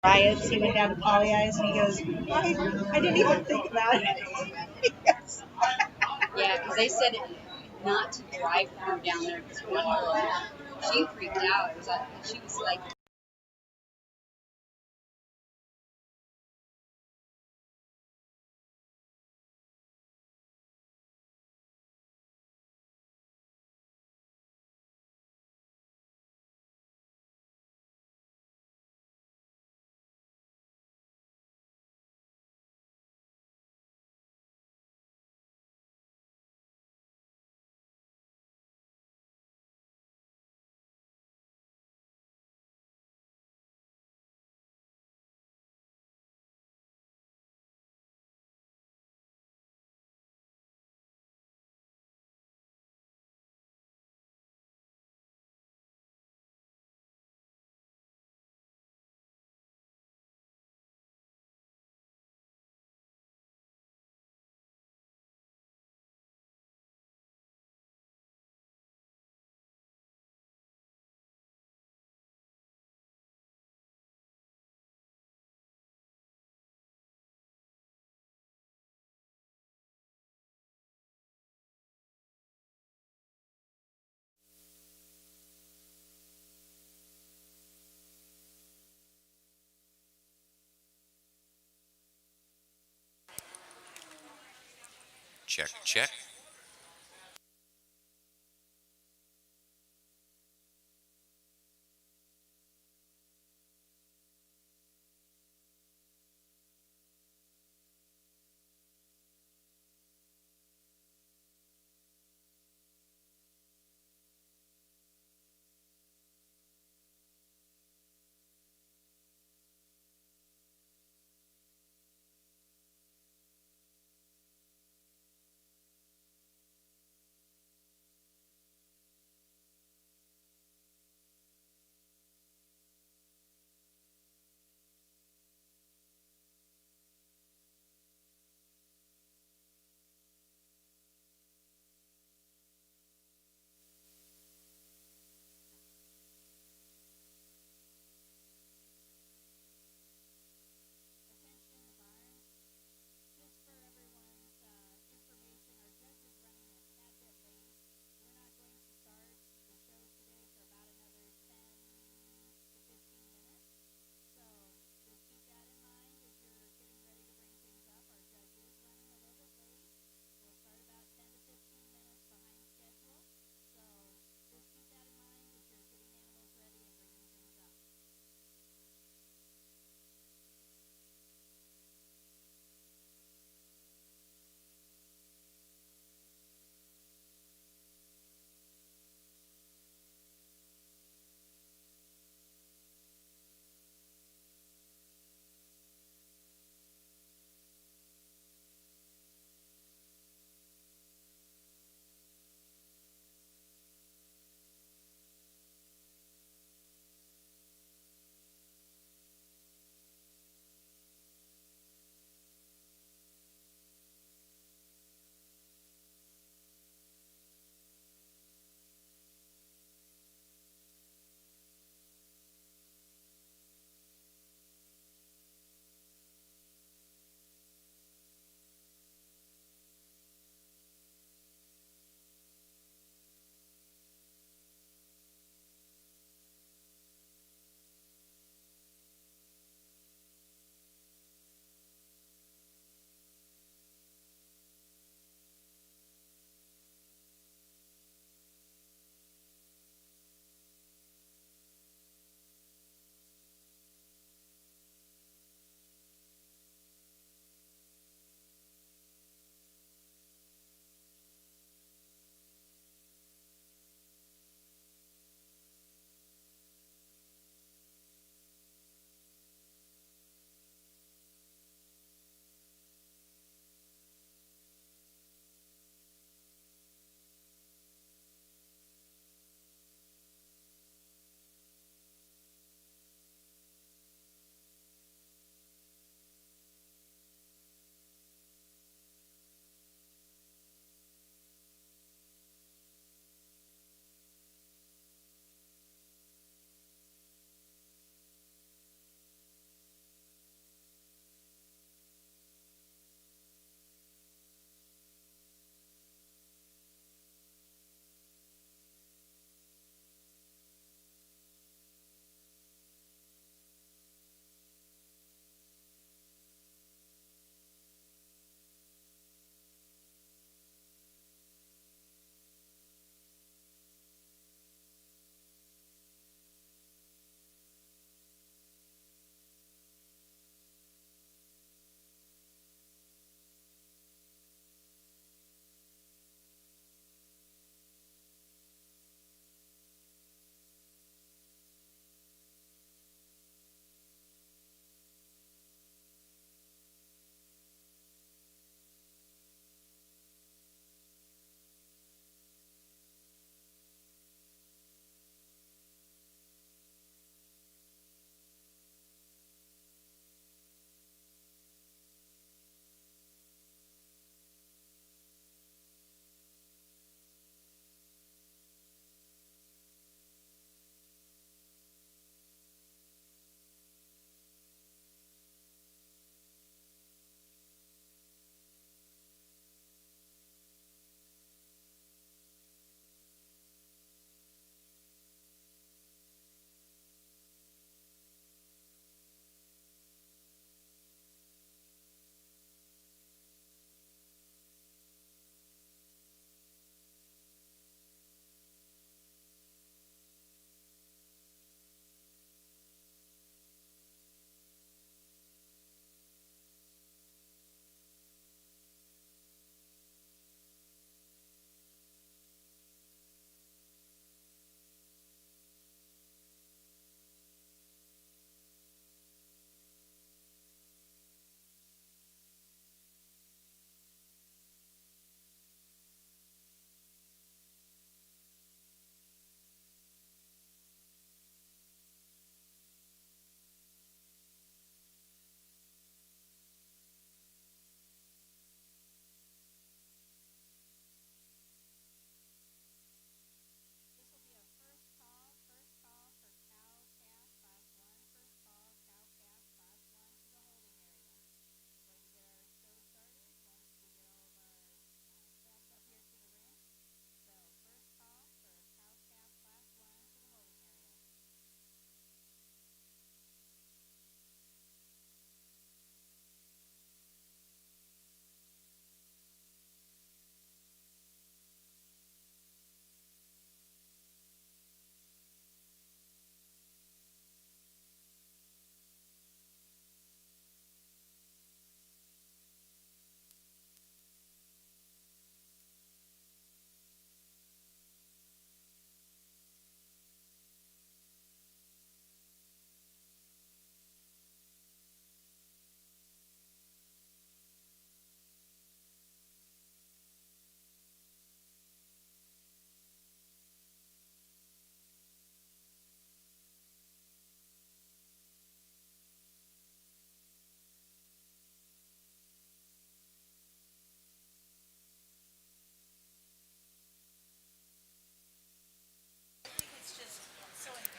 riots. He went down to Poly Eyes and he goes, I didn't even think about it. Yes. Yeah, because they said not to drive through down there because one girl, she freaked out. It was like, she was like, Check, check.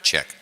Check.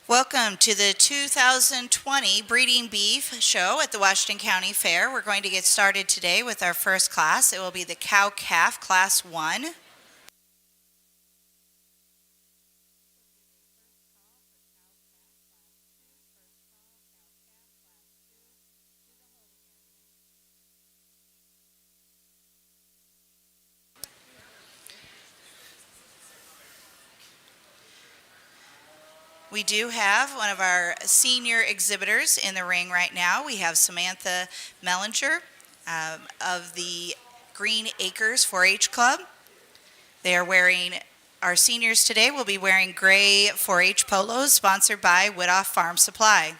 Welcome to the 2020 Breeding Beef Show at the Washington County Fair. We're going to get started today with our first class. It will be the Cow-Calf Class 1. We do have one of our senior exhibitors in the ring right now. We have Samantha Mellinger of the Green Acres 4-H Club. They are wearing, our seniors today will be wearing gray 4-H polos sponsored by Whittoff Farm Supply.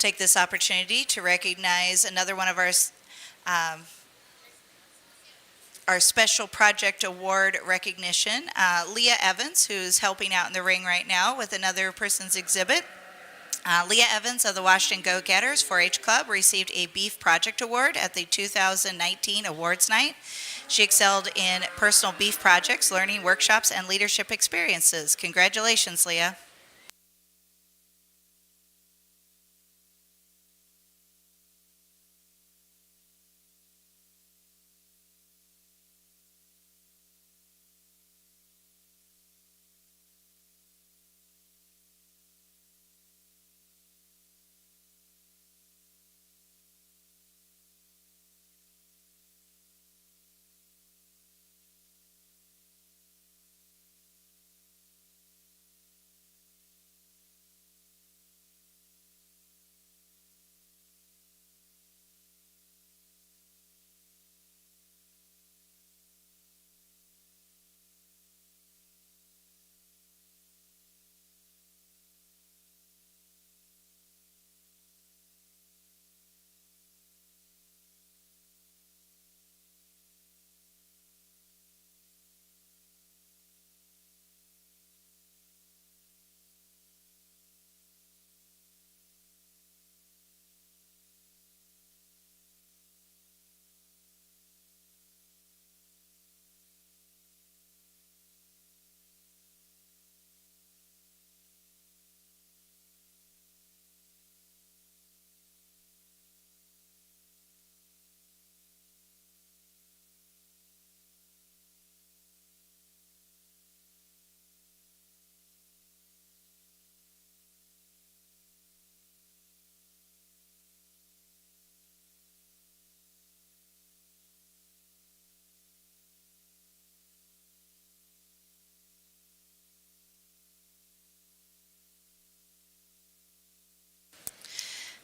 take this opportunity to recognize another one of our special project award recognition, Leah Evans, who's helping out in the ring right now with another person's exhibit. Leah Evans of the Washington Go-Getters 4-H Club received a Beef Project Award at the 2019 Awards Night. She excelled in personal beef projects, learning workshops, and leadership experiences. Congratulations, Leah.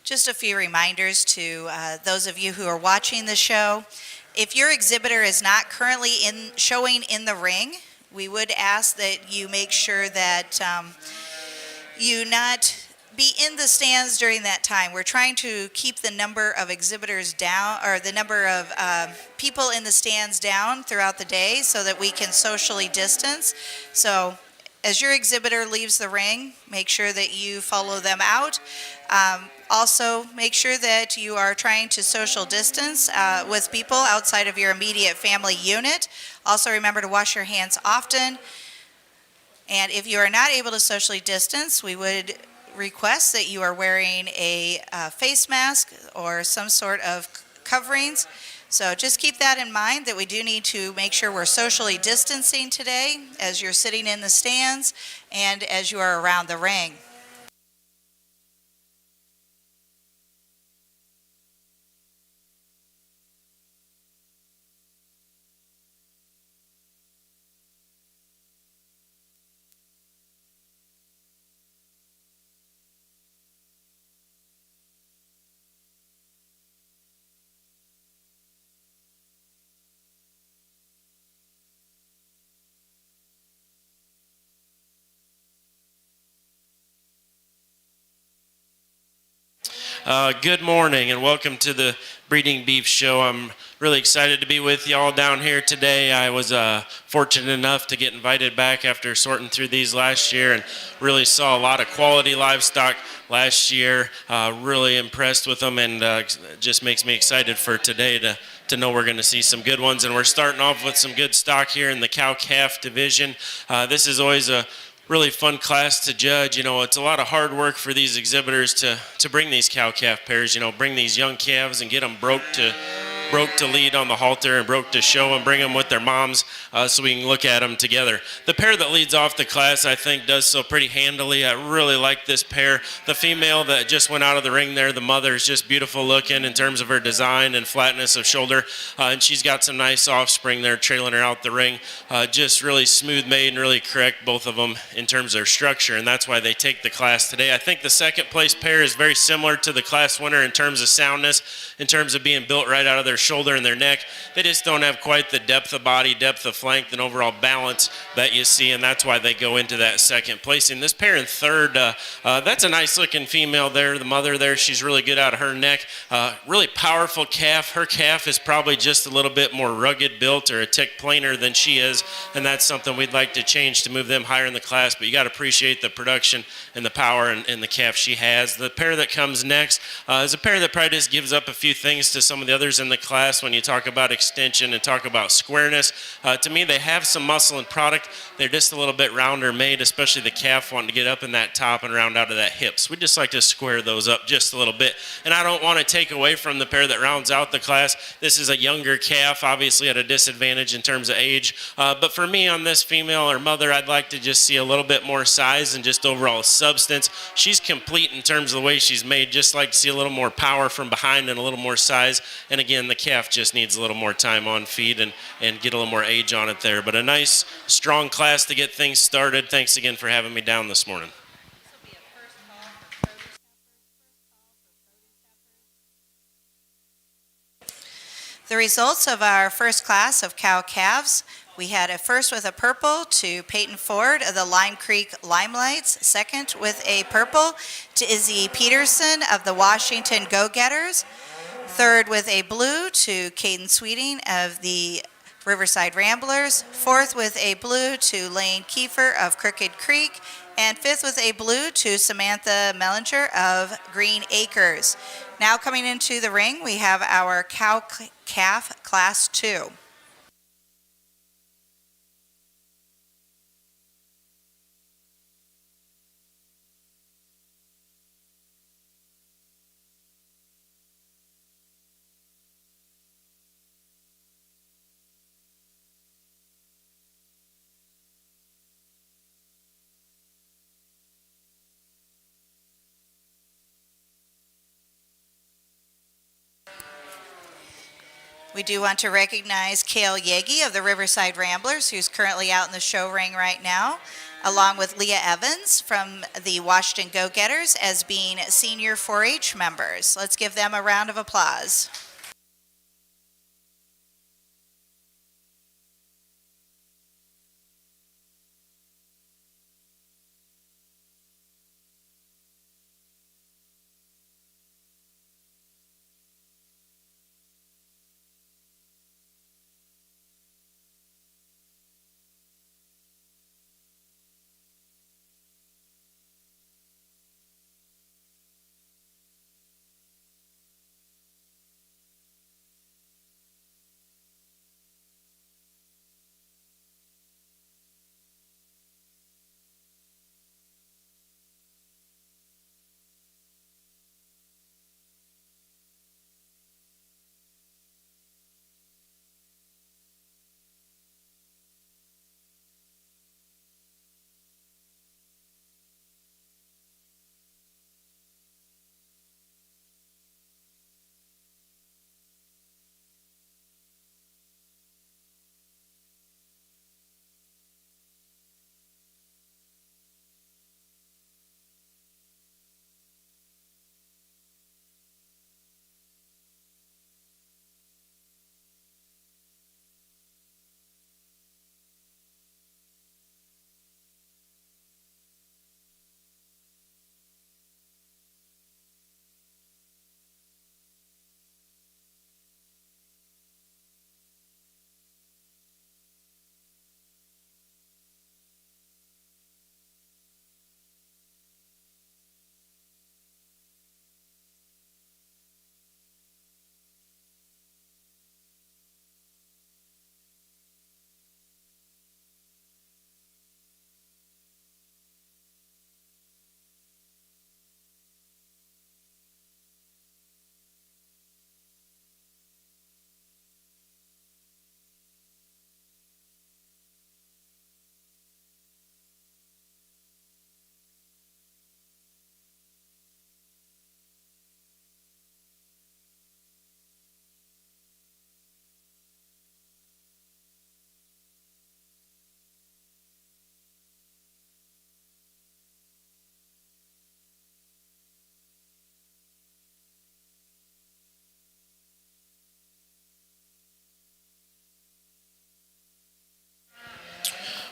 Just a few reminders to those of you who are watching the show. If your exhibitor is not currently showing in the ring, we would ask that you make sure that you not be in the stands during that time. We're trying to keep the number of exhibitors down, or the number of people in the stands down throughout the day so that we can socially distance. So as your exhibitor leaves the ring, make sure that you follow them out. Also, make sure that you are trying to social distance with people outside of your immediate family unit. Also, remember to wash your hands often. And if you are not able to socially distance, we would request that you are wearing a face mask or some sort of coverings. So just keep that in mind, that we do need to make sure we're socially distancing today as you're sitting in the stands and as you are around the ring. Good morning and welcome to the Breeding Beef Show. I'm really excited to be with y'all down here today. I was fortunate enough to get invited back after sorting through these last year and really saw a lot of quality livestock last year. Really impressed with them, and just makes me excited for today to know we're going to see some good ones. And we're starting off with some good stock here in the cow-calf division. This is always a really fun class to judge. You know, it's a lot of hard work for these exhibitors to bring these cow-calf pairs, you know, bring these young calves and get them broke to lead on the halter and broke to show and bring them with their moms so we can look at them together. The pair that leads off the class, I think, does so pretty handily. I really like this pair. The female that just went out of the ring there, the mother, is just beautiful looking in terms of her design and flatness of shoulder, and she's got some nice offspring there trailing her out the ring. Just really smooth made and really correct, both of them, in terms of their structure, and that's why they take the class today. I think the second place pair is very similar to the class winner in terms of soundness, in terms of being built right out of their shoulder and their neck. They just don't have quite the depth of body, depth of flank, and overall balance that you see, and that's why they go into that second placing. This pair in third, that's a nice looking female there. The mother there, she's really good out of her neck. Really powerful calf. Her calf is probably just a little bit more rugged built or a tick plainer than she is, and that's something we'd like to change to move them higher in the class. But you got to appreciate the production and the power and the calf she has. The pair that comes next is a pair that probably just gives up a few things to some of the others in the class when you talk about extension and talk about squareness. To me, they have some muscle and product. They're just a little bit rounder made, especially the calf wanting to get up in that top and round out of that hips. We just like to square those up just a little bit. And I don't want to take away from the pair that rounds out the class. This is a younger calf, obviously at a disadvantage in terms of age. But for me on this female or mother, I'd like to just see a little bit more size and just overall substance. She's complete in terms of the way she's made. Just like to see a little more power from behind and a little more size. And again, the calf just needs a little more time on feed and get a little more age on it there. But a nice, strong class to get things started. Thanks again for having me down this morning. The results of our first class of cow calves, we had a first with a purple to Peyton Ford of the Lime Creek Limelights, second with a purple to Izzy Peterson of the Washington Go-Getters, third with a blue to Caden Sweeting of the Riverside Ramblers, fourth with a blue to Lane Kiefer of Crooked Creek, and fifth with a blue to Samantha Mellinger of Green Acres. Now coming into the ring, we have our cow-calf Class 2. We do want to recognize Cale Yegi of the Riverside Ramblers, who's currently out in the show ring right now, along with Leah Evans from the Washington Go-Getters as being senior 4-H members. Let's give them a round of applause.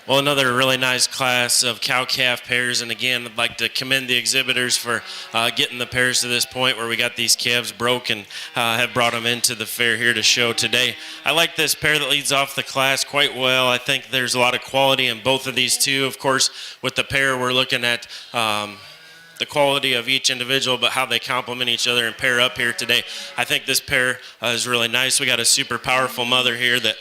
Well, another really nice class of cow-calf pairs, and again, I'd like to commend the exhibitors for getting the pairs to this point where we got these calves broke and have brought them into the fair here to show today. I like this pair that leads off the class quite well. I think there's a lot of quality in both of these two. Of course, with the pair, we're looking at the quality of each individual, but how they complement each other and pair up here today. I think this pair is really nice. We got a super powerful mother here that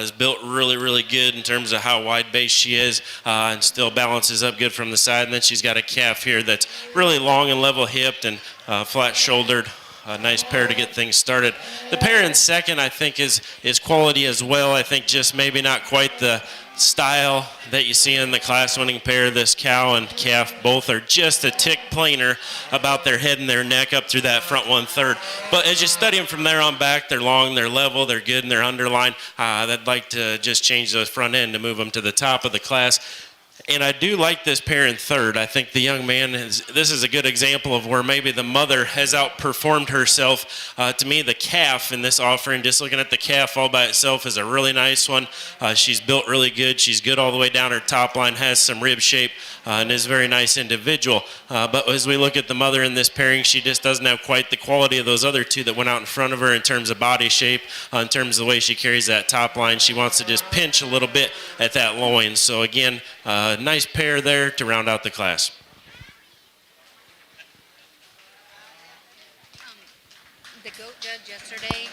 is built really, really good in terms of how wide base she is and still balances up good from the side. And then she's got a calf here that's really long and level hipped and flat shouldered. A nice pair to get things started. The pair in second, I think, is quality as well. I think just maybe not quite the style that you see in the class-winning pair. This cow and calf both are just a tick plainer about their head and their neck up through that front 1/3. But as you study them from there on back, they're long, they're level, they're good, and they're underlined. I'd like to just change the front end to move them to the top of the class. And I do like this pair in third. I think the young man, this is a good example of where maybe the mother has outperformed herself. To me, the calf in this offering, just looking at the calf all by itself, is a really nice one. She's built really good. She's good all the way down her top line, has some rib shape, and is a very nice individual. But as we look at the mother in this pairing, she just doesn't have quite the quality of those other two that went out in front of her in terms of body shape, in terms of the way she carries that top line. She wants to just pinch a little bit at that loin. So again, nice pair there to round out the class. The goat judge yesterday.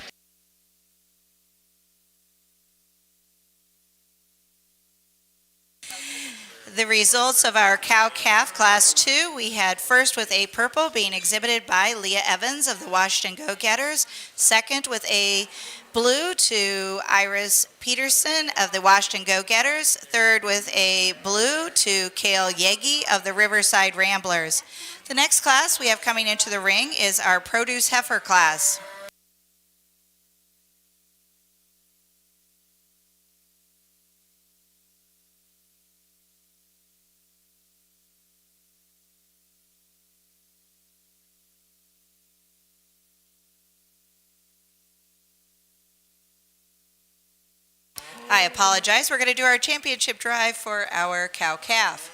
The results of our cow-calf class 2, we had first with a purple being exhibited by Leah Evans of the Washington Go-Getters, second with a blue to Iris Peterson of the Washington Go-Getters, third with a blue to Kale Yegi of the Riverside Ramblers. The next class we have coming into the ring is our produce heifer class. I apologize. We're going to do our championship drive for our cow-calf.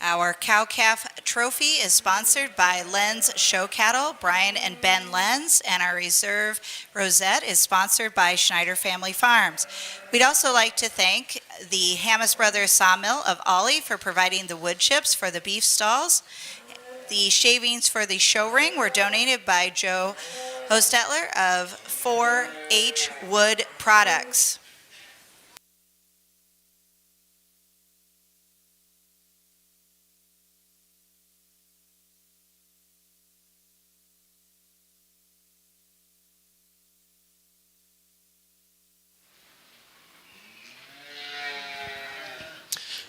Our cow-calf trophy is sponsored by Lenz Show Cattle, Brian and Ben Lenz, and our reserve rosette is sponsored by Schneider Family Farms. We'd also like to thank the Hammis Brothers Sawmill of Ollie for providing the wood chips for the beef stalls. The shavings for the show ring were donated by Joe Hostetler of 4H Wood Products.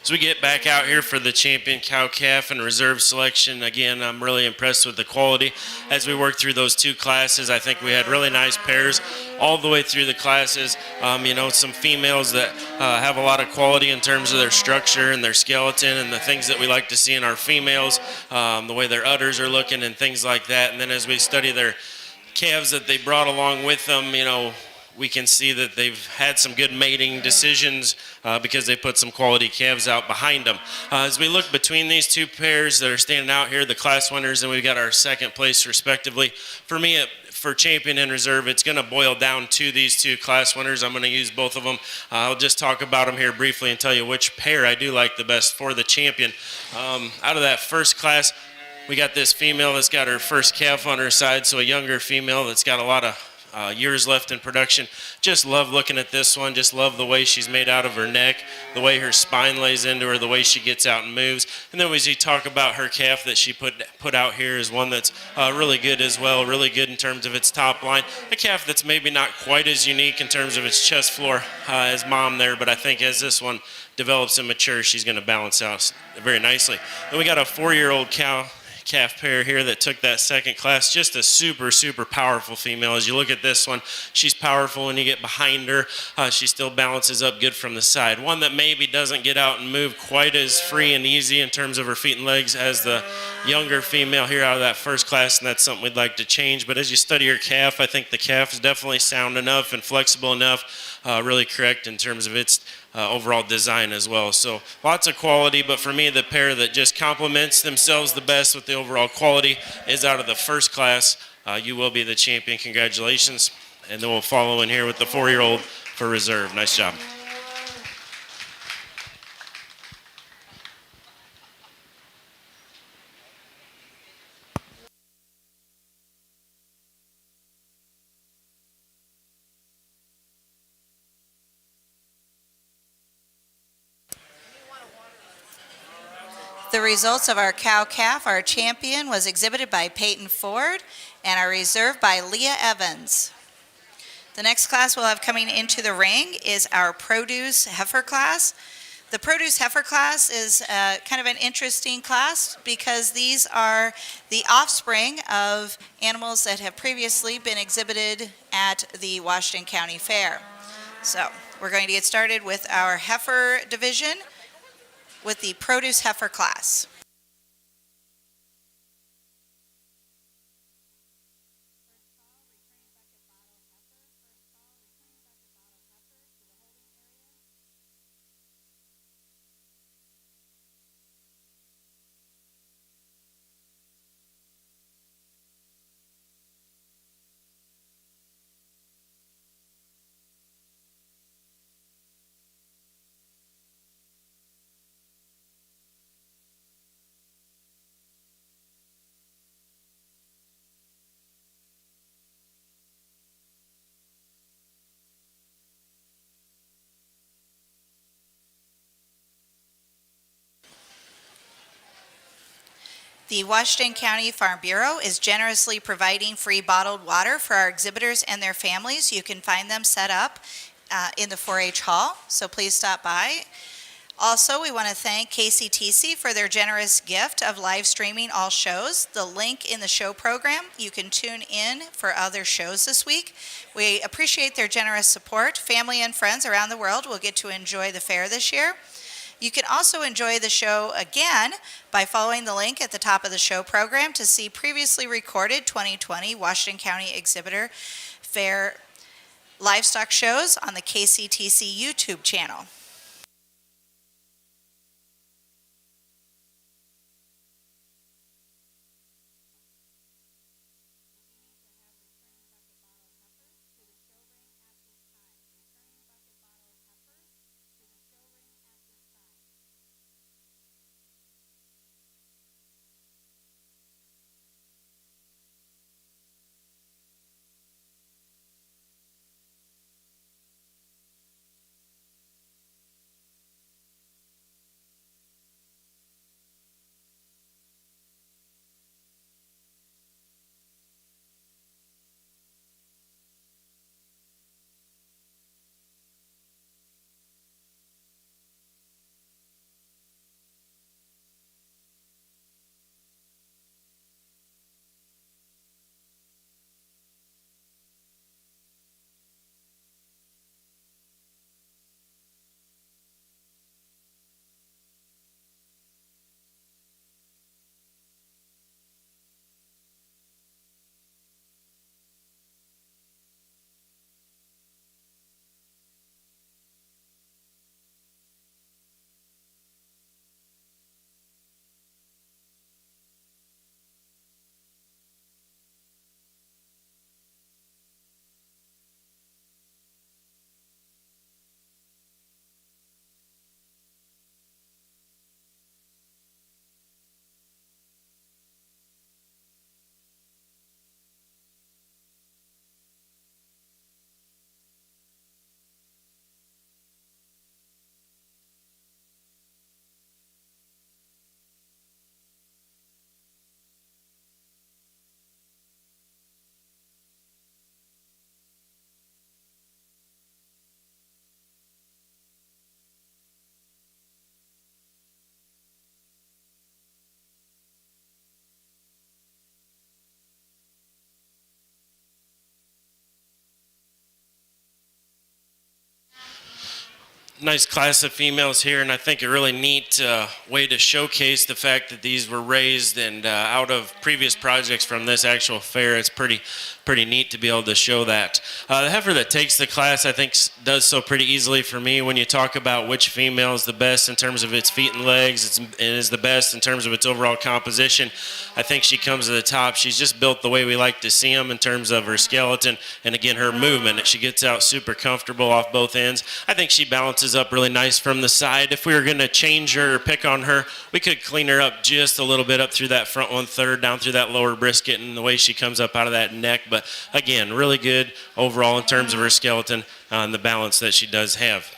As we get back out here for the champion cow-calf and reserve selection, again, I'm really impressed with the quality. As we worked through those two classes, I think we had really nice pairs all the way through the classes. Some females that have a lot of quality in terms of their structure and their skeleton and the things that we like to see in our females, the way their udders are looking and things like that. And then as we study their calves that they brought along with them, we can see that they've had some good mating decisions because they put some quality calves out behind them. As we look between these two pairs that are standing out here, the class winners, and we've got our second place respectively. For me, for champion and reserve, it's going to boil down to these two class winners. I'm going to use both of them. I'll just talk about them here briefly and tell you which pair I do like the best for the champion. Out of that first class, we got this female that's got her first calf on her side, so a younger female that's got a lot of years left in production. Just love looking at this one. Just love the way she's made out of her neck, the way her spine lays into her, the way she gets out and moves. And then as you talk about her calf that she put out here is one that's really good as well, really good in terms of its top line. A calf that's maybe not quite as unique in terms of its chest floor as mom there, but I think as this one develops and matures, she's going to balance out very nicely. Then we got a 4-year-old calf pair here that took that second class. Just a super powerful female. As you look at this one, she's powerful. When you get behind her, she still balances up good from the side. One that maybe doesn't get out and move quite as free and easy in terms of her feet and legs as the younger female here out of that first class, and that's something we'd like to change. But as you study her calf, I think the calf is definitely sound enough and flexible enough, really correct in terms of its overall design as well. So lots of quality, but for me, the pair that just complements themselves the best with the overall quality is out of the first class. You will be the champion. Congratulations. And then we'll follow in here with the 4-year-old for reserve. Nice job. The results of our cow-calf, our champion, was exhibited by Peyton Ford and our reserve by Leah Evans. The next class we'll have coming into the ring is our produce heifer class. The produce heifer class is kind of an interesting class because these are the offspring of animals that have previously been exhibited at the Washington County Fair. So we're going to get started with our heifer division with the produce heifer class. The Washington County Farm Bureau is generously providing free bottled water for our exhibitors and their families. You can find them set up in the 4-H hall, so please stop by. Also, we want to thank KCTC for their generous gift of live streaming all shows. The link in the show program, you can tune in for other shows this week. We appreciate their generous support. Family and friends around the world will get to enjoy the fair this year. You can also enjoy the show again by following the link at the top of the show program to see previously recorded 2020 Washington County Exhibitor Fair livestock shows on the KCTC YouTube channel. nice class of females here, and I think a really neat way to showcase the fact that these were raised and out of previous projects from this actual fair. It's pretty neat to be able to show that. The heifer that takes the class, I think, does so pretty easily for me. When you talk about which female is the best in terms of its feet and legs, it is the best in terms of its overall composition, I think she comes to the top. She's just built the way we like to see them in terms of her skeleton and, again, her movement. She gets out super comfortable off both ends. I think she balances up really nice from the side. If we were going to change her or pick on her, we could clean her up just a little bit up through that front 1/3, down through that lower brisket, and the way she comes up out of that neck. But again, really good overall in terms of her skeleton and the balance that she does have.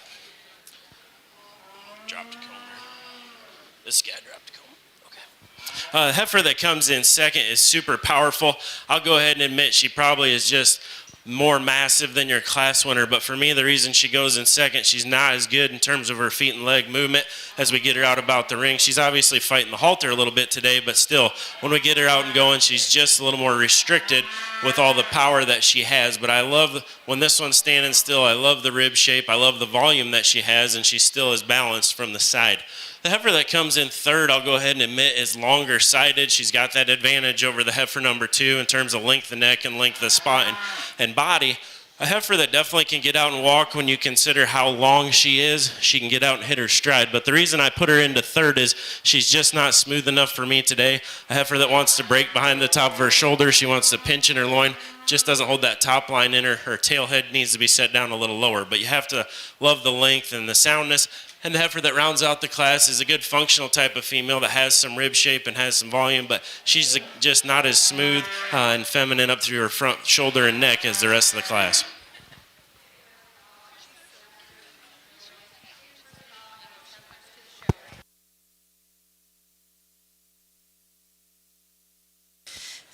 Dropped a comb there. This guy dropped a comb. Okay. Heifer that comes in second is super powerful. I'll go ahead and admit she probably is just more massive than your class winner, but for me, the reason she goes in second, she's not as good in terms of her feet and leg movement as we get her out about the ring. She's obviously fighting the halter a little bit today, but still, when we get her out and going, she's just a little more restricted with all the power that she has. But I love when this one's standing still. I love the rib shape. I love the volume that she has, and she still is balanced from the side. The heifer that comes in third, I'll go ahead and admit, is longer sided. She's got that advantage over the heifer number 2 in terms of length of neck and length of spot and body. A heifer that definitely can get out and walk when you consider how long she is. She can get out and hit her stride. But the reason I put her into third is she's just not smooth enough for me today. A heifer that wants to break behind the top of her shoulder. She wants to pinch in her loin. Just doesn't hold that top line in her. Her tail head needs to be set down a little lower. But you have to love the length and the soundness. And the heifer that rounds out the class is a good functional type of female that has some rib shape and has some volume, but she's just not as smooth and feminine up through her front shoulder and neck as the rest of the class.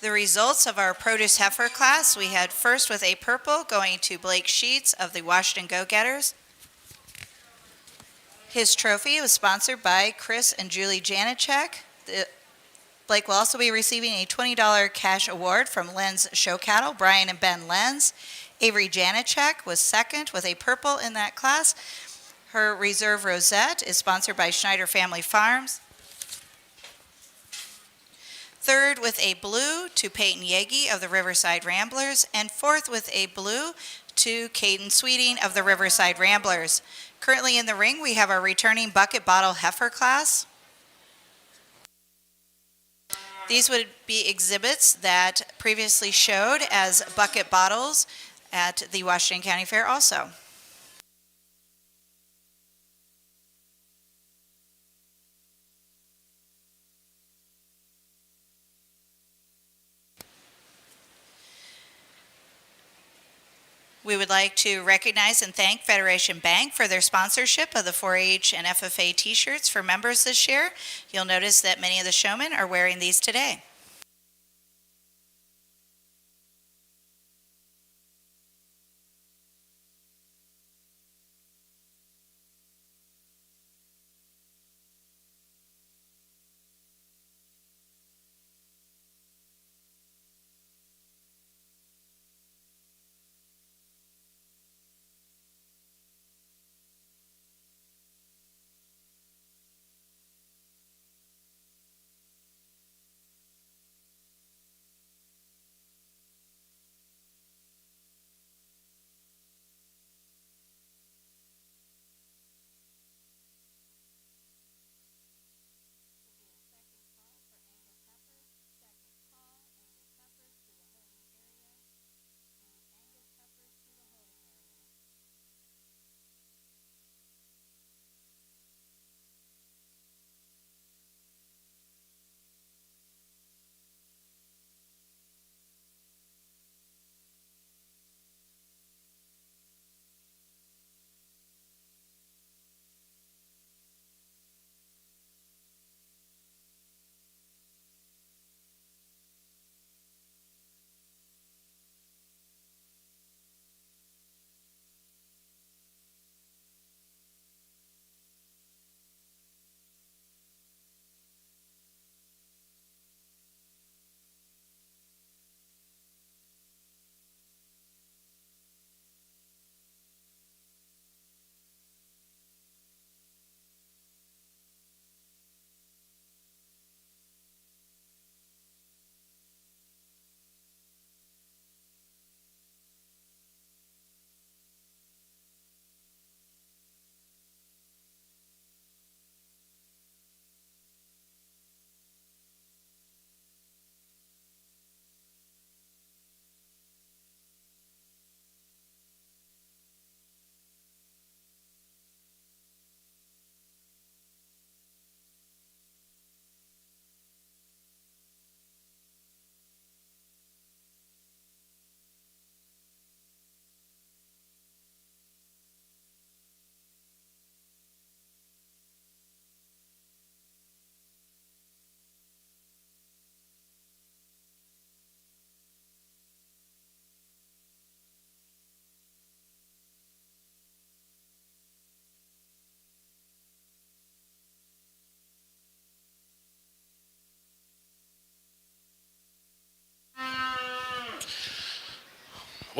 The results of our produce heifer class, we had first with a purple going to Blake Sheets of the Washington Go-Getters. His trophy was sponsored by Chris and Julie Janicek. Blake will also be receiving a $20 cash award from Lenz Show Cattle, Brian and Ben Lenz. Avery Janicek was second with a purple in that class. Her reserve rosette is sponsored by Schneider Family Farms. Third with a blue to Peyton Yegi of the Riverside Ramblers, and fourth with a blue to Caden Sweeting of the Riverside Ramblers. Currently in the ring, we have our returning bucket bottle heifer class. These would be exhibits that previously showed as bucket bottles at the Washington County Fair also. We would like to recognize and thank Federation Bank for their sponsorship of the 4-H and FFA t-shirts for members this year. You'll notice that many of the showmen are wearing these today.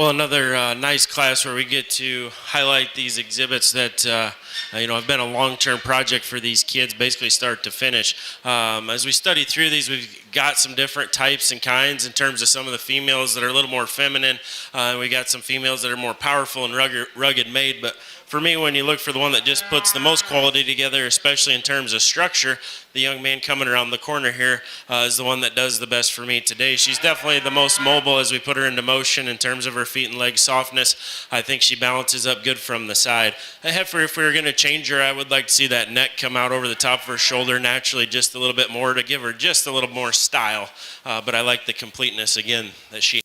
Well, another nice class where we get to highlight these exhibits that have been a long-term project for these kids, basically start to finish. As we study through these, we've got some different types and kinds in terms of some of the females that are a little more feminine. We got some females that are more powerful and rugged made, but for me, when you look for the one that just puts the most quality together, especially in terms of structure, the young man coming around the corner here is the one that does the best for me today. She's definitely the most mobile as we put her into motion in terms of her feet and leg softness. I think she balances up good from the side. A heifer, if we were going to change her, I would like to see that neck come out over the top of her shoulder naturally just a little bit more to give her just a little more style. But I like the completeness, again, that she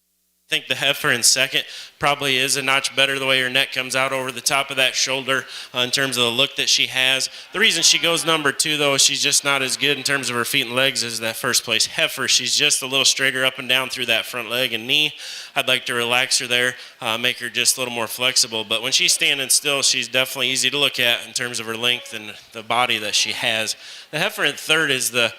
I think the heifer in second probably is a notch better the way her neck comes out over the top of that shoulder in terms of the look that she has. The reason she goes number 2, though, is she's just not as good in terms of her feet and legs as that first place heifer. She's just a little straighter up and down through that front leg and knee. I'd like to relax her there, make her just a little more flexible. But when she's standing still, she's definitely easy to look at in terms of her length and the body that she has. The heifer in third is the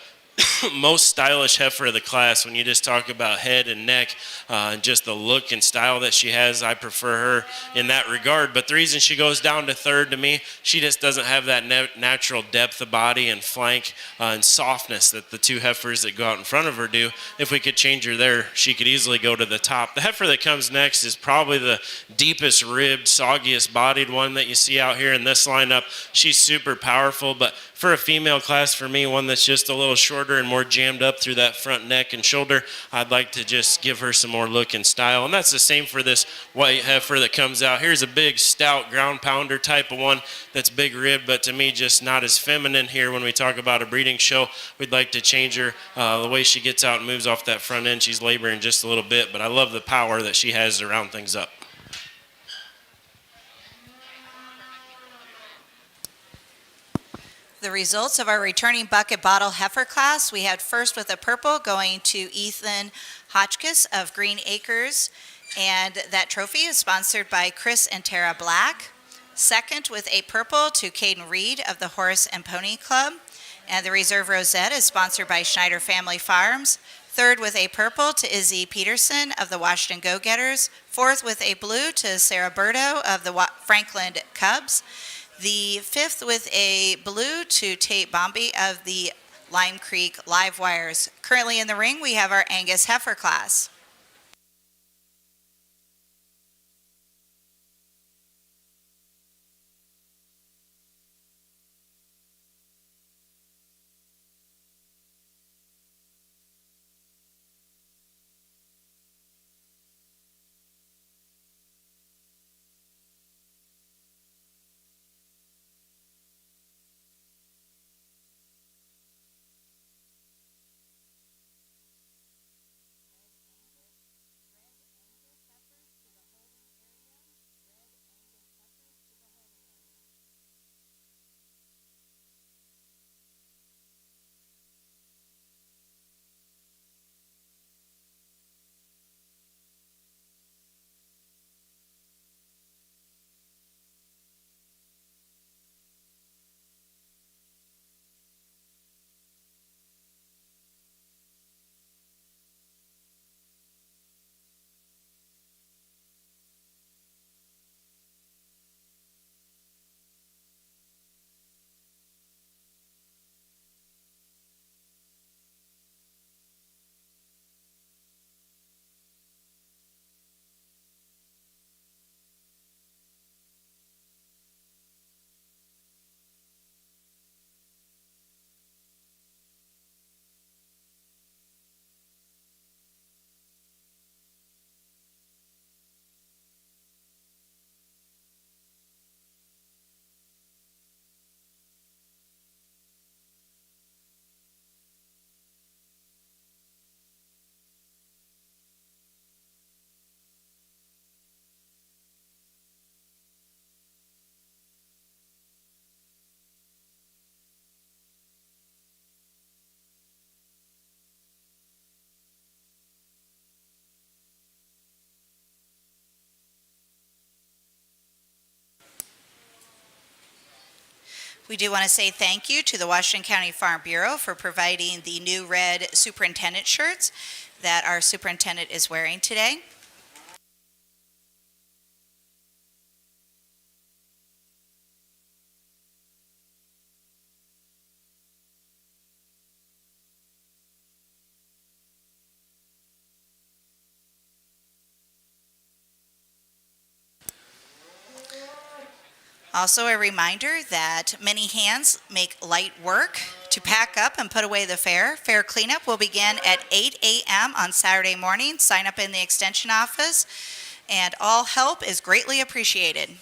most stylish heifer of the class. When you just talk about head and neck and just the look and style that she has, I prefer her in that regard. But the reason she goes down to third to me, she just doesn't have that natural depth of body and flank and softness that the 2 heifers that go out in front of her do. If we could change her there, she could easily go to the top. The heifer that comes next is probably the deepest ribbed, soggiest bodied one that you see out here in this lineup. She's super powerful, but for a female class, for me, one that's just a little shorter and more jammed up through that front neck and shoulder, I'd like to just give her some more look and style. And that's the same for this white heifer that comes out. Here's a big, stout, ground pounder type of one that's big ribbed, but to me, just not as feminine here when we talk about a breeding show. We'd like to change her. The way she gets out and moves off that front end, she's laboring just a little bit, but I love the power that she has to round things up. The results of our returning bucket bottle heifer class, we had first with a purple going to Ethan Hotchkiss of Green Acres, and that trophy is sponsored by Chris and Tara Black. Second with a purple to Caden Reed of the Horse and Pony Club, and the reserve rosette is sponsored by Schneider Family Farms. Third with a purple to Izzy Peterson of the Washington Go-Getters. Fourth with a blue to Sarah Berto of the Franklin Cubs. The fifth with a blue to Tate Bombi of the Lime Creek Live Wires. Currently in the ring, we have our Angus heifer class. We do want to say thank you to the Washington County Farm Bureau for providing the new red superintendent shirts that our superintendent is wearing today. Also, a reminder that many hands make light work. To pack up and put away the fair, fair cleanup will begin at 8 a.m. on Saturday morning. Sign up in the extension office, and all help is greatly appreciated.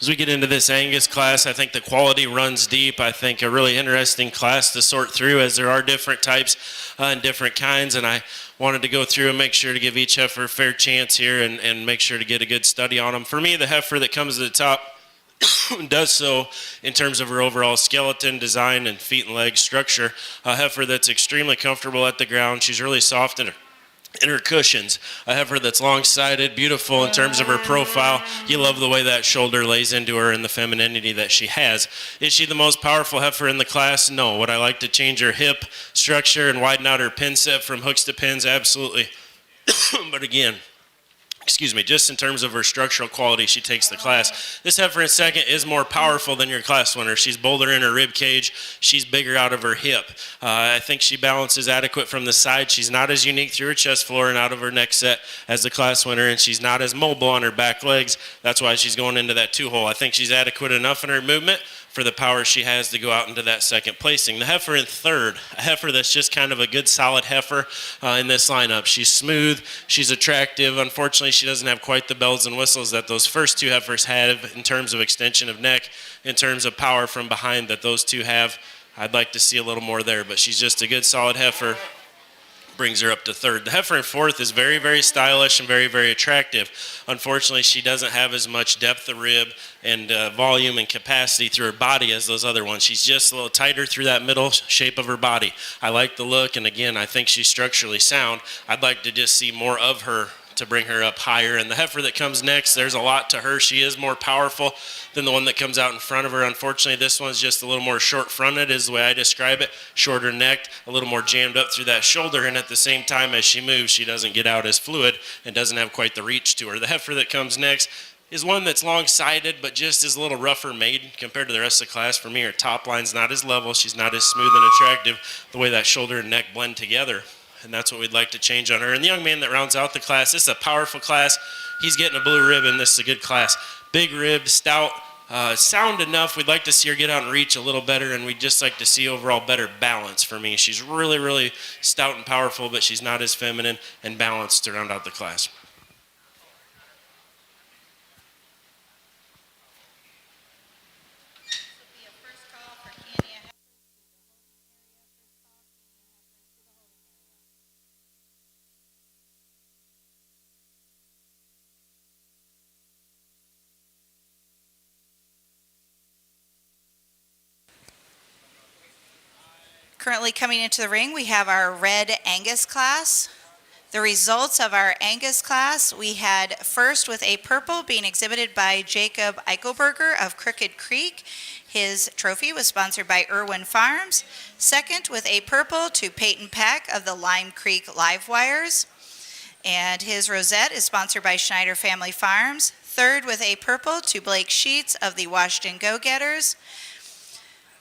As we get into this Angus class, I think the quality runs deep. I think a really interesting class to sort through, as there are different types and different kinds, and I wanted to go through and make sure to give each heifer a fair chance here and make sure to get a good study on them. For me, the heifer that comes to the top does so in terms of her overall skeleton, design, and feet and leg structure. A heifer that's extremely comfortable at the ground. She's really soft in her cushions. A heifer that's long-sided, beautiful in terms of her profile. You love the way that shoulder lays into her and the femininity that she has. Is she the most powerful heifer in the class? No. Would I like to change her hip structure and widen out her pin set from hooks to pins? Absolutely. But again, just in terms of her structural quality, she takes the class. This heifer in second is more powerful than your class winner. She's bolder in her rib cage. She's bigger out of her hip. I think she balances adequate from the side. She's not as unique through her chest floor and out of her neck set as the class winner, and she's not as mobile on her back legs. That's why she's going into that 2-hole. I think she's adequate enough in her movement for the power she has to go out into that second placing. The heifer in third, a heifer that's just kind of a good solid heifer in this lineup. She's smooth, she's attractive. Unfortunately, she doesn't have quite the bells and whistles that those first two heifers have in terms of extension of neck, in terms of power from behind that those two have. I'd like to see a little more there, but she's just a good solid heifer. Brings her up to third. The heifer in fourth is very, very stylish and very, very attractive. Unfortunately, she doesn't have as much depth of rib and volume and capacity through her body as those other ones. She's just a little tighter through that middle shape of her body. I like the look, and again, I think she's structurally sound. I'd like to just see more of her to bring her up higher. And the heifer that comes next, there's a lot to her. She is more powerful than the one that comes out in front of her. Unfortunately, this one's just a little more short-fronted is the way I describe it. Shorter necked, a little more jammed up through that shoulder, and at the same time as she moves, she doesn't get out as fluid and doesn't have quite the reach to her. The heifer that comes next is one that's long-sided, but just is a little rougher made compared to the rest of the class. For me, her top line's not as level. She's not as smooth and attractive the way that shoulder and neck blend together. And that's what we'd like to change on her. And the young man that rounds out the class, this is a powerful class. He's getting a blue ribbon. This is a good class. Big rib, stout, sound enough. We'd like to see her get out and reach a little better, and we'd just like to see overall better balance for me. She's really, really stout and powerful, but she's not as feminine and balanced to round out the class. Currently coming into the ring, we have our red Angus class. The results of our Angus class, we had first with a purple being exhibited by Jacob Eichelberger of Crooked Creek. His trophy was sponsored by Irwin Farms. Second with a purple to Peyton Peck of the Lime Creek Live Wires. And his rosette is sponsored by Schneider Family Farms. Third with a purple to Blake Sheets of the Washington Go-Getters.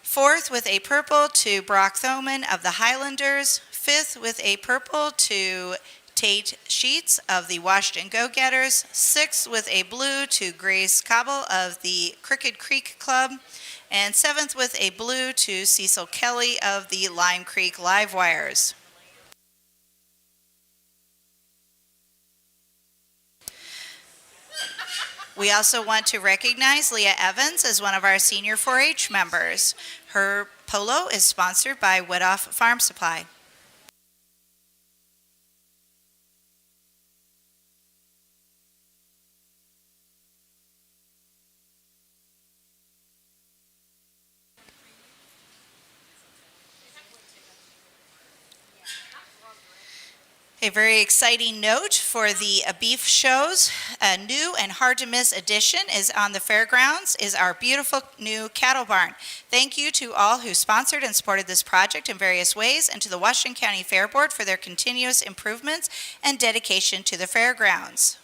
Fourth with a purple to Brock Thoman of the Highlanders. Fifth with a purple to Tate Sheets of the Washington Go-Getters. Sixth with a blue to Grace Cobble of the Crooked Creek Club. And seventh with a blue to Cecil Kelly of the Lime Creek Live Wires. We also want to recognize Leah Evans as one of our senior 4-H members. Her polo is sponsored by Woodhoff Farm Supply. A very exciting note for the beef shows. A new and hard-to-miss addition is on the fairgrounds is our beautiful new cattle barn. Thank you to all who sponsored and supported this project in various ways, and to the Washington County Fair Board for their continuous improvements and dedication to the fairgrounds.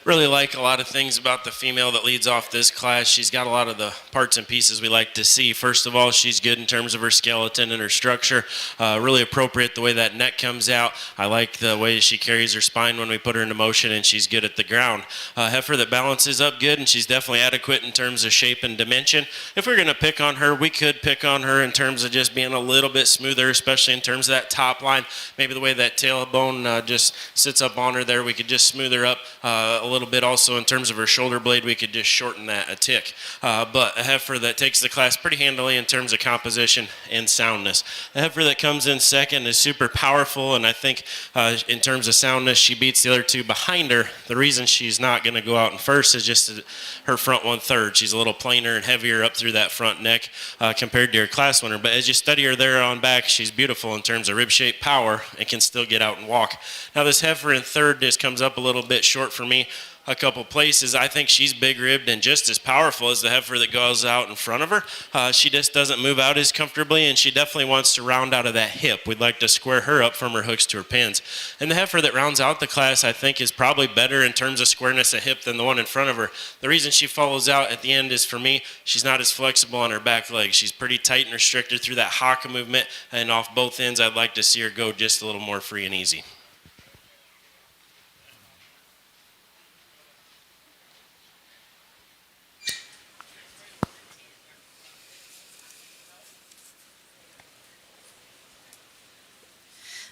Really like a lot of things about the female that leads off this class. She's got a lot of the parts and pieces we like to see. First of all, she's good in terms of her skeleton and her structure. Really appropriate the way that neck comes out. I like the way she carries her spine when we put her into motion, and she's good at the ground. Heifer that balances up good, and she's definitely adequate in terms of shape and dimension. If we're going to pick on her, we could pick on her in terms of just being a little bit smoother, especially in terms of that top line. Maybe the way that tailbone just sits up on her there, we could just smooth her up a little bit. Also in terms of her shoulder blade, we could just shorten that a tick. But a heifer that takes the class pretty handily in terms of composition and soundness. A heifer that comes in second is super powerful, and I think in terms of soundness, she beats the other two behind her. The reason she's not going to go out in first is just her front 1/3. She's a little plainer and heavier up through that front neck compared to her class winner. But as you study her there on back, she's beautiful in terms of rib shape, power, and can still get out and walk. Now this heifer in third just comes up a little bit short for me a couple places. I think she's big-ribbed and just as powerful as the heifer that goes out in front of her. She just doesn't move out as comfortably, and she definitely wants to round out of that hip. We'd like to square her up from her hooks to her pins. And the heifer that rounds out the class, I think, is probably better in terms of squareness of hip than the one in front of her. The reason she follows out at the end is, for me, she's not as flexible on her back legs. She's pretty tight and restricted through that haka movement, and off both ends, I'd like to see her go just a little more free and easy.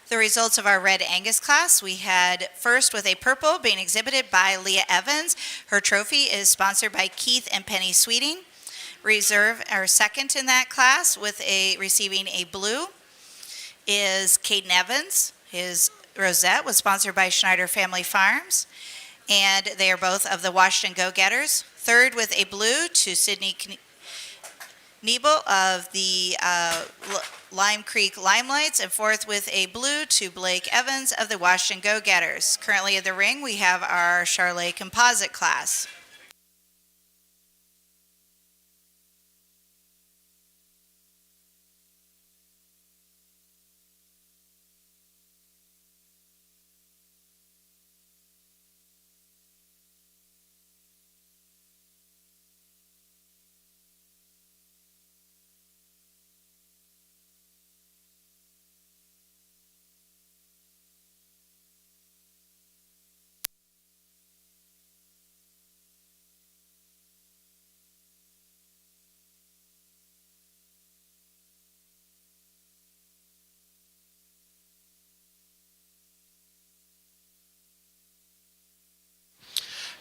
The results of our Red Angus class, we had first with a purple being exhibited by Leah Evans. Her trophy is sponsored by Keith and Penny Sweeting. Reserve, our second in that class with receiving a blue is Caden Evans. His rosette was sponsored by Schneider Family Farms, and they are both of the Washington Go-Getters. Third with a blue to Sydney Nebel of the Lime Creek Limelights, and fourth with a blue to Blake Evans of the Washington Go-Getters. Currently in the ring, we have our Charlet Composite class.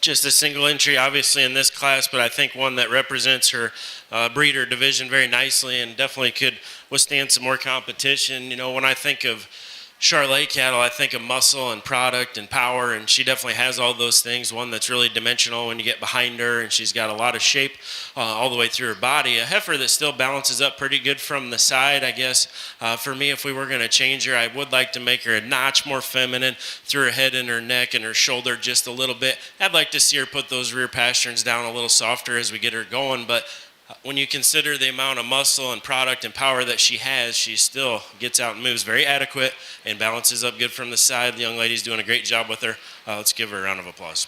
Just a single entry, obviously, in this class, but I think one that represents her breeder division very nicely and definitely could withstand some more competition. You know, when I think of Charlet cattle, I think of muscle and product and power, and she definitely has all those things. One that's really dimensional when you get behind her, and she's got a lot of shape all the way through her body. A heifer that still balances up pretty good from the side, I guess. For me, if we were going to change her, I would like to make her a notch more feminine through her head and her neck and her shoulder just a little bit. I'd like to see her put those rear pasterns down a little softer as we get her going, but when you consider the amount of muscle and product and power that she has, she still gets out and moves very adequate and balances up good from the side. The young lady's doing a great job with her. Let's give her a round of applause.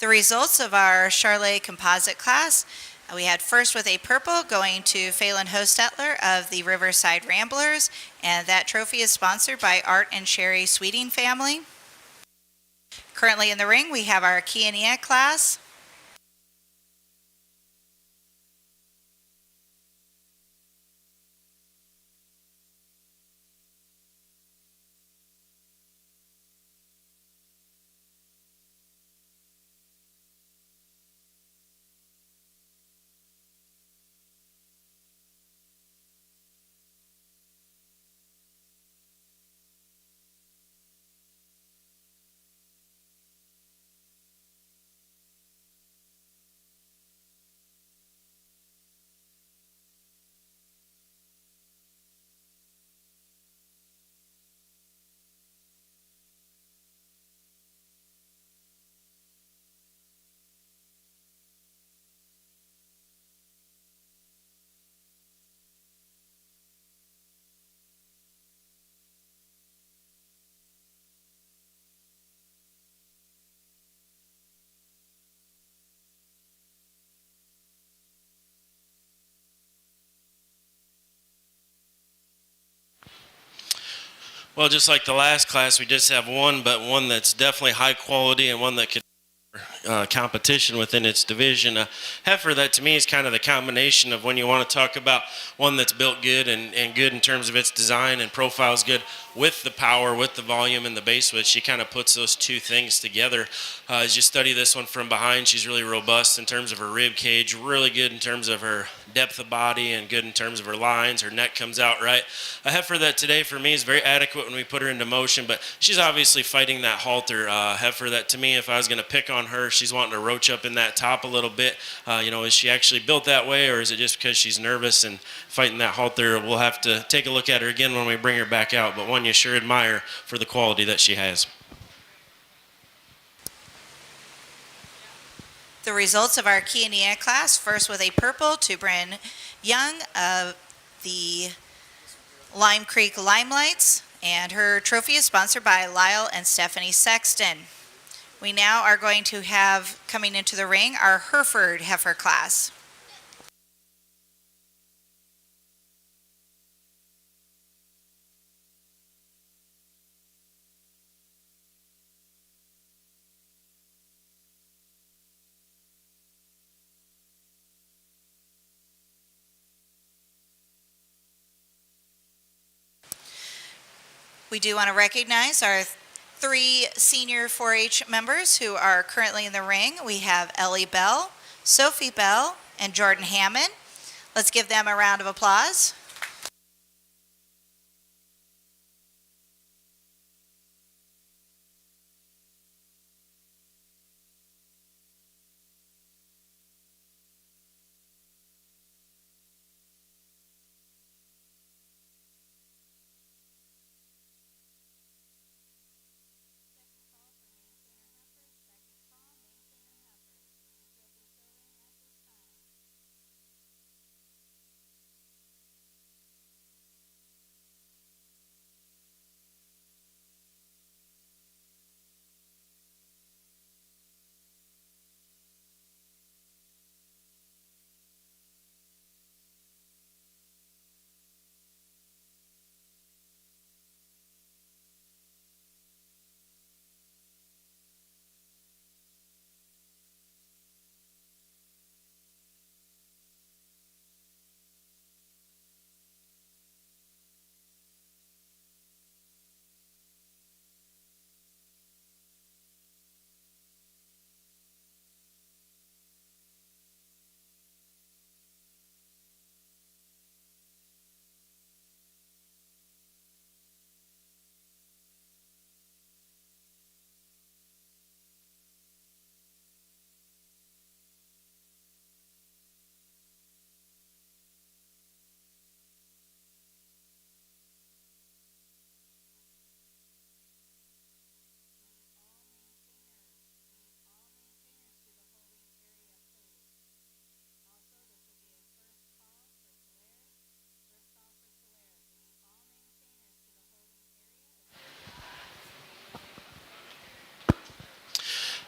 The results of our Charlet Composite class, we had first with a purple going to Phelan Hostetler of the Riverside Ramblers, and that trophy is sponsored by Art and Sherry Sweeting family. Currently in the ring, we have our Kiania class. Well, just like the last class, we just have one, but one that's definitely high quality and one that could competition within its division. A heifer that to me is kind of the combination of when you want to talk about one that's built good and good in terms of its design and profile is good with the power, with the volume and the base width. She kind of puts those two things together. As you study this one from behind, she's really robust in terms of her rib cage, really good in terms of her depth of body and good in terms of her lines. Her neck comes out right. A heifer that today for me is very adequate when we put her into motion, but she's obviously fighting that halter. Heifer that to me, if I was going to pick on her, she's wanting to roach up in that top a little bit. Is she actually built that way, or is it just because she's nervous and fighting that halter? We'll have to take a look at her again when we bring her back out, but one you sure admire for the quality that she has. The results of our Key Indiana class, first with a purple to Bryn Young of the Lime Creek Limelights, and her trophy is sponsored by Lyle and Stephanie Sexton. We now are going to have coming into the ring our Hereford heifer class. We do want to recognize our 3 senior 4-H members who are currently in the ring. We have Ellie Bell, Sophie Bell, and Jordan Hammond. Let's give them a round of applause.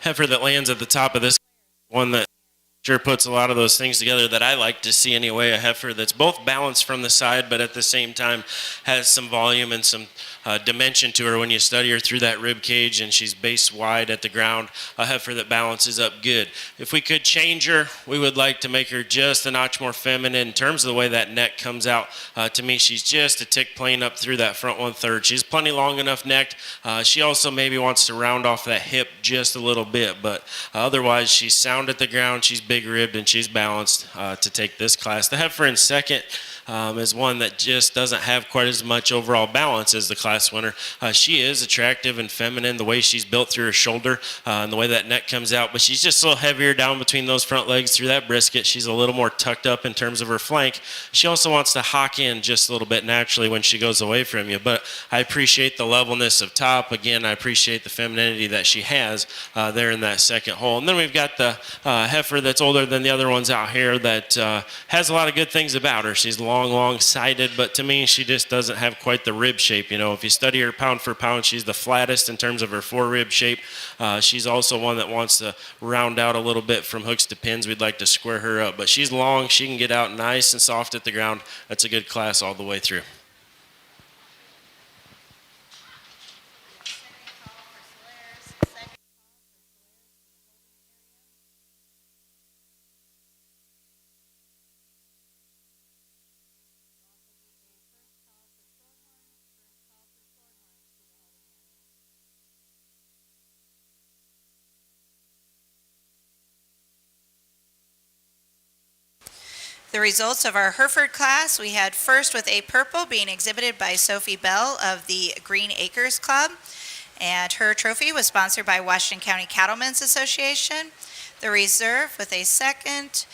Heifer that lands at the top of this one that sure puts a lot of those things together that I like to see anyway. A heifer that's both balanced from the side, but at the same time has some volume and some dimension to her when you study her through that rib cage, and she's base wide at the ground. A heifer that balances up good. If we could change her, we would like to make her just a notch more feminine in terms of the way that neck comes out. To me, she's just a tick plain up through that front 1/3. She's plenty long enough necked. She also maybe wants to round off that hip just a little bit, but otherwise she's sound at the ground. She's big ribbed and she's balanced to take this class. The heifer in second is one that just doesn't have quite as much overall balance as the class winner. She is attractive and feminine, the way she's built through her shoulder and the way that neck comes out, but she's just a little heavier down between those front legs through that brisket. She's a little more tucked up in terms of her flank. She also wants to hawk in just a little bit naturally when she goes away from you, but I appreciate the levelness of top. Again, I appreciate the femininity that she has there in that second hole. And then we've got the heifer that's older than the other ones out here that has a lot of good things about her. She's long-sided, but to me, she just doesn't have quite the rib shape. You know, if you study her pound for pound, she's the flattest in terms of her fore-rib shape. She's also one that wants to round out a little bit from hooks to pins. We'd like to square her up, but she's long. She can get out nice and soft at the ground. That's a good class all the way through. The results of our Hereford class, we had first with a purple being exhibited by Sophie Bell of the Green Acres Club, and her trophy was sponsored by Washington County Cattlemen's Association. The reserve with a second,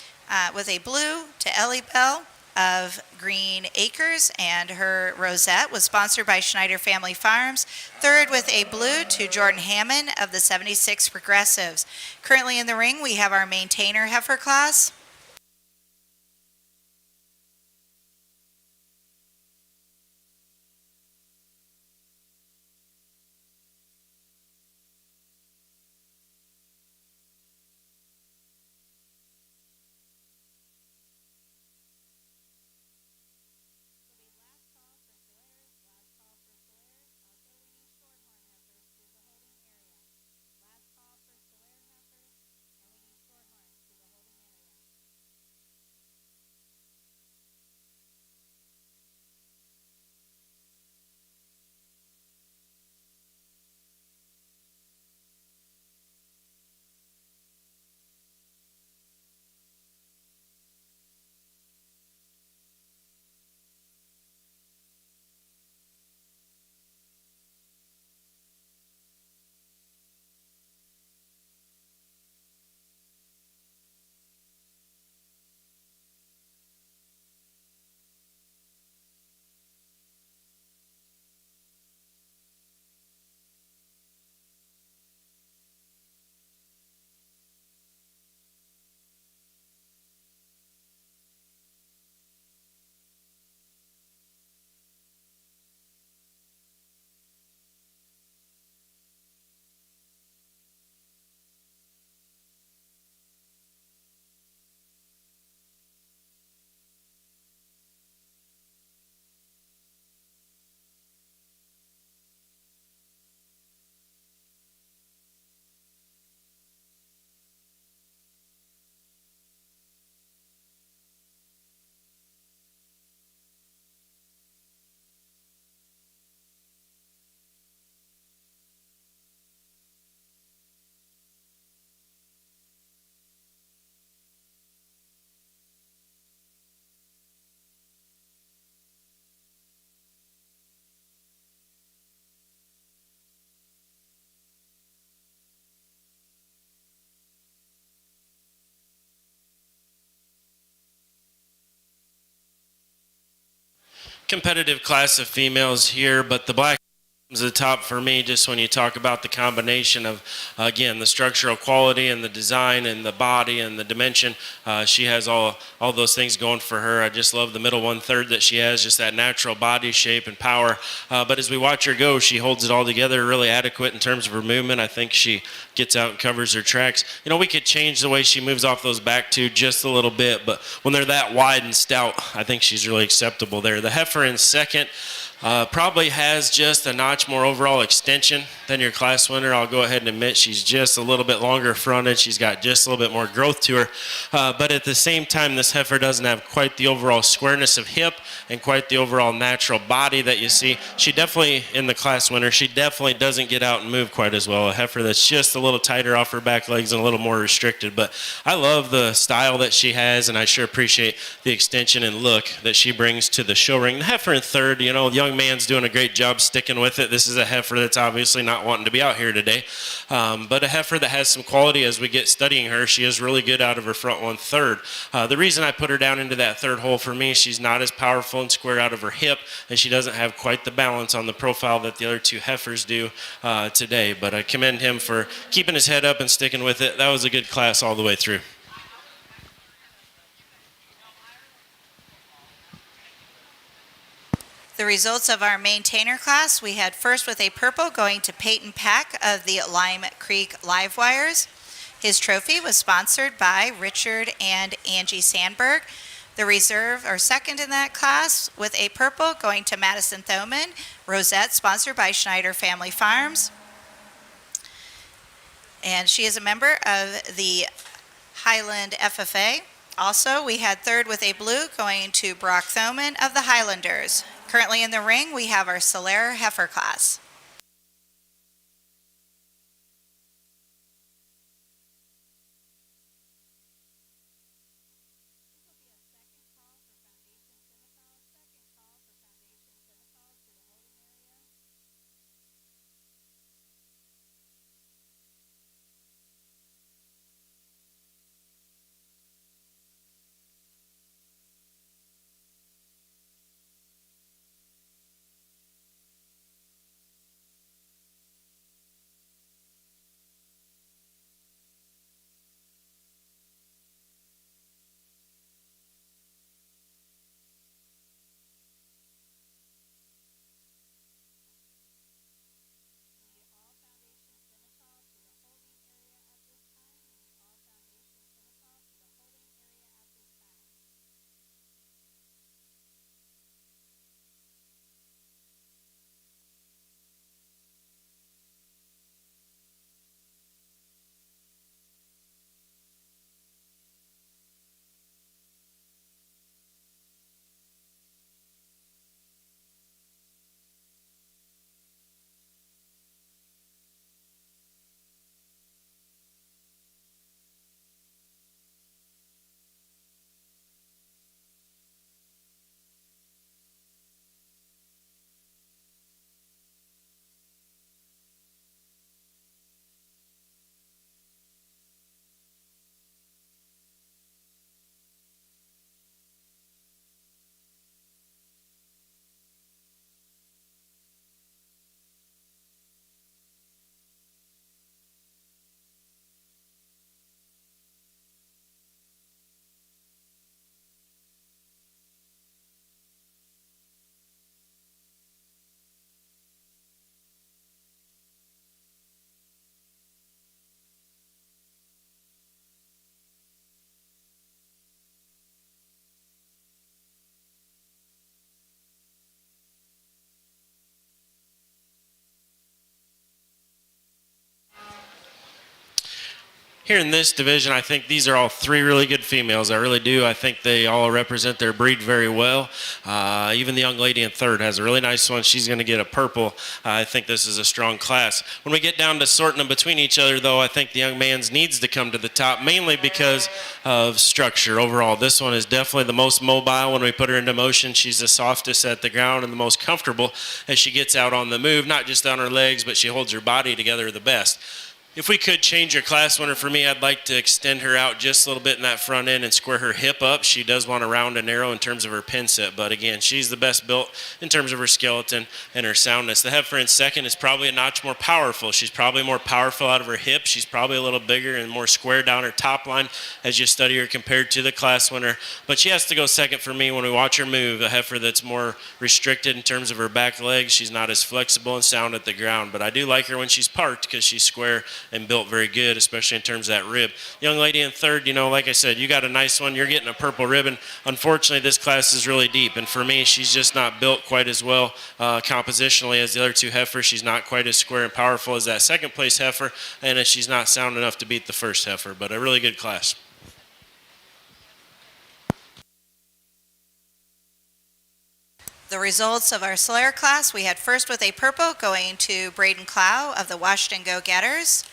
with a blue to Ellie Bell of Green Acres, and her rosette was sponsored by Schneider Family Farms. Third with a blue to Jordan Hammond of the 76 Progressives. Currently in the ring, we have our maintainer heifer class. Competitive class of females here, but the black is the top for me just when you talk about the combination of, again, the structural quality and the design and the body and the dimension. She has all those things going for her. I just love the middle 1/3 that she has, just that natural body shape and power. But as we watch her go, she holds it all together, really adequate in terms of her movement. I think she gets out and covers her tracks. You know, we could change the way she moves off those back two just a little bit, but when they're that wide and stout, I think she's really acceptable there. The heifer in second. Probably has just a notch more overall extension than your class winner. I'll go ahead and admit she's just a little bit longer fronted. She's got just a little bit more growth to her. But at the same time, this heifer doesn't have quite the overall squareness of hip and quite the overall natural body that you see. She definitely, in the class winner, she definitely doesn't get out and move quite as well. A heifer that's just a little tighter off her back legs and a little more restricted. But I love the style that she has, and I sure appreciate the extension and look that she brings to the show ring. The heifer in third, you know, young man's doing a great job sticking with it. This is a heifer that's obviously not wanting to be out here today, but a heifer that has some quality. As we get studying her, she is really good out of her front 1/3. The reason I put her down into that third hole, for me, she's not as powerful and square out of her hip, and she doesn't have quite the balance on the profile that the other two heifers do today. But I commend him for keeping his head up and sticking with it. That was a good class all the way through. The results of our maintainer class, we had first with a purple going to Peyton Pack of the Lime Creek Live Wires. His trophy was sponsored by Richard and Angie Sandberg. The reserve, or second in that class, with a purple going to Madison Thoman. Rosette, sponsored by Schneider Family Farms. And she is a member of the Highland FFA. Also, we had third with a blue going to Brock Thoman of the Highlanders. Currently in the ring, we have our Solera heifer class. here in this division, I think these are all three really good females. I really do. I think they all represent their breed very well. Even the young lady in third has a really nice one. She's going to get a purple. I think this is a strong class. When we get down to sorting them between each other, though, I think the young man's needs to come to the top, mainly because of structure overall. This one is definitely the most mobile when we put her into motion. She's the softest at the ground and the most comfortable as she gets out on the move, not just on her legs, but she holds her body together the best. If we could change your class winner for me, I'd like to extend her out just a little bit in that front end and square her hip up. She does want to round and narrow in terms of her pin set, but again, she's the best built in terms of her skeleton and her soundness. The heifer in second is probably a notch more powerful. She's probably more powerful out of her hip. She's probably a little bigger and more square down her top line as you study her compared to the class winner, but she has to go second for me when we watch her move. A heifer that's more restricted in terms of her back legs. She's not as flexible and sound at the ground, but I do like her when she's parked because she's square and built very good, especially in terms of that rib. Young lady in third, like I said, you got a nice one. You're getting a purple ribbon. Unfortunately, this class is really deep, and for me, she's just not built quite as well compositionally as the other two heifers. She's not quite as square and powerful as that second place heifer, and she's not sound enough to beat the first heifer, but a really good class. The results of our Slayer class, we had first with a purple going to Braden Clow of the Washington Go-Getters.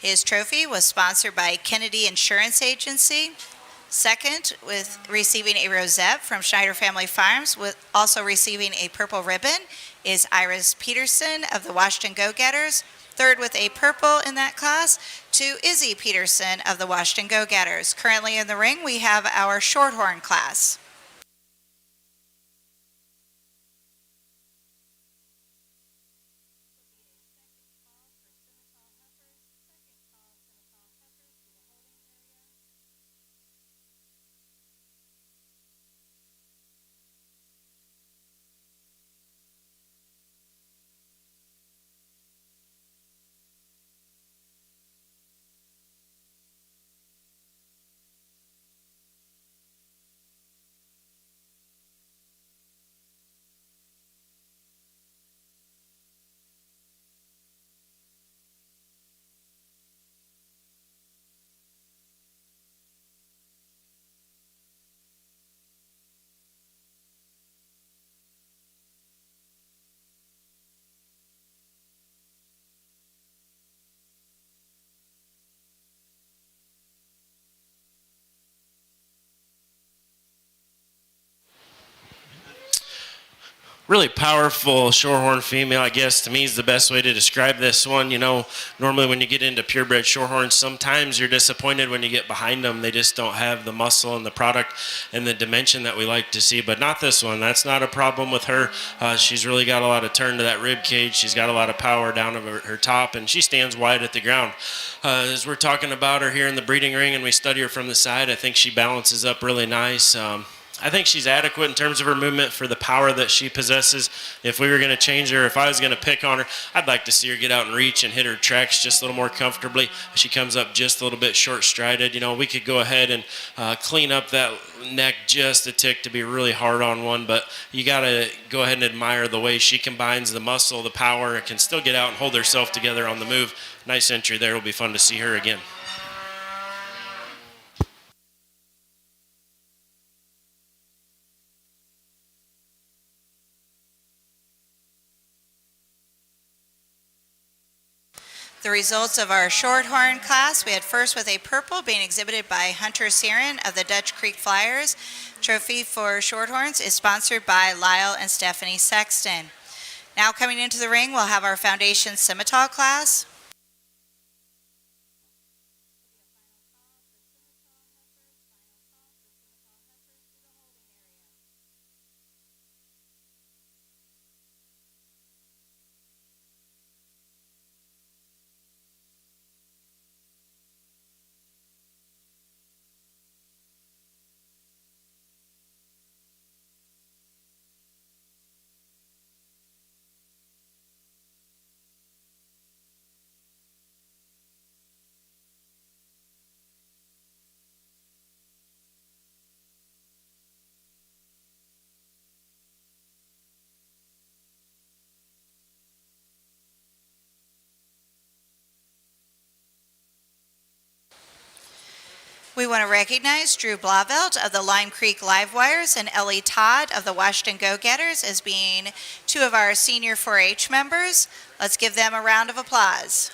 His trophy was sponsored by Kennedy Insurance Agency. Second, with receiving a rosette from Schneider Family Farms, with also receiving a purple ribbon, is Iris Peterson of the Washington Go-Getters. Third with a purple in that class to Izzy Peterson of the Washington Go-Getters. Currently in the ring, we have our Shorthorn class. Really powerful shorthorn female, I guess, to me is the best way to describe this one. Normally when you get into purebred shorthorns, sometimes you're disappointed when you get behind them. They just don't have the muscle and the product and the dimension that we like to see, but not this one. That's not a problem with her. She's really got a lot of turn to that rib cage. She's got a lot of power down to her top, and she stands wide at the ground. As we're talking about her here in the breeding ring and we study her from the side, I think she balances up really nice. I think she's adequate in terms of her movement for the power that she possesses. If we were going to change her, if I was going to pick on her, I'd like to see her get out and reach and hit her tracks just a little more comfortably. She comes up just a little bit short-strided. We could go ahead and clean up that neck just a tick to be really hard on one, but you got to go ahead and admire the way she combines the muscle, the power, and can still get out and hold herself together on the move. Nice entry there. It'll be fun to see her again. The results of our Shorthorn class, we had first with a purple being exhibited by Hunter Siren of the Dutch Creek Flyers. Trophy for Shorthorns is sponsored by Lyle and Stephanie Sexton. Now coming into the ring, we'll have our Foundation Scimitar class. We want to recognize Drew Blavelt of the Lime Creek Livewires and Ellie Todd of the Washington Go-Getters as being two of our senior 4-H members. Let's give them a round of applause.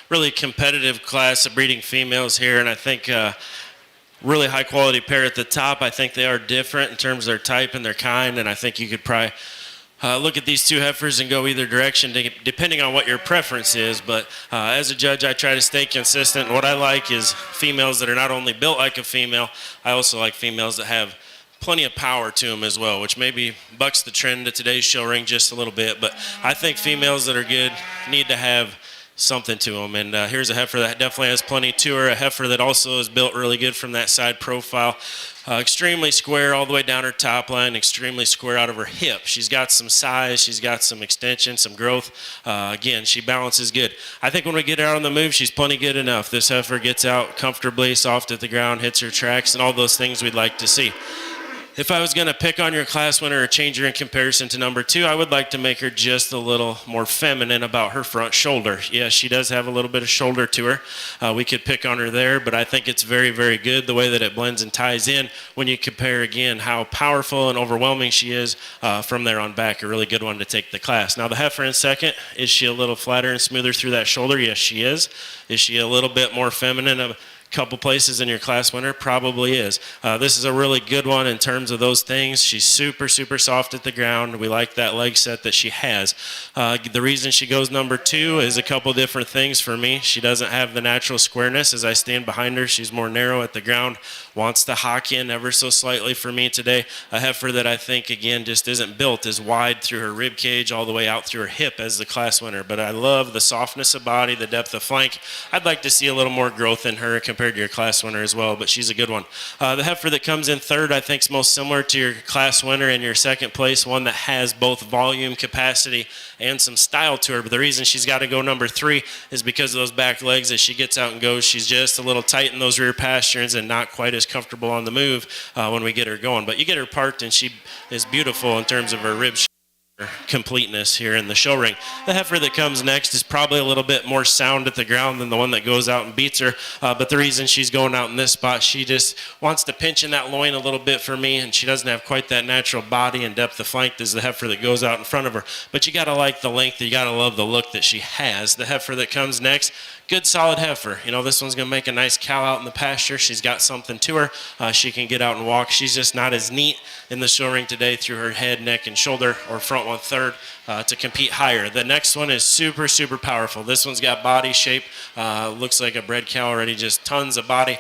really competitive class of breeding females here, and I think really high quality pair at the top. I think they are different in terms of their type and their kind, and I think you could probably look at these two heifers and go either direction depending on what your preference is. But as a judge, I try to stay consistent. What I like is females that are not only built like a female, I also like females that have plenty of power to them as well, which maybe bucks the trend of today's show ring just a little bit. But I think females that are good need to have something to them. And here's a heifer that definitely has plenty to her, a heifer that also is built really good from that side profile. Extremely square all the way down her top line, extremely square out of her hip. She's got some size, she's got some extension, some growth. Again, she balances good. I think when we get her out on the move, she's plenty good enough. This heifer gets out comfortably, soft at the ground, hits her tracks, and all those things we'd like to see. If I was going to pick on your class winner or change her in comparison to number 2, I would like to make her just a little more feminine about her front shoulder. Yeah, she does have a little bit of shoulder to her. We could pick on her there, but I think it's very, very good the way that it blends and ties in when you compare, again, how powerful and overwhelming she is from there on back. A really good one to take the class. Now, the heifer in second, is she a little flatter and smoother through that shoulder? Yes, she is. Is she a little bit more feminine? Couple places in your class winner? Probably is. This is a really good one in terms of those things. She's super, super soft at the ground. We like that leg set that she has. The reason she goes number 2 is a couple different things for me. She doesn't have the natural squareness. As I stand behind her, she's more narrow at the ground, wants to hock in ever so slightly for me today. A heifer that I think, again, just isn't built as wide through her rib cage all the way out through her hip as the class winner. But I love the softness of body, the depth of flank. I'd like to see a little more growth in her compared to your class winner as well, but she's a good one. The heifer that comes in third, I think, is most similar to your class winner in your second place, one that has both volume, capacity, and some style to her. But the reason she's got to go number 3 is because of those back legs. As she gets out and goes, she's just a little tight in those rear pasterns and not quite as comfortable on the move when we get her going. But you get her parked, and she is beautiful in terms of her rib completeness here in the show ring. The heifer that comes next is probably a little bit more sound at the ground than the one that goes out and beats her, but the reason she's going out in this spot, she just wants to pinch in that loin a little bit for me, and she doesn't have quite that natural body and depth of flank as the heifer that goes out in front of her. But you gotta like the length, you gotta love the look that she has. The heifer that comes next, good solid heifer. You know, this one's gonna make a nice cow out in the pasture. She's got something to her. She can get out and walk. She's just not as neat in the show ring today through her head, neck, and shoulder, or front 1/3 to compete higher. The next one is super, super powerful. This one's got body shape, looks like a bred cow already, just tons of body,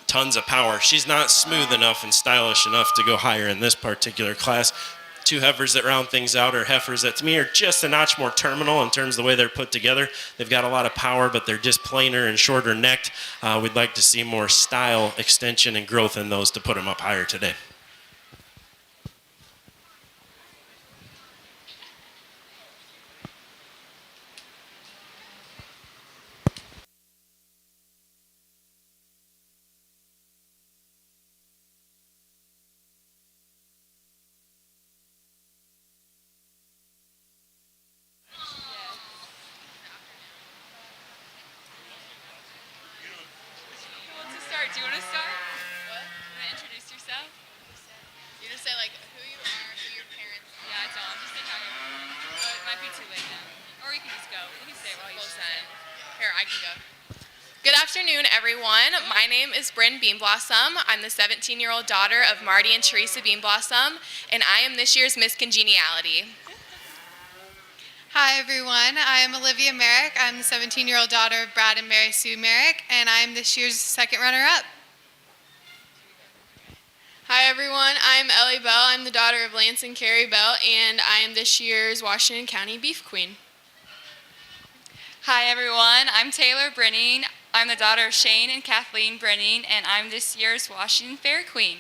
tons of power. She's not smooth enough and stylish enough to go higher in this particular class. Two heifers that round things out are heifers that to me are just a notch more terminal in terms of the way they're put together. They've got a lot of power, but they're just plainer and shorter necked. We'd like to see more style, extension, and growth in those to put them up higher today. Do you want to start? What? You want to introduce yourself? You just say like who you are, who your parents are. Yeah, I don't. Just say how you are. Oh, it might be too late now. Or you can just go. You can say it while you say. Here, I can go. Good afternoon, everyone. My name is Bryn Beanblossom. I'm the 17-year-old daughter of Marty and Teresa Beanblossom, and I am this year's Miss Congeniality. Hi everyone, I am Olivia Merrick. I'm the 17-year-old daughter of Brad and Mary Sue Merrick, and I'm this year's second runner-up. Hi everyone, I'm Ellie Bell. I'm the daughter of Lance and Carrie Bell, and I am this year's Washington County Beef Queen. Hi everyone, I'm Taylor Brenning. I'm the daughter of Shane and Kathleen Brenning, and I'm this year's Washington Fair Queen.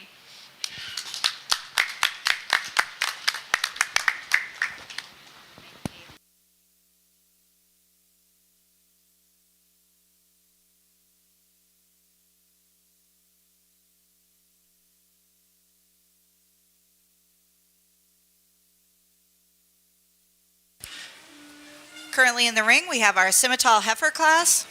Currently in the ring, we have our Simmental heifer class.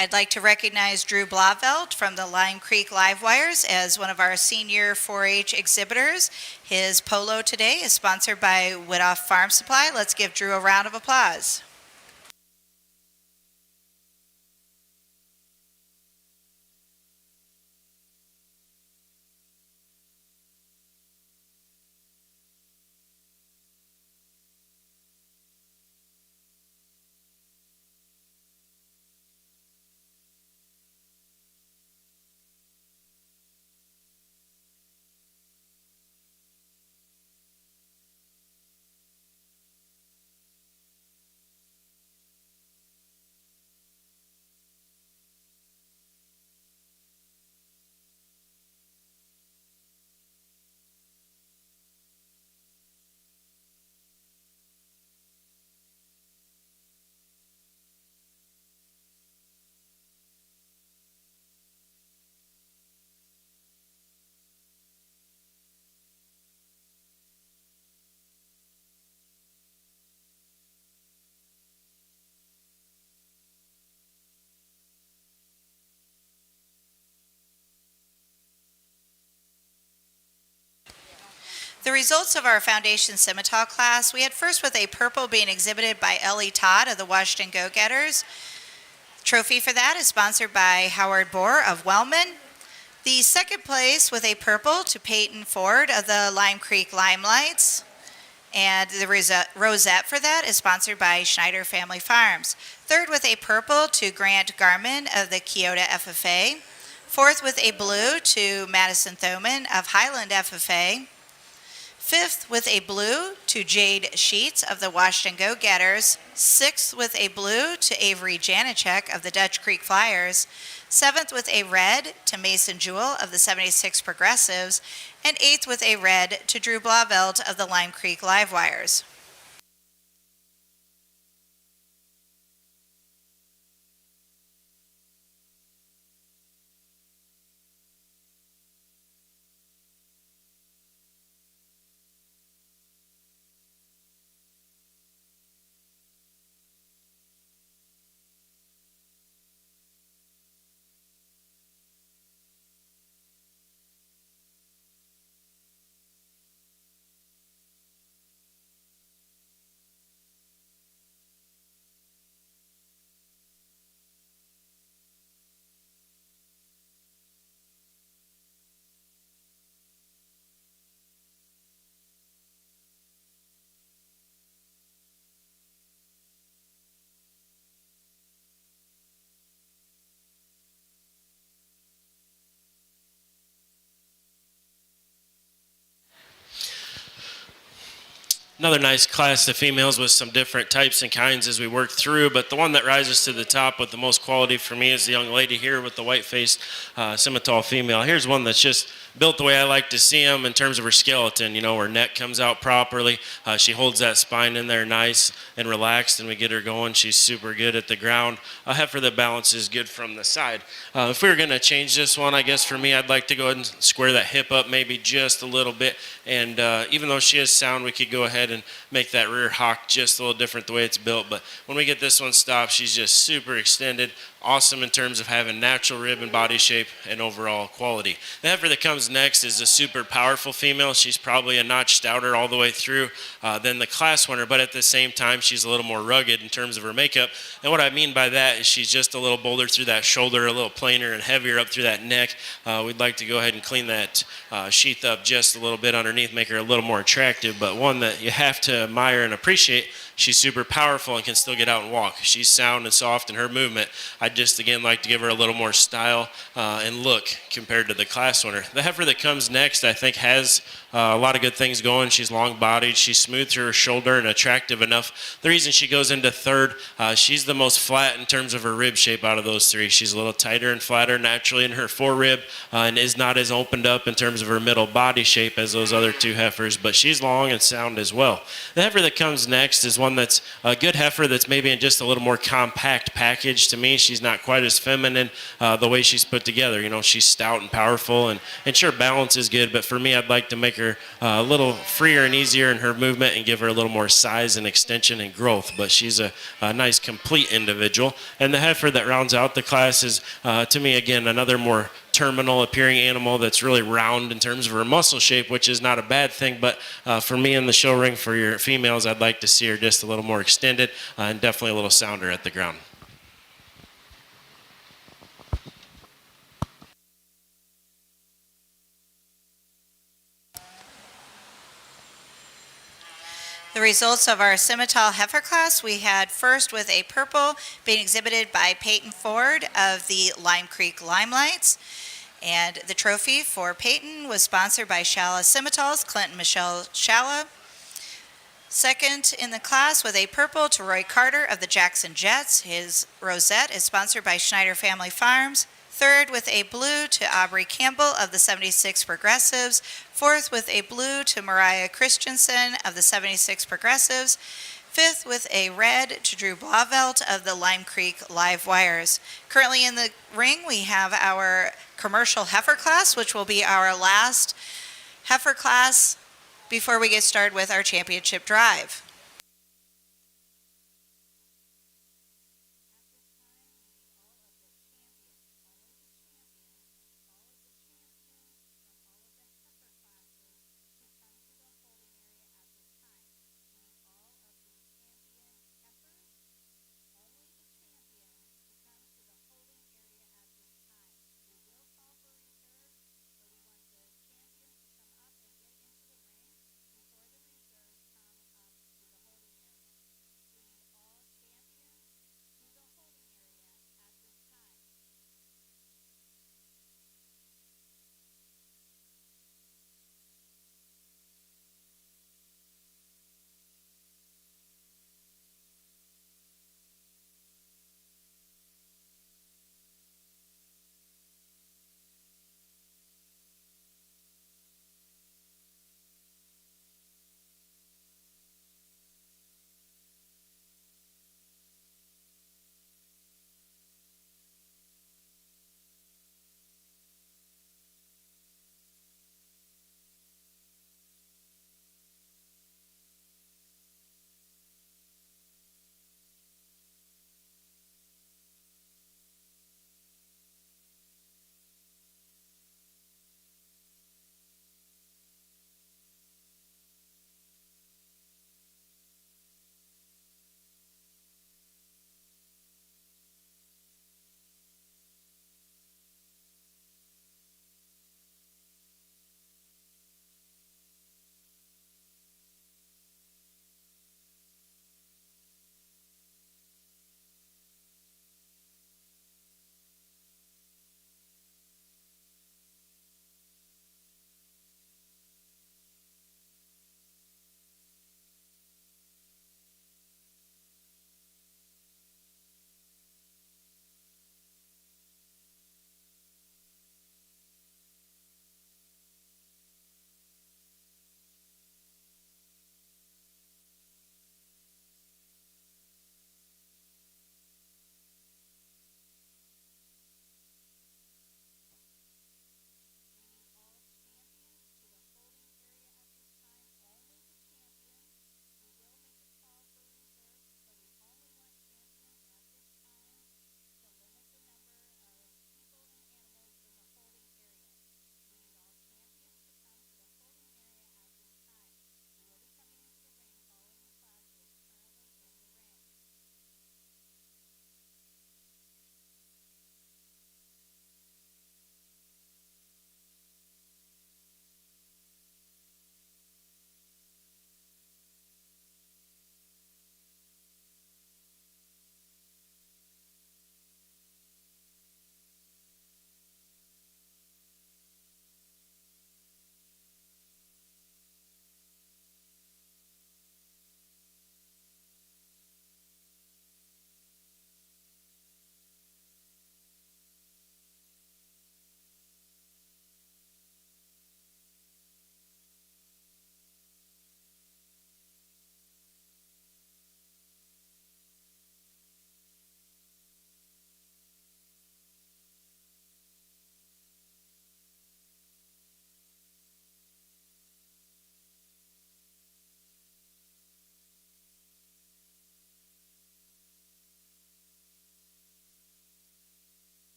I'd like to recognize Drew Blavelt from the Lime Creek Livewires as one of our senior 4-H exhibitors. His polo today is sponsored by Widoff Farm Supply. Let's give Drew a round of applause. The results of our Foundation Scimitar class, we had first with a purple being exhibited by Ellie Todd of the Washington Go-Getters. Trophy for that is sponsored by Howard Bohr of Wellman. The second place with a purple to Peyton Ford of the Lime Creek Limelights. And the rosette for that is sponsored by Schneider Family Farms. Third with a purple to Grant Garman of the Keota FFA. Fourth with a blue to Madison Thoman of Highland FFA. Fifth with a blue to Jade Sheets of the Washington Go-Getters. Sixth with a blue to Avery Janicek of the Dutch Creek Flyers. Seventh with a red to Mason Jewell of the 76 Progressives. And eighth with a red to Drew Blavelt of the Lime Creek Livewires. Another nice class of females with some different types and kinds as we work through, but the one that rises to the top with the most quality for me is the young lady here with the white-faced scimitar female. Here's one that's just built the way I like to see them in terms of her skeleton. You know, her neck comes out properly. She holds that spine in there nice and relaxed, and we get her going. She's super good at the ground. A heifer that balances good from the side. If we were going to change this one, I guess for me, I'd like to go ahead and square that hip up maybe just a little bit. And even though she is sound, we could go ahead and make that rear hock just a little different the way it's built. But when we get this one stopped, she's just super extended. Awesome in terms of having natural rib and body shape and overall quality. The heifer that comes next is a super powerful female. She's probably a notch stouter all the way through than the class winner, but at the same time, she's a little more rugged in terms of her makeup. And what I mean by that is she's just a little bolder through that shoulder, a little plainer and heavier up through that neck. We'd like to go ahead and clean that sheath up just a little bit underneath, make her a little more attractive, but one that you have to admire and appreciate. She's super powerful and can still get out and walk. She's sound and soft in her movement. I'd just, again, like to give her a little more style and look compared to the class winner. The heifer that comes next, I think, has a lot of good things going. She's long-bodied. She's smooth through her shoulder and attractive enough. The reason she goes into third, she's the most flat in terms of her rib shape out of those three. She's a little tighter and flatter naturally in her forerib and is not as opened up in terms of her middle body shape as those other two heifers, but she's long and sound as well. The heifer that comes next is one one that's a good heifer that's maybe in just a little more compact package. To me, she's not quite as feminine the way she's put together. You know, she's stout and powerful, and sure, balance is good, but for me, I'd like to make her a little freer and easier in her movement and give her a little more size and extension and growth. But she's a nice, complete individual. And the heifer that rounds out the class is, to me, again, another more terminal appearing animal that's really round in terms of her muscle shape, which is not a bad thing, but for me in the show ring for your females, I'd like to see her just a little more extended and definitely a little sounder at the ground. The results of our Simmental heifer class, we had first with a purple being exhibited by Peyton Ford of the Lime Creek Limelights. And the trophy for Peyton was sponsored by Shalla Simmentals, Clinton Michelle Shalla. Second in the class with a purple to Roy Carter of the Jackson Jets. His rosette is sponsored by Schneider Family Farms. Third with a blue to Aubrey Campbell of the 76 Progressives. Fourth with a blue to Mariah Christensen of the 76 Progressives. Fifth with a red to Drew Blavelt of the Lime Creek Live Wires. Currently in the ring, we have our commercial heifer class, which will be our last heifer class before we get started with our championship drive.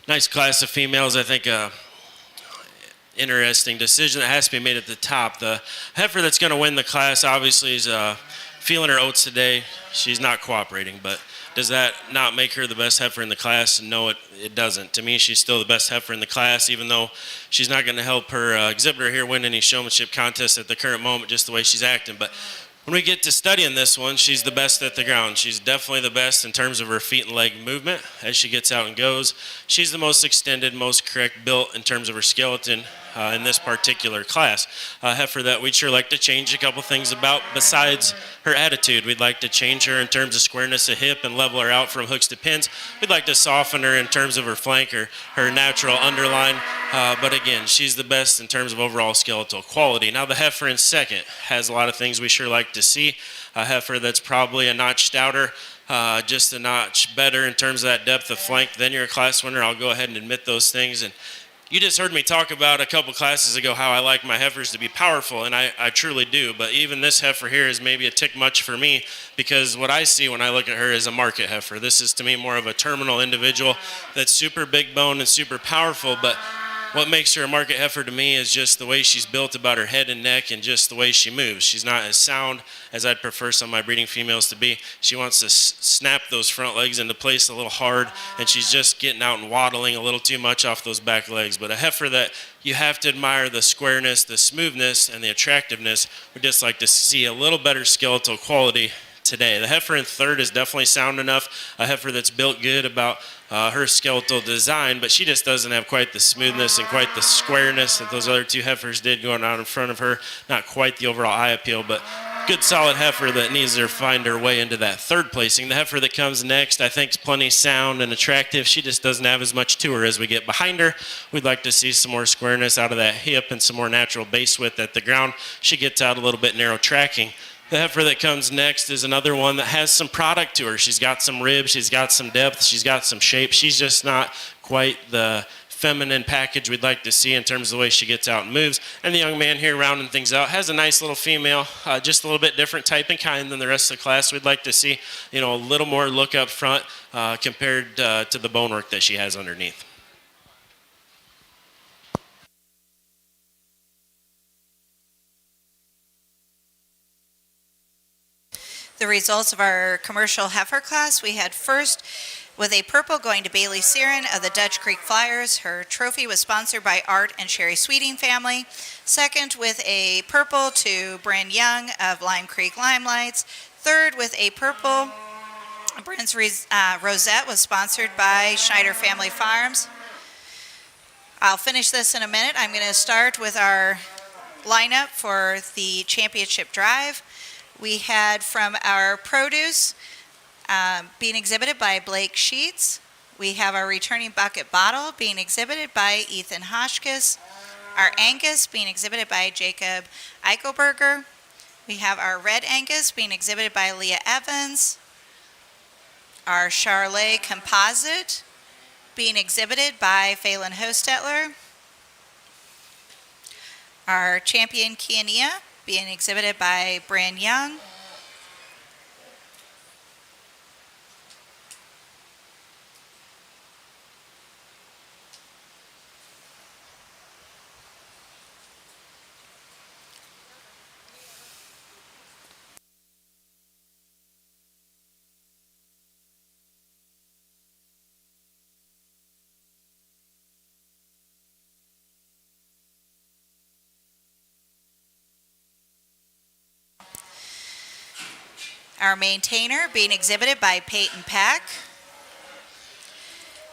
Nice class of females. I think interesting decision that has to be made at the top. The heifer that's going to win the class obviously is feeling her oats today. She's not cooperating, but does that not make her the best heifer in the class? No, it doesn't. To me, she's still the best heifer in the class, even though she's not going to help her exhibitor here win any showmanship contests at the current moment, just the way she's acting. But when we get to studying this one, she's the best at the ground. She's definitely the best in terms of her feet and leg movement as she gets out and goes. She's the most extended, most correct built in terms of her skeleton in this particular class. Heifer that we'd sure like to change a couple things about besides her attitude. We'd like to change her in terms of squareness of hip and level her out from hooks to pins. We'd like to soften her in terms of her flank or her natural underline. But again, she's the best in terms of overall skeletal quality. Now the heifer in second has a lot of things we sure like to see. A heifer that's probably a notch stouter, just a notch better in terms of that depth of flank than your class winner. I'll go ahead and admit those things. And you just heard me talk about a couple classes ago how I like my heifers to be powerful, and I truly do. But even this heifer here is maybe a tick much for me because what I see when I look at her is a market heifer. This is to me more of a terminal individual that's super big bone and super powerful, but what makes her a market heifer to me is just the way she's built about her head and neck and just the way she moves. She's not as sound as I'd prefer some of my breeding females to be. She wants to snap those front legs into place a little hard, and she's just getting out and waddling a little too much off those back legs. But a heifer that you have to admire the squareness, the smoothness, and the attractiveness. We'd just like to see a little better skeletal quality today. The heifer in third is definitely sound enough, a heifer that's built good about her skeletal design, but she just doesn't have quite the smoothness and quite the squareness that those other two heifers did going out in front of her. Not quite the overall eye appeal, but good solid heifer that needs to find her way into that third placing. The heifer that comes next I think is plenty sound and attractive. She just doesn't have as much to her as we get behind her. We'd like to see some more squareness out of that hip and some more natural base width at the ground. She gets out a little bit narrow tracking. The heifer that comes next is another one that has some product to her. She's got some ribs, she's got some depth, she's got some shape. She's just not quite the feminine package we'd like to see in terms of the way she gets out and moves. And the young man here rounding things out has a nice little female, just a little bit different type and kind than the rest of the class. We'd like to see, a little more look up front compared to the bone work that she has underneath. The results of our commercial heifer class, we had first with a purple going to Bailey Siren of the Dutch Creek Flyers. Her trophy was sponsored by Art and Sherry Sweeting family. Second with a purple to Bryn Young of Lime Creek Limelights. Third with a purple, Bryn's Rosette was sponsored by Schneider Family Farms. I'll finish this in a minute. I'm going to start with our lineup for the championship drive. We had from our produce being exhibited by Blake Sheets. We have our returning bucket bottle being exhibited by Ethan Hoschkes. Our Angus being exhibited by Jacob Eichelberger. We have our red Angus being exhibited by Leah Evans. Our Charlet composite being exhibited by Phelan Hostetler. Our champion Kiania being exhibited by Bryn Young. Our maintainer being exhibited by Peyton Peck.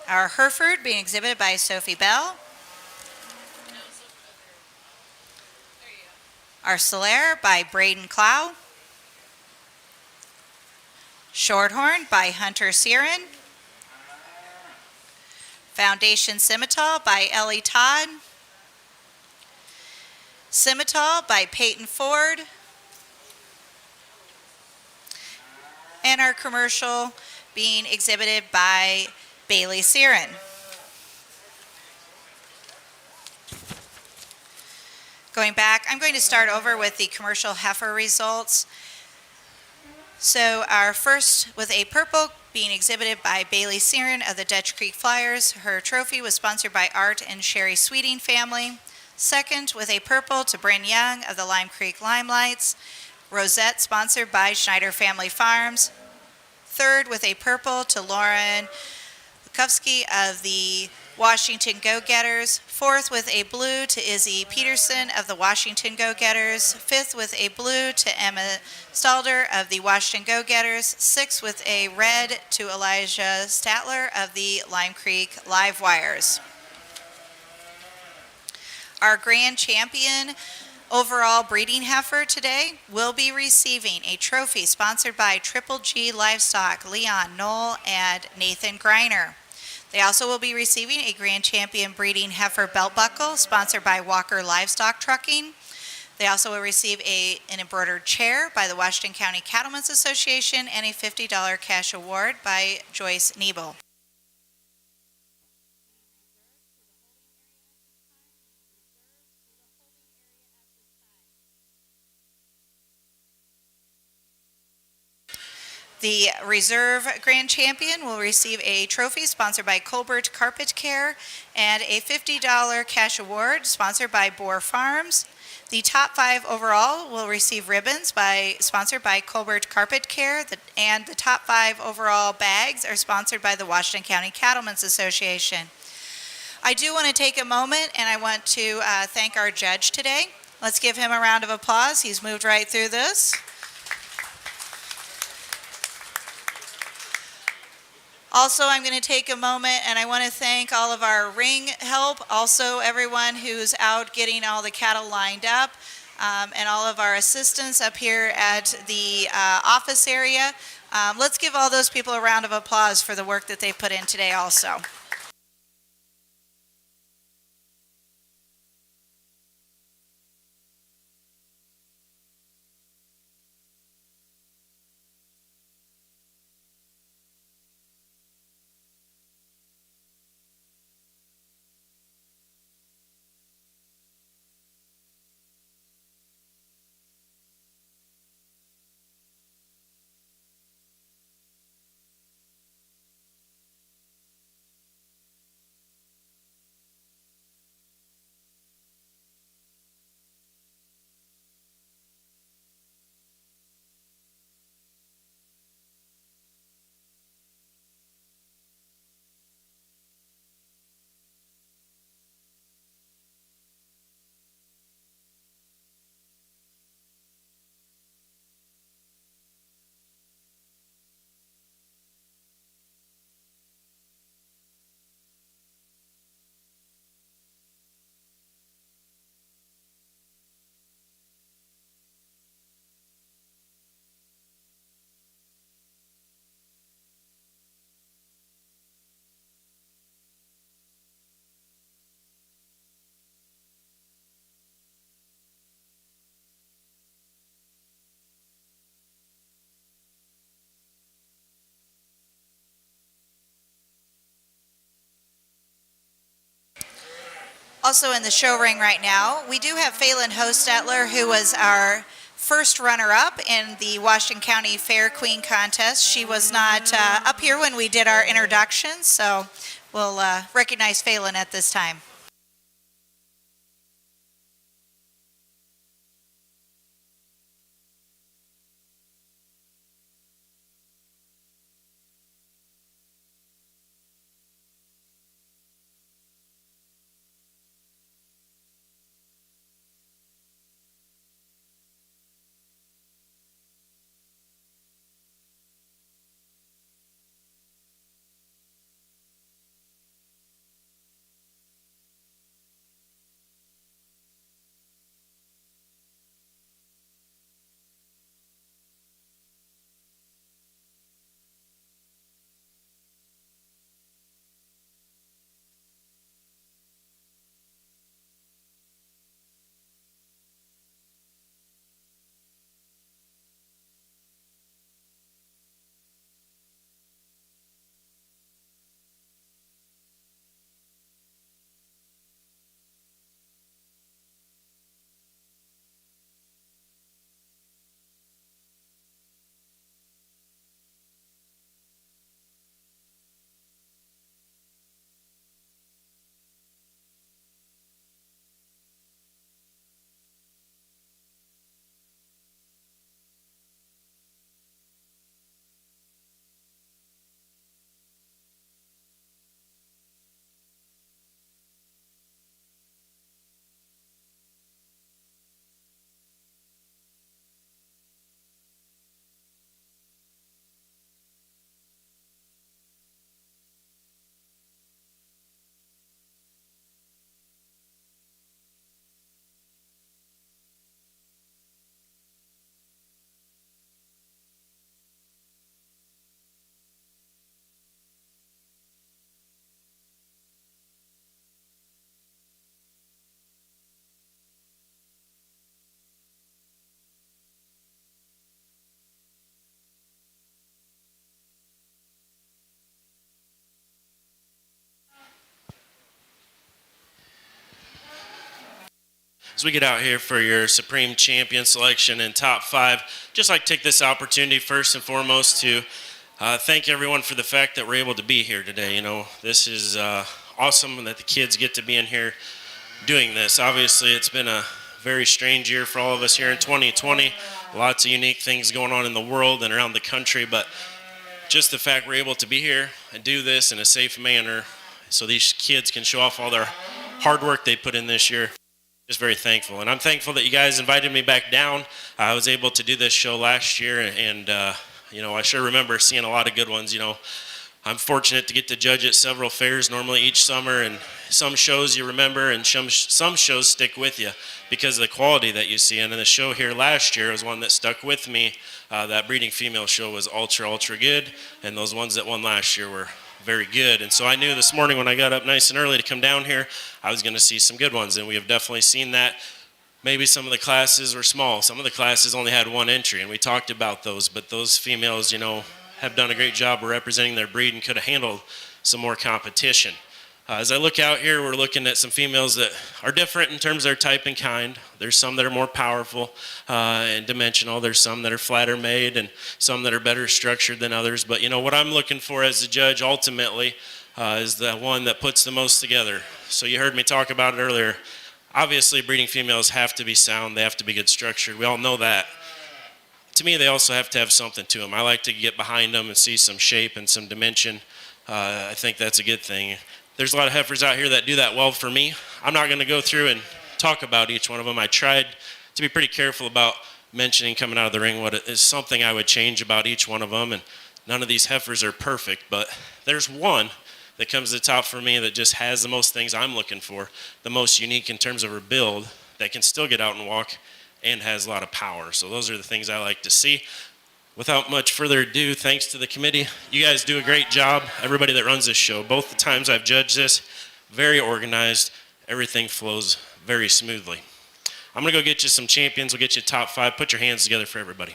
Our Hereford being exhibited by Sophie Bell. Our Solaire by Braden Clow. Shorthorn by Hunter Siren. Foundation Scimitar by Ellie Todd. Scimitar by Peyton Ford. And our commercial being exhibited by Bailey Siren. Going back, I'm going to start over with the commercial heifer results. So our first with a purple being exhibited by Bailey Searon of the Dutch Creek Flyers. Her trophy was sponsored by Art and Sherry Sweeting family. Second with a purple to Bryn Young of the Lime Creek Limelights. Rosette sponsored by Schneider Family Farms. Third with a purple to Lauren Bukowski of the Washington Go-Getters. Fourth with a blue to Izzy Peterson of the Washington Go-Getters. Fifth with a blue to Emma Stalder of the Washington Go-Getters. Sixth with a red to Elijah Statler of the Lime Creek Live Wires. Our grand champion overall breeding heifer today will be receiving a trophy sponsored by Triple G Livestock, Leon Knoll, and Nathan Greiner. They also will be receiving a Grand Champion Breeding Heifer Belt Buckle, sponsored by Walker Livestock Trucking. They also will receive an embroidered chair by the Washington County Cattlemen's Association and a $50 cash award by Joyce Niebel. The Reserve Grand Champion will receive a trophy sponsored by Colbert Carpet Care and a $50 cash award sponsored by Boar Farms. The top 5 overall will receive ribbons sponsored by Colbert Carpet Care, and the top 5 overall bags are sponsored by the Washington County Cattlemen's Association. I do want to take a moment and I want to thank our judge today. Let's give him a round of applause. He's moved right through this. Also, I'm going to take a moment and I want to thank all of our ring help, also everyone who's out getting all the cattle lined up, and all of our assistants up here at the office area. Let's give all those people a round of applause for the work that they put in today also. Also in the show ring right now, we do have Phelan Hostetler, who was our first runner-up in the Washington County Fair Queen contest. She was not up here when we did our introduction, so we'll recognize Phelan at this time. as we get out here for your Supreme Champion selection and top 5, just like to take this opportunity first and foremost to thank everyone for the fact that we're able to be here today. You know, this is awesome that the kids get to be in here doing this. Obviously, it's been a very strange year for all of us here in 2020. Lots of unique things going on in the world and around the country, but just the fact we're able to be here and do this in a safe manner so these kids can show off all their hard work they put in this year. Just very thankful. And I'm thankful that you guys invited me back down. I was able to do this show last year, and you know, I sure remember seeing a lot of good ones. You know, I'm fortunate to get to judge at several fairs normally each summer, and some shows you remember and some shows stick with you because of the quality that you see. And the show here last year was one that stuck with me. That breeding female show was ultra good, and those ones that won last year were very good. And so I knew this morning when I got up nice and early to come down here, I was going to see some good ones, and we have definitely seen that. Maybe some of the classes were small. Some of the classes only had one entry, and we talked about those, but those females, you know, have done a great job of representing their breed and could have handled some more competition. As I look out here, we're looking at some females that are different in terms of their type and kind. There's some that are more powerful and dimensional. There's some that are flatter made and some that are better structured than others. But you know what I'm looking for as a judge ultimately is the one that puts the most together. So you heard me talk about it earlier. Obviously, breeding females have to be sound. They have to be good structured. We all know that. To me, they also have to have something to them. I like to get behind them and see some shape and some dimension. I think that's a good thing. There's a lot of heifers out here that do that well for me. I'm not going to go through and talk about each one of them. I tried to be pretty careful about mentioning coming out of the ring what is something I would change about each one of them, and none of these heifers are perfect, but there's one that comes to the top for me that just has the most things I'm looking for, the most unique in terms of her build, that can still get out and walk and has a lot of power. So those are the things I like to see. Without much further ado, thanks to the committee. You guys do a great job. Everybody that runs this show, both the times I've judged this, very organized. Everything flows very smoothly. I'm going to go get you some champions. We'll get you top 5. Put your hands together for everybody.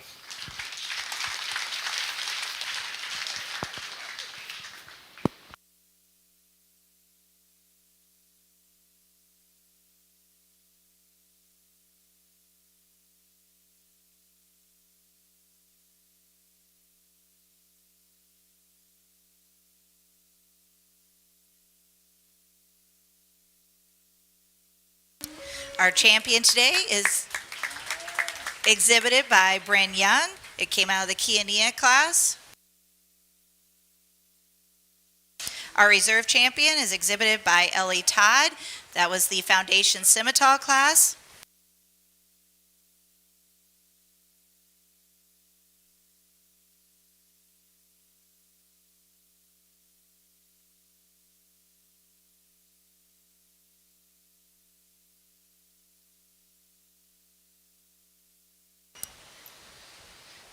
Our champion today is exhibited by Bryn Young. It came out of the Kiania class. Our reserve champion is exhibited by Ellie Todd. That was the Foundation Scimitar class.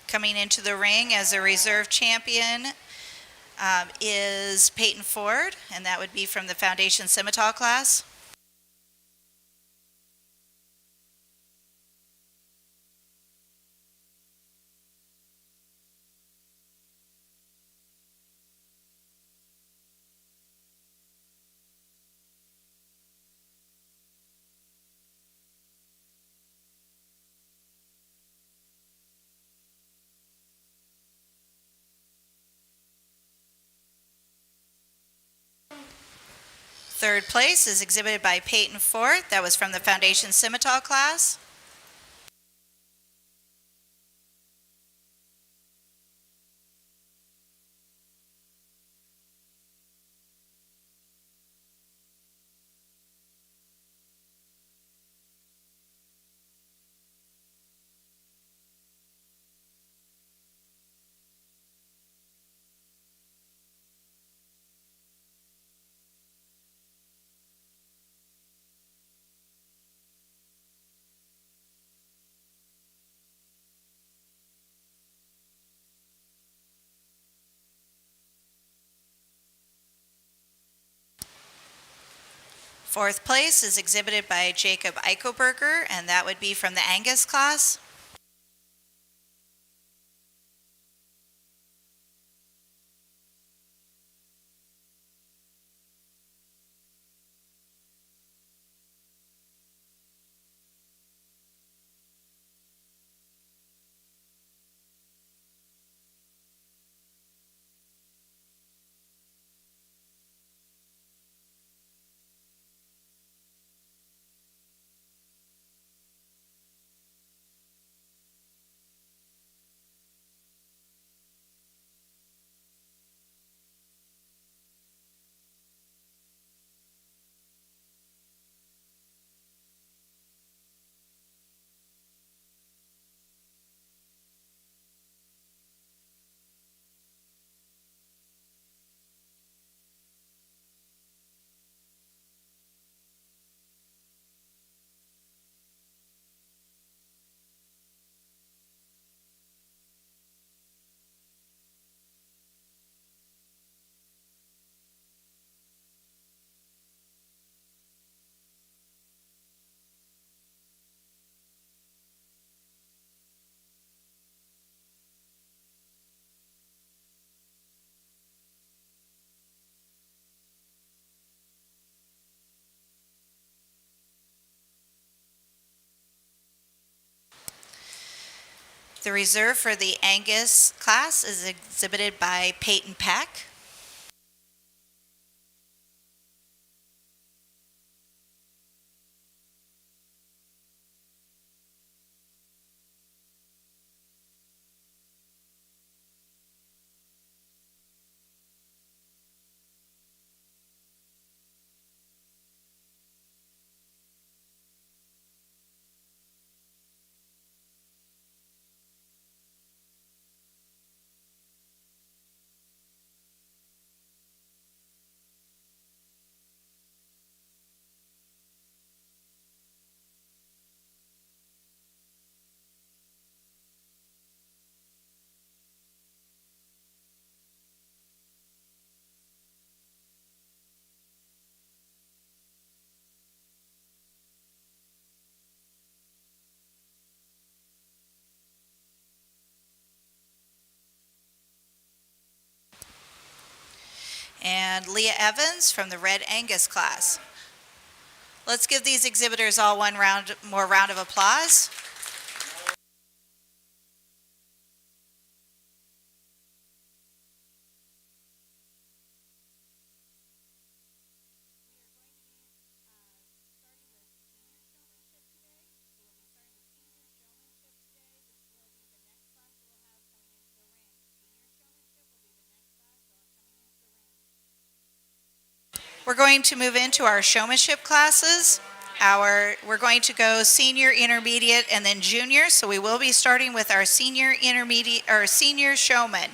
Coming into the ring as a reserve champion is Peyton Ford, and that would be from the Foundation Scimitar class. Third place is exhibited by Peyton Ford. That was from the Foundation Scimitar class. Fourth place is exhibited by Jacob Eichelberger, and that would be from the Angus class. The reserve for the Angus class is exhibited by Peyton Pack. And Leah Evans from the Red Angus class. Let's give these exhibitors all one more round of applause. We're going to move into our showmanship classes. We're going to go senior, intermediate, and then junior. So we will be starting with our senior, intermediate, or senior showman.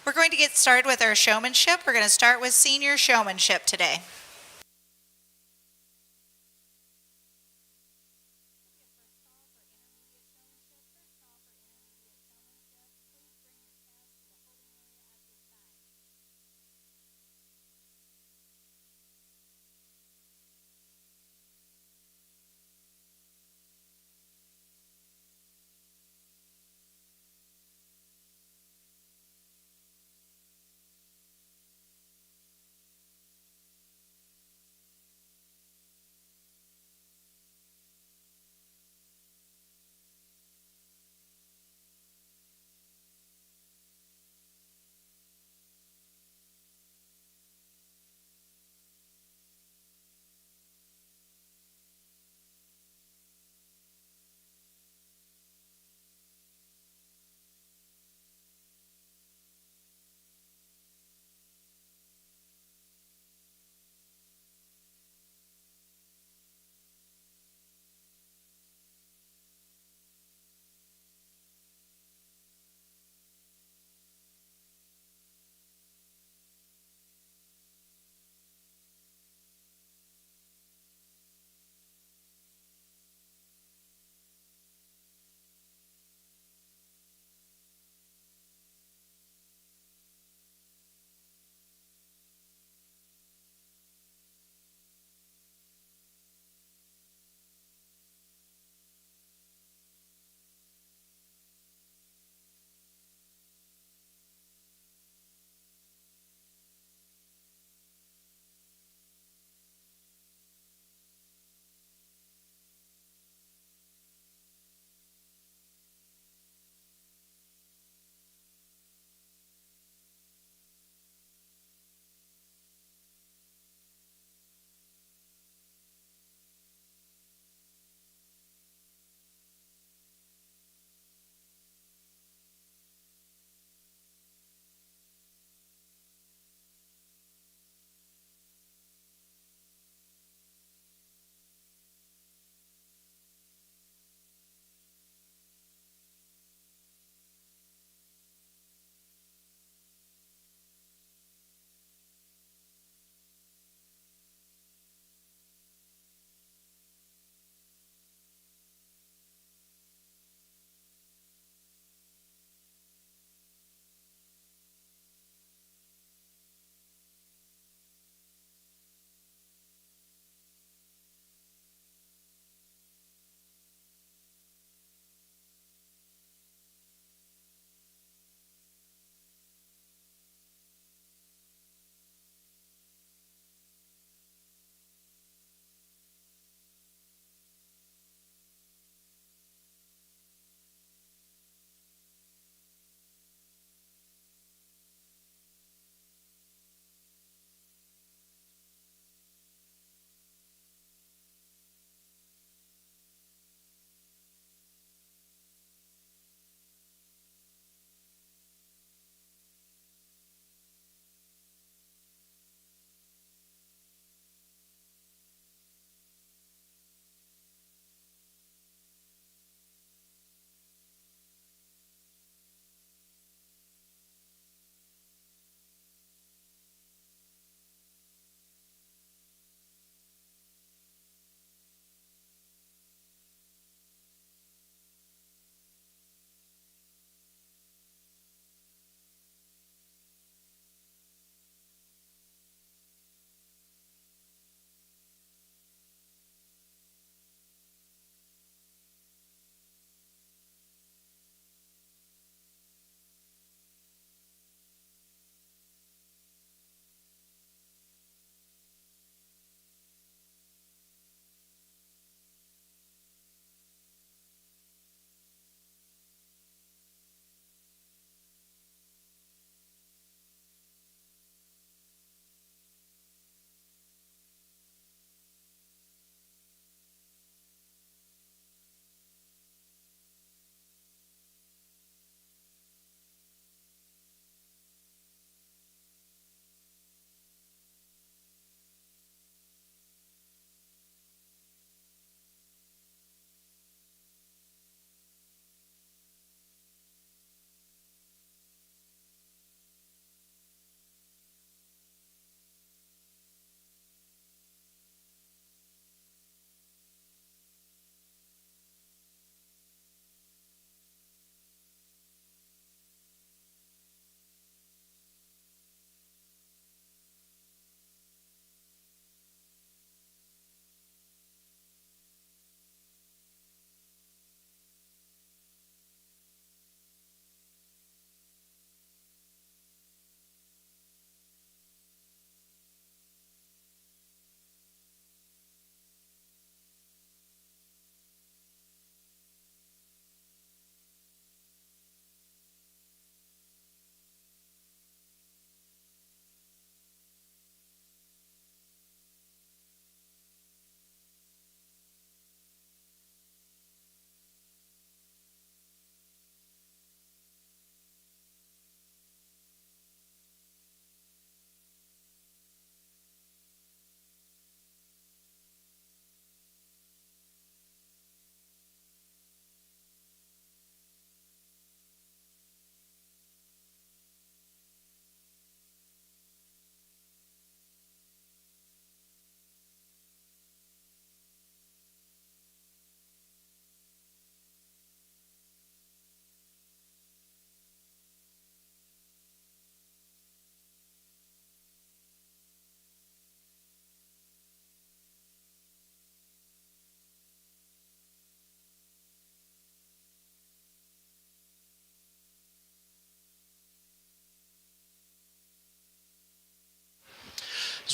We're going to get started with our showmanship. We're going to start with senior showmanship today.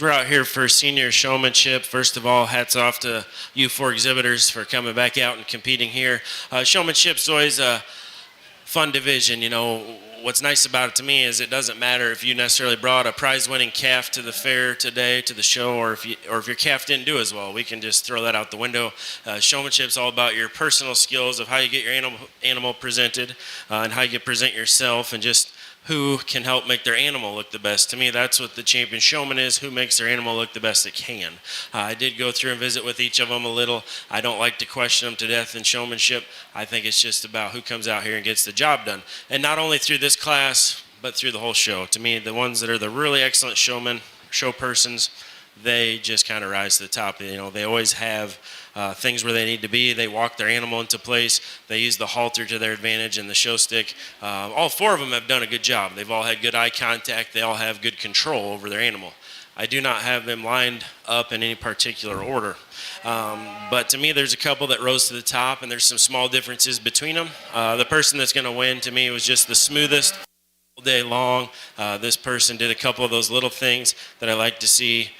we're out here for senior showmanship. First of all, hats off to you 4 exhibitors for coming back out and competing here. Showmanship's always a fun division. You know, what's nice about it to me is it doesn't matter if you necessarily brought a prize-winning calf to the fair today, to the show, or if your calf didn't do as well. We can just throw that out the window. Showmanship's all about your personal skills of how you get your animal presented and how you present yourself, and just who can help make their animal look the best. To me, that's what the champion showman is, who makes their animal look the best it can. I did go through and visit with each of them a little. I don't like to question them to death in showmanship. I think it's just about who comes out here and gets the job done. And not only through this class, but through the whole show. To me, the ones that are the really excellent showmen, show persons, they just kind of rise to the top. You know, they always have things where they need to be. They walk their animal into place. They use the halter to their advantage and the show stick. All 4 of them have done a good job. They've all had good eye contact. They all have good control over their animal. I do not have them lined up in any particular order. But to me, there's a couple that rose to the top, and there's some small differences between them. The person that's going to win, to me, was just the smoothest all day long. This person did a couple of those little things that I like to see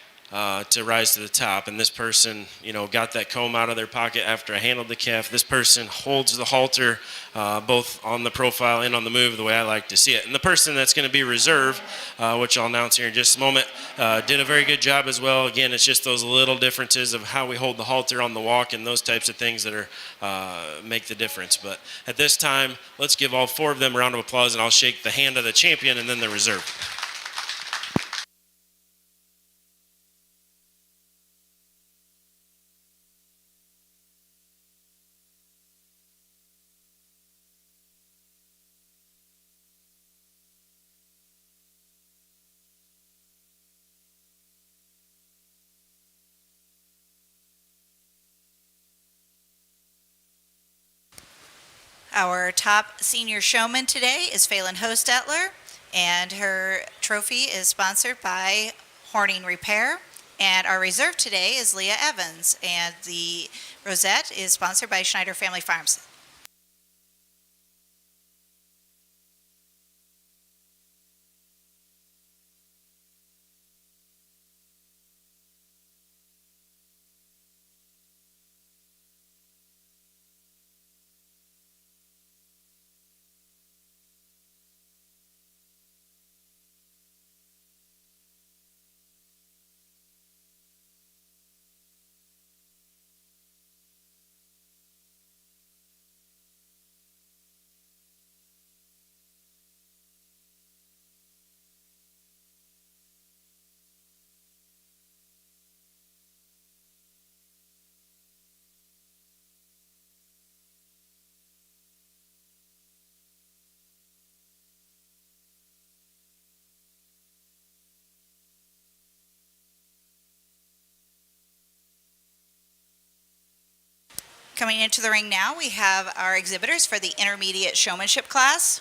to rise to the top. And this person, you know, got that comb out of their pocket after I handled the calf. This person holds the halter both on the profile and on the move the way I like to see it. And the person that's going to be reserved, which I'll announce here in just a moment, did a very good job as well. Again, it's just those little differences of how we hold the halter on the walk and those types of things that are make the difference. But at this time, let's give all 4 of them a round of applause, and I'll shake the hand of the champion and then the reserve. Our top senior showman today is Phelan Hostetler, and her trophy is sponsored by Horning Repair. And our reserve today is Leah Evans, and the rosette is sponsored by Schneider Family Farms. Coming into the ring now, we have our exhibitors for the intermediate showmanship class.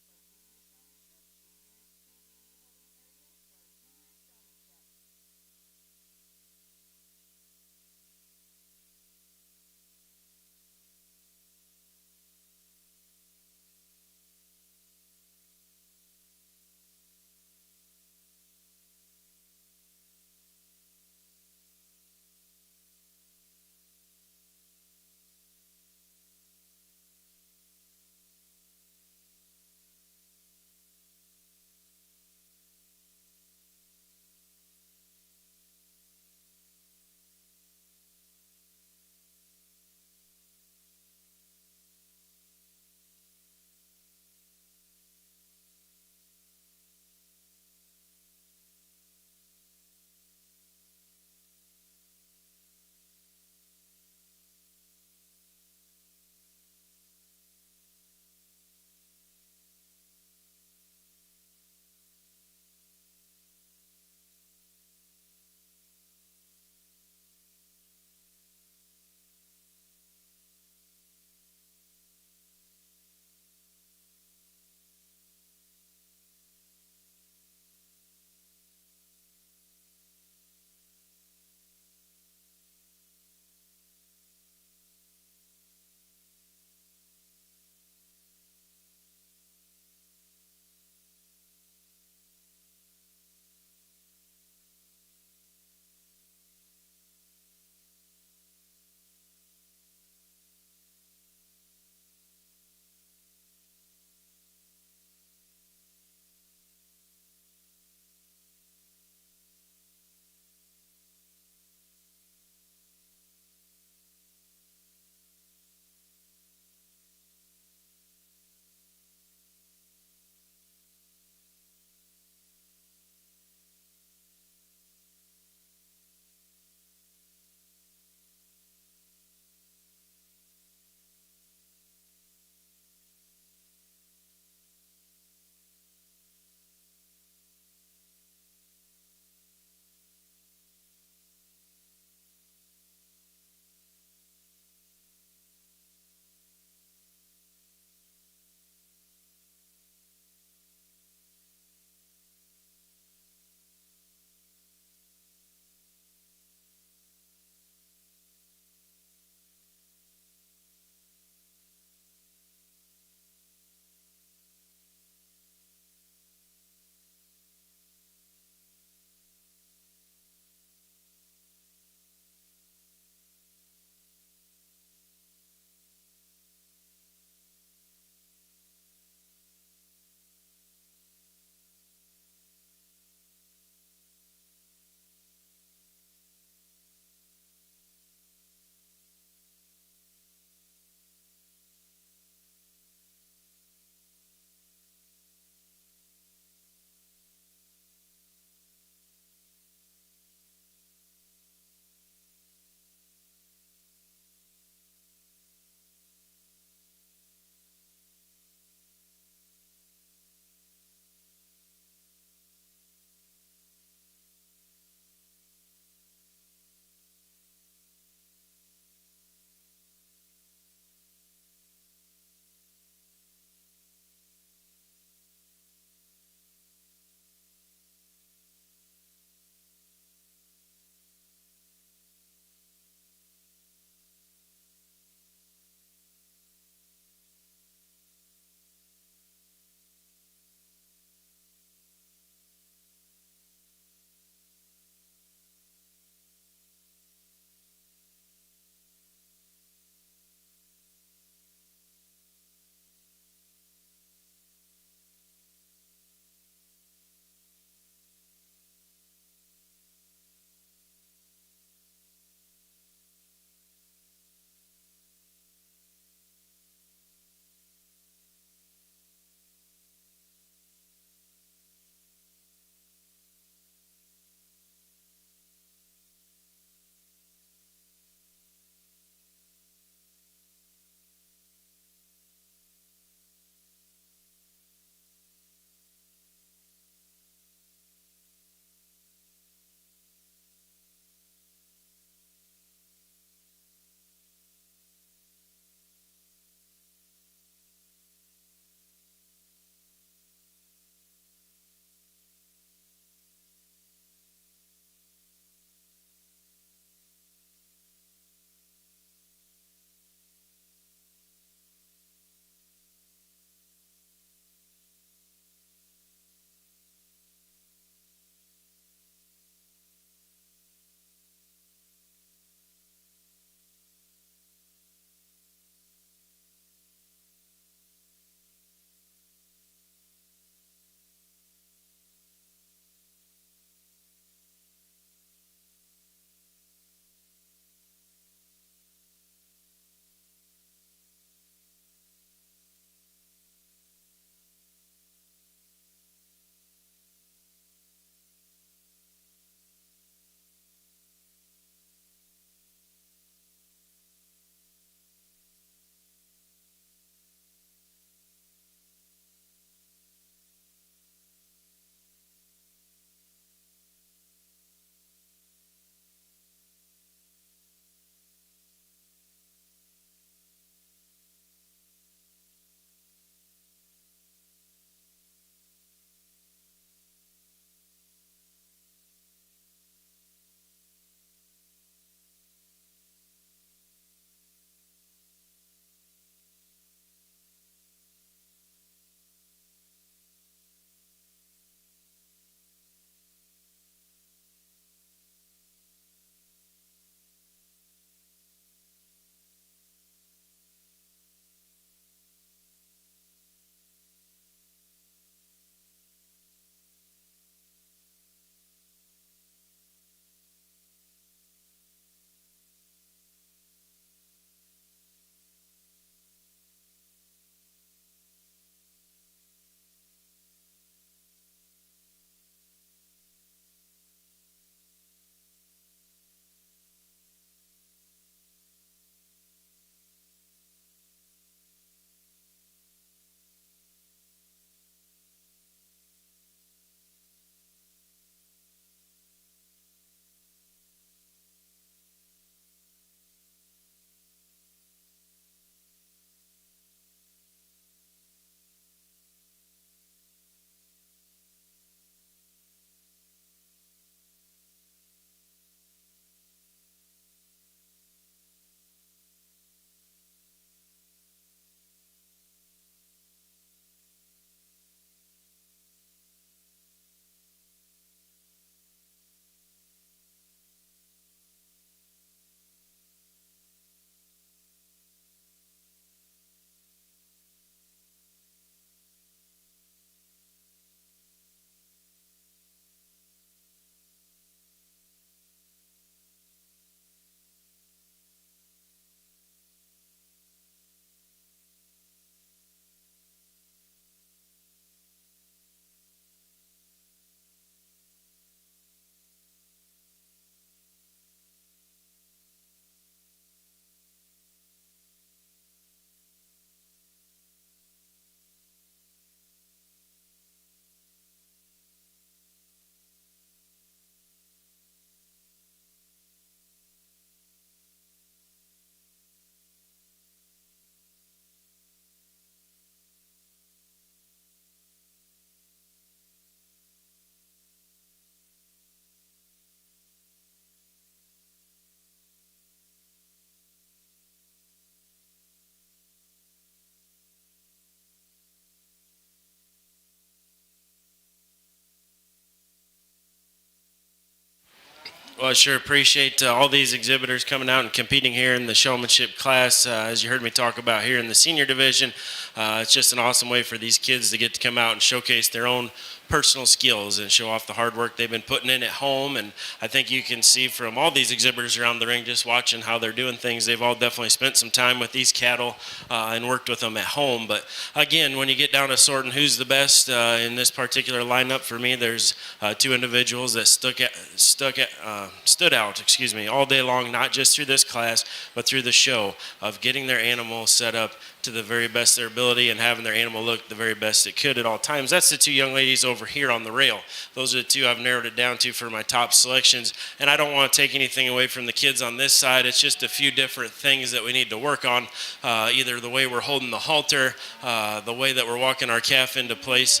Well, I sure appreciate all these exhibitors coming out and competing here in the showmanship class. As you heard me talk about here in the senior division, it's just an awesome way for these kids to get to come out and showcase their own personal skills and show off the hard work they've been putting in at home. And I think you can see from all these exhibitors around the ring, just watching how they're doing things, they've all definitely spent some time with these cattle and worked with them at home. But again, when you get down to sorting who's the best in this particular lineup, for me, there's two individuals that stood out, all day long, not just through this class, but through the show of getting their animal set up to the very best of their ability and having their animal look the very best it could at all times. That's the two young ladies over here on the rail. Those are the two I've narrowed it down to for my top selections, and I don't want to take anything away from the kids on this side. It's just a few different things that we need to work on, either the way we're holding the halter, the way that we're walking our calf into place,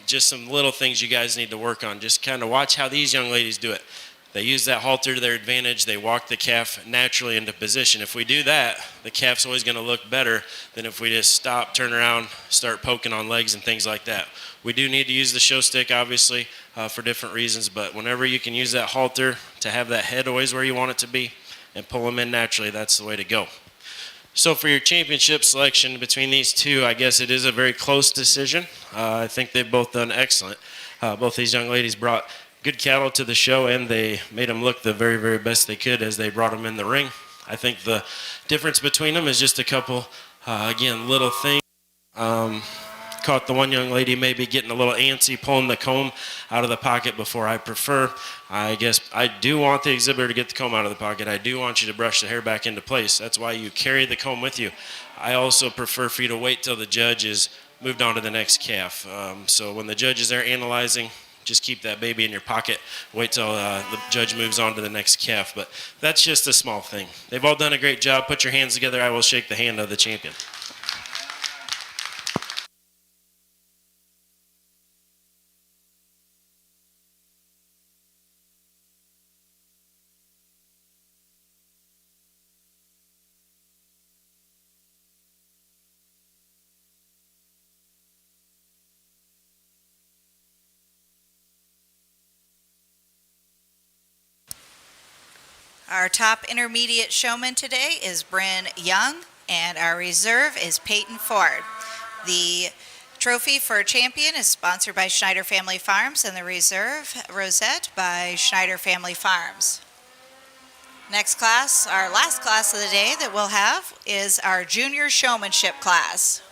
just some little things you guys need to work on. Just kind of watch how these young ladies do it. They use that halter to their advantage. They walk the calf naturally into position. If we do that, the calf's always going to look better than if we just stop, turn around, start poking on legs and things like that. We do need to use the show stick, obviously, for different reasons, but whenever you can use that halter to have that head always where you want it to be and pull them in naturally, that's the way to go. So for your championship selection between these two, I guess it is a very close decision. I think they've both done excellent. Both these young ladies brought good cattle to the show, and they made them look the very, very best they could as they brought them in the ring. I think the difference between them is just a couple, again, little things. Caught the one young lady maybe getting a little antsy, pulling the comb out of the pocket before I prefer. I guess I do want the exhibitor to get the comb out of the pocket. I do want you to brush the hair back into place. That's why you carry the comb with you. I also prefer for you to wait till the judge is moved on to the next calf. So when the judge is there analyzing, just keep that baby in your pocket. Wait till the judge moves on to the next calf. But that's just a small thing. They've all done a great job. Put your hands together. I will shake the hand of the champion. Our top intermediate showman today is Bryn Young, and our reserve is Peyton Ford. The trophy for champion is sponsored by Schneider Family Farms, and the reserve, Rosette, by Schneider Family Farms. Next class, our last class of the day that we'll have is our junior showmanship class.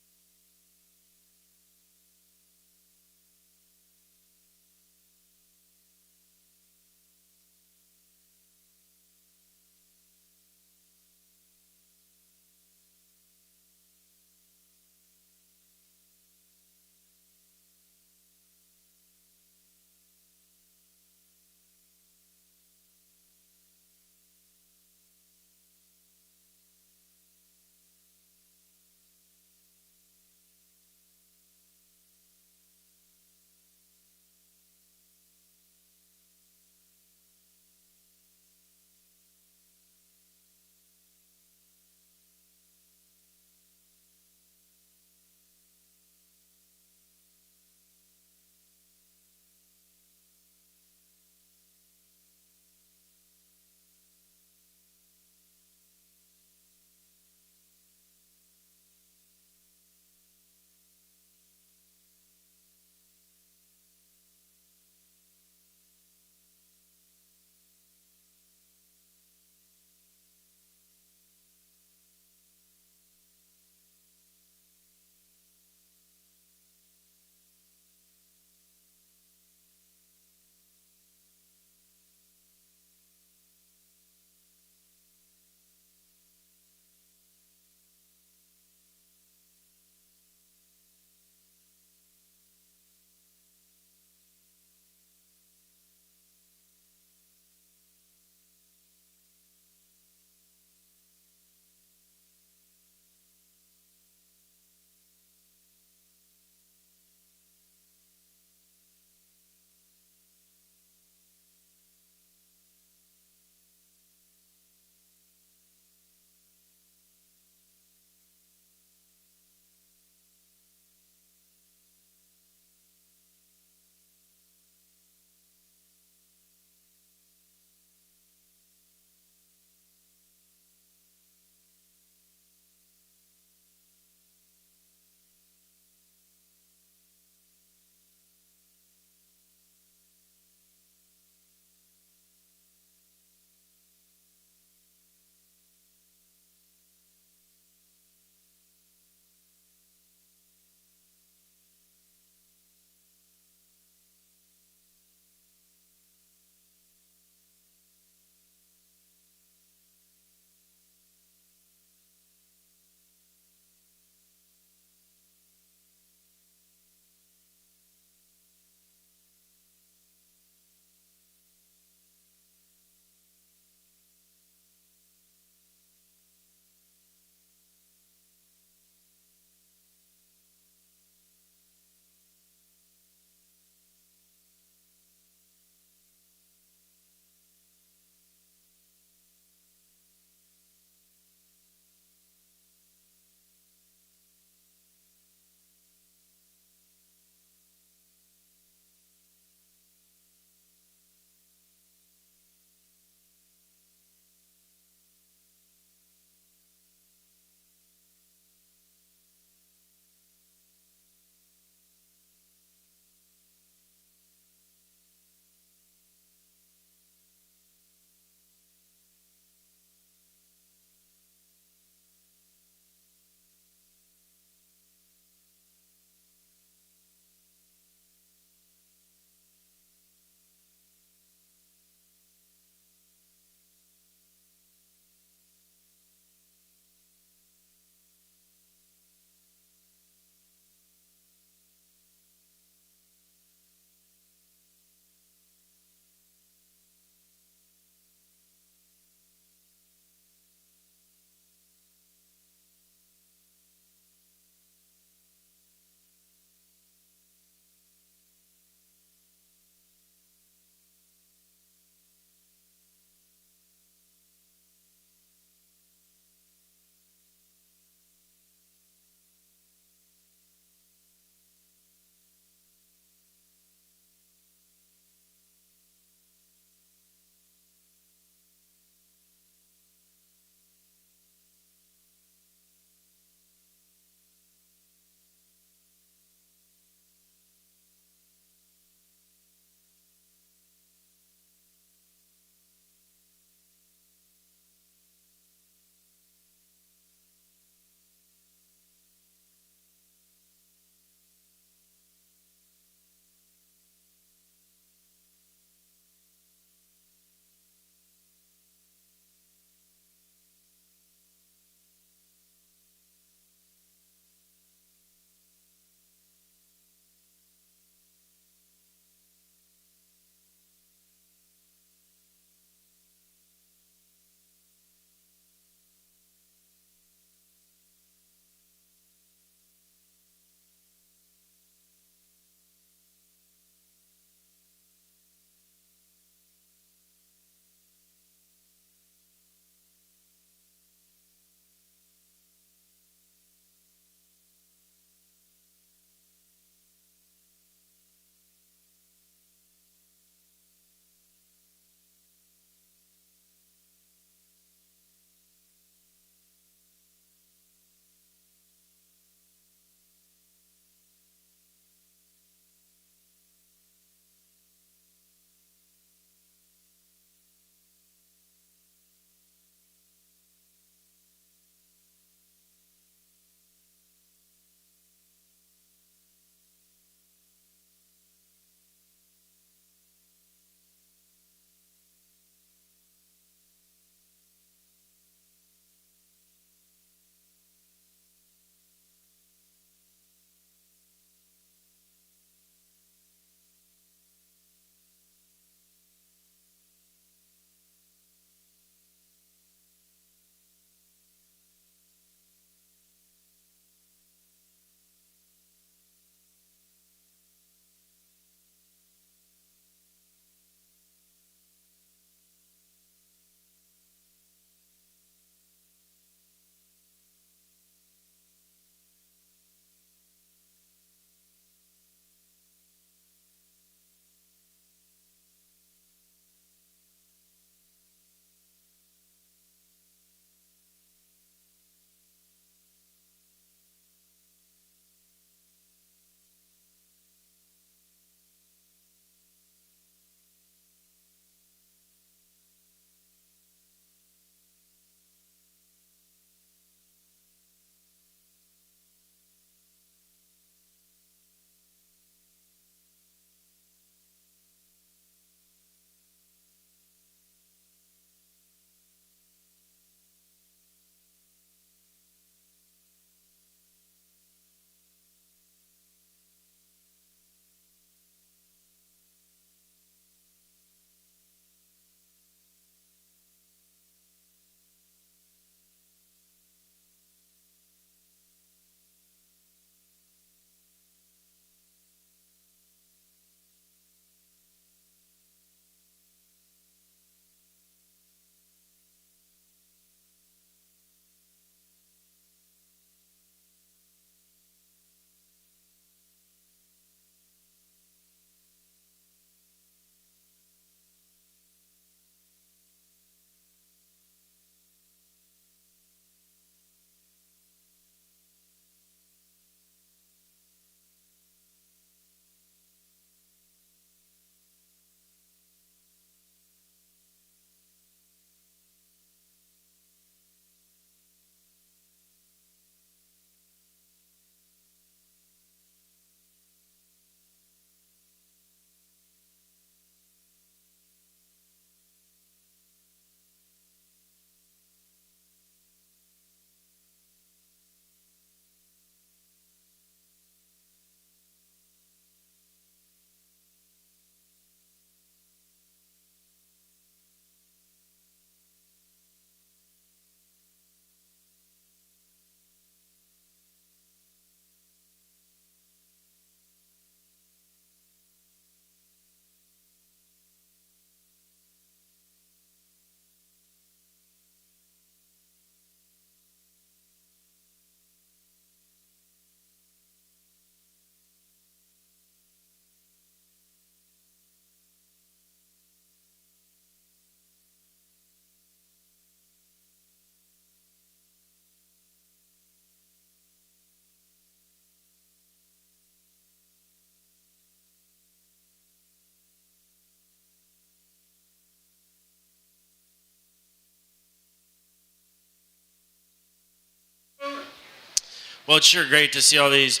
Well, it's sure great to see all these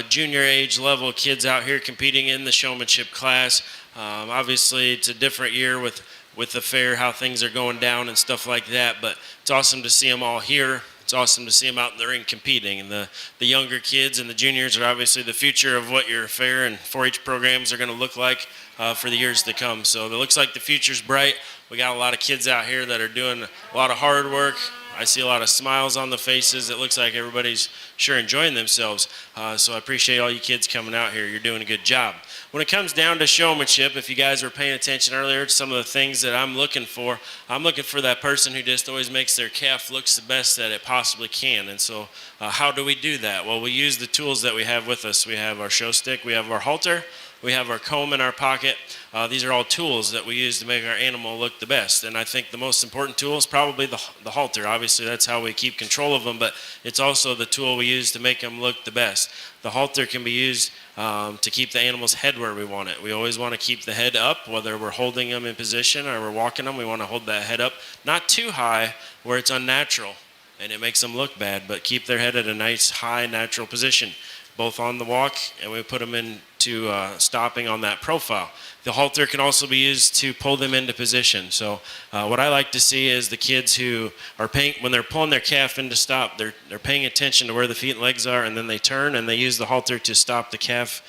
junior age level kids out here competing in the showmanship class. Obviously, it's a different year with the fair, how things are going down and stuff like that, but it's awesome to see them all here. It's awesome to see them out in the ring competing. And the younger kids and the juniors are obviously the future of what your fair and 4-H programs are going to look like for the years to come. So it looks like the future's bright. We got a lot of kids out here that are doing a lot of hard work. I see a lot of smiles on the faces. It looks like everybody's sure enjoying themselves. So I appreciate all you kids coming out here. You're doing a good job. When it comes down to showmanship, if you guys were paying attention earlier to some of the things that I'm looking for that person who just always makes their calf looks the best that it possibly can. And so how do we do that? Well, we use the tools that we have with us. We have our show stick, we have our halter, we have our comb in our pocket. These are all tools that we use to make our animal look the best. And I think the most important tool is probably the halter. Obviously, that's how we keep control of them, but it's also the tool we use to make them look the best. The halter can be used to keep the animal's head where we want it. We always want to keep the head up, whether we're holding them in position or we're walking them. We want to hold that head up, not too high where it's unnatural and it makes them look bad, but keep their head at a nice, high, natural position, both on the walk, and we put them into stopping on that profile. The halter can also be used to pull them into position. So what I like to see is the kids who are when they're pulling their calf into stop, they're paying attention to where the feet and legs are, and then they turn and they use the halter to stop the calf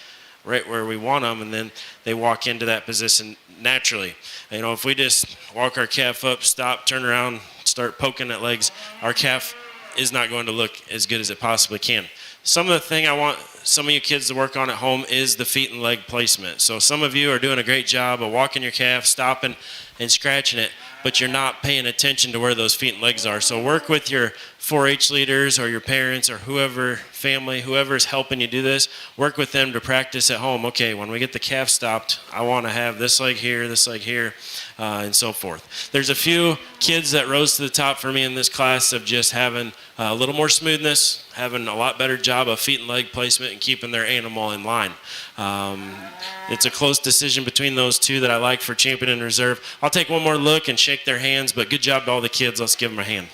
right where we want them, and then they walk into that position naturally. You know, if we just walk our calf up, stop, turn around, start poking at legs, our calf is not going to look as good as it possibly can. Some of the thing I want some of you kids to work on at home is the feet and leg placement. So some of you are doing a great job of walking your calf, stopping and scratching it, but you're not paying attention to where those feet and legs are. So work with your 4-H leaders or your parents or whoever's helping you do this, work with them to practice at home. Okay, when we get the calf stopped, I want to have this leg here, and so forth. There's a few kids that rose to the top for me in this class of just having a little more smoothness, having a lot better job of feet and leg placement and keeping their animal in line. It's a close decision between those two that I like for champion and reserve. I'll take one more look and shake their hands, but good job to all the kids. Let's give them a hand.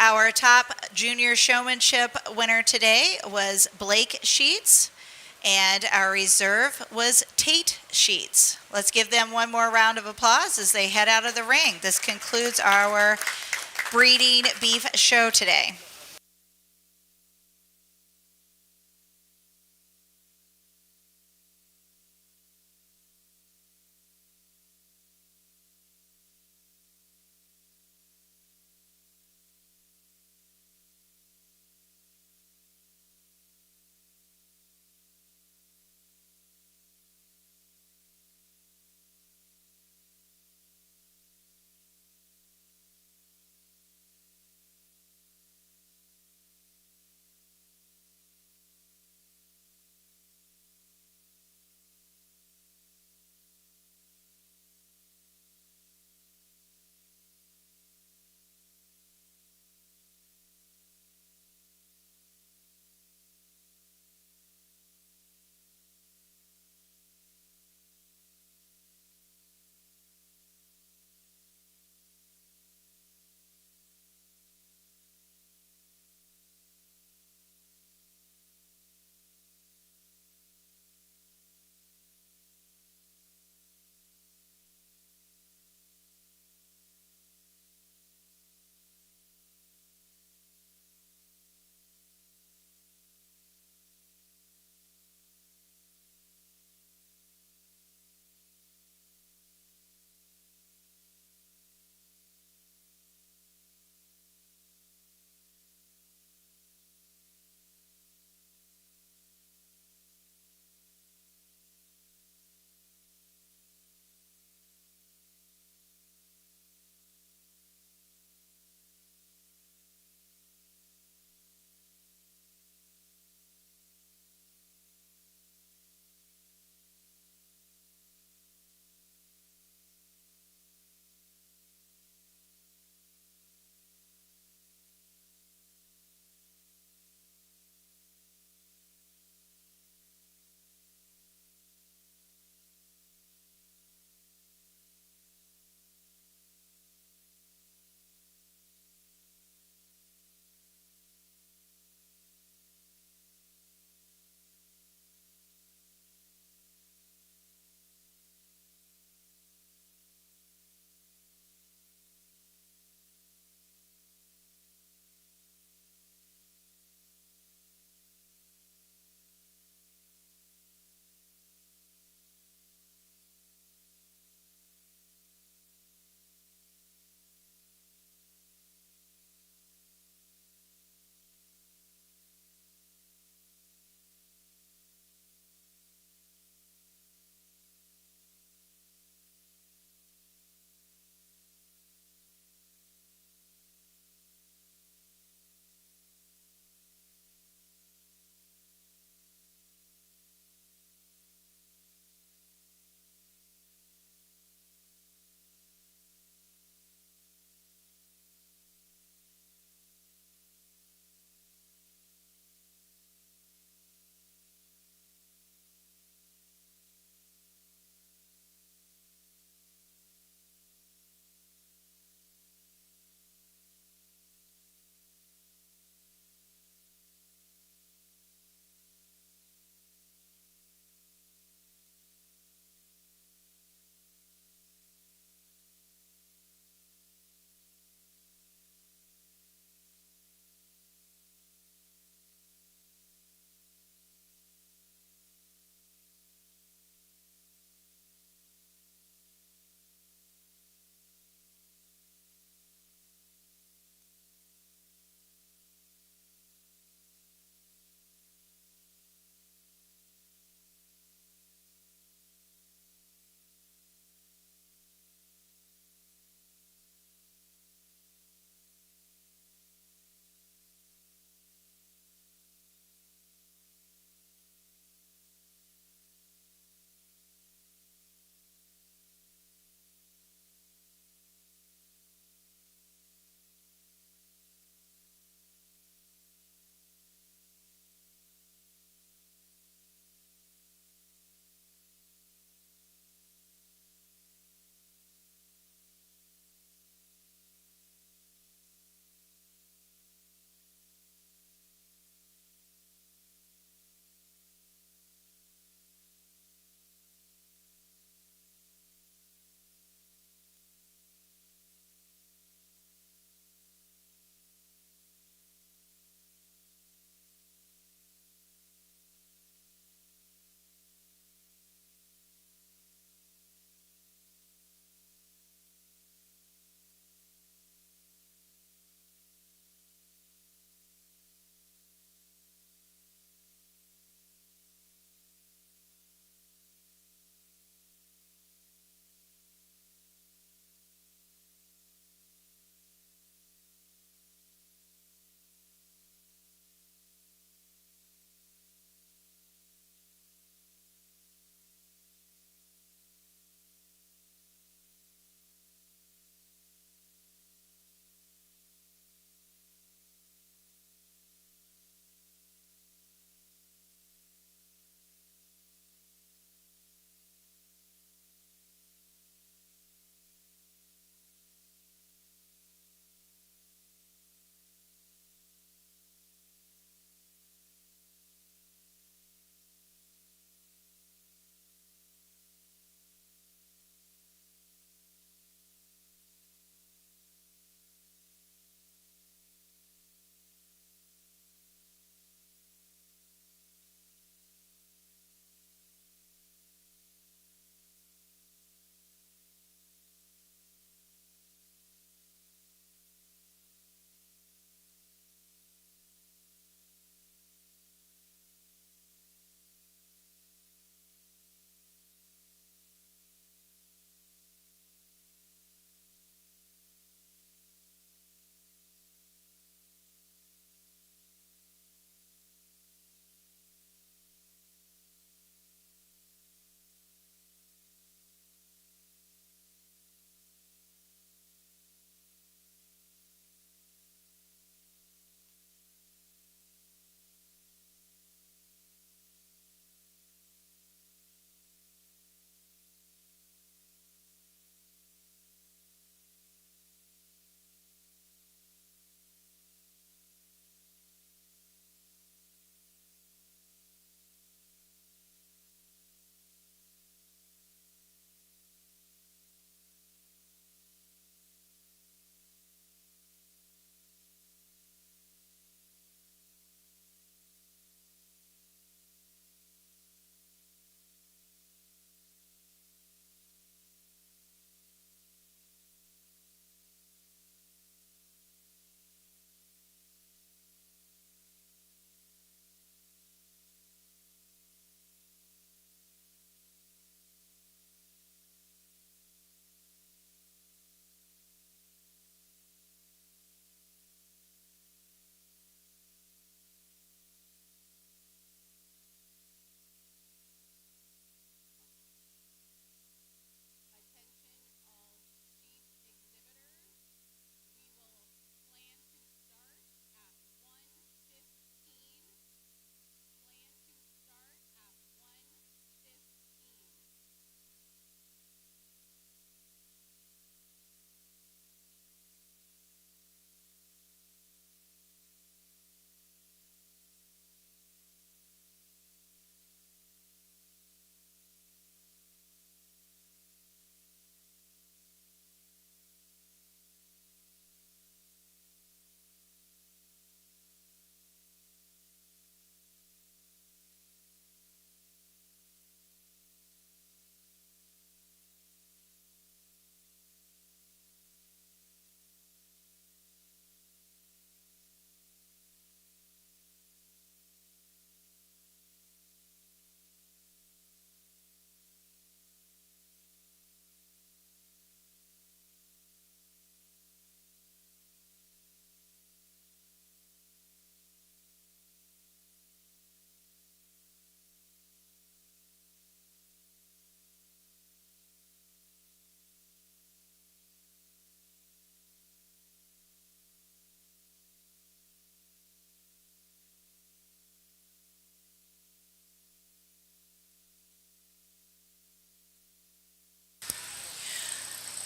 Our top junior showmanship winner today was Blake Sheets, and our reserve was Tate Sheets. Let's give them one more round of applause as they head out of the ring. This concludes our breeding beef show today.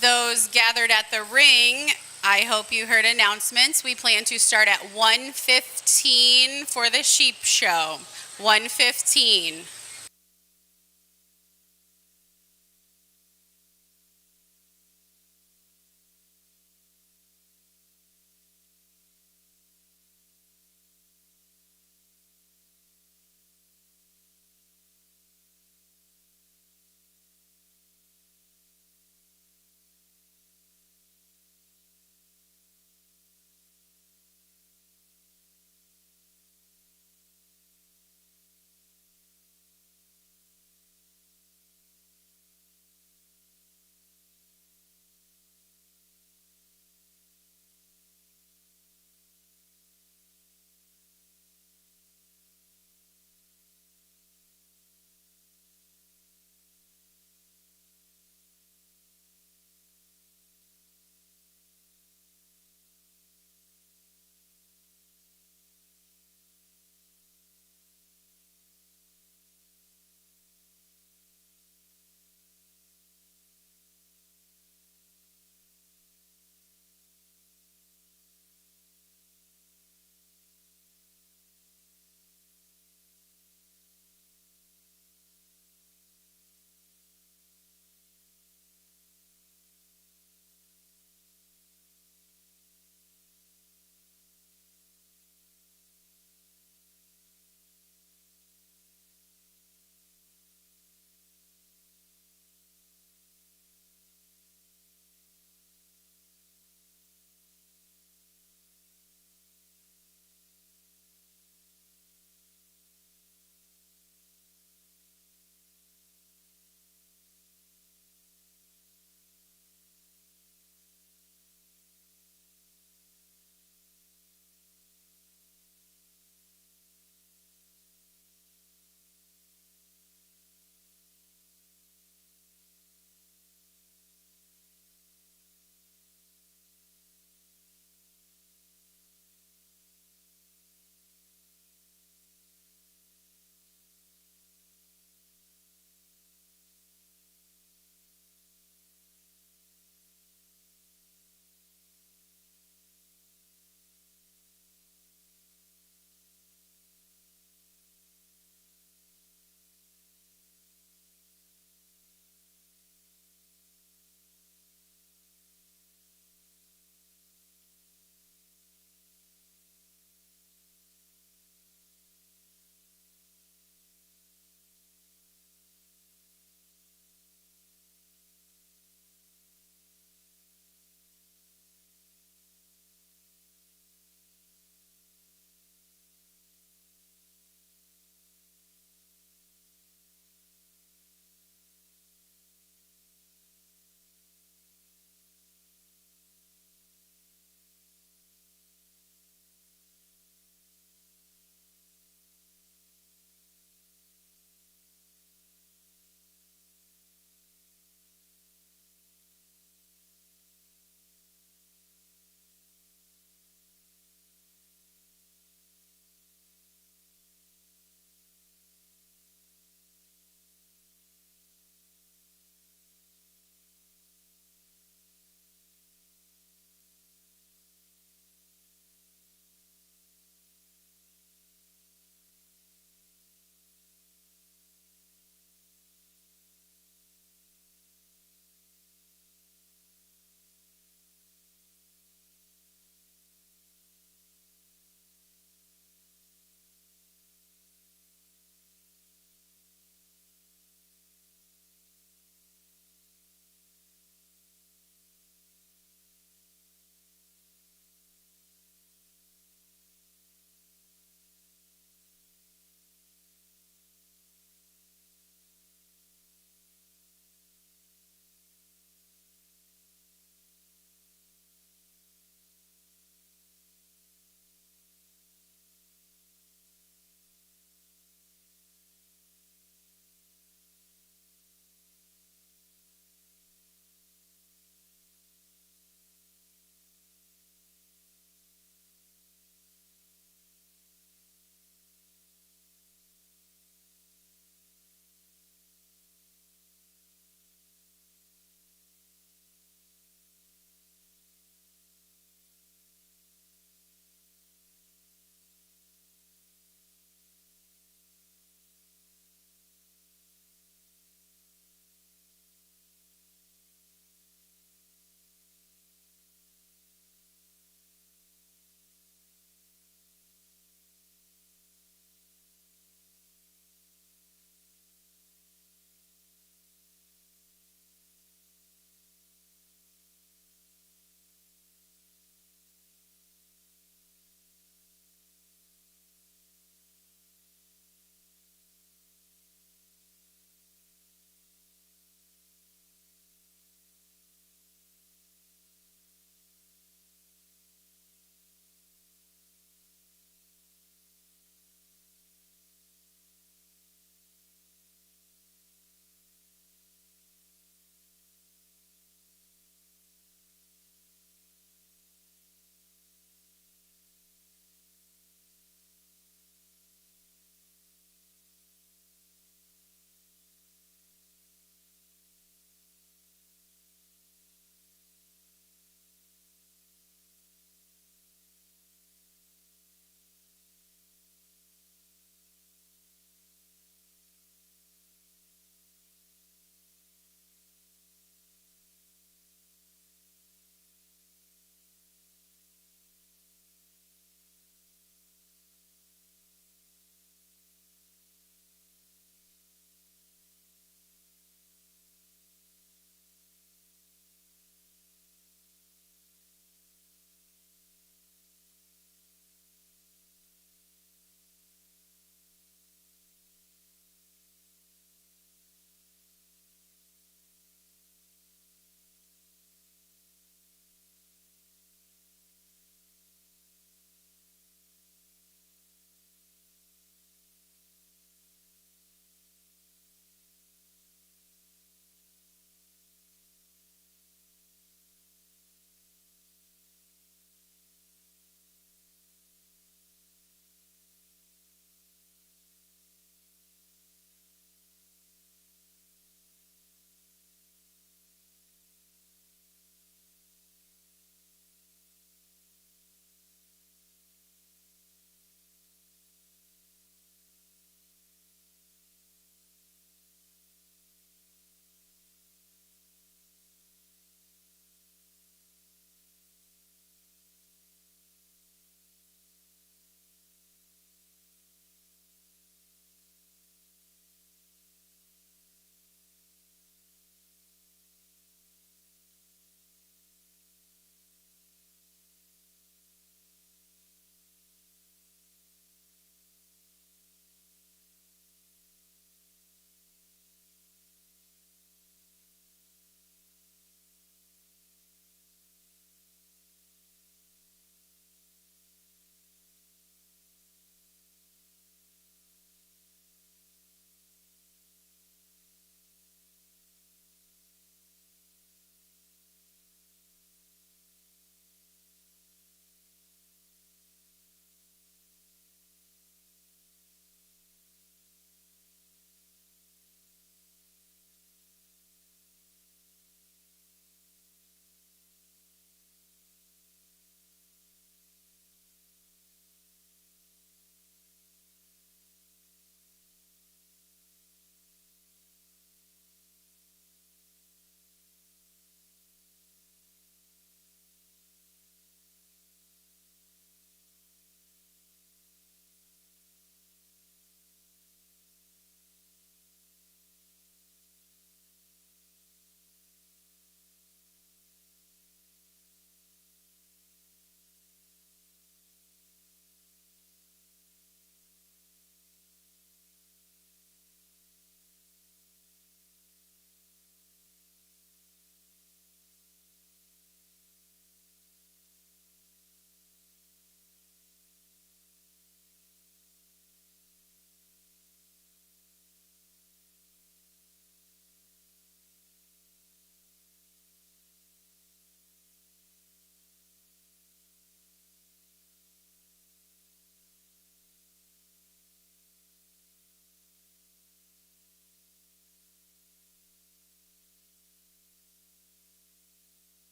Those gathered at the ring, I hope you heard announcements. We plan to start at 1:15 for the sheep show. 1:15.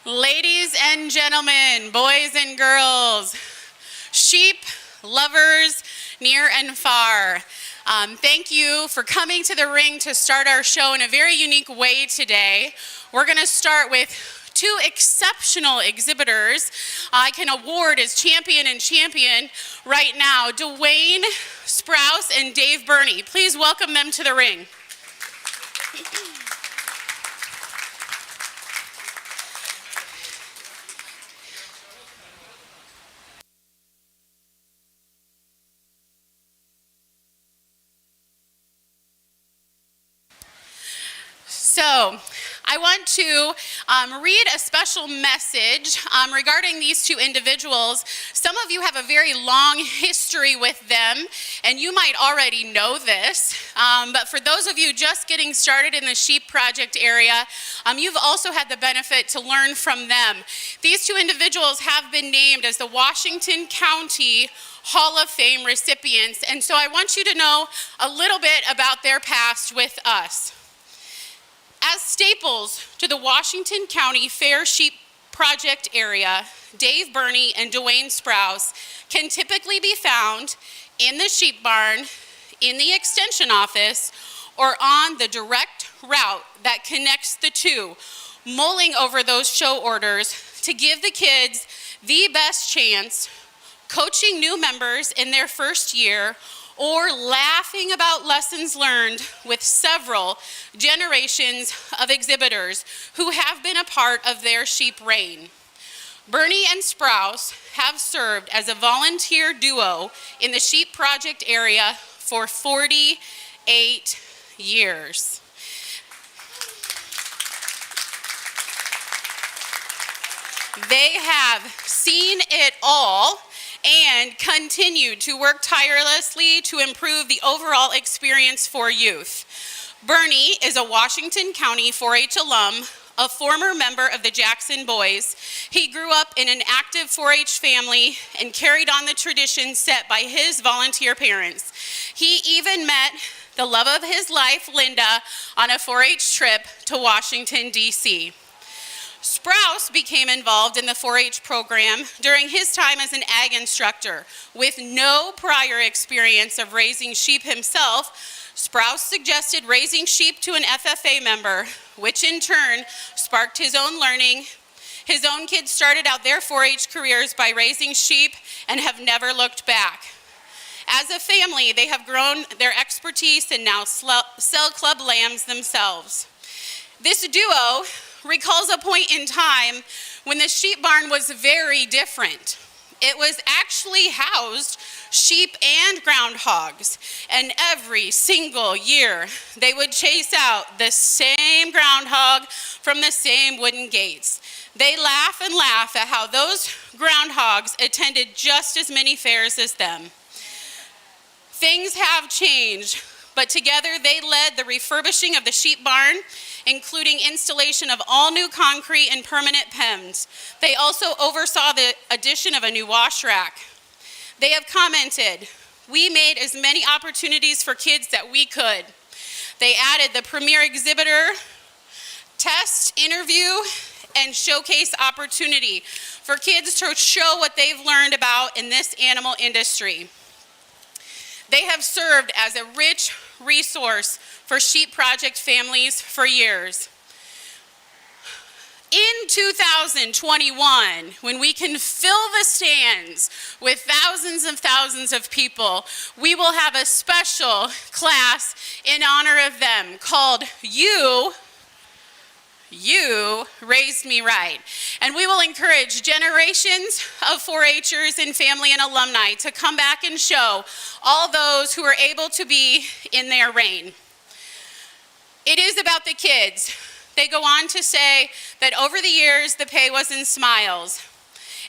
Ladies and gentlemen, boys and girls, sheep lovers near and far, thank you for coming to the ring to start our show in a very unique way today. We're going to start with two exceptional exhibitors I can award as champion and champion right now, Dwayne Sprouse and Dave Burney. Please welcome them to the ring. So, I want to read a special message regarding these two individuals. Some of you have a very long history with them, and you might already know this. But for those of you just getting started in the Sheep Project area, you've also had the benefit to learn from them. These two individuals have been named as the Washington County Hall of Fame recipients, and so I want you to know a little bit about their past with us. As staples to the Washington County Fair Sheep Project area, Dave Burney and Dwayne Sprouse can typically be found in the sheep barn, in the extension office, or on the direct route that connects the two, mulling over those show orders to give the kids the best chance, coaching new members in their first year, or laughing about lessons learned with several generations of exhibitors who have been a part of their sheep reign. Burney and Sprouse have served as a volunteer duo in the Sheep Project area for 48 years. They have seen it all and continue to work tirelessly to improve the overall experience for youth. Burney is a Washington County 4-H alum, a former member of the Jackson Boys. He grew up in an active 4-H family and carried on the tradition set by his volunteer parents. He even met the love of his life, Linda, on a 4-H trip to Washington, D.C. Sprouse became involved in the 4-H program during his time as an ag instructor. With no prior experience of raising sheep himself, Sprouse suggested raising sheep to an FFA member, which in turn sparked his own learning. His own kids started out their 4-H careers by raising sheep and have never looked back. As a family, they have grown their expertise and now sell club lambs themselves. This duo recalls a point in time when the sheep barn was very different. It was actually housed sheep and groundhogs, and every single year they would chase out the same groundhog from the same wooden gates. They laugh and laugh at how those groundhogs attended just as many fairs as them. Things have changed, but together they led the refurbishing of the sheep barn, including installation of all new concrete and permanent pens. They also oversaw the addition of a new wash rack. They have commented, "We made as many opportunities for kids that we could." They added the premier exhibitor, test, interview, and showcase opportunity for kids to show what they've learned about in this animal industry. They have served as a rich resource for Sheep Project families for years. In 2021, when we can fill the stands with thousands of people, we will have a special class in honor of them called You Raised Me Right. And we will encourage generations of 4-H'ers and family and alumni to come back and show all those who are able to be in their reign. It is about the kids. They go on to say that over the years, the pay was in smiles.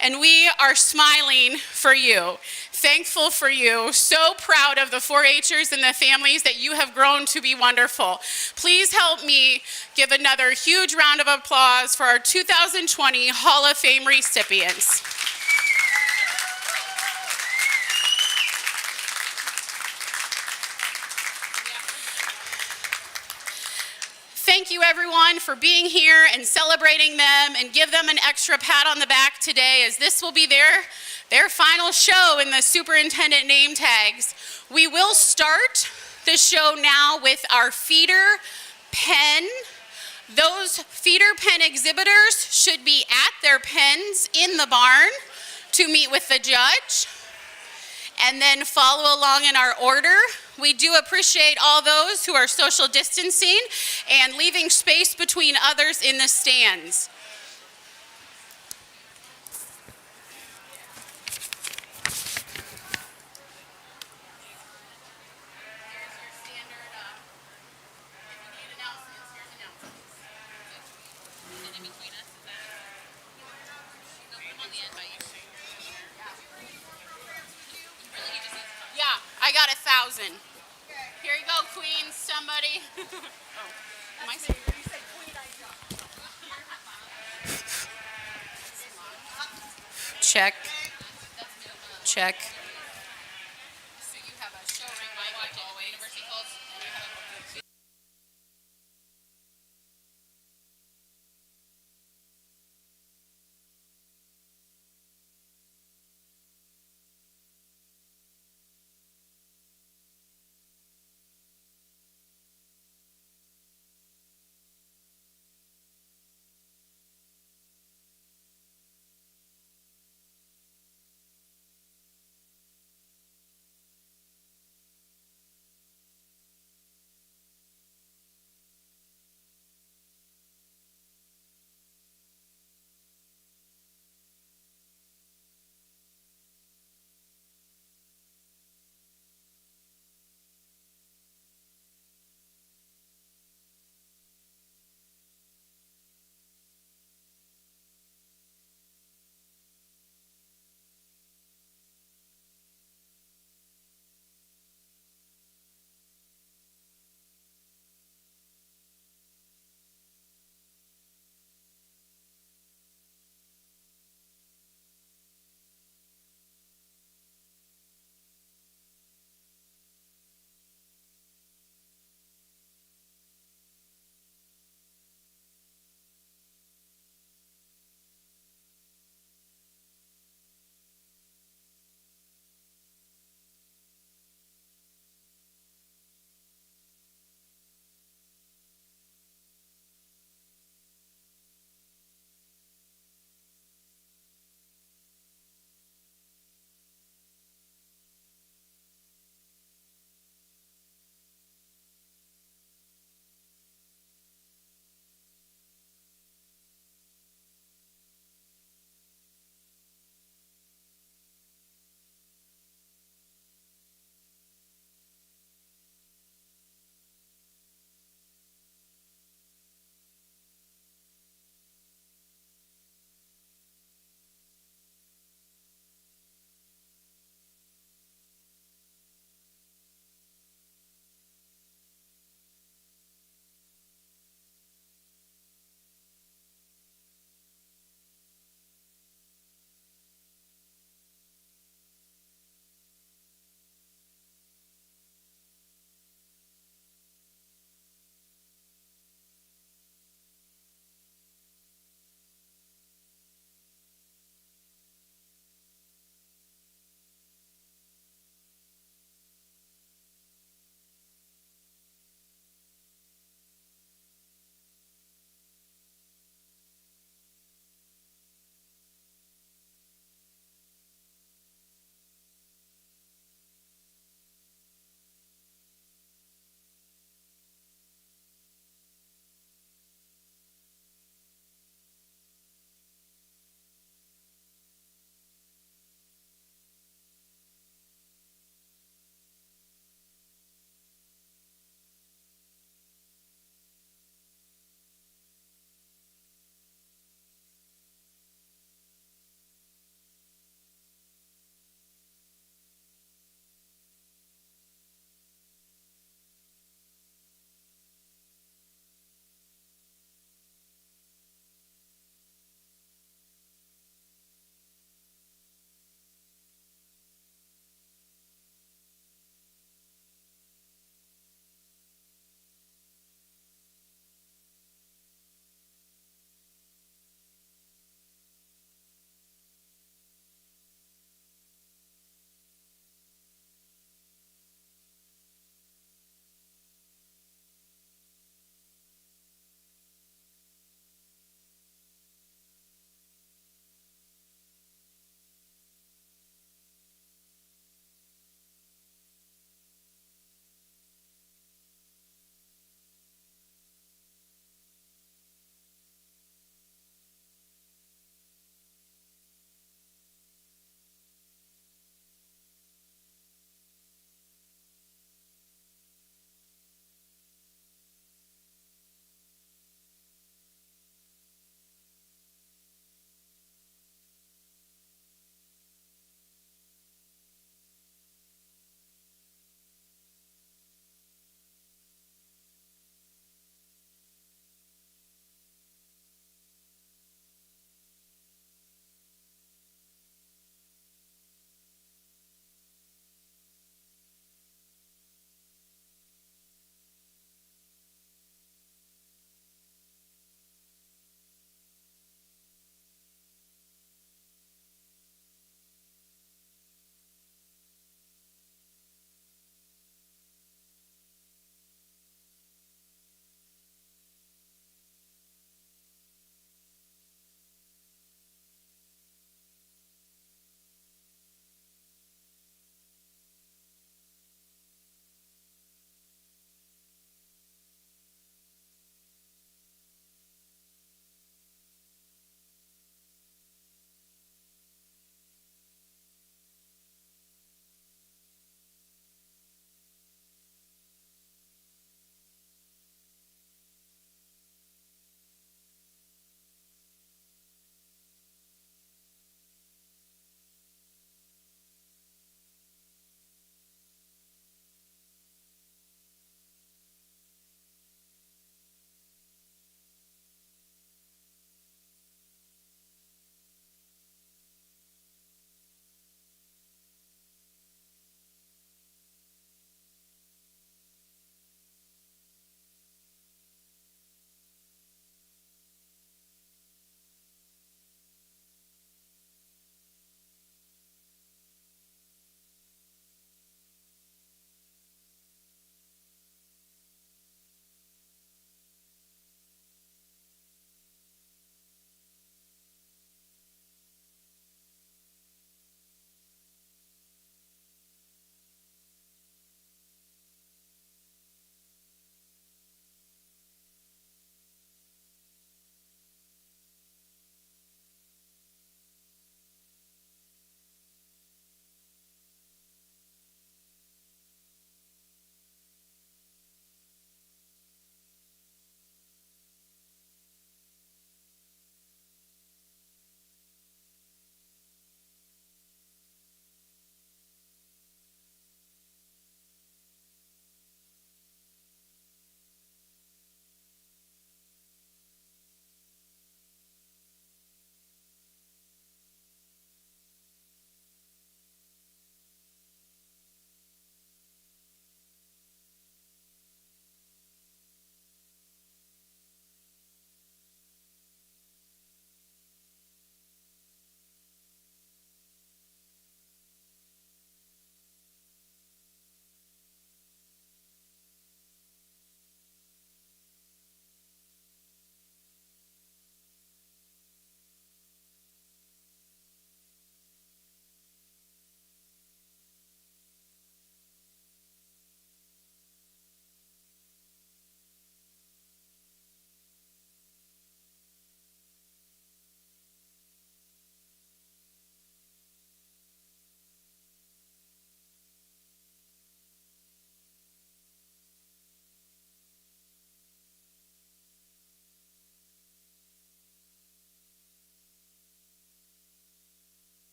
And we are smiling for you, thankful for you, so proud of the 4-H'ers and the families that you have grown to be wonderful. Please help me give another huge round of applause for our 2020 Hall of Fame recipients. thank you everyone for being here and celebrating them, and give them an extra pat on the back today, as this will be their final show in the superintendent name tags. We will start the show now with our feeder pen. Those feeder pen exhibitors should be at their pens in the barn to meet with the judge, and then follow along in our order. We do appreciate all those who are social distancing and leaving space between others in the stands. Yeah, I got 1,000. Here you go, Queen, somebody. Oh, am I saying? Check. Check. So you have a show ring mic like always. University calls.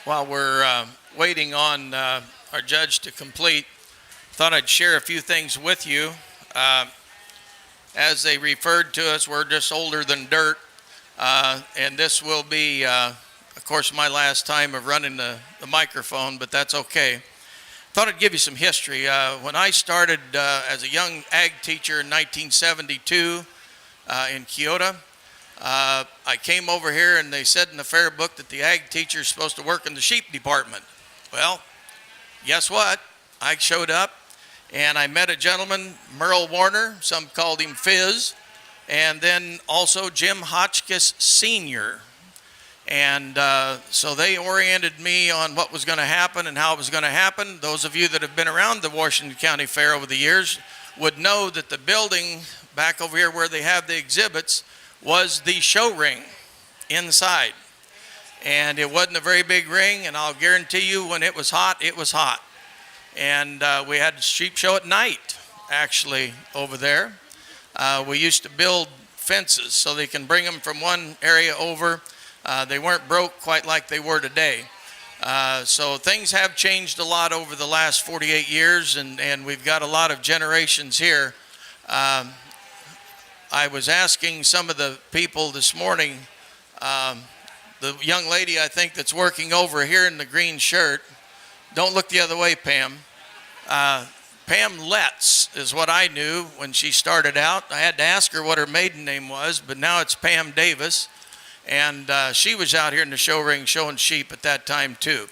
While we're waiting on our judge to complete, thought I'd share a few things with you. As they referred to us, we're just older than dirt, and this will be, of course, my last time of running the microphone, but that's okay. Thought I'd give you some history. When I started as a young ag teacher in 1972 in Kyoto, I came over here and they said in the fair book that the ag teacher is supposed to work in the sheep department. Well, guess what? I showed up and I met a gentleman, Merle Warner, some called him Fizz, and then also Jim Hotchkiss Sr. And so they oriented me on what was going to happen and how it was going to happen. Those of you that have been around the Washington County Fair over the years would know that the building back over here where they have the exhibits was the show ring inside. And it wasn't a very big ring, and I'll guarantee you when it was hot, it was hot. And we had a sheep show at night, actually, over there. We used to build fences so they can bring them from one area over. They weren't broke quite like they were today. So things have changed a lot over the last 48 years, and we've got a lot of generations here. I was asking some of the people this morning, the young lady I think that's working over here in the green shirt, don't look the other way, Pam. Pam Letts is what I knew when she started out. I had to ask her what her maiden name was, but now it's Pam Davis. And she was out here in the show ring showing sheep at that time too.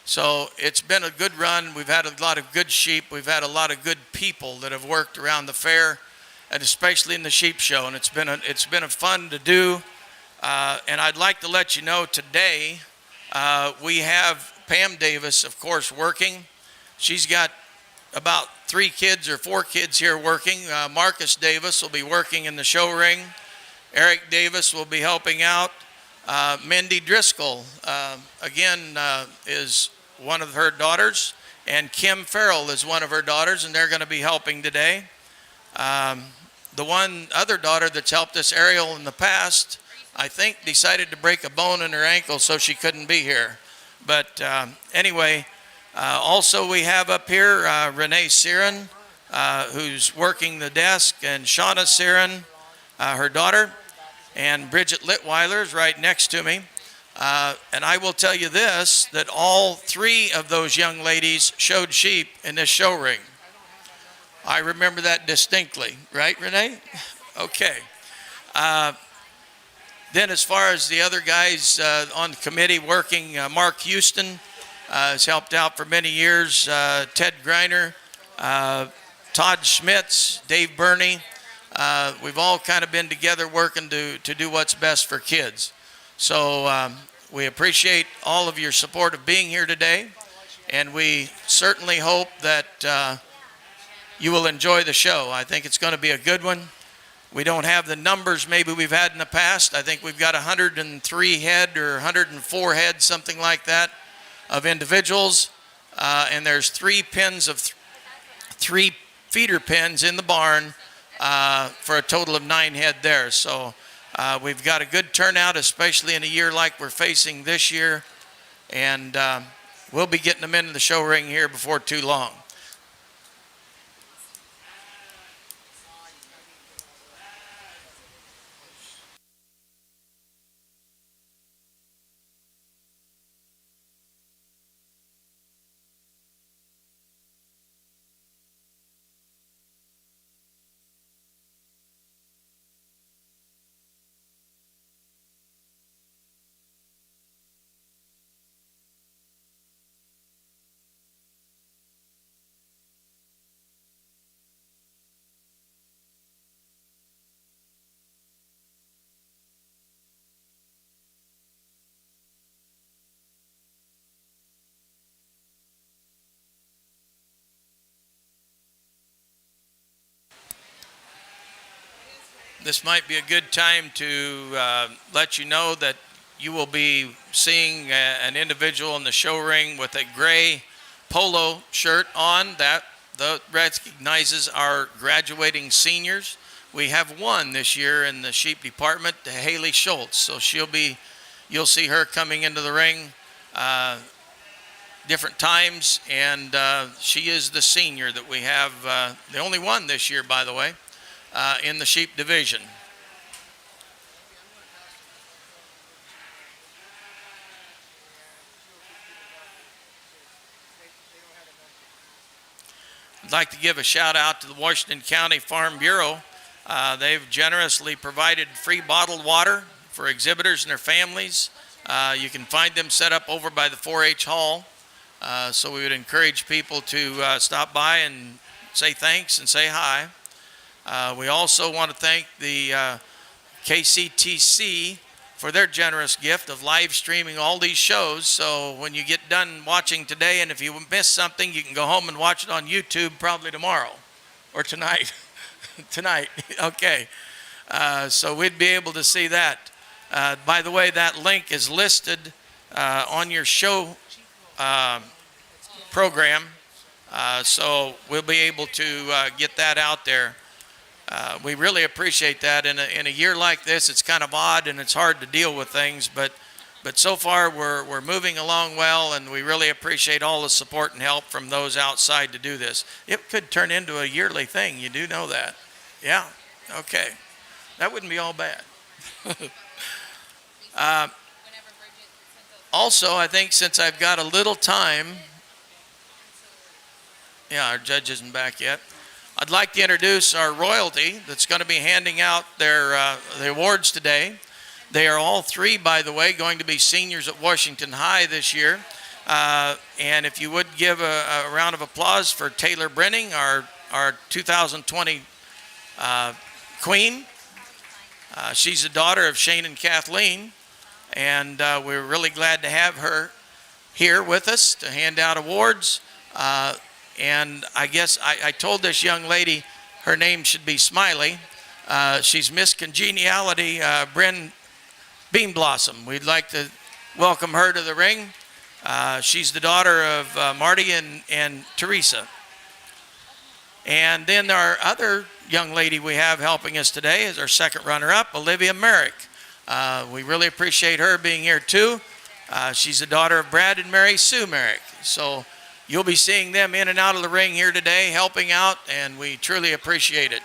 So it's been a good run. We've had a lot of good sheep. We've had a lot of good people that have worked around the fair, and especially in the sheep show. And it's been a fun to do. And I'd like to let you know today we have Pam Davis, of course, working. She's got about 3 kids or 4 kids here working. Marcus Davis will be working in the show ring. Eric Davis will be helping out. Mindy Driscoll, again, is one of her daughters. And Kim Farrell is one of her daughters, and they're going to be helping today. The one other daughter that's helped us, Ariel, in the past, I think decided to break a bone in her ankle, so she couldn't be here. But anyway, also we have up here Renee Siren, who's working the desk, and Shauna Siren, her daughter, and Bridget Litweiler is right next to me. And I will tell you this, that all 3 of those young ladies showed sheep in this show ring. I remember that distinctly, right, Renee? Okay. Then as far as the other guys on the committee working, Mark Houston has helped out for many years, Ted Greiner, Todd Schmitz, Dave Burney. We've all kind of been together working to do what's best for kids. So we appreciate all of your support of being here today, and we certainly hope that you will enjoy the show. I think it's going to be a good one. We don't have the numbers maybe we've had in the past. I think we've got 103 head or 104 head, something like that, of individuals. And there's 3 pens of 3 feeder pens in the barn for a total of 9 head there. So we've got a good turnout, especially in a year like we're facing this year. And we'll be getting them into the show ring here before too long. This might be a good time to let you know that you will be seeing an individual in the show ring with a gray polo shirt on. That recognizes our graduating seniors. We have one this year in the sheep department, Haley Schultz. So you'll see her coming into the ring different times, and she is the senior that we have, the only one this year, by the way, in the sheep division. I'd like to give a shout out to the Washington County Farm Bureau. They've generously provided free bottled water for exhibitors and their families. You can find them set up over by the 4-H hall. So we would encourage people to stop by and say thanks and say hi. We also want to thank the KCTC for their generous gift of live streaming all these shows. So when you get done watching today, and if you miss something, you can go home and watch it on YouTube probably tomorrow or tonight. Tonight, okay. So we'd be able to see that. By the way, that link is listed on your show program. So we'll be able to get that out there. We really appreciate that. In a year like this, it's kind of odd and it's hard to deal with things, but so far we're moving along well, and we really appreciate all the support and help from those outside to do this. It could turn into a yearly thing. You do know that. Yeah, okay. That wouldn't be all bad. Also, I think since I've got a little time, yeah, our judge isn't back yet. I'd like to introduce our royalty that's going to be handing out the awards today. They are all three, by the way, going to be seniors at Washington High this year. And if you would give a round of applause for Taylor Brenning, our 2020 queen. She's the daughter of Shane and Kathleen, and we're really glad to have her here with us to hand out awards. And I guess I told this young lady her name should be Smiley. She's Miss Congeniality, Bryn Bean Blossom. We'd like to welcome her to the ring. She's the daughter of Marty and Teresa. And then our other young lady we have helping us today is our second runner-up, Olivia Merrick. We really appreciate her being here too. She's the daughter of Brad and Mary Sue Merrick. So you'll be seeing them in and out of the ring here today, helping out, and we truly appreciate it.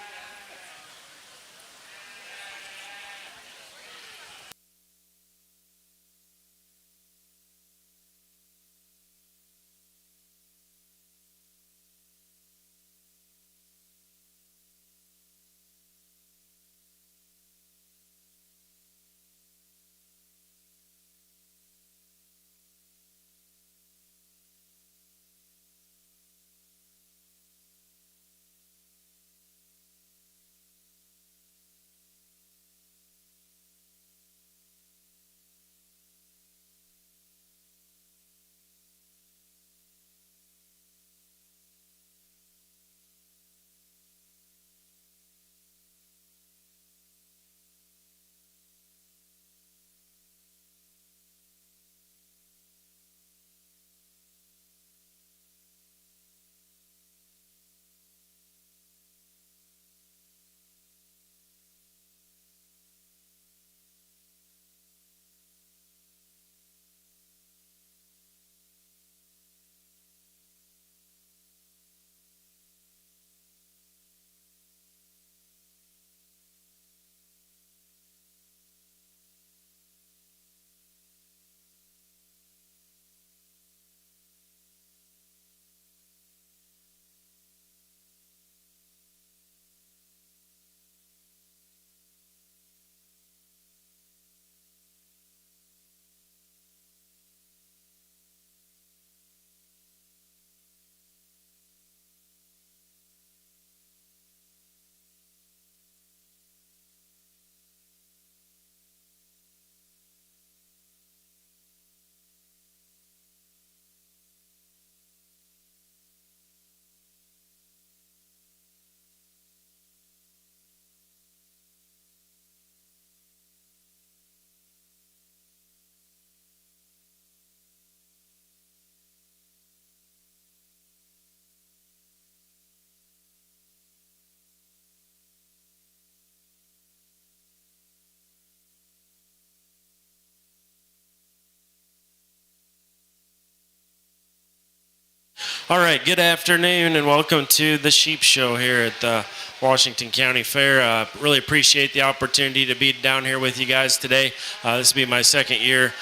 All right, good afternoon and welcome to the Sheep Show here at the Washington County Fair. Really appreciate the opportunity to be down here with you guys today. This will be my second year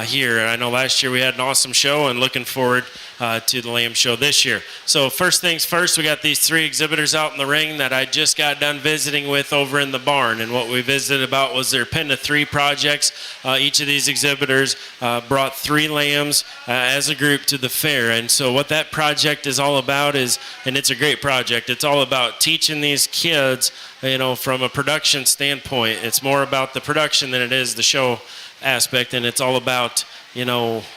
here. I know last year we had an awesome show and looking forward to the Lamb Show this year. So first things first, we got these three exhibitors out in the ring that I just got done visiting with over in the barn. And what we visited about was their Pen to 3 projects. Each of these exhibitors brought 3 lambs as a group to the fair. And so what that project is all about is, and it's a great project, it's all about teaching these kids, from a production standpoint. It's more about the production than it is the show aspect, and it's all about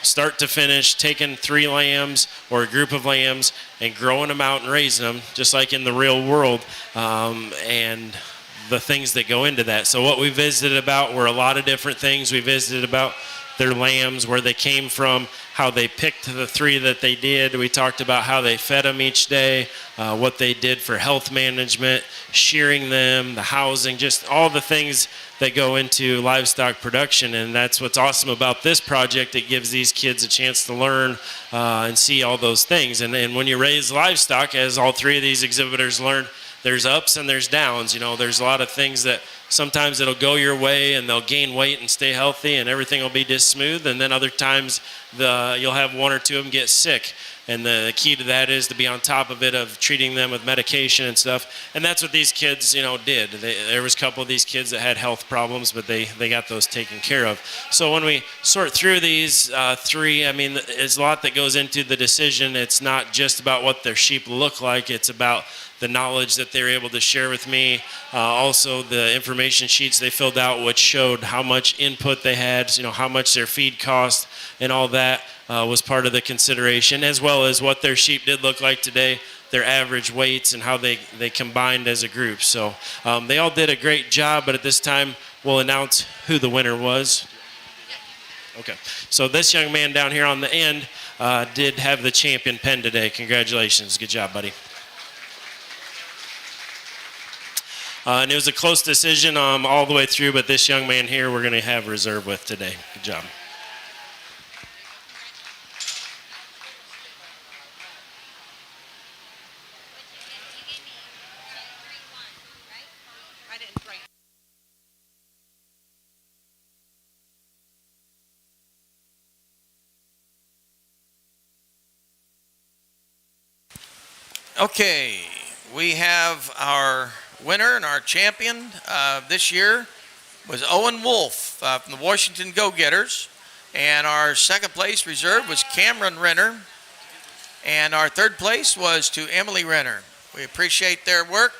start to finish, taking 3 lambs or a group of lambs and growing them out and raising them, just like in the real world, and the things that go into that. So what we visited about were a lot of different things. We visited about their lambs, where they came from, how they picked the 3 that they did. We talked about how they fed them each day, what they did for health management, shearing them, the housing, just all the things that go into livestock production. And that's what's awesome about this project. It gives these kids a chance to learn and see all those things. And when you raise livestock, as all 3 of these exhibitors learned, there's ups and there's downs. There's a lot of things that sometimes it'll go your way and they'll gain weight and stay healthy and everything will be just smooth. And then other times you'll have 1 or 2 of them get sick. And the key to that is to be on top of it, of treating them with medication and stuff. And that's what these kids, did. There was a couple of these kids that had health problems, but they got those taken care of. So when we sort through these 3, there's a lot that goes into the decision. It's not just about what their sheep look like. It's about the knowledge that they were able to share with me. Also, the information sheets they filled out, which showed how much input they had, how much their feed cost, and all that was part of the consideration, as well as what their sheep did look like today, their average weights, and how they combined as a group. So they all did a great job, but at this time, we'll announce who the winner was. Okay, so this young man down here on the end did have the champion pen today. Congratulations. Good job, buddy. And it was a close decision all the way through, but this young man here we're going to have reserve with today. Good job. Okay, we have our winner and our champion this year was Owen Wolf from the Washington Go-Getters. And our second place reserve was Cameron Renner. And our third place was to Emily Renner. We appreciate their work.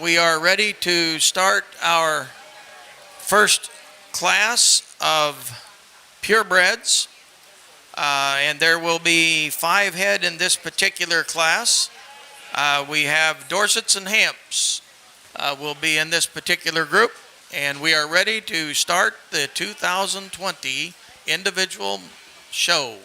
We are ready to start our first class of purebreds. And there will be 5 head in this particular class. We have Dorsets and Hamps will be in this particular group, and we are ready to start the 2020 individual show.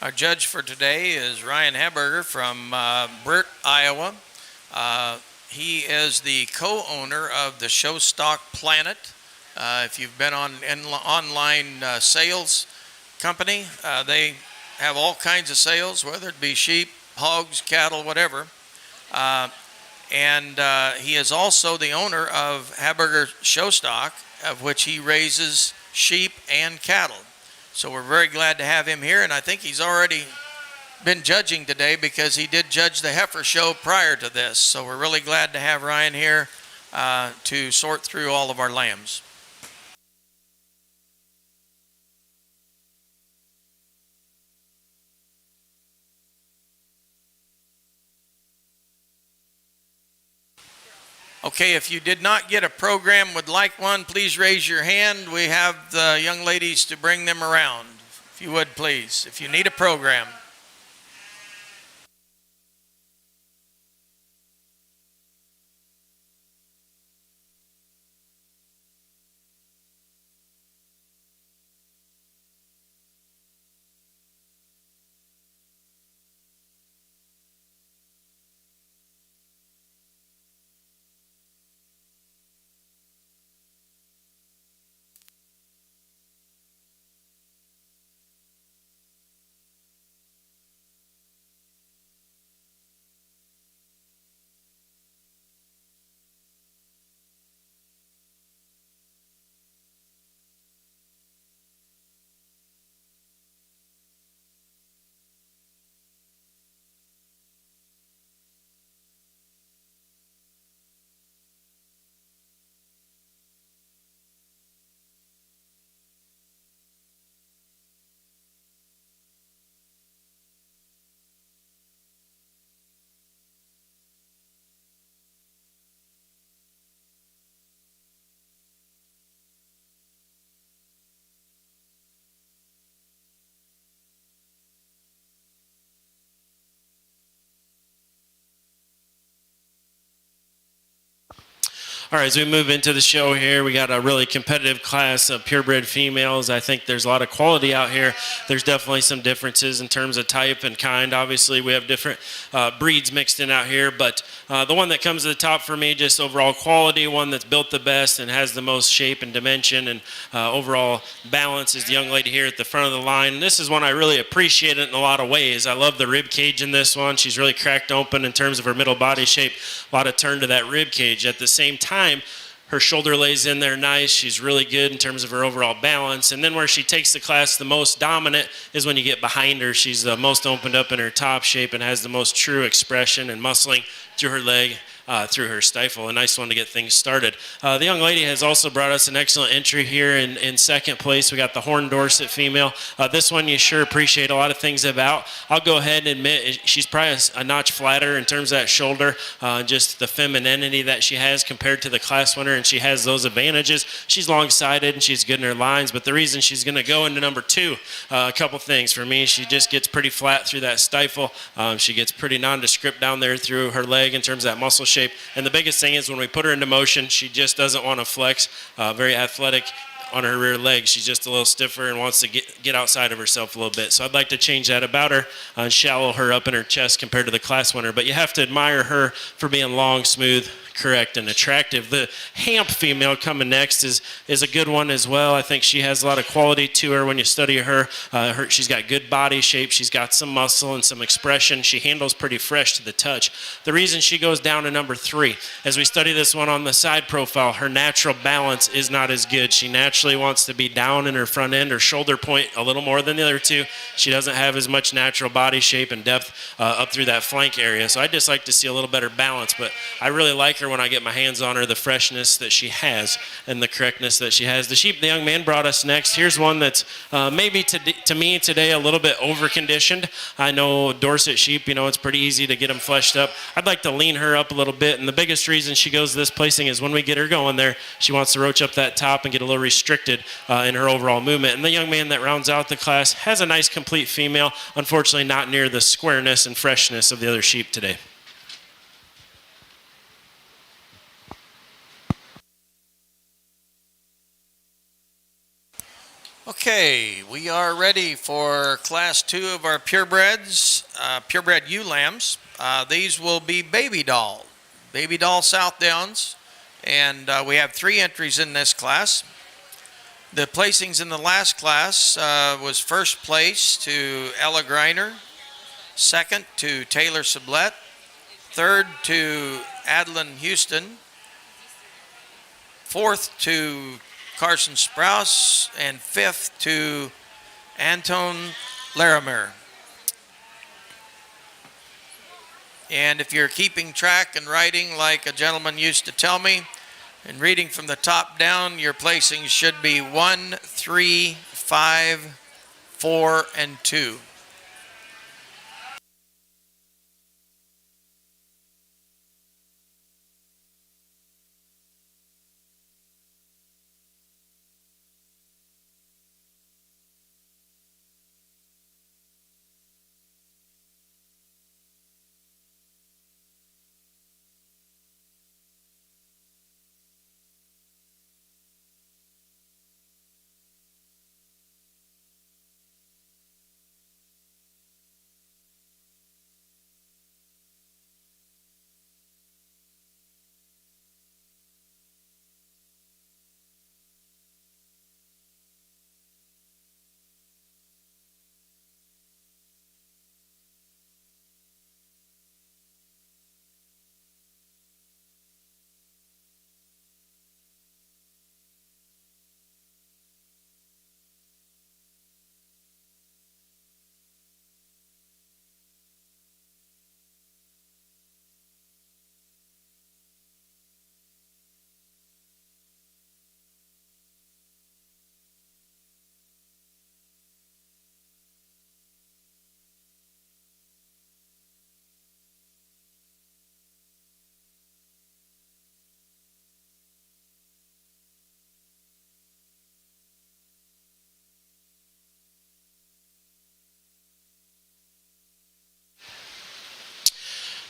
Our judge for today is Ryan Haberger from Burt, Iowa. He is the co-owner of the Showstock Planet. If you've been on an online sales company, they have all kinds of sales, whether it be sheep, hogs, cattle, whatever. And he is also the owner of Haberger Showstock, of which he raises sheep and cattle. So we're very glad to have him here, and I think he's already been judging today because he did judge the heifer show prior to this. So we're really glad to have Ryan here to sort through all of our lambs. Okay, if you did not get a program, would like one, please raise your hand. We have the young ladies to bring them around. If you would, please, if you need a program. All right, as we move into the show here, we got a really competitive class of purebred females. I think there's a lot of quality out here. There's definitely some differences in terms of type and kind. Obviously, we have different breeds mixed in out here, but the one that comes to the top for me, just overall quality, one that's built the best and has the most shape and dimension and overall balance is the young lady here at the front of the line. This is one I really appreciate it in a lot of ways. I love the rib cage in this one. She's really cracked open in terms of her middle body shape. A lot of turn to that rib cage. At the same time, her shoulder lays in there nice. She's really good in terms of her overall balance. And then where she takes the class the most dominant is when you get behind her. She's the most opened up in her top shape and has the most true expression and muscling through her leg, through her stifle. A nice one to get things started. The young lady has also brought us an excellent entry here in second place. We got the Horn Dorset female. This one you sure appreciate a lot of things about. I'll go ahead and admit she's probably a notch flatter in terms of that shoulder, just the femininity that she has compared to the class winner, and she has those advantages. She's long-sided and she's good in her lines, but the reason she's going to go into number two, a couple things for me. She just gets pretty flat through that stifle. She gets pretty nondescript down there through her leg in terms of that muscle shape. And the biggest thing is when we put her into motion, she just doesn't want to flex. Very athletic on her rear leg. She's just a little stiffer and wants to get outside of herself a little bit. So I'd like to change that about her and shallow her up in her chest compared to the class winner. But you have to admire her for being long, smooth, correct, and attractive. The Hamp female coming next is a good one as well. I think she has a lot of quality to her when you study her. She's got good body shape. She's got some muscle and some expression. She handles pretty fresh to the touch. The reason she goes down to number three, as we study this one on the side profile, her natural balance is not as good. She naturally wants to be down in her front end or shoulder point a little more than the other two. She doesn't have as much natural body shape and depth up through that flank area. So I'd just like to see a little better balance, but I really like her when I get my hands on her, the freshness that she has and the correctness that she has. The sheep the young man brought us next, here's one that's maybe to me today a little bit over-conditioned. I know Dorset sheep, it's pretty easy to get them fleshed up. I'd like to lean her up a little bit, and the biggest reason she goes this placing is when we get her going there, she wants to roach up that top and get a little restricted in her overall movement. And the young man that rounds out the class has a nice complete female, unfortunately not near the squareness and freshness of the other sheep today. Okay, we are ready for class 2 of our purebreds, purebred ewe lambs. These will be baby doll South Downs, and we have 3 entries in this class. The placings in the last class was first place to Ella Greiner, second to Taylor Sublette, third to Adeline Houston, fourth to Carson Sprouse, and fifth to Anton Larimer. And if you're keeping track and writing like a gentleman used to tell me, and reading from the top down, your placings should be 1, 3, 5, 4, and 2.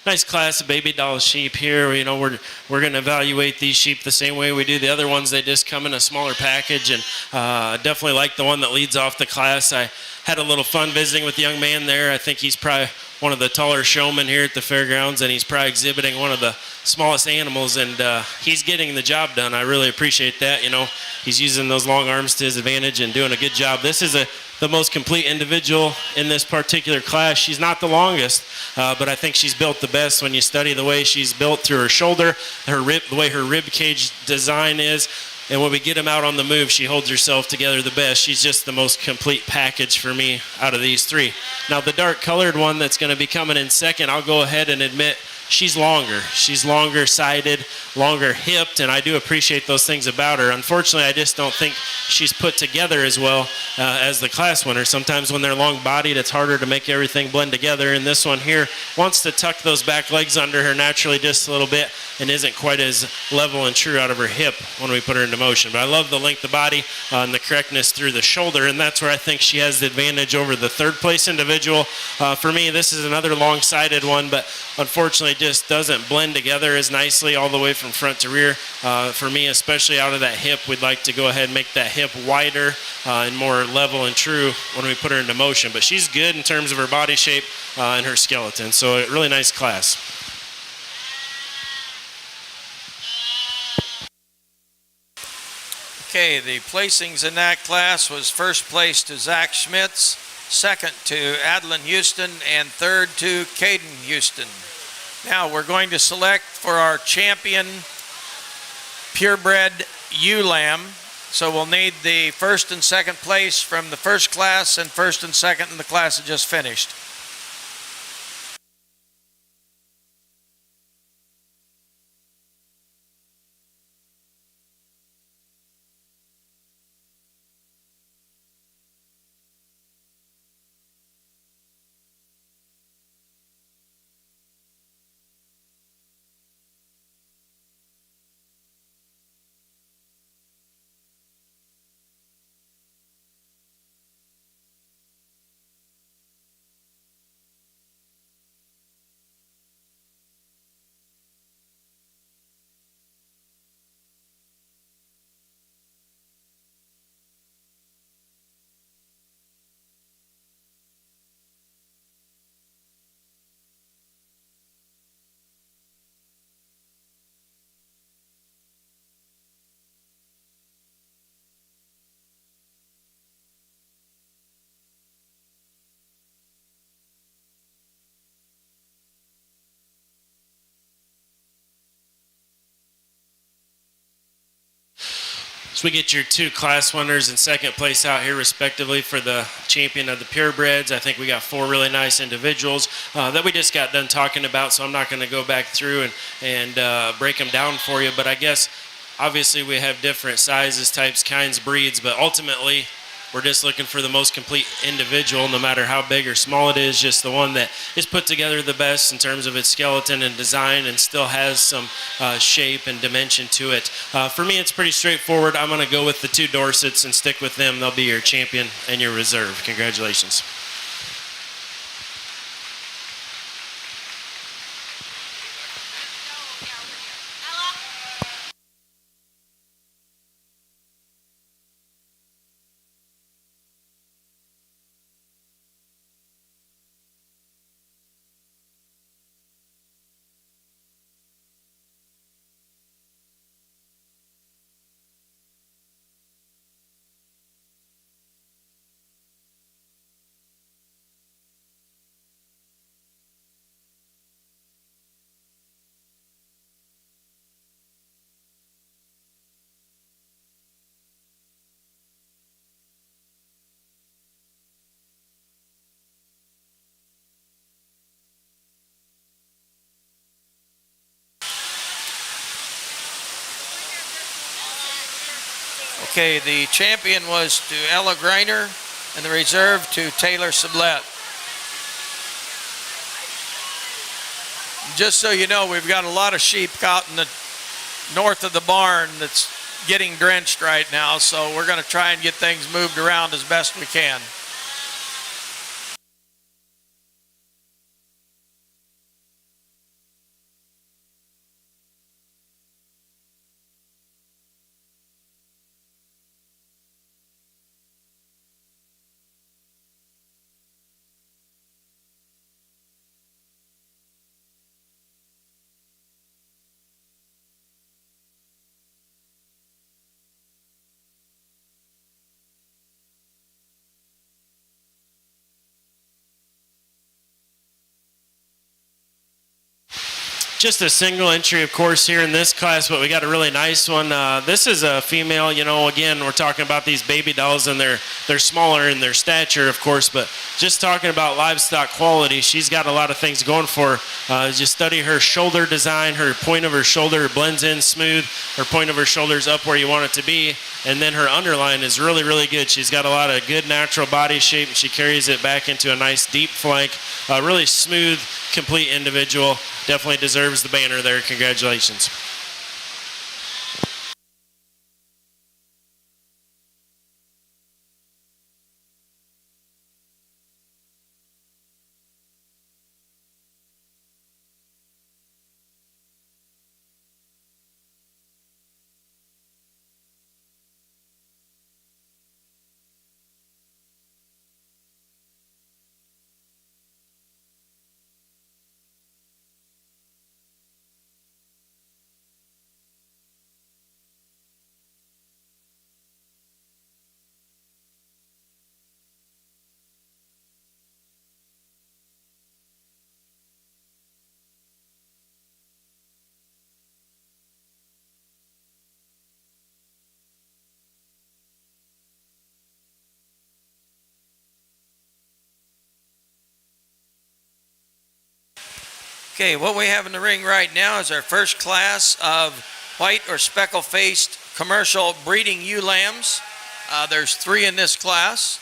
Nice class of baby doll sheep here. You know, we're going to evaluate these sheep the same way we do the other ones. They just come in a smaller package, and definitely like the one that leads off the class. I had a little fun visiting with the young man there. I think he's probably one of the taller showmen here at the fairgrounds, and he's probably exhibiting one of the smallest animals, and he's getting the job done. I really appreciate that. You know, he's using those long arms to his advantage and doing a good job. This is the most complete individual in this particular class. She's not the longest, but I think she's built the best when you study the way she's built through her shoulder, the way her rib cage design is, and when we get them out on the move, she holds herself together the best. She's just the most complete package for me out of these three. Now, the dark colored one that's going to be coming in second, I'll go ahead and admit she's longer. She's longer sided, longer hipped, and I do appreciate those things about her. Unfortunately, I just don't think she's put together as well as the class winner. Sometimes when they're long bodied, it's harder to make everything blend together. And this one here wants to tuck those back legs under her naturally just a little bit and isn't quite as level and true out of her hip when we put her into motion. But I love the length of body and the correctness through the shoulder, and that's where I think she has the advantage over the third place individual. For me, this is another long-sided one, but unfortunately just doesn't blend together as nicely all the way from front to rear. For me, especially out of that hip, we'd like to go ahead and make that hip wider and more level and true when we put her into motion. But she's good in terms of her body shape and her skeleton, so a really nice class. Okay, the placings in that class was first place to Zach Schmitz, second to Adeline Houston, and third to Caden Houston. Now we're going to select for our champion purebred ewe lamb. So we'll need the first and second place from the first class and first and second in the class that just finished. So we get your 2 class winners and second place out here respectively for the champion of the purebreds. I think we got 4 really nice individuals that we just got done talking about, so I'm not going to go back through and break them down for you. But I guess obviously we have different sizes, types, kinds, breeds, but ultimately we're just looking for the most complete individual, no matter how big or small it is, just the one that is put together the best in terms of its skeleton and design and still has some shape and dimension to it. For me, it's pretty straightforward. I'm going to go with the 2 Dorsets and stick with them. They'll be your champion and your reserve. Congratulations. Okay, the champion was to Ella Greiner and the reserve to Taylor Sublette. Just so you know, we've got a lot of sheep out in the north of the barn that's getting drenched right now, so we're going to try and get things moved around as best we can. Just a single entry, of course, here in this class, but we got a really nice one. This is a female. You know, again, we're talking about these baby dolls, and they're smaller in their stature, of course, but just talking about livestock quality, she's got a lot of things going for her. Just study her shoulder design, her point of her shoulder blends in smooth, her point of her shoulder's up where you want it to be, and then her underline is really, really good. She's got a lot of good natural body shape, and she carries it back into a nice deep flank. Really smooth, complete individual. Definitely deserves the banner there. Congratulations. Okay, what we have in the ring right now is our first class of white or speckle-faced commercial breeding ewe lambs. There's 3 in this class.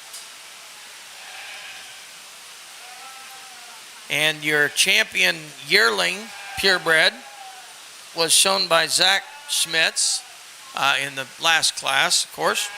And your champion yearling purebred was shown by Zach Schmitz in the last class, of course.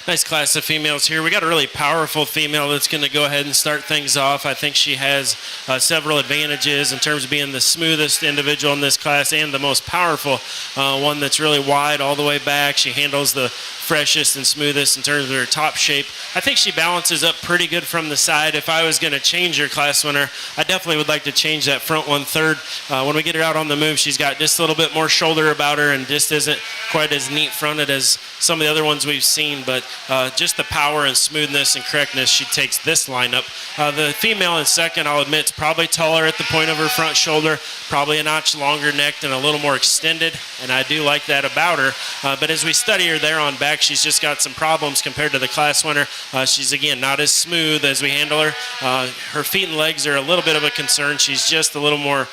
Nice class of females here. We got a really powerful female that's going to go ahead and start things off. I think she has several advantages in terms of being the smoothest individual in this class and the most powerful one that's really wide all the way back. She handles the freshest and smoothest in terms of her top shape. I think she balances up pretty good from the side. If I was going to change her class winner, I definitely would like to change that front 1/3. When we get her out on the move, she's got just a little bit more shoulder about her and just isn't quite as neat fronted as some of the other ones we've seen, but just the power and smoothness and correctness, she takes this lineup. The female in second, I'll admit, is probably taller at the point of her front shoulder, probably a notch longer necked and a little more extended, and I do like that about her. But as we study her there on back, she's just got some problems compared to the class winner. She's, again, not as smooth as we handle her. Her feet and legs are a little bit of a concern. She's just a little more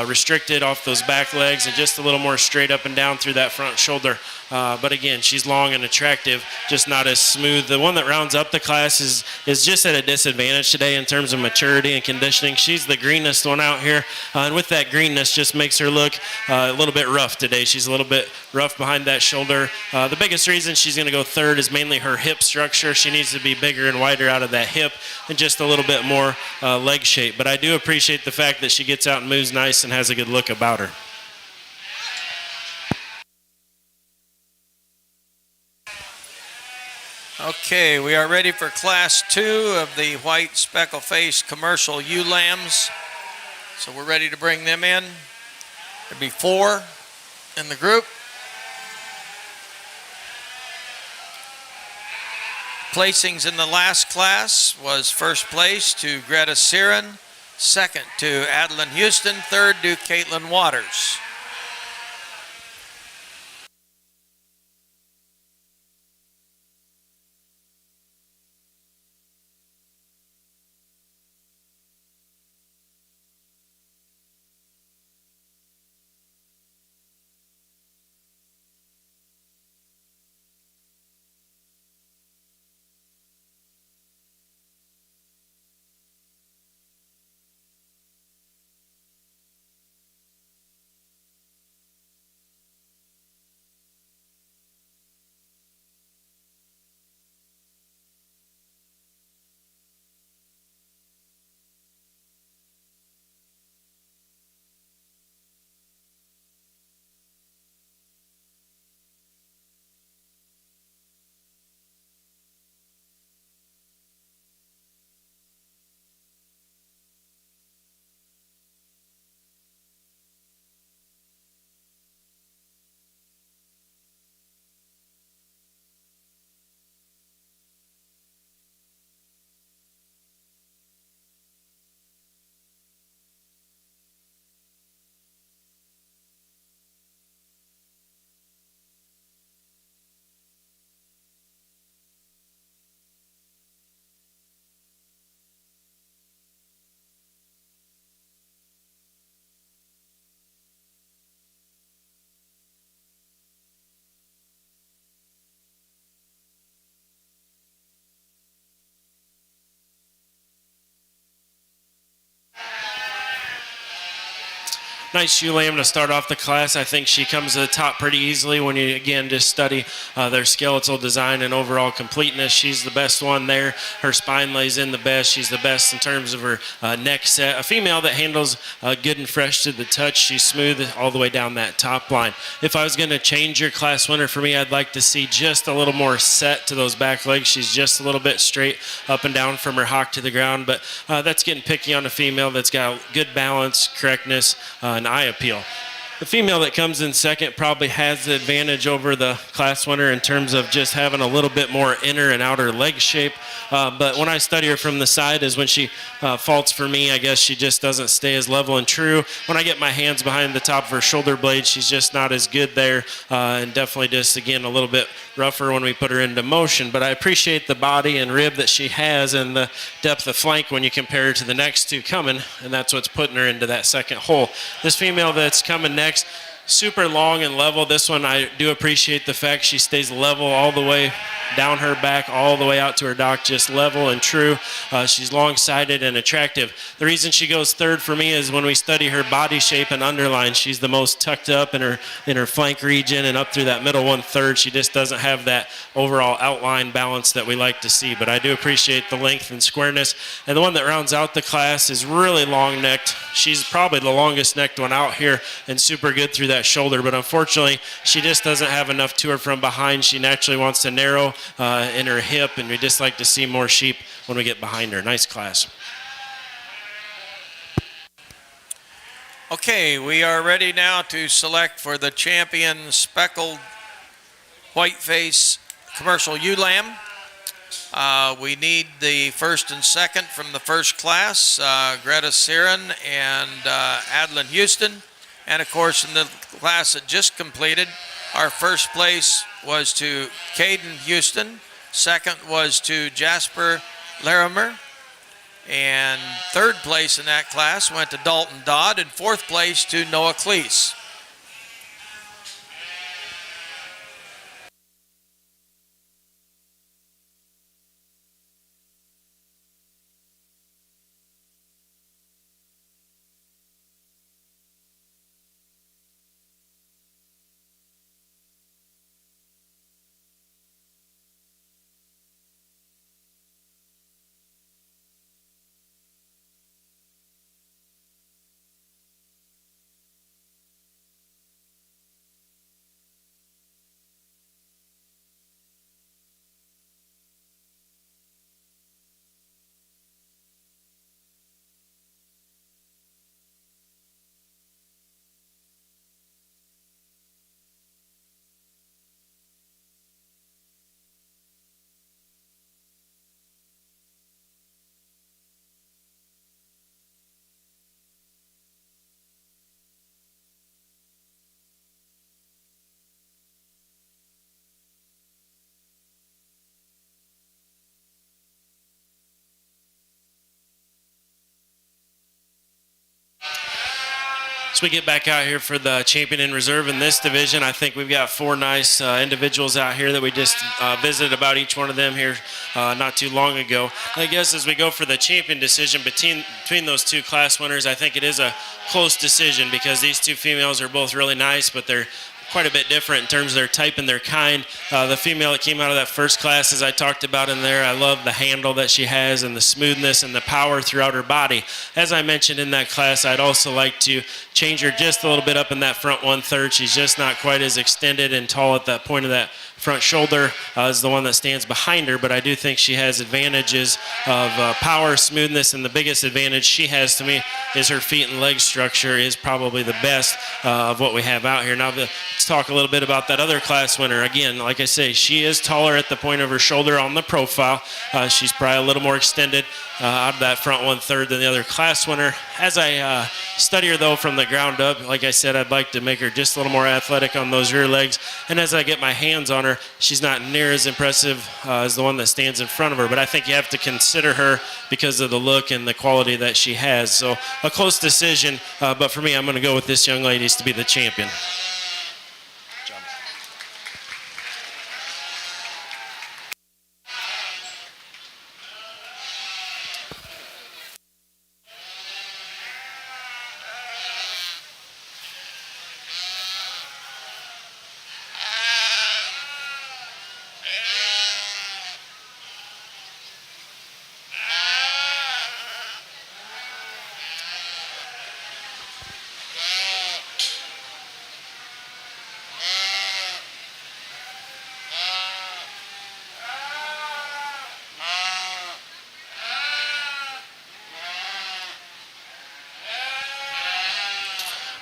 restricted off those back legs and just a little more straight up and down through that front shoulder. But again, she's long and attractive, just not as smooth. The one that rounds up the class is just at a disadvantage today in terms of maturity and conditioning. She's the greenest one out here, and with that greenness just makes her look a little bit rough today. She's a little bit rough behind that shoulder. The biggest reason she's going to go third is mainly her hip structure. She needs to be bigger and wider out of that hip and just a little bit more leg shape. But I do appreciate the fact that she gets out and moves nice and has a good look about her. Okay, we are ready for class 2 of the white speckle-faced commercial ewe lambs. So we're ready to bring them in. There'll be 4 in the group. Placings in the last class was first place to Greta Siren, second to Adeline Houston, third to Caitlin Waters. Nice ewe lamb to start off the class. I think she comes to the top pretty easily when you, again, just study their skeletal design and overall completeness. She's the best one there. Her spine lays in the best. She's the best in terms of her neck set. A female that handles good and fresh to the touch. She's smooth all the way down that top line. If I was going to change your class winner for me, I'd like to see just a little more set to those back legs. She's just a little bit straight up and down from her hock to the ground, but that's getting picky on a female that's got good balance, correctness, and eye appeal. The female that comes in second probably has the advantage over the class winner in terms of just having a little bit more inner and outer leg shape. But when I study her from the side is when she faults for me. I guess she just doesn't stay as level and true. When I get my hands behind the top of her shoulder blade, she's just not as good there, and definitely just, again, a little bit rougher when we put her into motion. But I appreciate the body and rib that she has and the depth of flank when you compare her to the next two coming, and that's what's putting her into that second hole. This female that's coming next, super long and level. This one, I do appreciate the fact she stays level all the way down her back, all the way out to her dock, just level and true. She's long-sided and attractive. The reason she goes third for me is when we study her body shape and underline, she's the most tucked up in her flank region and up through that middle 1/3. She just doesn't have that overall outline balance that we like to see. But I do appreciate the length and squareness. And the one that rounds out the class is really long-necked. She's probably the longest-necked one out here and super good through that shoulder. But unfortunately, she just doesn't have enough to her from behind. She naturally wants to narrow in her hip, and we just like to see more sheep when we get behind her. Nice class. Okay, we are ready now to select for the champion speckled whiteface commercial ewe lamb. We need the first and second from the first class, Greta Siren and Adeline Houston. And of course, in the class that just completed, our first place was to Caden Houston, second was to Jasper Larimer, and third place in that class went to Dalton Dodd, and fourth place to Noah Cleese. As we get back out here for the champion in reserve in this division, I think we've got four nice individuals out here that we just visited about each one of them here not too long ago. I guess as we go for the champion decision between those two class winners, I think it is a close decision because these two females are both really nice, but they're quite a bit different in terms of their type and their kind. The female that came out of that first class, as I talked about in there, I love the handle that she has and the smoothness and the power throughout her body. As I mentioned in that class, I'd also like to change her just a little bit up in that front 1/3. She's just not quite as extended and tall at that point of that front shoulder as the one that stands behind her, but I do think she has advantages of power, smoothness, and the biggest advantage she has to me is her feet and leg structure is probably the best of what we have out here. Now, let's talk a little bit about that other class winner. Again, like I say, she is taller at the point of her shoulder on the profile. She's probably a little more extended out of that front 1/3 than the other class winner. As I study her, though, from the ground up, like I said, I'd like to make her just a little more athletic on those rear legs. And as I get my hands on her, she's not near as impressive as the one that stands in front of her. But I think you have to consider her because of the look and the quality that she has. So a close decision, but for me, I'm going to go with this young lady to be the champion.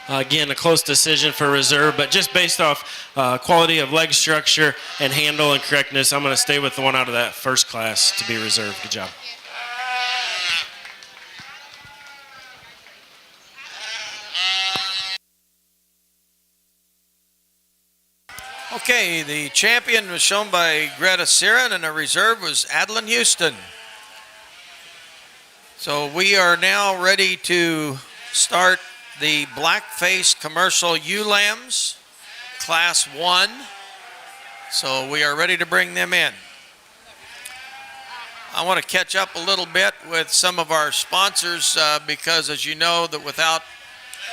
Again, a close decision for reserve, but just based off quality of leg structure and handle and correctness, I'm going to stay with the one out of that first class to be reserved. Good job. Okay, the champion was shown by Greta Siren, and the reserve was Adeline Houston. So we are now ready to start the blackface commercial ewe lambs, Class 1. So we are ready to bring them in. I want to catch up a little bit with some of our sponsors because, as you know, that without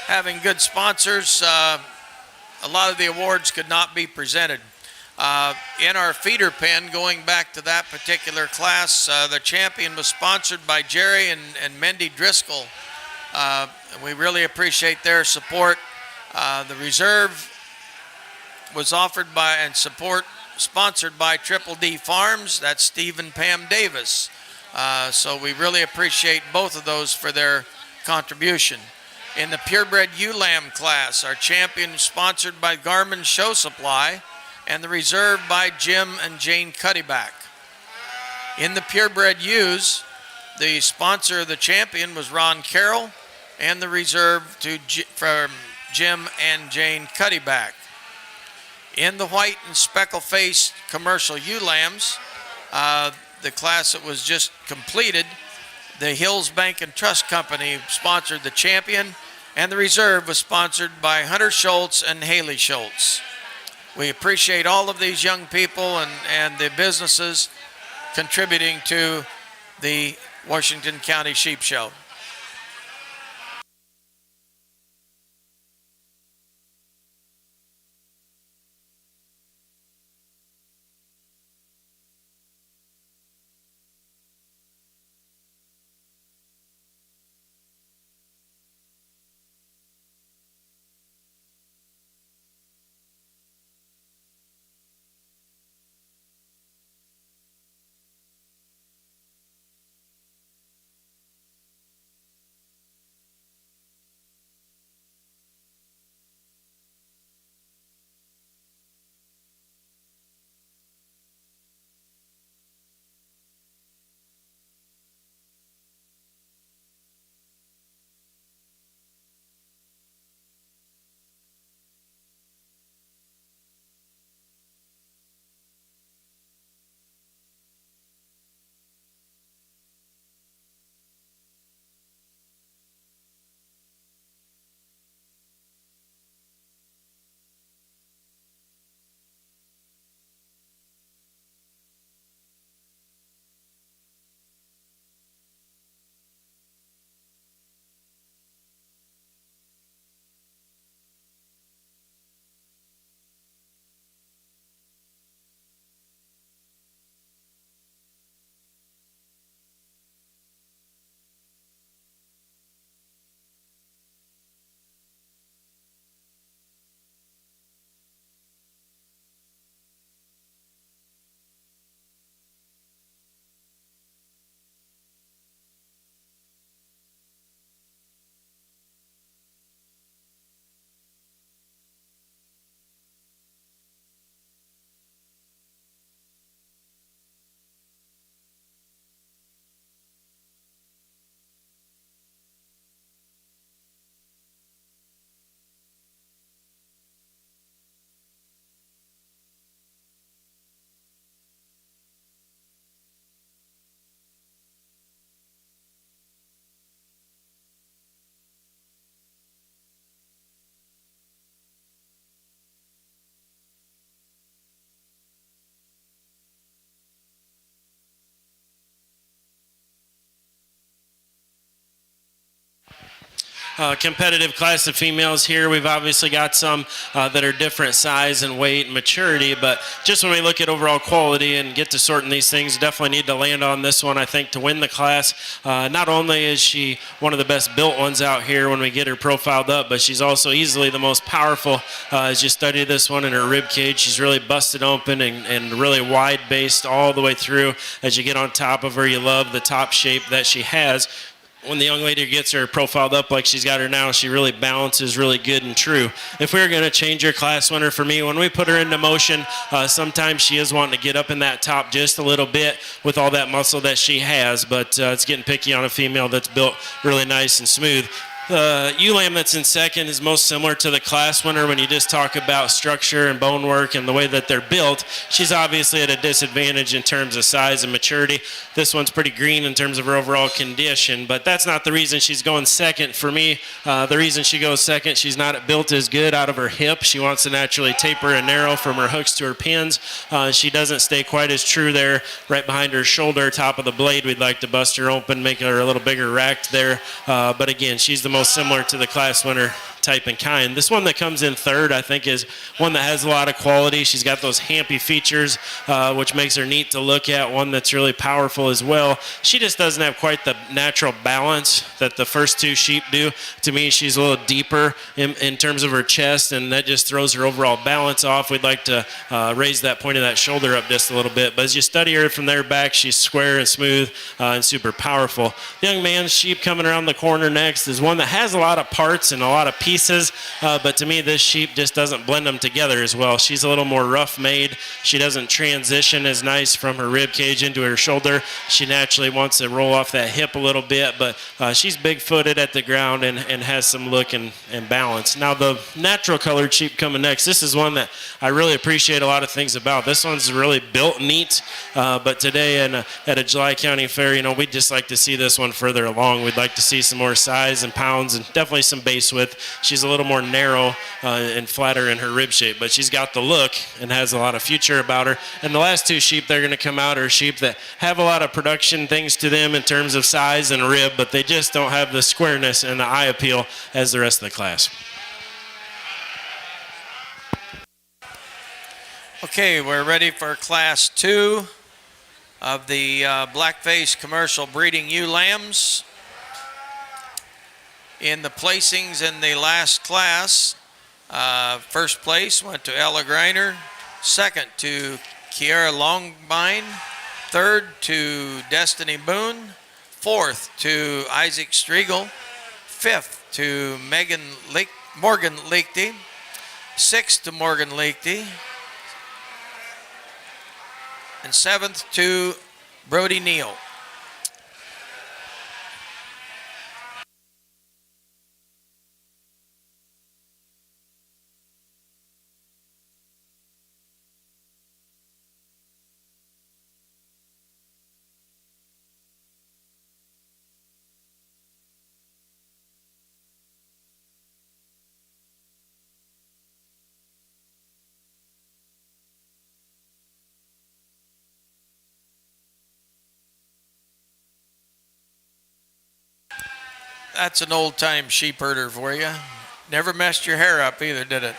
having good sponsors, a lot of the awards could not be presented. In our feeder pen, going back to that particular class, the champion was sponsored by Jerry and Mendy Driscoll. We really appreciate their support. The reserve was offered by and sponsored by Triple D Farms. That's Steve and Pam Davis. So we really appreciate both of those for their contribution. In the purebred ewe lamb class, our champion is sponsored by Garmin Show Supply and the reserve by Jim and Jane Cuddyback. In the purebred ewes, the sponsor of the champion was Ron Carroll and the reserve from Jim and Jane Cuddyback. In the white and speckle-faced commercial ewe lambs, the class that was just completed, the Hills Bank and Trust Company sponsored the champion, and the reserve was sponsored by Hunter Schultz and Haley Schultz. We appreciate all of these young people and the businesses contributing to the Washington County Sheep Show. Competitive class of females here. We've obviously got some that are different size and weight and maturity, but just when we look at overall quality and get to sorting these things, definitely need to land on this one, I think, to win the class. Not only is she one of the best built ones out here when we get her profiled up, but she's also easily the most powerful. As you study this one in her rib cage, she's really busted open and really wide based all the way through. As you get on top of her, you love the top shape that she has. When the young lady gets her profiled up like she's got her now, she really balances really good and true. If we were going to change her class winner for me, when we put her into motion, sometimes she is wanting to get up in that top just a little bit with all that muscle that she has, but it's getting picky on a female that's built really nice and smooth. The ewe lamb that's in second is most similar to the class winner when you just talk about structure and bone work and the way that they're built. She's obviously at a disadvantage in terms of size and maturity. This one's pretty green in terms of her overall condition, but that's not the reason she's going second. For me, the reason she goes second, she's not built as good out of her hip. She wants to naturally taper and narrow from her hooks to her pins. She doesn't stay quite as true there right behind her shoulder, top of the blade. We'd like to bust her open, make her a little bigger racked there. But again, she's the most similar to the class winner type and kind. This one that comes in third, I think, is one that has a lot of quality. She's got those hampy features, which makes her neat to look at, one that's really powerful as well. She just doesn't have quite the natural balance that the first two sheep do. To me, she's a little deeper in terms of her chest, and that just throws her overall balance off. We'd like to raise that point of that shoulder up just a little bit. But as you study her from there back, she's square and smooth and super powerful. The young man's sheep coming around the corner next is one that has a lot of parts and a lot of pieces, but to me this sheep just doesn't blend them together as well. She's a little more rough made. She doesn't transition as nice from her rib cage into her shoulder. She naturally wants to roll off that hip a little bit, but she's big footed at the ground and has some look and balance. Now the natural colored sheep coming next, this is one that I really appreciate a lot of things about. This one's really built neat, but today at a July County Fair, we'd just like to see this one further along. We'd like to see some more size and pounds and definitely some base width. She's a little more narrow and flatter in her rib shape, but she's got the look and has a lot of future about her. And the last two sheep that are going to come out are sheep that have a lot of production things to them in terms of size and rib, but they just don't have the squareness and the eye appeal as the rest of the class. Okay, we're ready for class 2 of the blackface commercial breeding ewe lambs. In the placings in the last class, first place went to Ella Greiner, second to Kiara Longbine, third to Destiny Boone, fourth to Isaac Striegel, fifth to Morgan Liechty, sixth to Morgan Liechty, and seventh to Brody Neal. That's an old-time sheep herder for you. Never messed your hair up either, did it?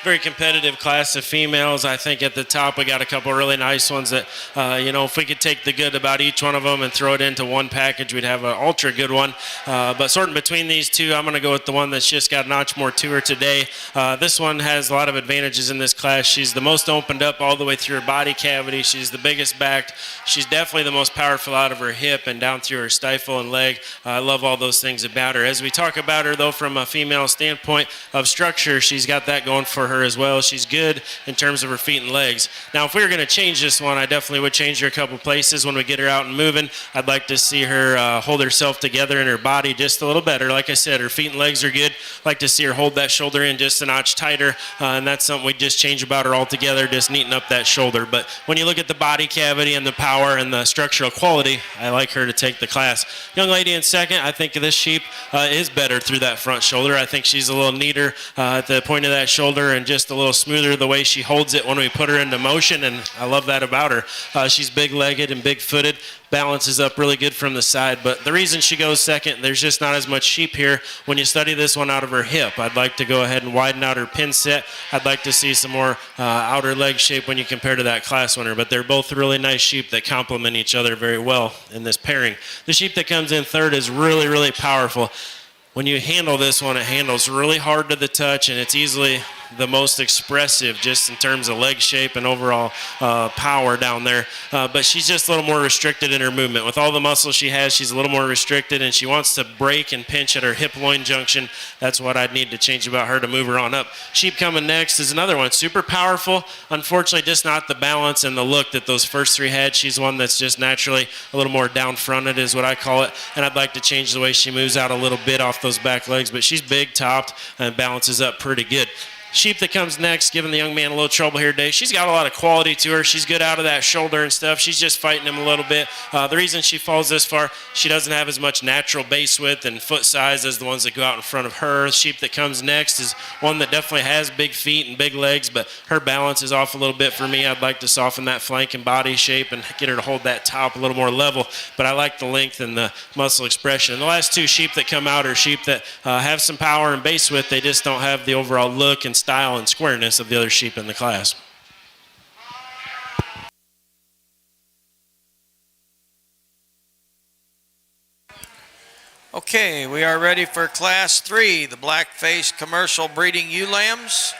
very competitive class of females. I think at the top we got a couple really nice ones that, if we could take the good about each one of them and throw it into one package, we'd have an ultra good one. But sorting between these two, I'm going to go with the one that's just got a notch more to her today. This one has a lot of advantages in this class. She's the most opened up all the way through her body cavity. She's the biggest backed. She's definitely the most powerful out of her hip and down through her stifle and leg. I love all those things about her. As we talk about her, though, from a female standpoint of structure, she's got that going for her as well. She's good in terms of her feet and legs. Now, if we were going to change this one, I definitely would change her a couple places when we get her out and moving. I'd like to see her hold herself together in her body just a little better. Like I said, her feet and legs are good. I'd like to see her hold that shoulder in just a notch tighter, and that's something we'd just change about her altogether, just neaten up that shoulder. But when you look at the body cavity and the power and the structural quality, I like her to take the class. Young lady in second, I think this sheep is better through that front shoulder. I think she's a little neater at the point of that shoulder and just a little smoother the way she holds it when we put her into motion, and I love that about her. She's big-legged and big-footed, balances up really good from the side, but the reason she goes second, there's just not as much sheep here. When you study this one out of her hip, I'd like to go ahead and widen out her pin set. I'd like to see some more outer leg shape when you compare to that class winner, but they're both really nice sheep that complement each other very well in this pairing. The sheep that comes in third is really, really powerful. When you handle this one, it handles really hard to the touch, and it's easily the most expressive just in terms of leg shape and overall power down there. But she's just a little more restricted in her movement. With all the muscle she has, she's a little more restricted, and she wants to break and pinch at her hip-loin junction. That's what I'd need to change about her to move her on up. Sheep coming next is another one, super powerful. Unfortunately, just not the balance and the look that those first three had. She's one that's just naturally a little more down-fronted is what I call it, and I'd like to change the way she moves out a little bit off those back legs, but she's big-topped and balances up pretty good. Sheep that comes next, giving the young man a little trouble here today. She's got a lot of quality to her. She's good out of that shoulder and stuff. She's just fighting him a little bit. The reason she falls this far, she doesn't have as much natural base width and foot size as the ones that go out in front of her. Sheep that comes next is one that definitely has big feet and big legs, but her balance is off a little bit for me. I'd like to soften that flank and body shape and get her to hold that top a little more level, but I like the length and the muscle expression. And the last two sheep that come out are sheep that have some power and base width. They just don't have the overall look and style and squareness of the other sheep in the class. Okay, we are ready for Class 3, the black-faced commercial breeding ewe lambs.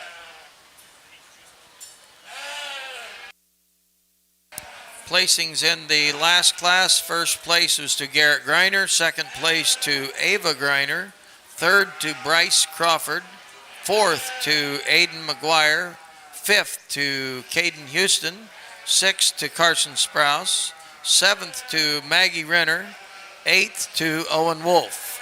Placings in the last class, first place was to Garrett Greiner, second place to Ava Greiner, third to Bryce Crawford, fourth to Aiden McGuire, fifth to Caden Houston, sixth to Carson Sprouse, seventh to Maggie Renner, eighth to Owen Wolf.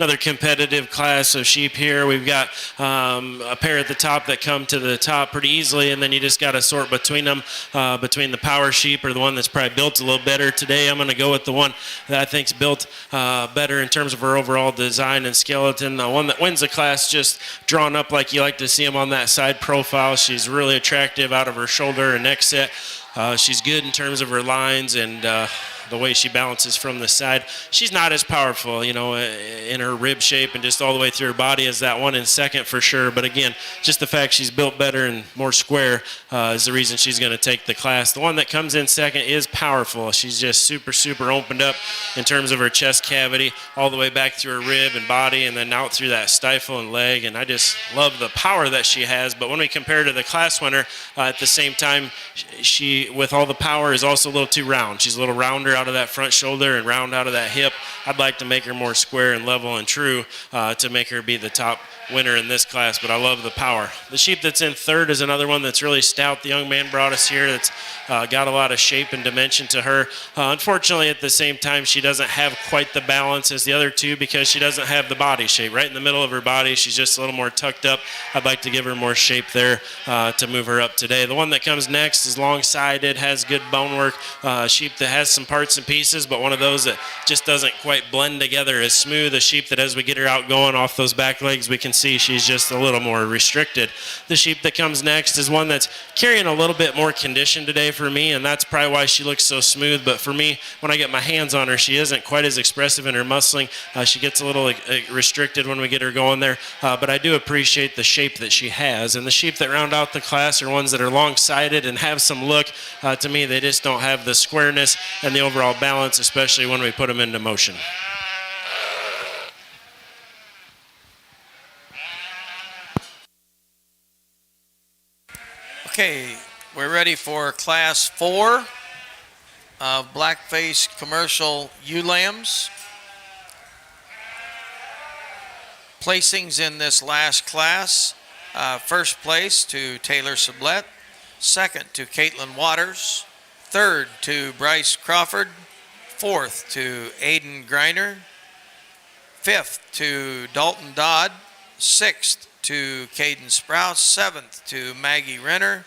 another competitive class of sheep here. We've got a pair at the top that come to the top pretty easily, and then you just got to sort between them, between the power sheep or the one that's probably built a little better. Today I'm going to go with the one that I think's built better in terms of her overall design and skeleton. The one that wins the class, just drawn up like you like to see them on that side profile. She's really attractive out of her shoulder and neck set. She's good in terms of her lines and the way she balances from the side. She's not as powerful, you know, in her rib shape and just all the way through her body as that one in second for sure. But again, just the fact she's built better and more square is the reason she's going to take the class. The one that comes in second is powerful. She's just super, super opened up in terms of her chest cavity, all the way back through her rib and body, and then out through that stifle and leg. And I just love the power that she has. But when we compare to the class winner, at the same time, she, with all the power, is also a little too round. She's a little rounder out of that front shoulder and round out of that hip. I'd like to make her more square and level and true to make her be the top winner in this class, but I love the power. The sheep that's in third is another one that's really stout. The young man brought us here that's got a lot of shape and dimension to her. Unfortunately, at the same time, she doesn't have quite the balance as the other two because she doesn't have the body shape. Right in the middle of her body, she's just a little more tucked up. I'd like to give her more shape there to move her up today. The one that comes next is long-sided, has good bone work, sheep that has some parts and pieces, but one of those that just doesn't quite blend together as smooth. A sheep that as we get her out going off those back legs, we can see she's just a little more restricted. The sheep that comes next is one that's carrying a little bit more condition today for me, and that's probably why she looks so smooth. But for me, when I get my hands on her, she isn't quite as expressive in her muscling. She gets a little restricted when we get her going there, but I do appreciate the shape that she has. And the sheep that round out the class are ones that are long-sided and have some look. To me, they just don't have the squareness and the overall balance, especially when we put them into motion. Okay, we're ready for class 4 of blackface commercial ewe lambs. Placings in this last class: first place to Taylor Sublette, second to Caitlin Waters, third to Bryce Crawford, fourth to Aiden Griner, fifth to Dalton Dodd, sixth to Caden Sprouse, seventh to Maggie Renner,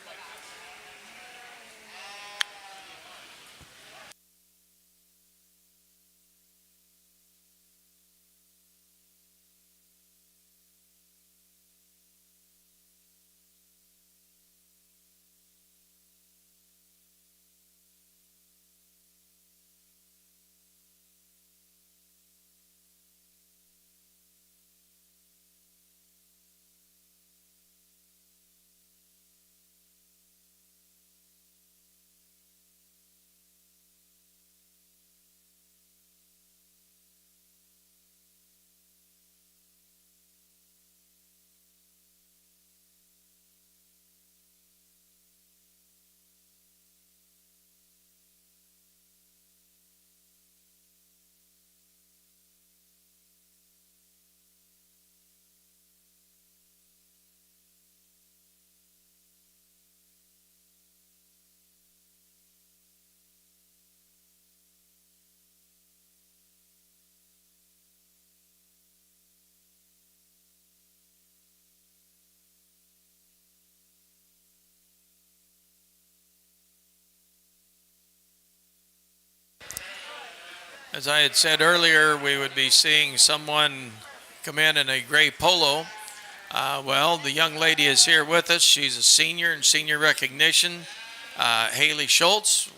As I had said earlier, we would be seeing someone come in a gray polo. Well, the young lady is here with us. She's a senior in senior recognition. Haley Schultz.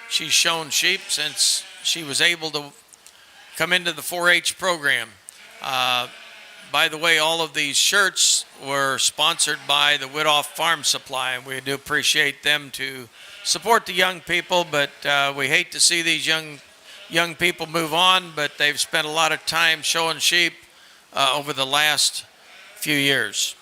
She's shown sheep since she was able to come into the 4-H program. By the way, all of these shirts were sponsored by the Whittoff Farm Supply, and we do appreciate them to support the young people, but we hate to see these young people move on, but they've spent a lot of time showing sheep over the last few years.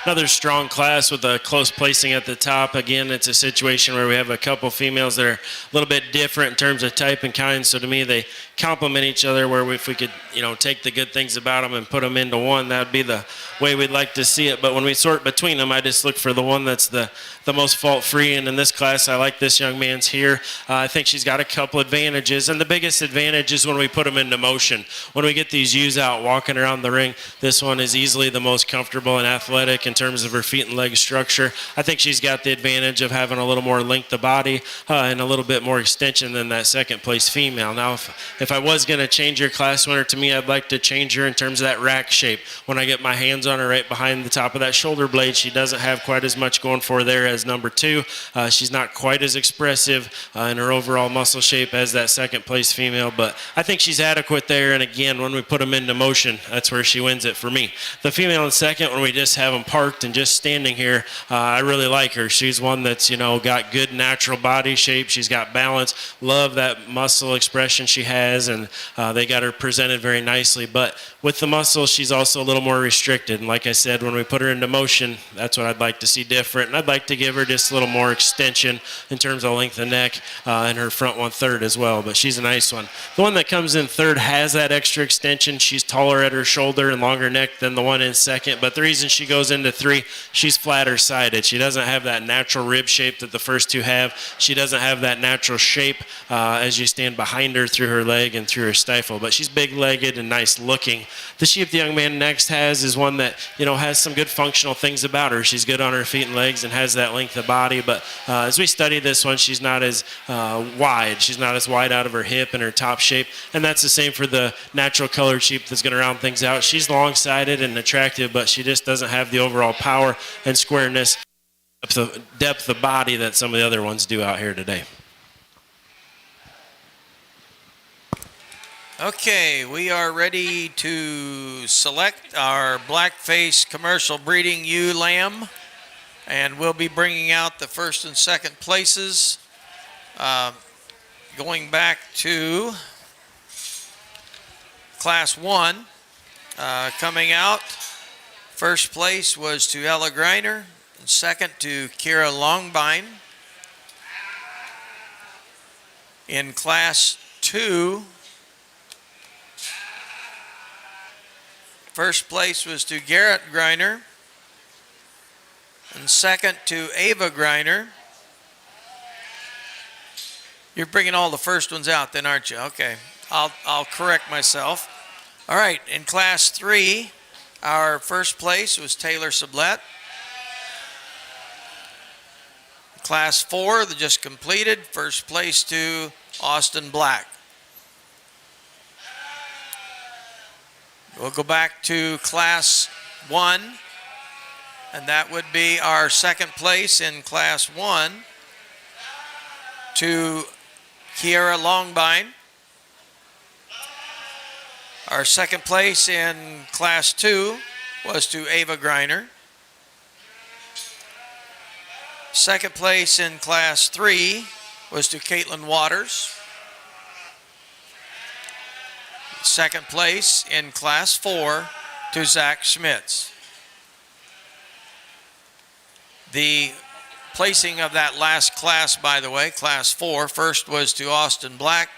another strong class with a close placing at the top. Again, it's a situation where we have a couple females that are a little bit different in terms of type and kind. So to me, they complement each other. Where if we could, take the good things about them and put them into one, that would be the way we'd like to see it. But when we sort between them, I just look for the one that's the most fault-free. And in this class, I like this young man's here. I think she's got a couple advantages, and the biggest advantage is when we put them into motion. When we get these ewes out walking around the ring, this one is easily the most comfortable and athletic in terms of her feet and leg structure. I think she's got the advantage of having a little more length of body and a little bit more extension than that second place female. Now, if I was going to change your class winner, to me, I'd like to change her in terms of that rack shape. When I get my hands on her right behind the top of that shoulder blade, she doesn't have quite as much going for her there as number 2. She's not quite as expressive in her overall muscle shape as that second place female, but I think she's adequate there. And again, when we put them into motion, that's where she wins it for me. The female in second, when we just have them parked and just standing here, I really like her. She's one that's, got good natural body shape. She's got balance. Love that muscle expression she has, and they got her presented very nicely. But with the muscle, she's also a little more restricted. And like I said, when we put her into motion, that's what I'd like to see different. And I'd like to give her just a little more extension in terms of length of neck and her front 1/3 as well. But she's a nice one. The one that comes in third has that extra extension. She's taller at her shoulder and longer neck than the one in second. But the reason she goes into 3, she's flatter sided. She doesn't have that natural rib shape that the first 2 have. She doesn't have that natural shape as you stand behind her through her leg and through her stifle. But she's big-legged and nice looking. The sheep the young man next has is one that, has some good functional things about her. She's good on her feet and legs and has that length of body. But as we study this one, she's not as wide. She's not as wide out of her hip and her top shape. And that's the same for the natural colored sheep that's going to round things out. She's long-sided and attractive, but she just doesn't have the overall power and squareness, depth of body that some of the other ones do out here today. Okay, we are ready to select our black-face commercial breeding ewe lamb, and we'll be bringing out the first and second places. Going back to Class 1, coming out, first place was to Ella Greiner, and second to Kira Longbine. In Class 2, first place was to Garrett Greiner, and second to Ava Greiner. You're bringing all the first ones out then, aren't you? Okay, I'll correct myself. All right, in Class 3, our first place was Taylor Sublette. Class 4, that just completed, first place to Austin Black. We'll go back to Class 1, and that would be our second place in Class 1 to Kiara Longbine. Our second place in Class 2 was to Ava Greiner. Second place in Class 3 was to Caitlin Waters. Second place in Class 4 to Zach Schmitz. The placing of that last class, by the way, Class 4, first was to Austin Black,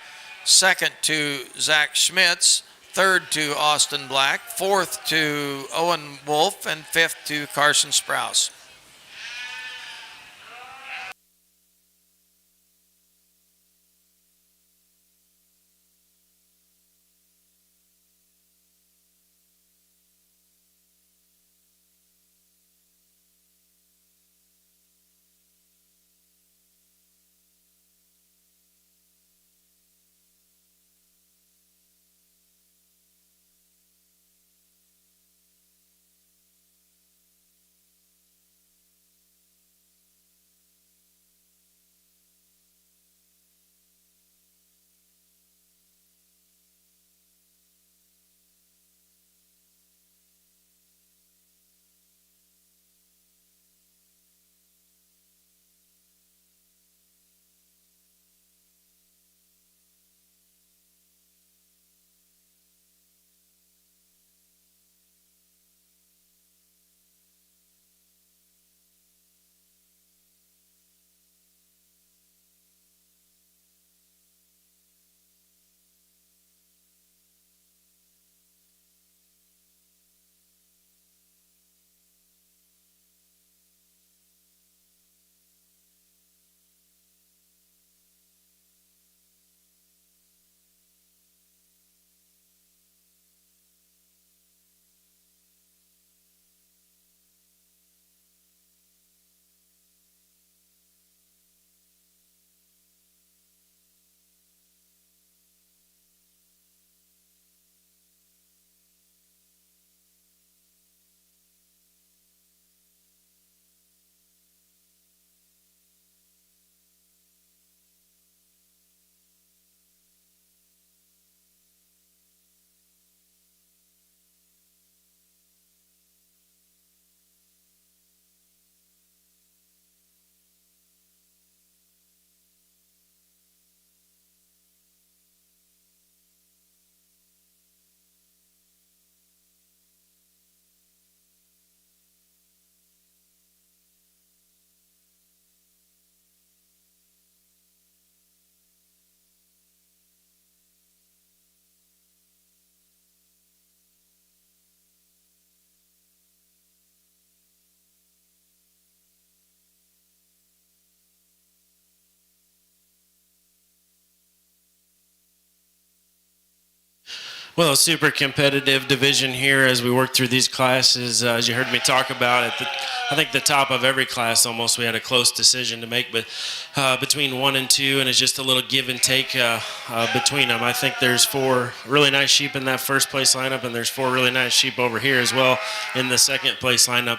second to Zach Schmitz, third to Austin Black, fourth to Owen Wolf, and fifth to Carson Sprouse. Well, a super competitive division here as we work through these classes. As you heard me talk about at I think the top of every class almost we had a close decision to make, but between 1 and 2, and it's just a little give and take between them. I think there's 4 really nice sheep in that first place lineup, and there's 4 really nice sheep over here as well in the second place lineup,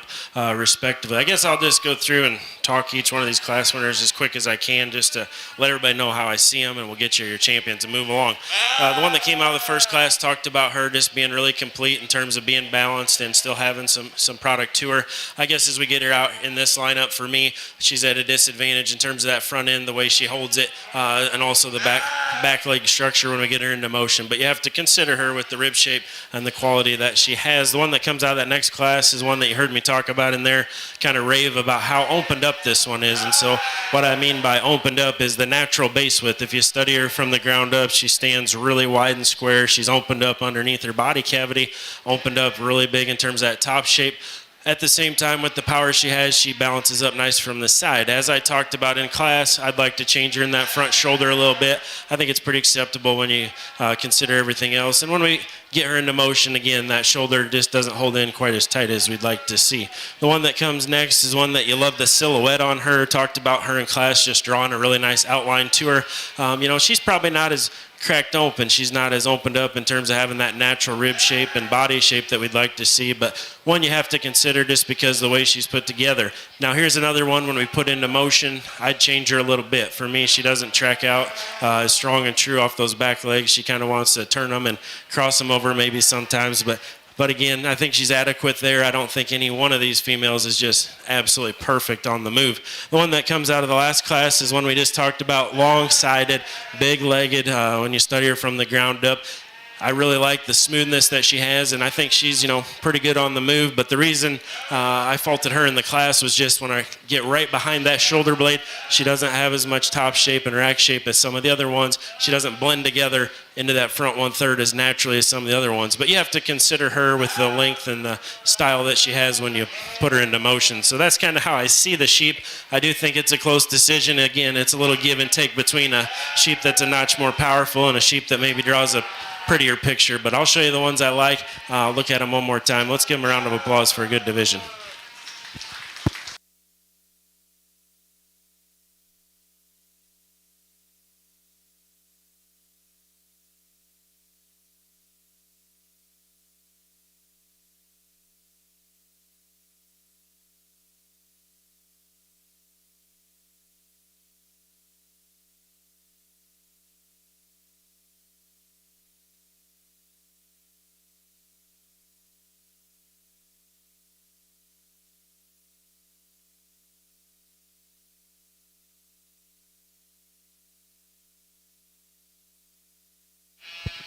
respectively. I guess I'll just go through and talk each one of these class winners as quick as I can, just to let everybody know how I see them, and we'll get you your champions and move along. The one that came out of the first class talked about her just being really complete in terms of being balanced and still having some product to her. I guess as we get her out in this lineup, for me, she's at a disadvantage in terms of that front end, the way she holds it, and also the back leg structure when we get her into motion. But you have to consider her with the rib shape and the quality that she has. The one that comes out of that next class is one that you heard me talk about in there, kind of rave about how opened up this one is. And so what I mean by opened up is the natural base width. If you study her from the ground up, she stands really wide and square. She's opened up underneath her body cavity, opened up really big in terms of that top shape. At the same time, with the power she has, she balances up nice from the side. As I talked about in class, I'd like to change her in that front shoulder a little bit. I think it's pretty acceptable when you consider everything else. And when we get her into motion, again, that shoulder just doesn't hold in quite as tight as we'd like to see. The one that comes next is one that you love the silhouette on her. Talked about her in class, just drawing a really nice outline to her. She's probably not as cracked open. She's not as opened up in terms of having that natural rib shape and body shape that we'd like to see, but one you have to consider just because of the way she's put together. Now here's another one when we put into motion, I'd change her a little bit. For me, she doesn't track out as strong and true off those back legs. She kind of wants to turn them and cross them over maybe sometimes, but again, I think she's adequate there. I don't think any one of these females is just absolutely perfect on the move. The one that comes out of the last class is one we just talked about, long-sided, big-legged, when you study her from the ground up. I really like the smoothness that she has, and I think she's, pretty good on the move. But the reason I faulted her in the class was just when I get right behind that shoulder blade, she doesn't have as much top shape and rack shape as some of the other ones. She doesn't blend together into that front 1/3 as naturally as some of the other ones. But you have to consider her with the length and the style that she has when you put her into motion. So that's kind of how I see the sheep. I do think it's a close decision. Again, it's a little give and take between a sheep that's a notch more powerful and a sheep that maybe draws a prettier picture, but I'll show you the ones I like. Look at them one more time. Let's give them a round of applause for a good division.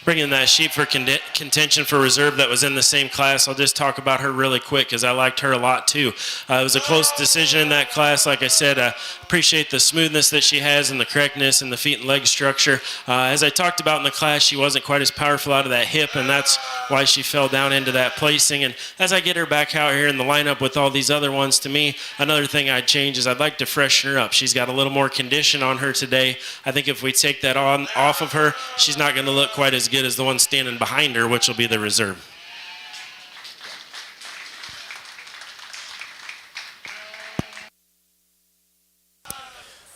Bringing that sheep for contention for reserve that was in the same class. I'll just talk about her really quick because I liked her a lot too. It was a close decision in that class. Like I said, I appreciate the smoothness that she has and the correctness and the feet and leg structure. As I talked about in the class, she wasn't quite as powerful out of that hip, and that's why she fell down into that placing. And as I get her back out here in the lineup with all these other ones, to me, another thing I'd change is I'd like to freshen her up. She's got a little more condition on her today. I think if we take that off of her, she's not going to look quite as good as the one standing behind her, which will be the reserve.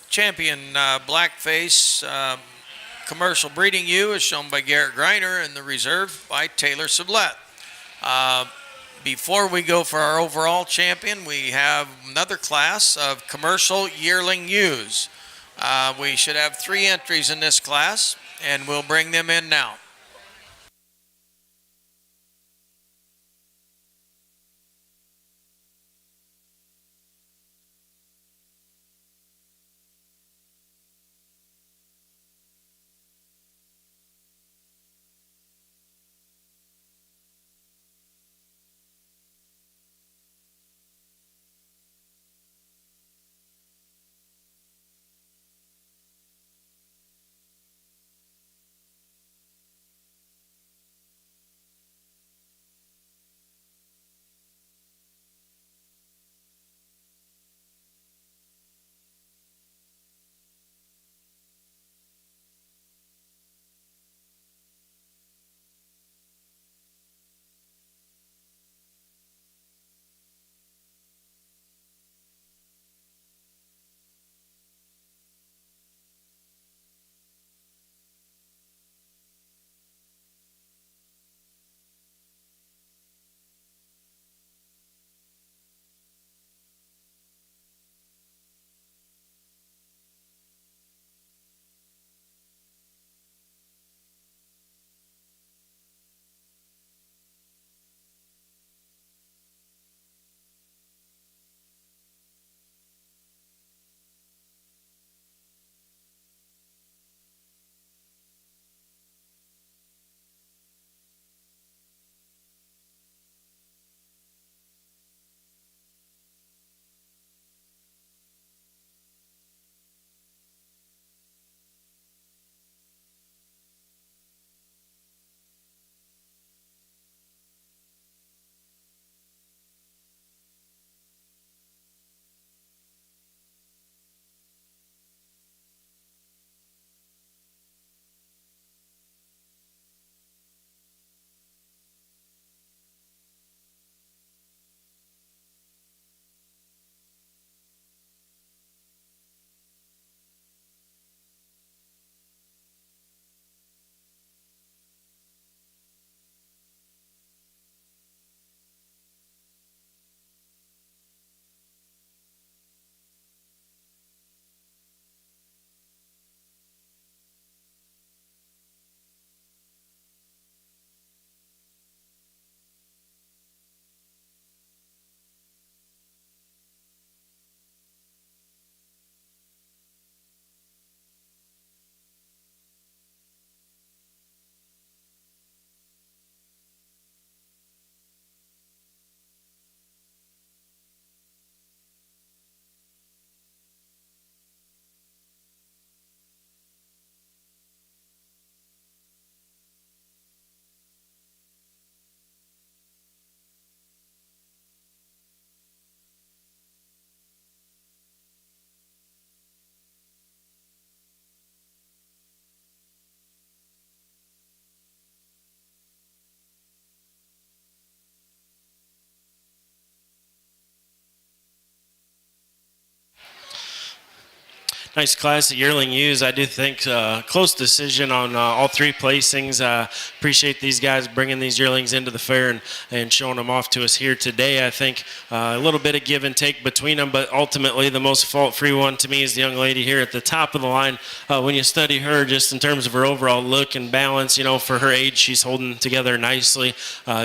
Champion Blackface commercial breeding ewe is shown by Garrett Greiner and the reserve by Taylor Sublette. Before we go for our overall champion, we have another class of commercial yearling ewes. We should have 3 entries in this class, and we'll bring them in now. nice class of yearling ewes. I do think close decision on all three placings. Appreciate these guys bringing these yearlings into the fair and showing them off to us here today. I think a little bit of give and take between them, but ultimately the most fault-free one to me is the young lady here at the top of the line. When you study her, just in terms of her overall look and balance, for her age, she's holding together nicely.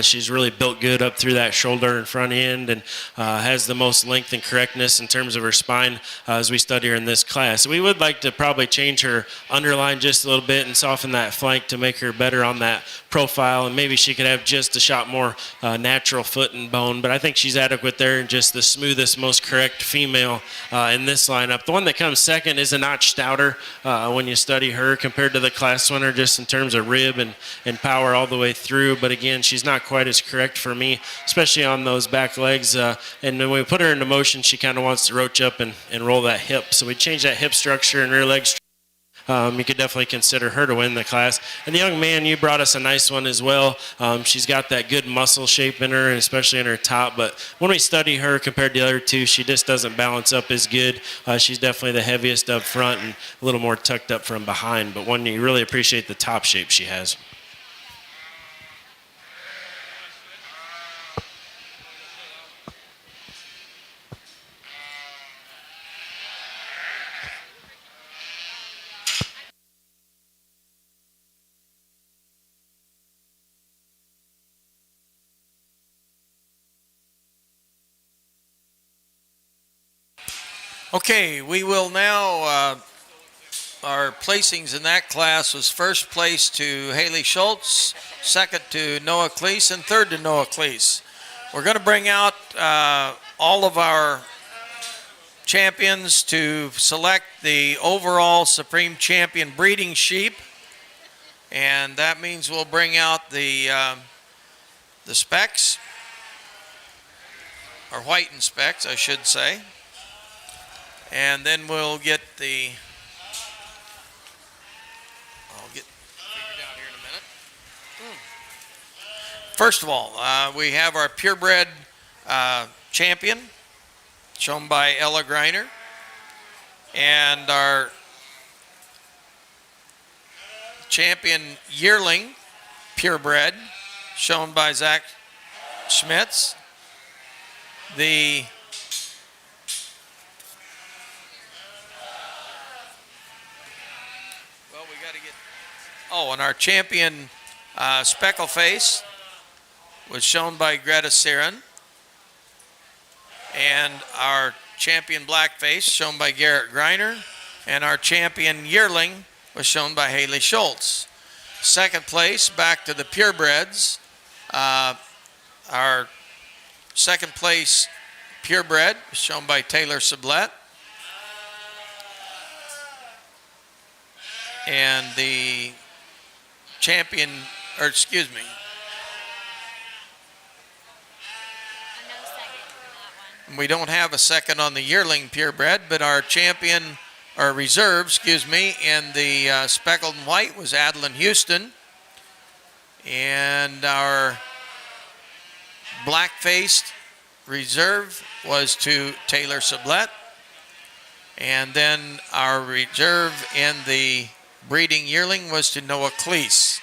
She's really built good up through that shoulder and front end, and has the most length and correctness in terms of her spine as we study her in this class. We would like to probably change her underline just a little bit and soften that flank to make her better on that profile, and maybe she could have just a shot more natural foot and bone, but I think she's adequate there and just the smoothest, most correct female in this lineup. The one that comes second is a notch stouter when you study her compared to the class winner, just in terms of rib and power all the way through, but again, she's not quite as correct for me, especially on those back legs, and when we put her into motion, she kind of wants to roach up and roll that hip, so we change that hip structure and rear leg structure. You could definitely consider her to win the class. And the young man, you brought us a nice one as well. She's got that good muscle shape in her, and especially in her top. But when we study her compared to the other two, she just doesn't balance up as good. She's definitely the heaviest up front and a little more tucked up from behind. But one, you really appreciate the top shape she has. Okay, we will now, our placings in that class was first place to Haley Schultz, second to Noah Cleese, and third to Noah Cleese. We're going to bring out all of our champions to select the overall Supreme Champion breeding sheep, and that means we'll bring out the specs, or whitened specs, I should say. And then we'll get the, I'll get figured out here in a minute. First of all, we have our purebred champion, shown by Ella Greiner, and our champion yearling, purebred, shown by Zach Schmitz. And our champion speckle face was shown by Greta Siren. And our champion black face shown by Garrett Greiner. And our champion yearling was shown by Haley Schultz. Second place, back to the purebreds. Our second place purebred was shown by Taylor Sublette. And the champion, or excuse me. We don't have a second on the yearling purebred, but our champion, or reserve, excuse me, in the speckled and white was Adeline Houston. And our black-faced reserve was to Taylor Sublette. And then our reserve in the breeding yearling was to Noah Cleese.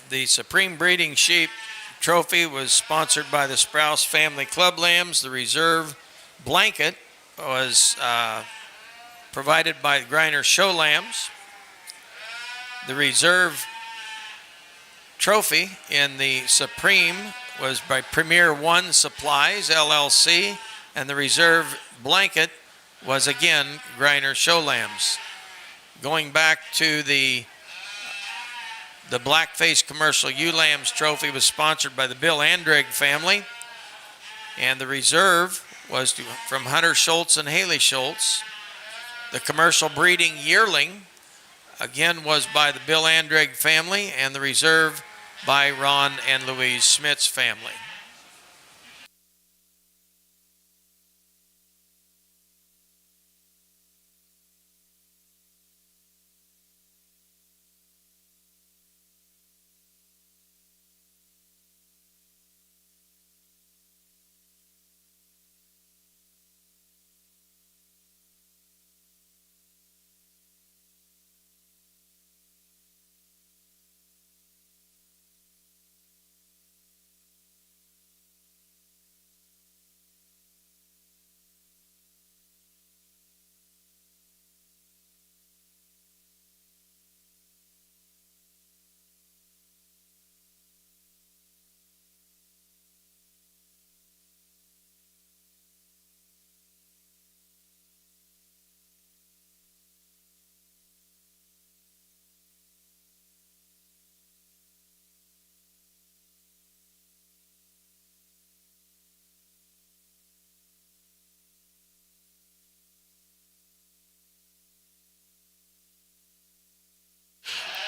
The Supreme Breeding Sheep Trophy was sponsored by the Sprouse Family Club Lambs. The reserve blanket was provided by Greiner Show Lambs. The reserve trophy in the Supreme was by Premier One Supplies, LLC, and the reserve blanket was again Greiner Show Lambs. Going back to the Blackface Commercial Ewe Lambs Trophy was sponsored by the Bill Andrigg family, and the reserve was from Hunter Schultz and Haley Schultz. The Commercial Breeding Yearling again was by the Bill Andrade family, and the reserve by Ron and Louise Schmidt's family.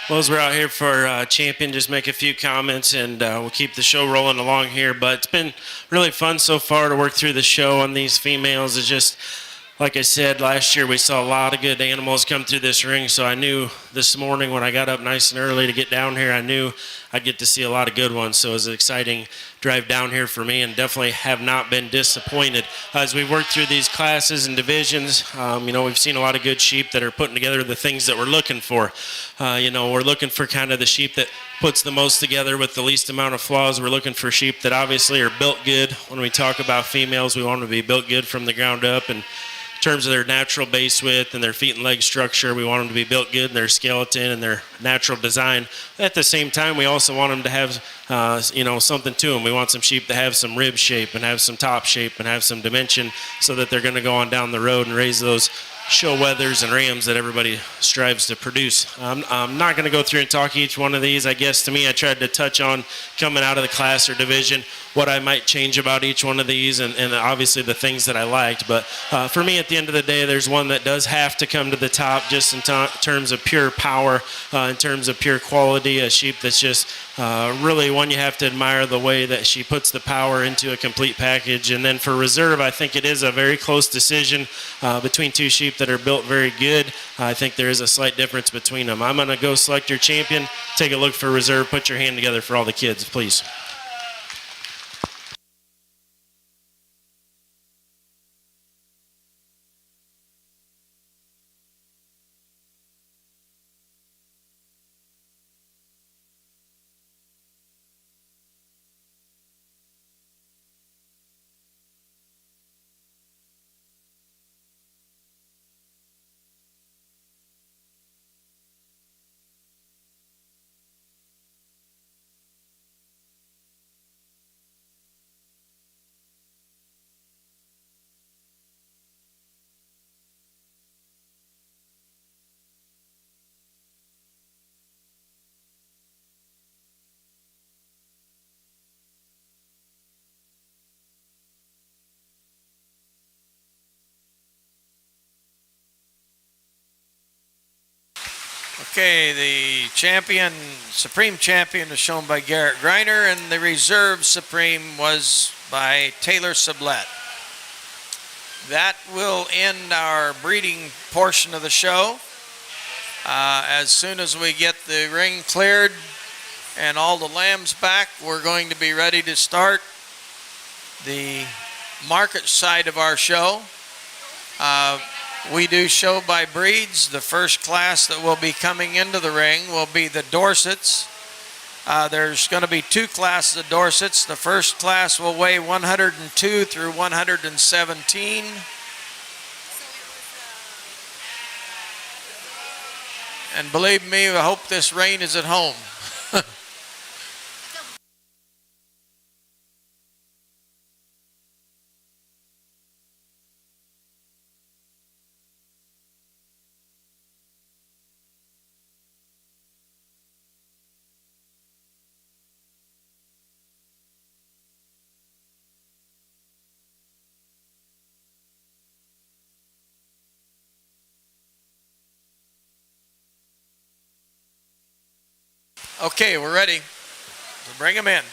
Well, as we're out here for champion, just make a few comments and we'll keep the show rolling along here. But it's been really fun so far to work through the show on these females. It's just, like I said, last year we saw a lot of good animals come through this ring, so I knew this morning when I got up nice and early to get down here, I knew I'd get to see a lot of good ones. So it was an exciting drive down here for me, and definitely have not been disappointed. As we work through these classes and divisions, we've seen a lot of good sheep that are putting together the things that we're looking for. We're looking for kind of the sheep that puts the most together with the least amount of flaws. We're looking for sheep that obviously are built good. When we talk about females, we want them to be built good from the ground up, and in terms of their natural base width and their feet and leg structure, we want them to be built good in their skeleton and their natural design. At the same time, we also want them to have, something to them. We want some sheep to have some rib shape and have some top shape and have some dimension, so that they're going to go on down the road and raise those show weathers and rams that everybody strives to produce. I'm not going to go through and talk each one of these. I guess to me, I tried to touch on coming out of the class or division, what I might change about each one of these, and obviously the things that I liked. But for me, at the end of the day, there's one that does have to come to the top, just in terms of pure power, in terms of pure quality, a sheep that's just really one you have to admire the way that she puts the power into a complete package. And then for reserve, I think it is a very close decision between two sheep that are built very good. I think there is a slight difference between them. I'm going to go select your champion. Take a look for reserve. Put your hand together for all the kids, please. Okay, the champion, Supreme Champion is shown by Garrett Greiner, and the Reserve Supreme was by Taylor Sublette. That will end our breeding portion of the show. As soon as we get the ring cleared and all the lambs back, we're going to be ready to start the market side of our show. We do show by breeds. The first class that will be coming into the ring will be the Dorsets. There's going to be two classes of Dorsets. The first class will weigh 102 through 117. And believe me, I hope this rain is at home. Okay, we're ready. So bring them in.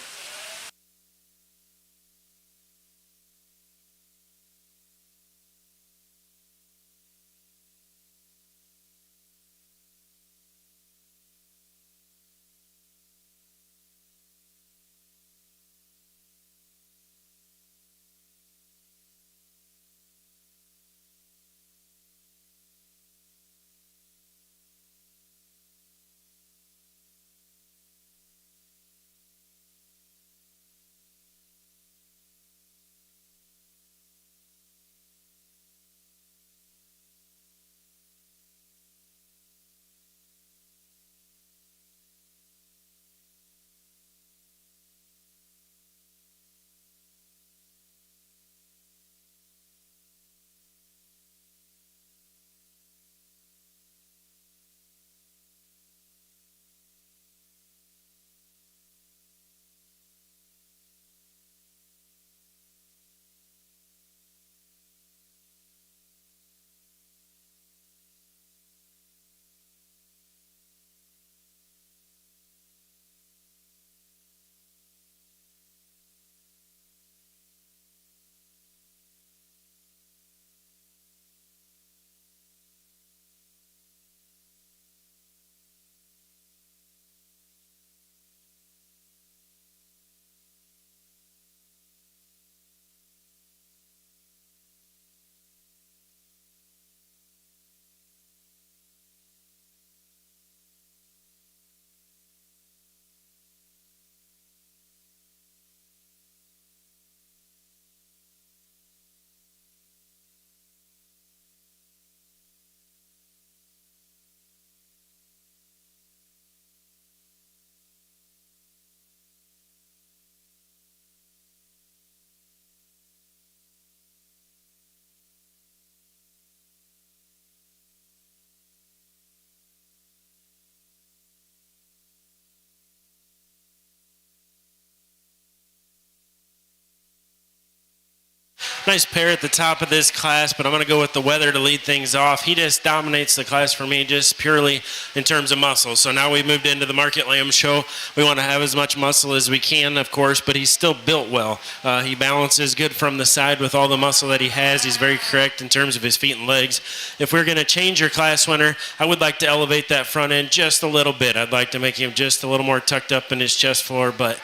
Nice pair at the top of this class, but I'm going to go with the weather to lead things off. He just dominates the class for me just purely in terms of muscle. So now we've moved into the Market Lamb show. We want to have as much muscle as we can, of course, but he's still built well. He balances good from the side with all the muscle that he has. He's very correct in terms of his feet and legs. If we're going to change your class winner, I would like to elevate that front end just a little bit. I'd like to make him just a little more tucked up in his chest floor, but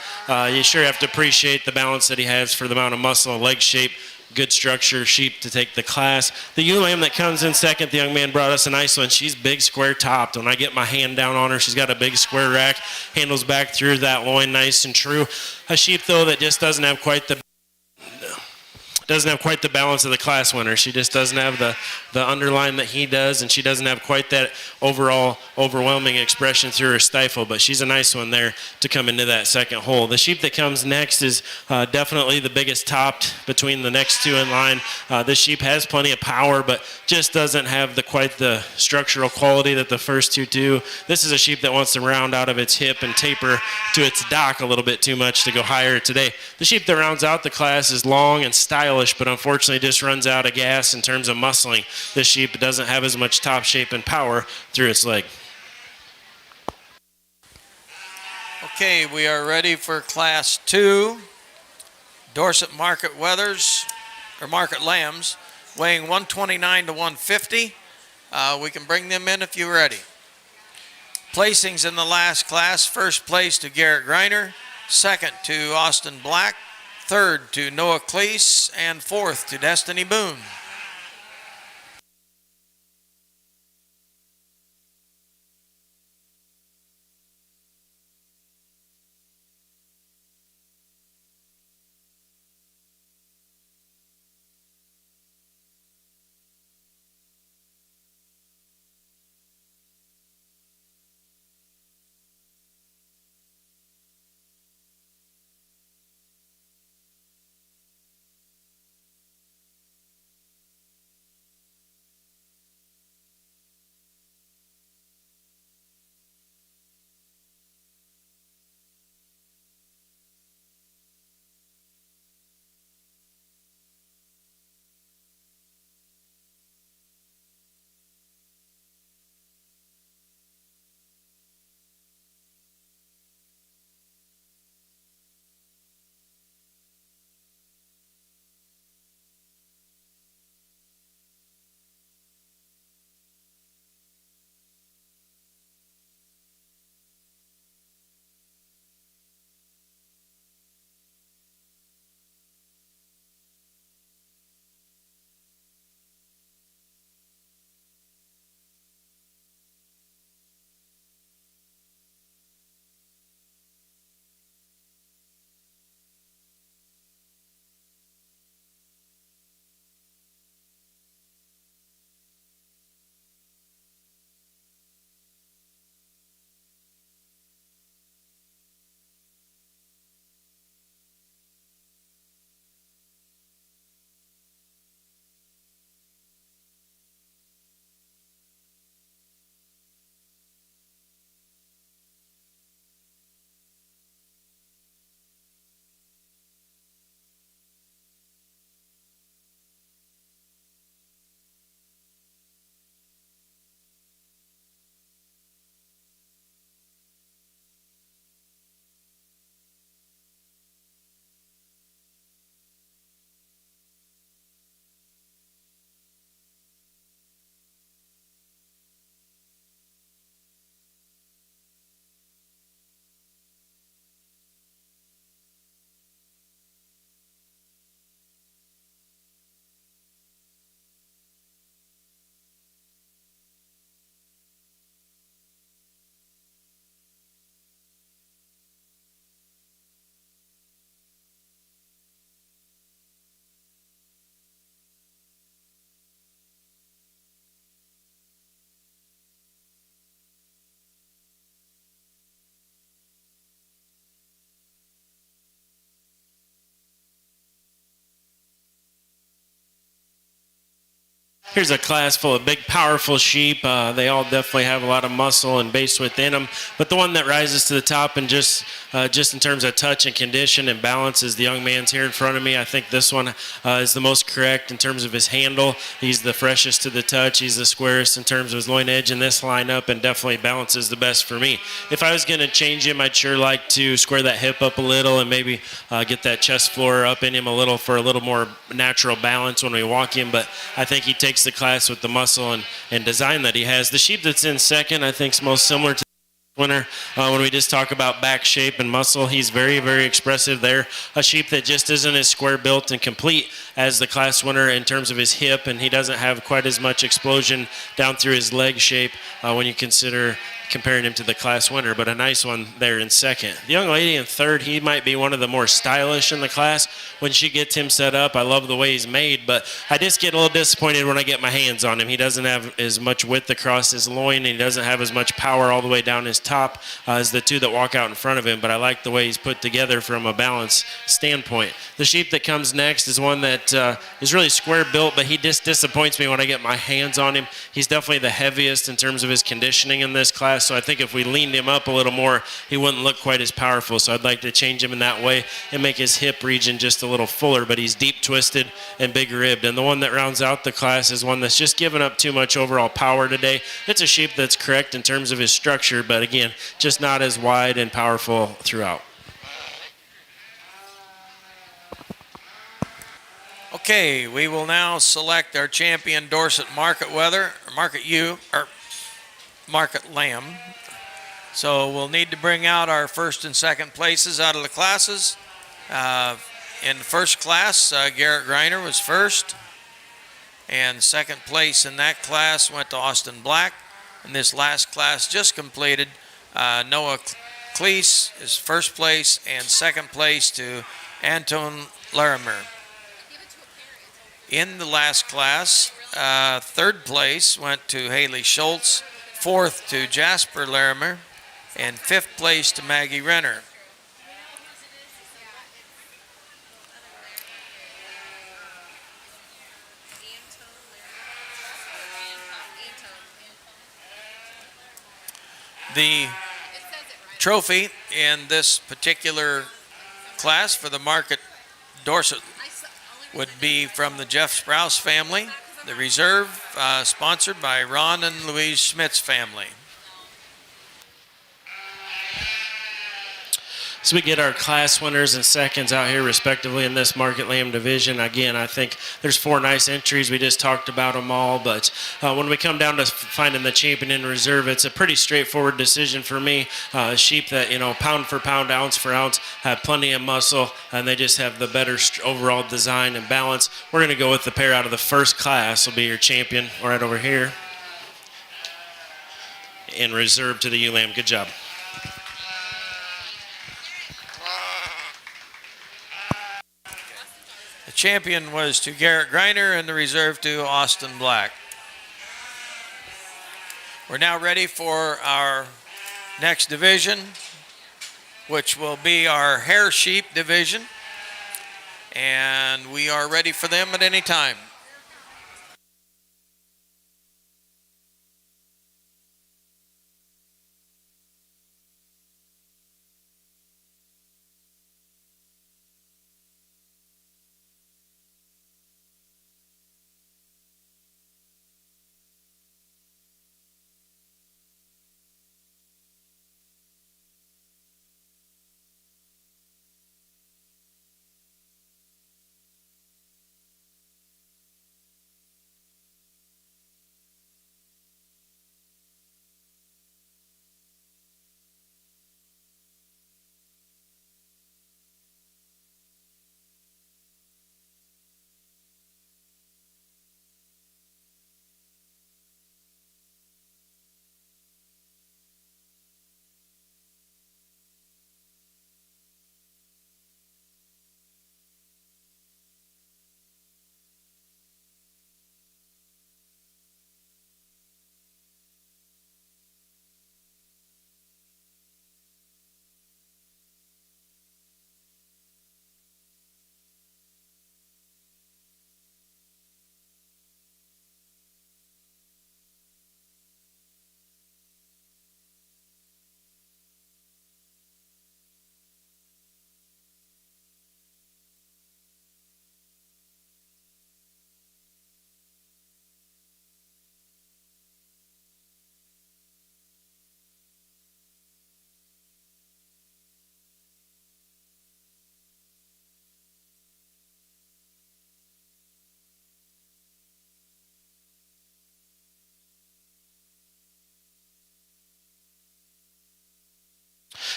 you sure have to appreciate the balance that he has for the amount of muscle and leg shape. Good structure sheep to take the class. The ewe lamb that comes in second, the young man brought us a nice one. She's big, square topped. When I get my hand down on her, she's got a big square rack, handles back through that loin nice and true. A sheep, though, that just doesn't have quite the balance of the class winner. She just doesn't have the underline that he does, and she doesn't have quite that overall overwhelming expression through her stifle, but she's a nice one there to come into that second hole. The sheep that comes next is definitely the biggest topped between the next two in line. This sheep has plenty of power, but just doesn't have quite the structural quality that the first two do. This is a sheep that wants to round out of its hip and taper to its dock a little bit too much to go higher today. The sheep that rounds out the class is long and stylish, but unfortunately just runs out of gas in terms of muscling. This sheep doesn't have as much top shape and power through its leg. Okay, we are ready for class 2. Dorset Market Market Lambs, weighing 129 to 150. We can bring them in if you're ready. Placings in the last class: first place to Garrett Greiner, second to Austin Black, third to Noah Cleese, and fourth to Destiny Boone. Here's a class full of big, powerful sheep. They all definitely have a lot of muscle and base within them. But the one that rises to the top and just in terms of touch and condition and balance is the young man's here in front of me. I think this one is the most correct in terms of his handle. He's the freshest to the touch. He's the squarest in terms of his loin edge in this lineup, and definitely balances the best for me. If I was going to change him, I'd sure like to square that hip up a little and maybe get that chest floor up in him a little for a little more natural balance when we walk him. But I think he takes the class with the muscle and design that he has. The sheep that's in second, I think, is most similar to winner. When we just talk about back shape and muscle, he's very, very expressive there. A sheep that just isn't as square built and complete as the class winner in terms of his hip, and he doesn't have quite as much explosion down through his leg shape when you consider comparing him to the class winner, but a nice one there in second. The young lady in third, he might be one of the more stylish in the class when she gets him set up. I love the way he's made, but I just get a little disappointed when I get my hands on him. He doesn't have as much width across his loin, and he doesn't have as much power all the way down his top as the two that walk out in front of him, but I like the way he's put together from a balance standpoint. The sheep that comes next is one that is really square built, but he just disappoints me when I get my hands on him. He's definitely the heaviest in terms of his conditioning in this class, so I think if we leaned him up a little more, he wouldn't look quite as powerful. So I'd like to change him in that way and make his hip region just a little fuller, but he's deep twisted and big ribbed. And the one that rounds out the class is one that's just given up too much overall power today. It's a sheep that's correct in terms of his structure, but again, just not as wide and powerful throughout. Okay, we will now select our champion Dorset Market Lamb. So we'll need to bring out our first and second places out of the classes. In the first class, Garrett Greiner was first, and second place in that class went to Austin Black. And this last class just completed, Noah Cleese is first place, and second place to Anton Larimer. In the last class, third place went to Haley Schultz, fourth to Jasper Larimer, and fifth place to Maggie Renner. The trophy in this particular class for the Market Dorset would be from the Jeff Sprouse family. The reserve sponsored by Ron and Louise Schmidt's family. So we get our class winners and seconds out here respectively in this Market Lamb division. Again, I think there's 4 nice entries. We just talked about them all, but when we come down to finding the champion in reserve, it's a pretty straightforward decision for me. Sheep that, pound for pound, ounce for ounce, have plenty of muscle, and they just have the better overall design and balance. We're going to go with the pair out of the first class will be your champion right over here in reserve to the ewe-lamb. Good job. The champion was to Garrett Greiner and the reserve to Austin Black. We're now ready for our next division, which will be our hair sheep division, and we are ready for them at any time.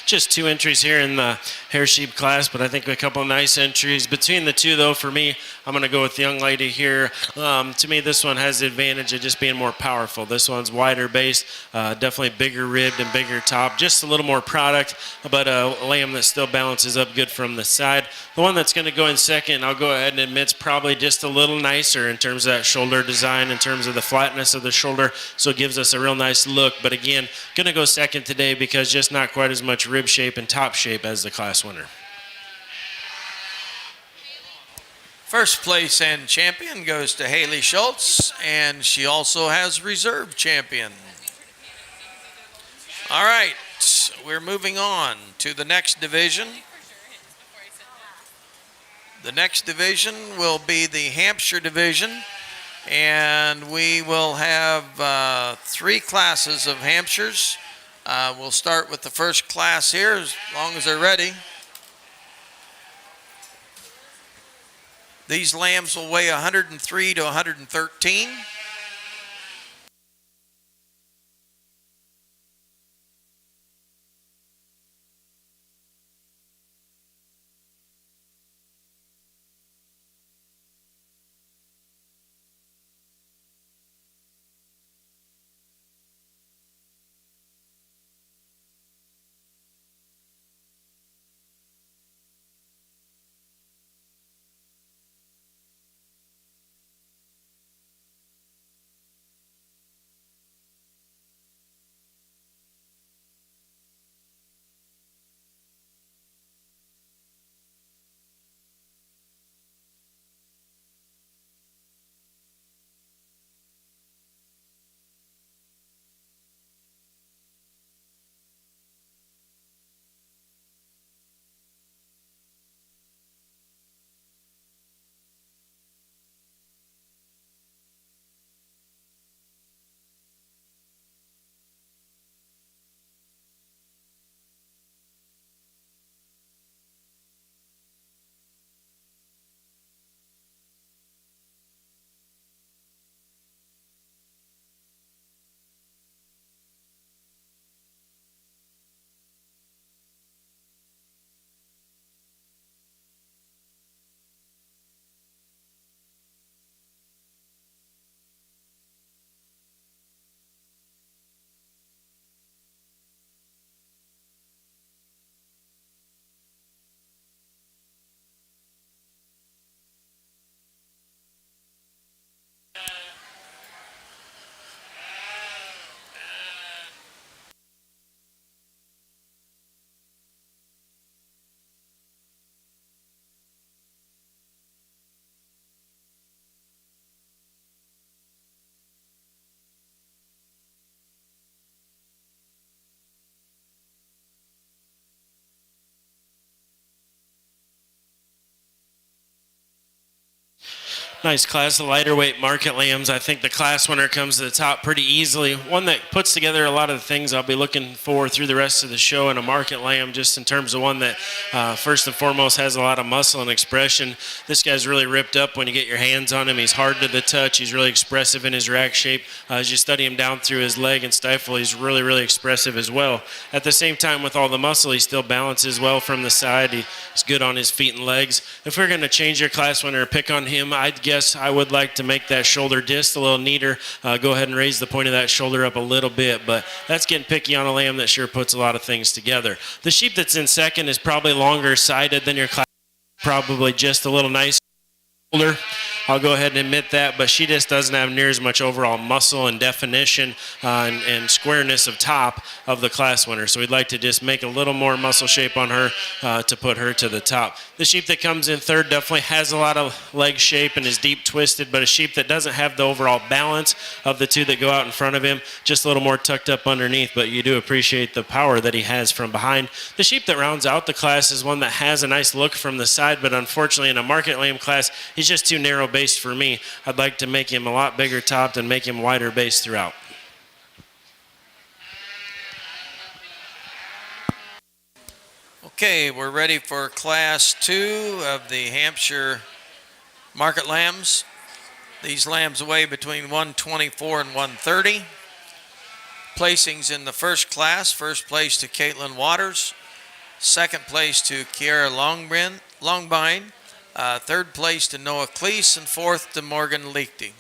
just 2 entries here in the hair sheep class, but I think a couple of nice entries. Between the two, though, for me, I'm going to go with the young lady here. To me, this one has the advantage of just being more powerful. This one's wider base, definitely bigger ribbed and bigger top, just a little more product, but a lamb that still balances up good from the side. The one that's going to go in second, I'll go ahead and admit, it's probably just a little nicer in terms of that shoulder design, in terms of the flatness of the shoulder, so it gives us a real nice look. But again, going to go second today because just not quite as much rib shape and top shape as the class winner. First place and champion goes to Haley Schultz, and she also has reserve champion. All right, we're moving on to the next division. The next division will be the Hampshire division, and we will have 3 classes of Hampshires. We'll start with the first class here, as long as they're ready. These lambs will weigh 103 to 113. Nice class of lighter weight market lambs. I think the class winner comes to the top pretty easily. One that puts together a lot of the things I'll be looking for through the rest of the show in a market lamb, just in terms of one that first and foremost has a lot of muscle and expression. This guy's really ripped up when you get your hands on him. He's hard to the touch. He's really expressive in his rack shape. As you study him down through his leg and stifle, he's really, really expressive as well. At the same time, with all the muscle, he still balances well from the side. He's good on his feet and legs. If we're going to change your class winner or pick on him, I'd guess I would like to make that shoulder disc a little neater. Go ahead and raise the point of that shoulder up a little bit, but that's getting picky on a lamb that sure puts a lot of things together. The sheep that's in second is probably longer sided than your class, probably just a little nicer shoulder. I'll go ahead and admit that, but she just doesn't have near as much overall muscle and definition and squareness of top of the class winner. So we'd like to just make a little more muscle shape on her to put her to the top. The sheep that comes in third definitely has a lot of leg shape and is deep twisted, but a sheep that doesn't have the overall balance of the two that go out in front of him, just a little more tucked up underneath, but you do appreciate the power that he has from behind. The sheep that rounds out the class is one that has a nice look from the side, but unfortunately in a market lamb class, he's just too narrow based for me. I'd like to make him a lot bigger topped and make him wider based throughout. Okay, we're ready for class 2 of the Hampshire market lambs. These lambs weigh between 124 and 130. Placings in the first class, first place to Caitlin Waters, Second place to Kiara Longbine. Third place to Noah Cleese, and fourth to Morgan Lichty.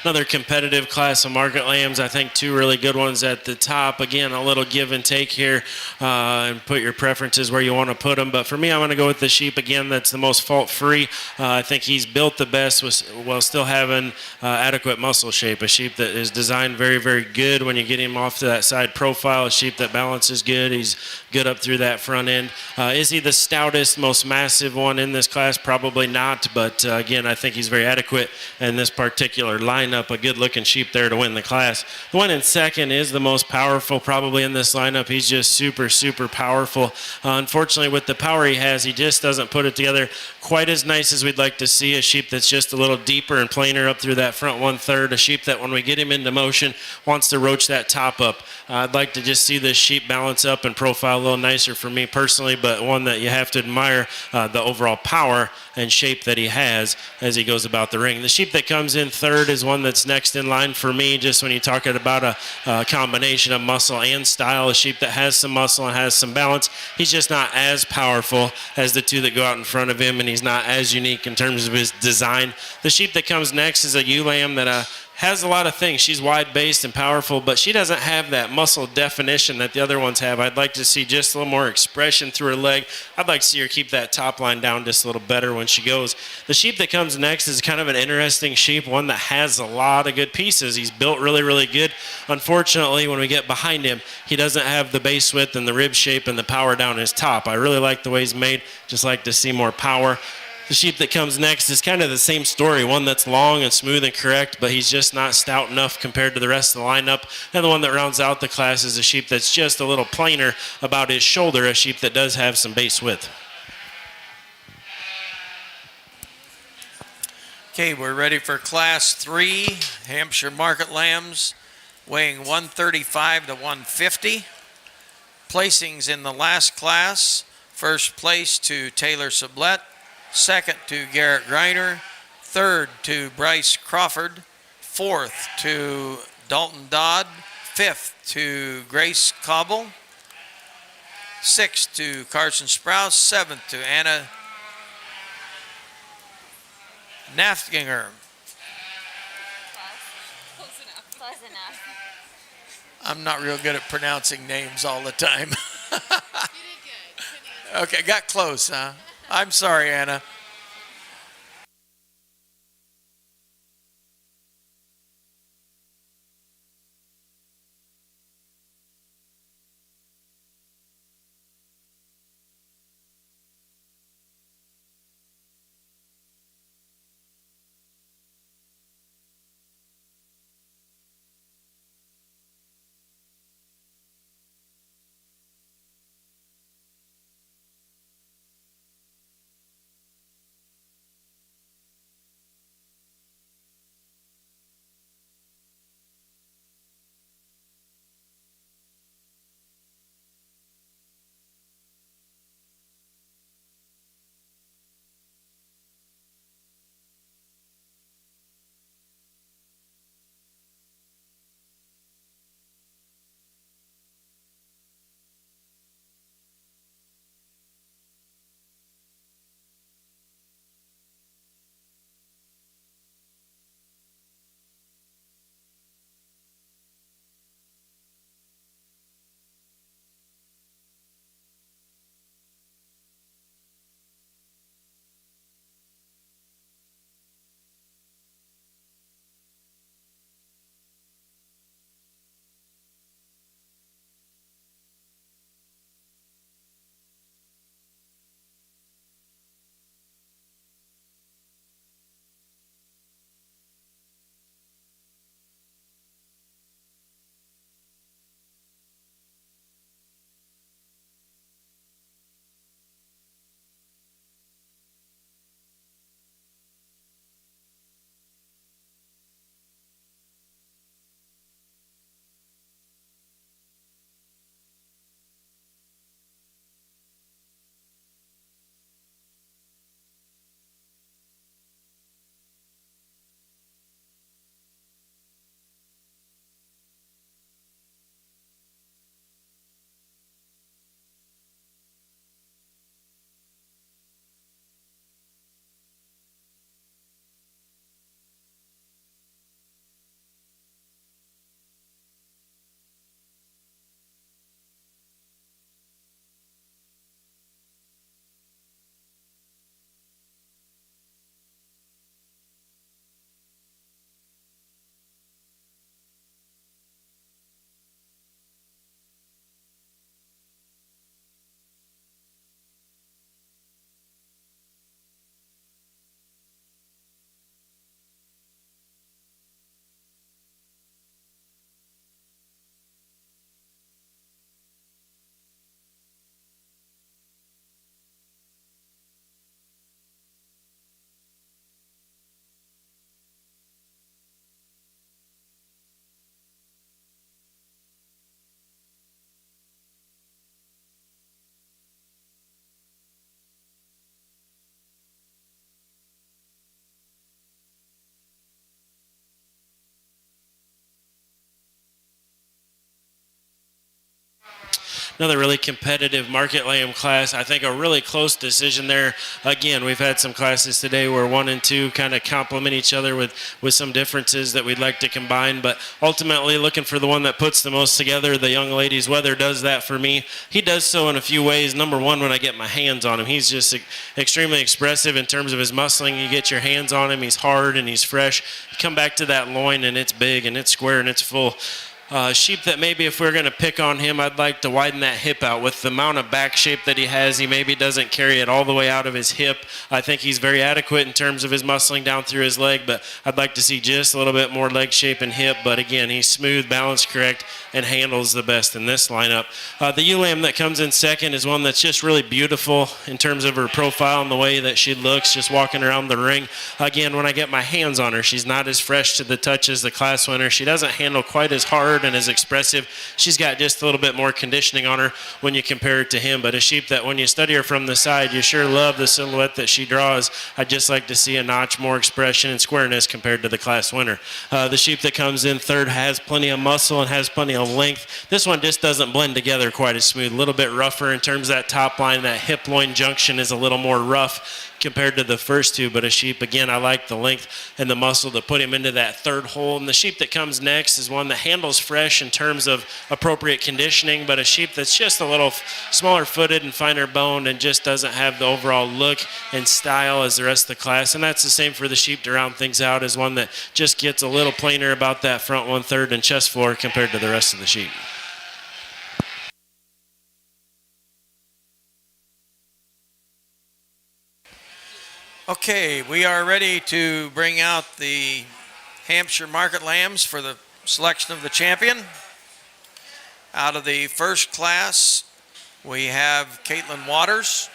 another competitive class of market lambs. I think two really good ones at the top. Again, a little give and take here, and put your preferences where you want to put them. But for me, I'm going to go with the sheep again that's the most fault-free. I think he's built the best while still having adequate muscle shape. A sheep that is designed very, very good when you get him off to that side profile. A sheep that balances good. He's good up through that front end. Is he the stoutest, most massive one in this class? Probably not. But again, I think he's very adequate in this particular lineup. A good-looking sheep there to win the class. The one in second is the most powerful probably in this lineup. He's just super, super powerful. Unfortunately, with the power he has, he just doesn't put it together quite as nice as we'd like to see. A sheep that's just a little deeper and plainer up through that front 1/3. A sheep that when we get him into motion wants to roach that top up. I'd like to just see this sheep balance up and profile a little nicer for me personally, but one that you have to admire the overall power and shape that he has as he goes about the ring. The sheep that comes in third is one that's next in line for me, just when you're talking about a combination of muscle and style. A sheep that has some muscle and has some balance. He's just not as powerful as the two that go out in front of him, and he's not as unique in terms of his design. The sheep that comes next is a ewe lamb that has a lot of things. She's wide-based and powerful, but she doesn't have that muscle definition that the other ones have. I'd like to see just a little more expression through her leg. I'd like to see her keep that top line down just a little better when she goes. The sheep that comes next is kind of an interesting sheep, one that has a lot of good pieces. He's built really, really good. Unfortunately, when we get behind him, he doesn't have the base width and the rib shape and the power down his top. I really like the way he's made. Just like to see more power. The sheep that comes next is kind of the same story, one that's long and smooth and correct, but he's just not stout enough compared to the rest of the lineup. And the one that rounds out the class is a sheep that's just a little plainer about his shoulder, a sheep that does have some base width. Okay, we're ready for Class 3, Hampshire Market Lambs, weighing 135 to 150. Placings in the last class, first place to Taylor Sublette, second to Garrett Greiner, third to Bryce Crawford, fourth to Dalton Dodd, fifth to Grace Cobble, sixth to Carson Sprouse, seventh to Anna Naftginger. Close enough. I'm not real good at pronouncing names all the time. Okay, got close, huh? I'm sorry, Anna. another really competitive market lamb class. I think a really close decision there. Again, we've had some classes today where 1 and 2 kind of complement each other with some differences that we'd like to combine, but ultimately looking for the one that puts the most together. The young lady's Weather does that for me. He does so in a few ways. Number one, when I get my hands on him, he's just extremely expressive in terms of his muscling. You get your hands on him, he's hard and he's fresh. You come back to that loin and it's big and it's square and it's full. Sheep that maybe if we're going to pick on him, I'd like to widen that hip out. With the amount of back shape that he has, he maybe doesn't carry it all the way out of his hip. I think he's very adequate in terms of his muscling down through his leg, but I'd like to see just a little bit more leg shape and hip. But again, he's smooth, balanced, correct, and handles the best in this lineup. The ewe lamb that comes in second is one that's just really beautiful in terms of her profile and the way that she looks just walking around the ring. Again, when I get my hands on her, she's not as fresh to the touch as the class winner. She doesn't handle quite as hard and as expressive. She's got just a little bit more conditioning on her when you compare it to him, but a sheep that when you study her from the side, you sure love the silhouette that she draws. I'd just like to see a notch more expression and squareness compared to the class winner. The sheep that comes in third has plenty of muscle and has plenty of length. This one just doesn't blend together quite as smooth, a little bit rougher in terms of that top line. That hip loin junction is a little more rough compared to the first two, but a sheep, again, I like the length and the muscle to put him into that third hole. And the sheep that comes next is one that handles fresh in terms of appropriate conditioning, but a sheep that's just a little smaller footed and finer boned and just doesn't have the overall look and style as the rest of the class. And that's the same for the sheep to round things out, as one that just gets a little plainer about that front 1/3 and chest floor compared to the rest of the sheep. Okay, we are ready to bring out the Hampshire Market Lambs for the selection of the champion. Out of the first class, we have Caitlin Waters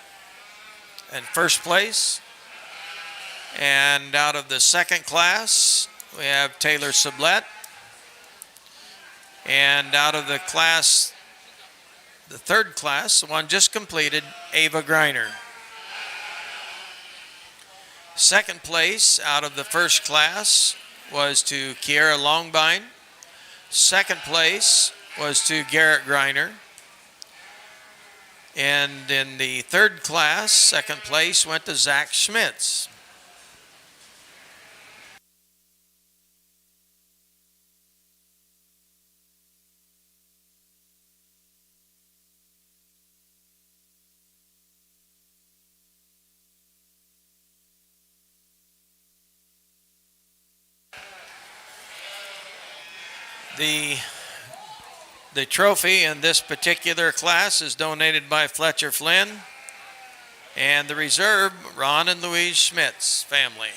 in first place. And out of the second class, we have Taylor Sublette. And out of the third class, the one just completed, Ava Greiner. Second place out of the first class was to Kiera Longbine. Second place was to Garrett Greiner. And in the third class, second place went to Zach Schmitz. The trophy in this particular class is donated by Fletcher Flynn and the reserve, Ron and Louise Schmitz family.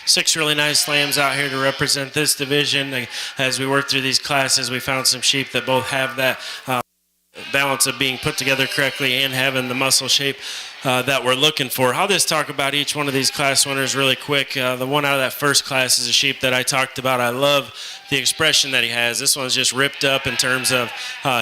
Six really nice lambs out here to represent this division. As we worked through these classes, we found some sheep that both have that balance of being put together correctly and having the muscle shape that we're looking for. I'll just talk about each one of these class winners really quick. The one out of that first class is a sheep that I talked about. I love the expression that he has. This one's just ripped up in terms of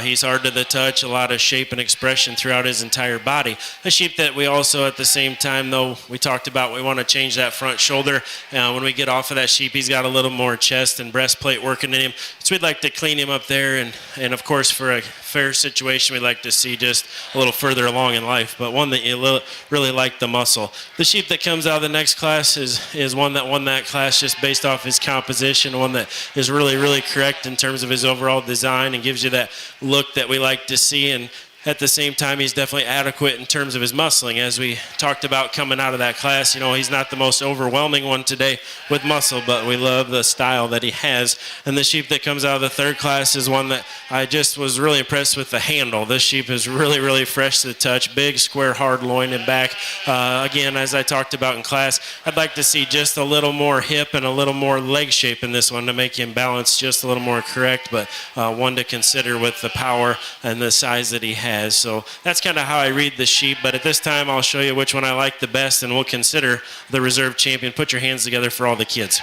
he's hard to the touch, a lot of shape and expression throughout his entire body. A sheep that we also at the same time, though, we talked about we want to change that front shoulder. When we get off of that sheep, he's got a little more chest and breastplate working in him. So we'd like to clean him up there. And of course, for a fair situation, we'd like to see just a little further along in life. But one that you look really like the muscle. The sheep that comes out of the next class is one that won that class just based off his composition, one that is really correct in terms of his overall design and gives you that look that we like to see. And at the same time, he's definitely adequate in terms of his muscling. As we talked about coming out of that class, he's not the most overwhelming one today with muscle, but we love the style that he has. And the sheep that comes out of the third class is one that I just was really impressed with the handle. This sheep is really fresh to the touch, big, square, hard loin and back. Again, as I talked about in class, I'd like to see just a little more hip and a little more leg shape in this one to make him balance just a little more correct, but one to consider with the power and the size that he has. So that's kind of how I read the sheep, but at this time I'll show you which one I like the best, and we'll consider the reserve champion. Put your hands together for all the kids.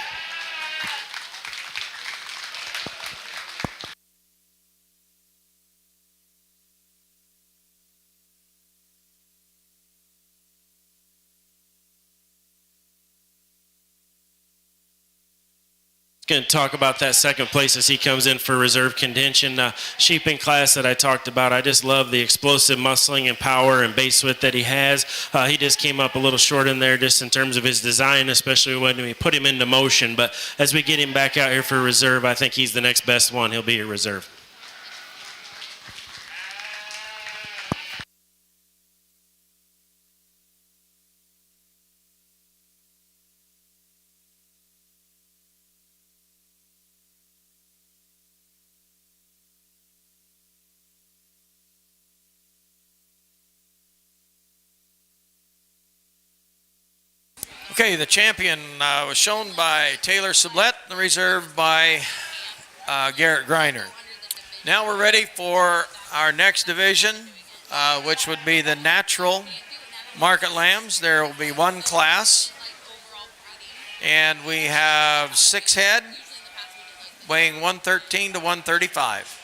Going to talk about that second place as he comes in for reserve contention. Sheep in class that I talked about, I just love the explosive muscling and power and base width that he has. He just came up a little short in there just in terms of his design, especially when we put him into motion. But as we get him back out here for reserve, I think he's the next best one. He'll be a reserve. Okay, the champion was shown by Taylor Sublette, the reserve by Garrett Greiner. Now we're ready for our next division, which would be the natural market lambs. There will be one class, and we have 6 head weighing 113 to 135.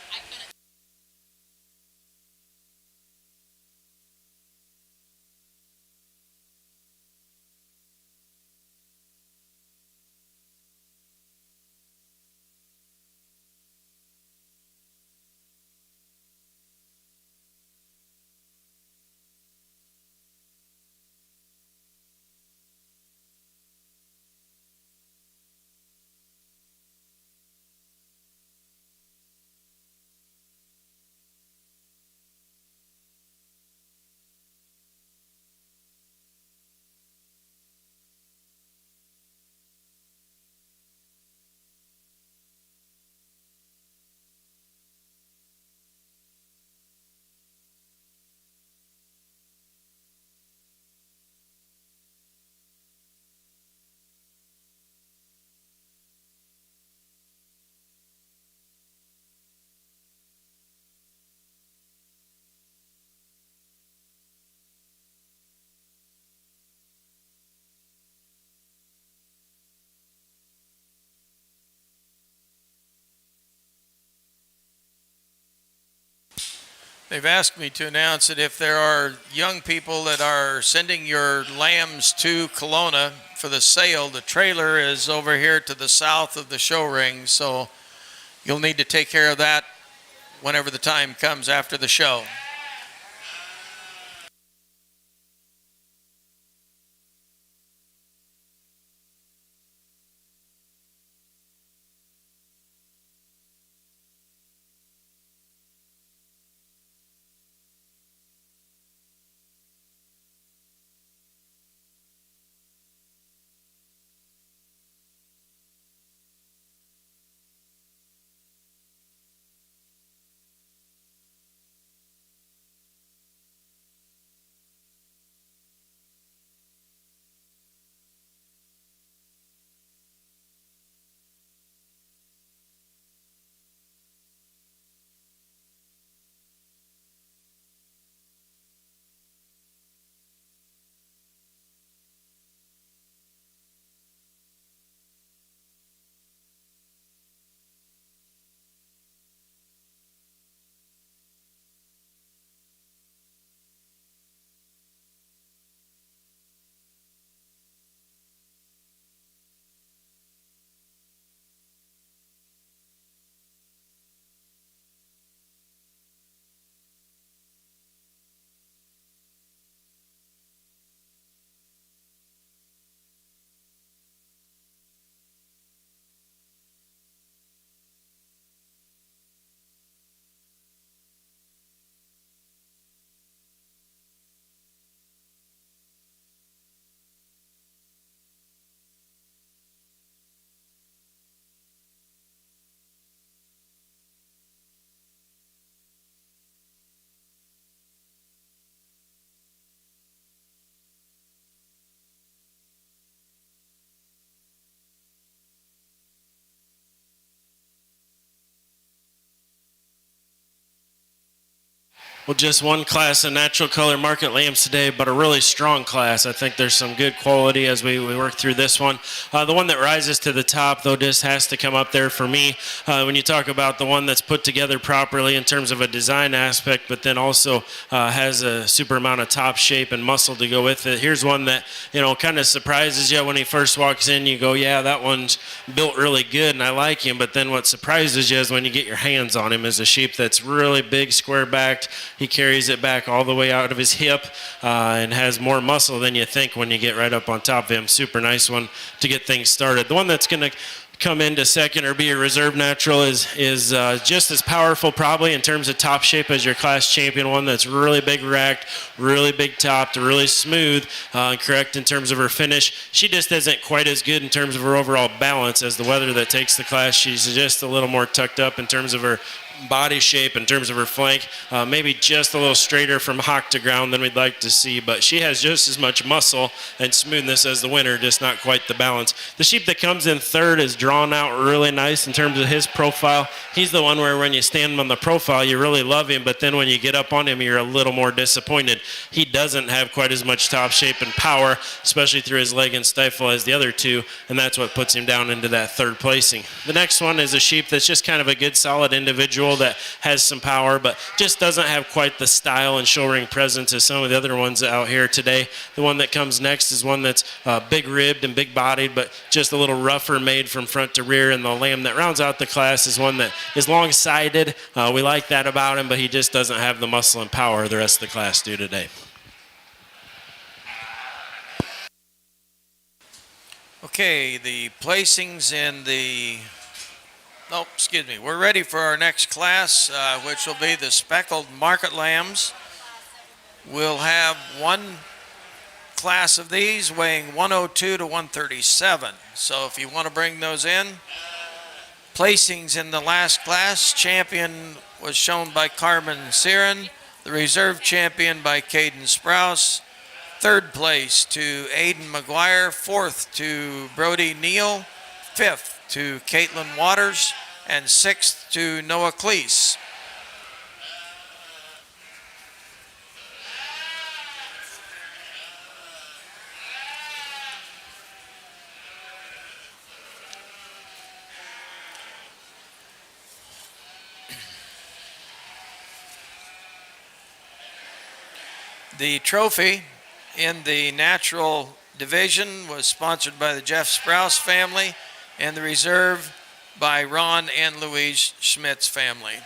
They've asked me to announce that if there are young people that are sending your lambs to Kelowna for the sale, the trailer is over here to the south of the show ring, so you'll need to take care of that whenever the time comes after the show. Well, just one class of natural color market lambs today, but a really strong class. I think there's some good quality as we work through this one. The one that rises to the top, though, just has to come up there for me. When you talk about the one that's put together properly in terms of a design aspect, but then also has a super amount of top shape and muscle to go with it. Here's one that, kind of surprises you when he first walks in. You go, yeah, that one's built really good, and I like him. But then what surprises you is when you get your hands on him is a sheep that's really big, square-backed. He carries it back all the way out of his hip and has more muscle than you think when you get right up on top of him. Super nice one to get things started. The one that's going to come into second or be a reserve natural is just as powerful probably in terms of top shape as your class champion one. That's really big racked, really big topped, really smooth, correct in terms of her finish. She just isn't quite as good in terms of her overall balance as the Weather that takes the class. She's just a little more tucked up in terms of her body shape, in terms of her flank, maybe just a little straighter from hock to ground than we'd like to see, but she has just as much muscle and smoothness as the Winner, just not quite the balance. The sheep that comes in third is drawn out really nice in terms of his profile. He's the one where when you stand on the profile, you really love him, but then when you get up on him, you're a little more disappointed. He doesn't have quite as much top shape and power, especially through his leg and stifle as the other two, and that's what puts him down into that third placing. The next one is a sheep that's just kind of a good, solid individual that has some power, but just doesn't have quite the style and show ring presence as some of the other ones out here today. The one that comes next is one that's big ribbed and big bodied, but just a little rougher made from front to rear. And the lamb that rounds out the class is one that is long sided. We like that about him, but he just doesn't have the muscle and power the rest of the class do today. Okay, the placings in the we're ready for our next class, which will be the speckled market lambs. We'll have one class of these weighing 102 to 137. So if you want to bring those in, placings in the last class, champion was shown by Carmen Siren, the reserve champion by Caden Sprouse, third place to Aiden McGuire, fourth to Brody Neal, fifth to Caitlin Waters, and sixth to Noah Cleese. The trophy in the natural division was sponsored by the Jeff Sprouse family, and the reserve by Ron and Louise Schmidt's family.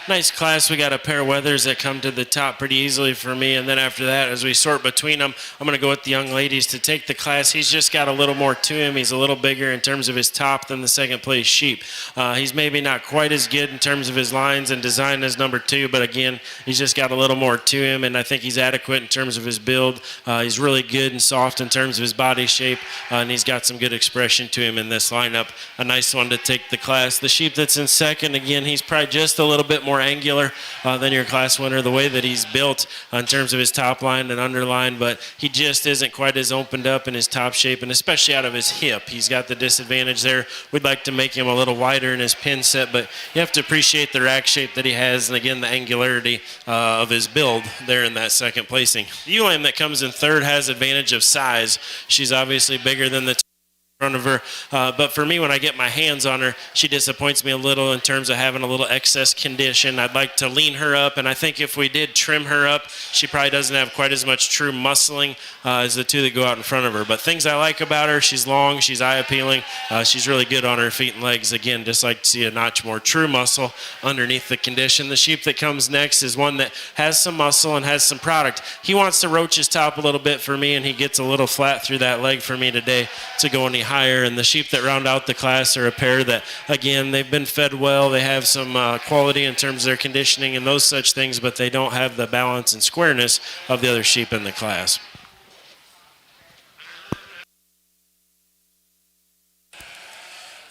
nice class. We got a pair of weathers that come to the top pretty easily for me, and then after that, as we sort between them, I'm going to go with the young ladies to take the class. He's just got a little more to him. He's a little bigger in terms of his top than the second place sheep. He's maybe not quite as good in terms of his lines and design as number 2, but again, he's just got a little more to him, and I think he's adequate in terms of his build. He's really good and soft in terms of his body shape, and he's got some good expression to him in this lineup. A nice one to take the class. The sheep that's in second, again, he's probably just a little bit more angular than your class winner, the way that he's built in terms of his top line and underline, but he just isn't quite as opened up in his top shape, and especially out of his hip. He's got the disadvantage there. We'd like to make him a little wider in his pin set, but you have to appreciate the rack shape that he has, and again, the angularity of his build there in that second placing. The ewe-lamb that comes in third has advantage of size. She's obviously bigger than the front of her, but for me, when I get my hands on her, she disappoints me a little in terms of having a little excess condition. I'd like to lean her up, and I think if we did trim her up, she probably doesn't have quite as much true muscling as the two that go out in front of her. But things I like about her: she's long, she's eye appealing, she's really good on her feet and legs. Again, just like to see a notch more true muscle underneath the condition. The sheep that comes next is one that has some muscle and has some product. He wants to roach his top a little bit for me, and he gets a little flat through that leg for me today to go any higher. And the sheep that round out the class are a pair that, again, they've been fed well. They have some quality in terms of their conditioning and those such things, but they don't have the balance and squareness of the other sheep in the class.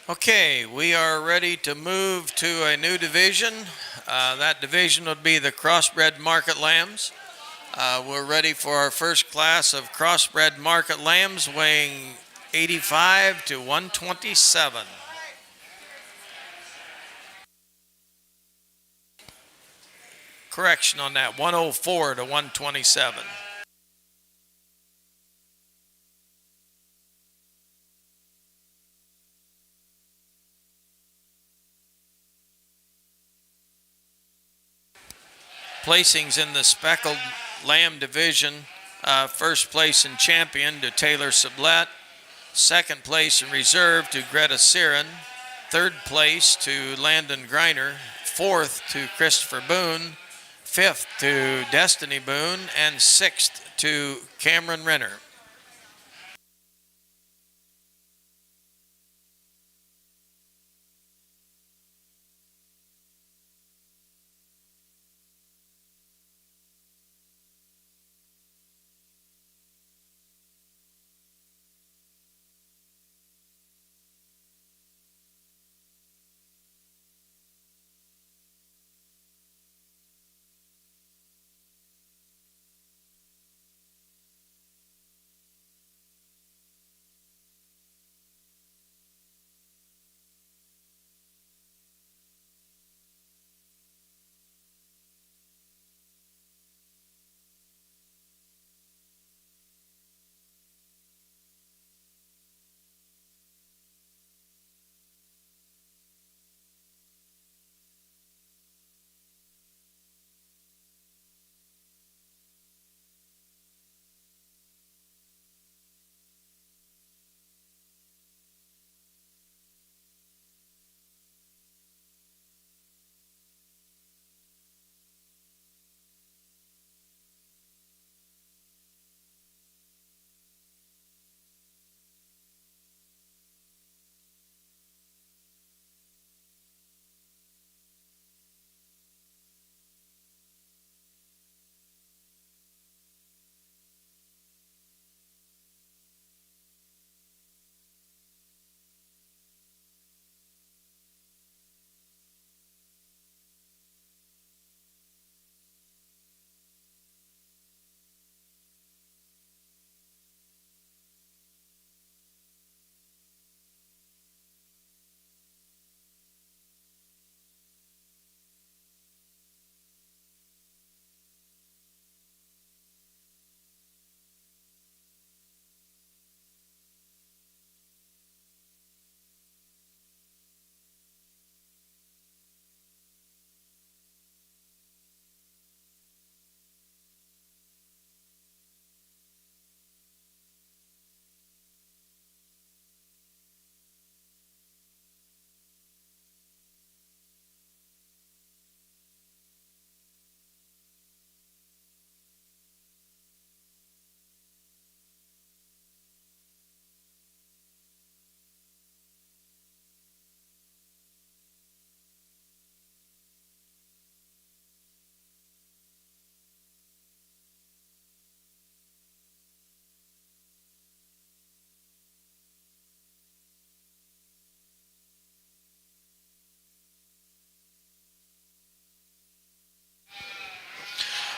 Okay, we are ready to move to a new division. That division would be the crossbred market lambs. We're ready for our first class of crossbred market lambs, weighing 85 to 127. Correction on that, 104 to 127. Placings in the speckled lamb division: first place and champion to Taylor Sublette, second place in reserve to Greta Siren, third place to Landon Greiner, fourth to Christopher Boone, fifth to Destiny Boone, and sixth to Cameron Renner.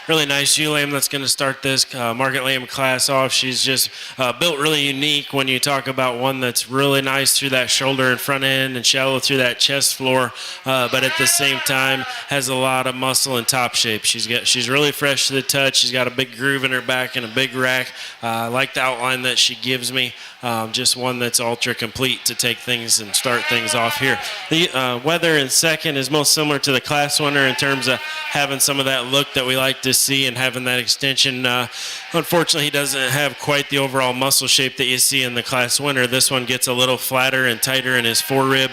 really nice ewe lamb that's going to start this market lamb class off. She's just built really unique when you talk about one that's really nice through that shoulder and front end and shallow through that chest floor, but at the same time has a lot of muscle and top shape. She's really fresh to the touch. She's got a big groove in her back and a big rack. I like the outline that she gives me. Just one that's ultra complete to take things and start things off here. The weather in second is most similar to the class winner in terms of having some of that look that we like to see and having that extension. Unfortunately, he doesn't have quite the overall muscle shape that you see in the class winner. This one gets a little flatter and tighter in his forerib.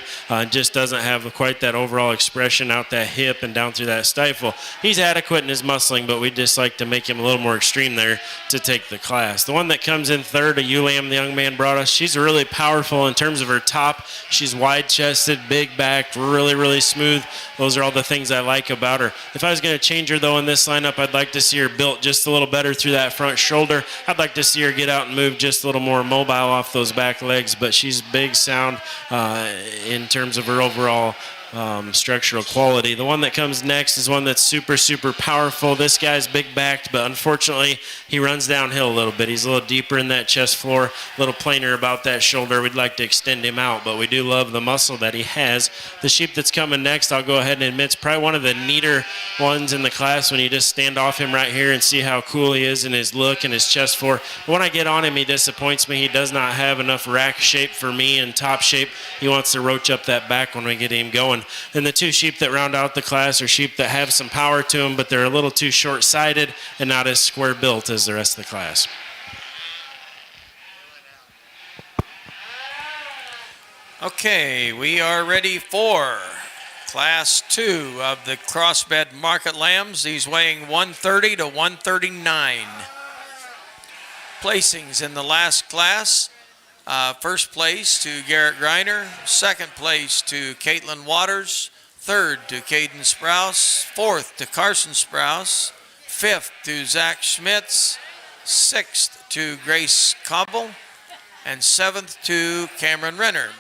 Just doesn't have quite that overall expression out that hip and down through that stifle. He's adequate in his muscling, but we just like to make him a little more extreme there to take the class. The one that comes in third, a ewe lamb the young man brought us, she's really powerful in terms of her top. She's wide-chested, big back, really, really smooth. Those are all the things I like about her. If I was going to change her, though, in this lineup, I'd like to see her built just a little better through that front shoulder. I'd like to see her get out and move just a little more mobile off those back legs, but she's big, sound in terms of her overall structural quality. The one that comes next is one that's super, super powerful. This guy's big backed, but unfortunately he runs downhill a little bit. He's a little deeper in that chest floor, a little plainer about that shoulder. We'd like to extend him out, but we do love the muscle that he has. The sheep that's coming next, I'll go ahead and admit, it's probably one of the neater ones in the class when you just stand off him right here and see how cool he is in his look and his chest floor. But when I get on him, he disappoints me. He does not have enough rack shape for me and top shape. He wants to roach up that back when we get him going. And the two sheep that round out the class are sheep that have some power to them, but they're a little too short-sided and not as square built as the rest of the class. Okay, we are ready for Class 2 of the crossbred market lambs. These weighing 130 to 139. Placings in the last class. First place to Garrett Greiner, second place to Caitlin Waters, third to Caden Sprouse, fourth to Carson Sprouse, fifth to Zach Schmitz, sixth to Grace Cobble, and seventh to Cameron Renner.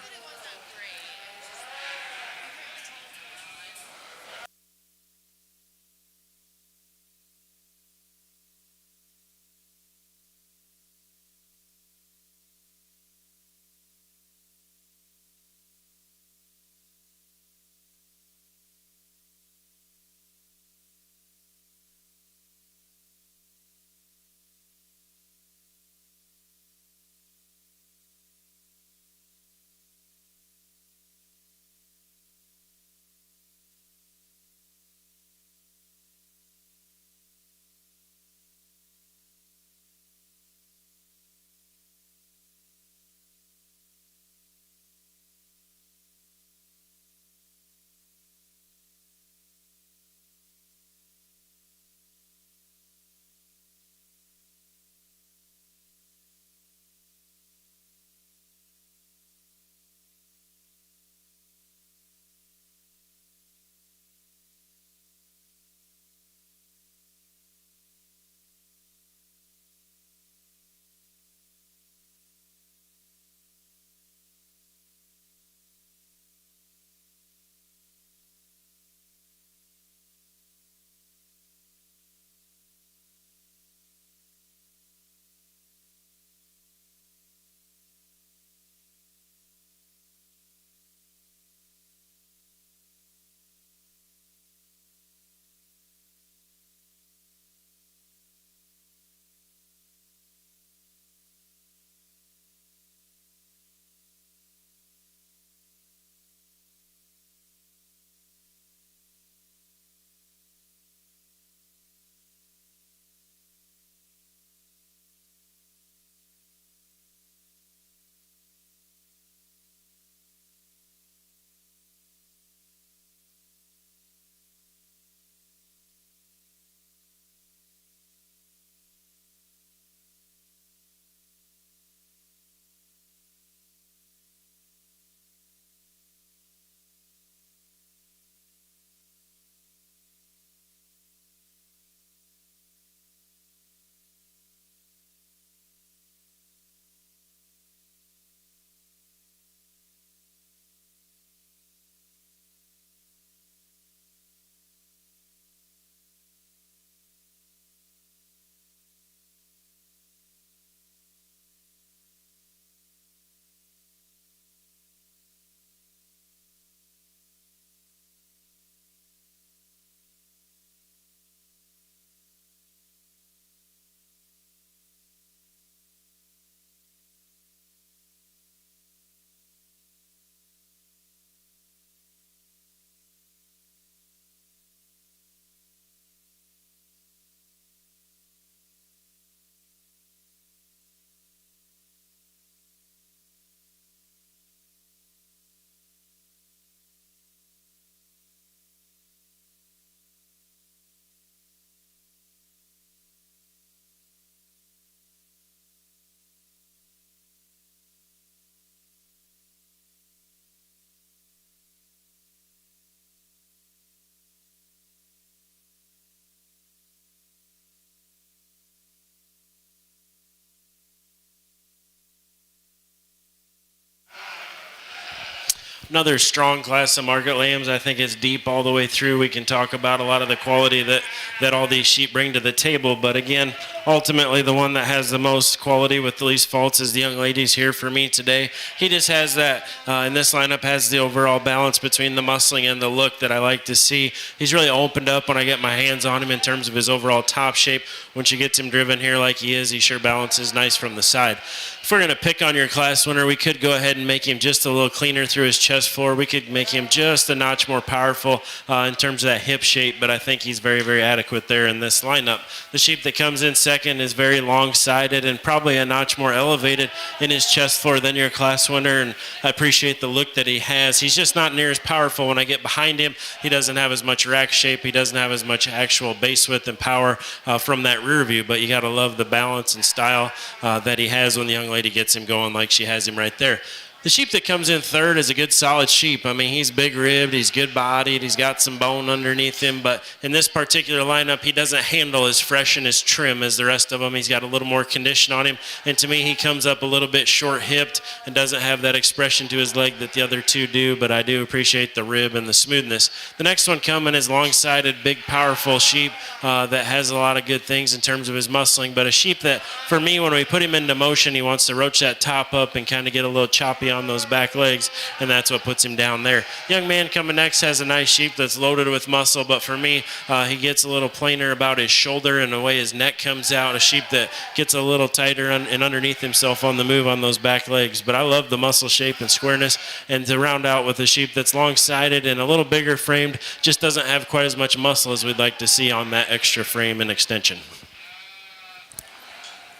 another strong class of market lambs. I think it's deep all the way through. We can talk about a lot of the quality that all these sheep bring to the table. But again, ultimately the one that has the most quality with the least faults is the young ladies here for me today. He just has that, in this lineup, has the overall balance between the muscling and the look that I like to see. He's really opened up when I get my hands on him in terms of his overall top shape. Once you get him driven here like he is, he sure balances nice from the side. If we're going to pick on your class winner, we could go ahead and make him just a little cleaner through his chest floor. We could make him just a notch more powerful in terms of that hip shape, but I think he's very, very adequate there in this lineup. The sheep that comes in second is very long-sided and probably a notch more elevated in his chest floor than your class winner, and I appreciate the look that he has. He's just not near as powerful. When I get behind him, he doesn't have as much rack shape. He doesn't have as much actual base width and power from that rear view, but you got to love the balance and style that he has when the young lady gets him going like she has him right there. The sheep that comes in third is a good solid sheep. I mean, he's big ribbed, he's good bodied, he's got some bone underneath him, but in this particular lineup, he doesn't handle as fresh and as trim as the rest of them. He's got a little more condition on him, and to me, he comes up a little bit short hipped and doesn't have that expression to his leg that the other two do, but I do appreciate the rib and the smoothness. The next one coming is long-sided, big, powerful sheep that has a lot of good things in terms of his muscling, but a sheep that, for me, when we put him into motion, he wants to roach that top up and kind of get a little choppy on those back legs, and that's what puts him down there. Young man coming next has a nice sheep that's loaded with muscle, but for me, he gets a little plainer about his shoulder and the way his neck comes out, a sheep that gets a little tighter and underneath himself on the move on those back legs. But I love the muscle shape and squareness, and to round out with a sheep that's long-sided and a little bigger framed, just doesn't have quite as much muscle as we'd like to see on that extra frame and extension.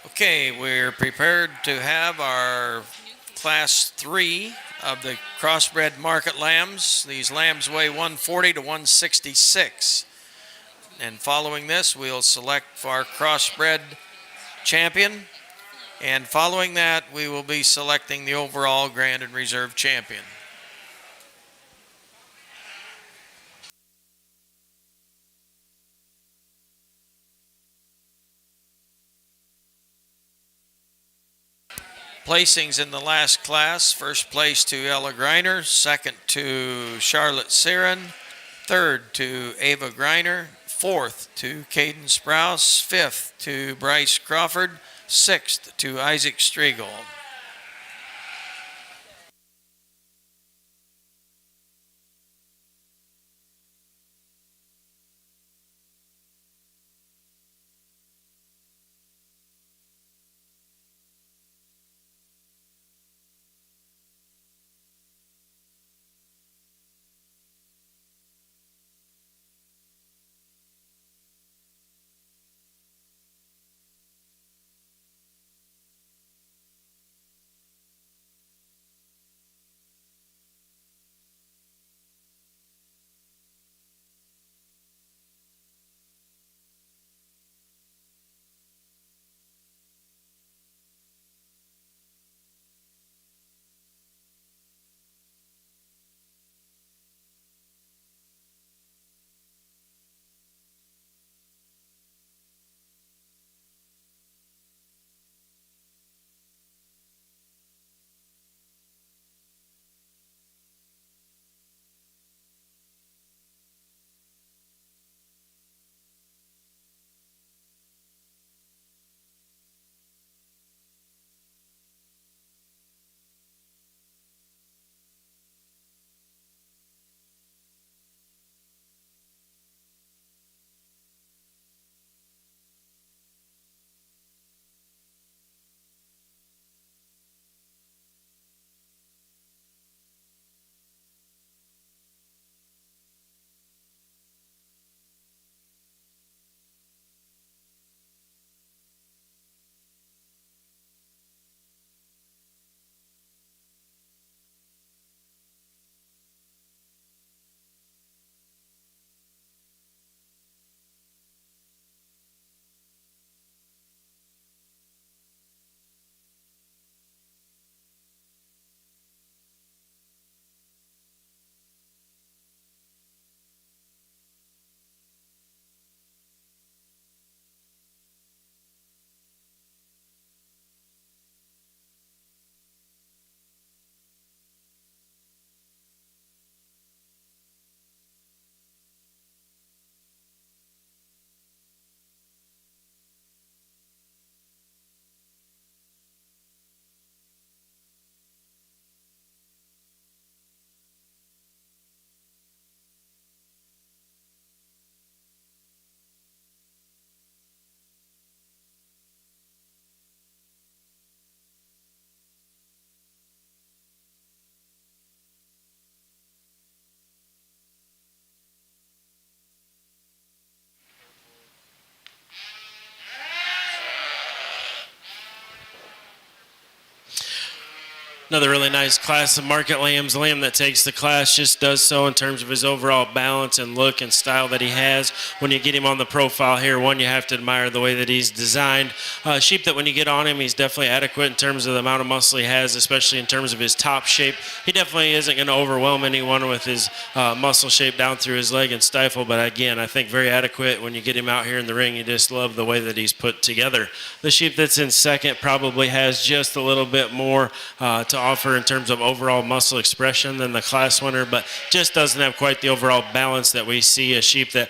Okay, we're prepared to have our Class 3 of the crossbred market lambs. These lambs weigh 140 to 166. And following this, we'll select our crossbred champion. And following that, we will be selecting the overall Grand and Reserve champion. Placings in the last class: first place to Ella Greiner, second to Charlotte Siren, third to Ava Greiner, fourth to Caden Sprouse, fifth to Bryce Crawford, sixth to Isaac Striegel. Another really nice class of market lambs. Lamb that takes the class just does so in terms of his overall balance and look and style that he has. When you get him on the profile here, one, you have to admire the way that he's designed. Sheep that when you get on him, he's definitely adequate in terms of the amount of muscle he has, especially in terms of his top shape. He definitely isn't going to overwhelm anyone with his muscle shape down through his leg and stifle, but again, I think very adequate. When you get him out here in the ring, you just love the way that he's put together. The sheep that's in second probably has just a little bit more to offer in terms of overall muscle expression than the class winner, but just doesn't have quite the overall balance that we see. A sheep that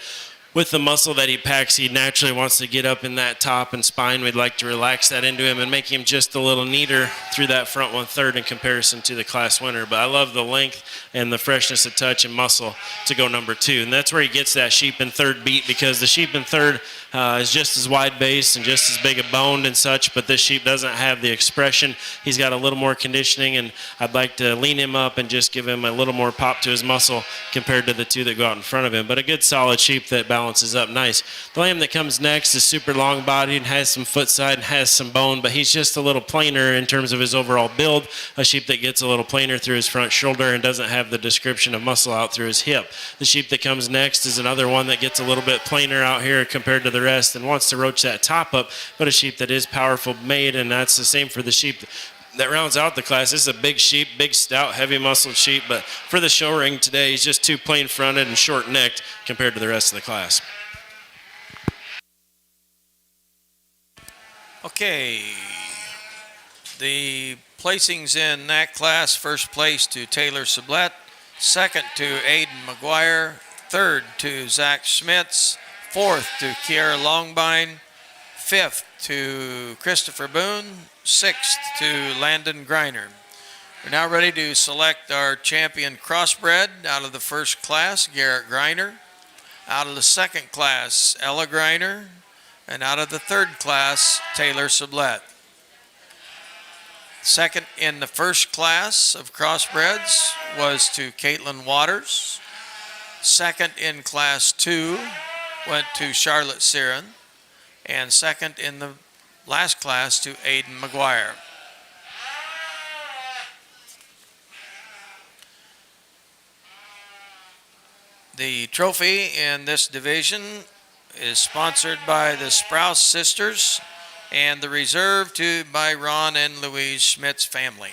with the muscle that he packs, he naturally wants to get up in that top and spine. We'd like to relax that into him and make him just a little neater through that front 1/3 in comparison to the class winner. But I love the length and the freshness of touch and muscle to go number 2. And that's where he gets that sheep in third beat, because the sheep in third is just as wide based and just as big a boned and such, but this sheep doesn't have the expression. He's got a little more conditioning, and I'd like to lean him up and just give him a little more pop to his muscle compared to the 2 that go out in front of him. But a good solid sheep that balances up nice. The lamb that comes next is super long bodied and has some foot side and has some bone, but he's just a little plainer in terms of his overall build. A sheep that gets a little plainer through his front shoulder and doesn't have the description of muscle out through his hip. The sheep that comes next is another one that gets a little bit plainer out here compared to the rest and wants to roach that top up, but a sheep that is powerful made, and that's the same for the sheep that rounds out the class. This is a big sheep, big, stout, heavy muscled sheep, but for the show ring today, he's just too plain fronted and short necked compared to the rest of the class. Okay, the placings in that class: first place to Taylor Sublette, second to Aiden McGuire, third to Zach Schmitz, fourth to Kiara Longbine, fifth to Christopher Boone, sixth to Landon Greiner. We're now ready to select our champion crossbred. Out of the first class, Garrett Greiner; out of the second class, Ella Greiner; and out of the third class, Taylor Sublette. Second in the first class of crossbreds was to Caitlin Waters. Second in class 2 went to Charlotte Siren. And second in the last class to Aiden McGuire. The trophy in this division is sponsored by the Sprouse sisters and the reserve by Ron and Louise Schmidt's family.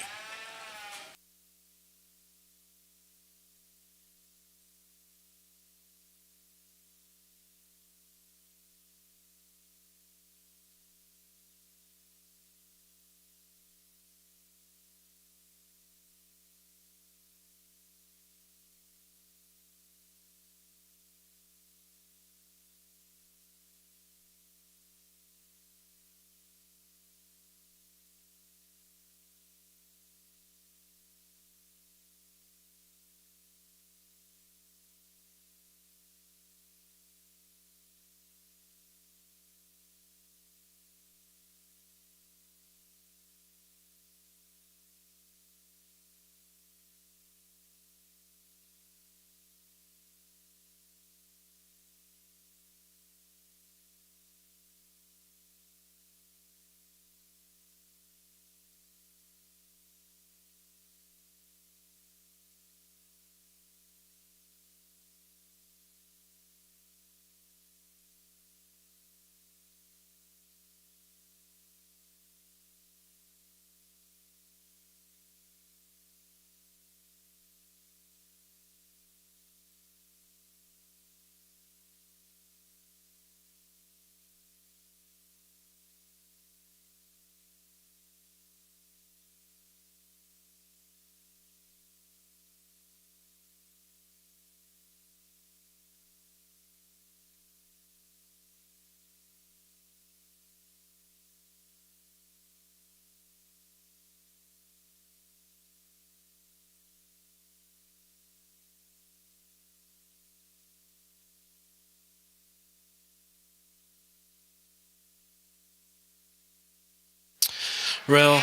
Well,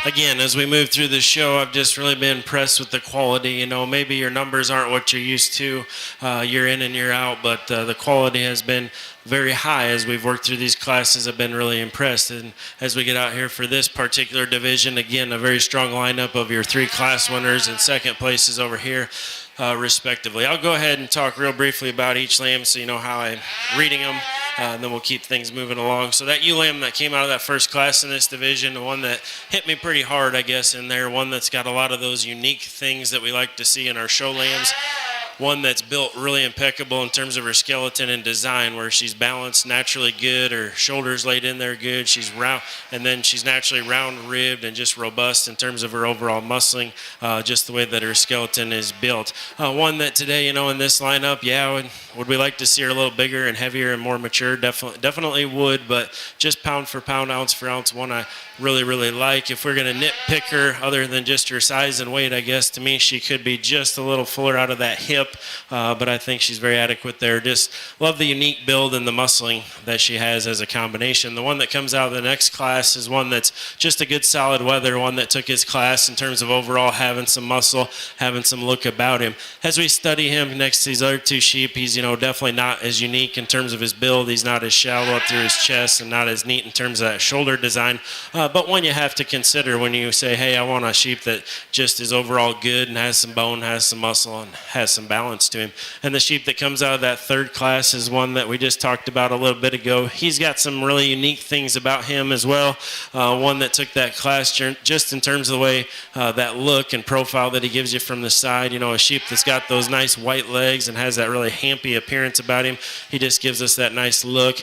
again, as we move through the show, I've just really been impressed with the quality. You know, maybe your numbers aren't what you're used to year in and year out, but the quality has been very high as we've worked through these classes. I've been really impressed. And as we get out here for this particular division, again, a very strong lineup of your 3 class winners and second places over here, respectively. I'll go ahead and talk real briefly about each lamb so you know how I'm reading them. And then we'll keep things moving along. So that ewe lamb that came out of that first class in this division, the one that hit me pretty hard, I guess, in there, one that's got a lot of those unique things that we like to see in our show lambs. One that's built really impeccable in terms of her skeleton and design, where she's balanced naturally good, her shoulders laid in there good, she's round, and then she's naturally round ribbed and just robust in terms of her overall muscling, just the way that her skeleton is built. One that today, you know, in this lineup, yeah, would we like to see her a little bigger and heavier and more mature? Definitely would, but just pound for pound, ounce for ounce, one I really like. If we're going to nitpick her, other than just her size and weight, I guess to me she could be just a little fuller out of that hip, but I think she's very adequate there. Just love the unique build and the muscling that she has as a combination. The one that comes out of the next class is one that's just a good solid weather, one that took his class in terms of overall having some muscle, having some look about him. As we study him next to these other 2 sheep, he's, you know, definitely not as unique in terms of his build. He's not as shallow up through his chest and not as neat in terms of that shoulder design, but one you have to consider when you say, hey, I want a sheep that just is overall good and has some bone, has some muscle, and has some balance to him. And the sheep that comes out of that 3rd class is one that we just talked about a little bit ago. He's got some really unique things about him as well. One that took that class just in terms of the way that look and profile that he gives you from the side. You know, a sheep that's got those nice white legs and has that really hampy appearance about him. He just gives us that nice look.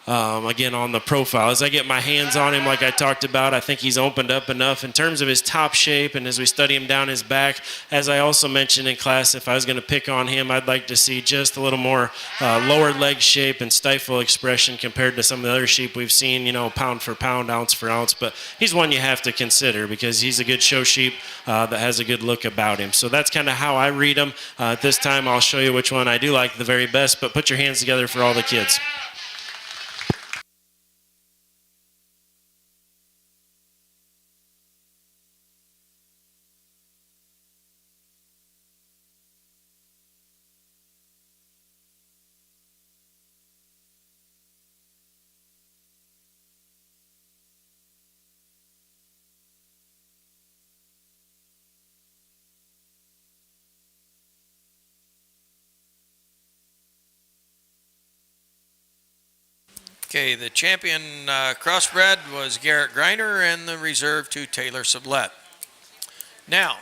Again, on the profile. As I get my hands on him, like I talked about, I think he's opened up enough in terms of his top shape, and as we study him down his back, as I also mentioned in class, if I was going to pick on him, I'd like to see just a little more lower leg shape and stifle expression compared to some of the other sheep we've seen, you know, pound for pound, ounce for ounce, but he's one you have to consider because he's a good show sheep that has a good look about him. So that's kind of how I read him. At this time, I'll show you which one I do like the very best, but put your hands together for all the kids. Okay, the champion crossbred was Garrett Greiner and the reserve to Taylor Sublette. Now,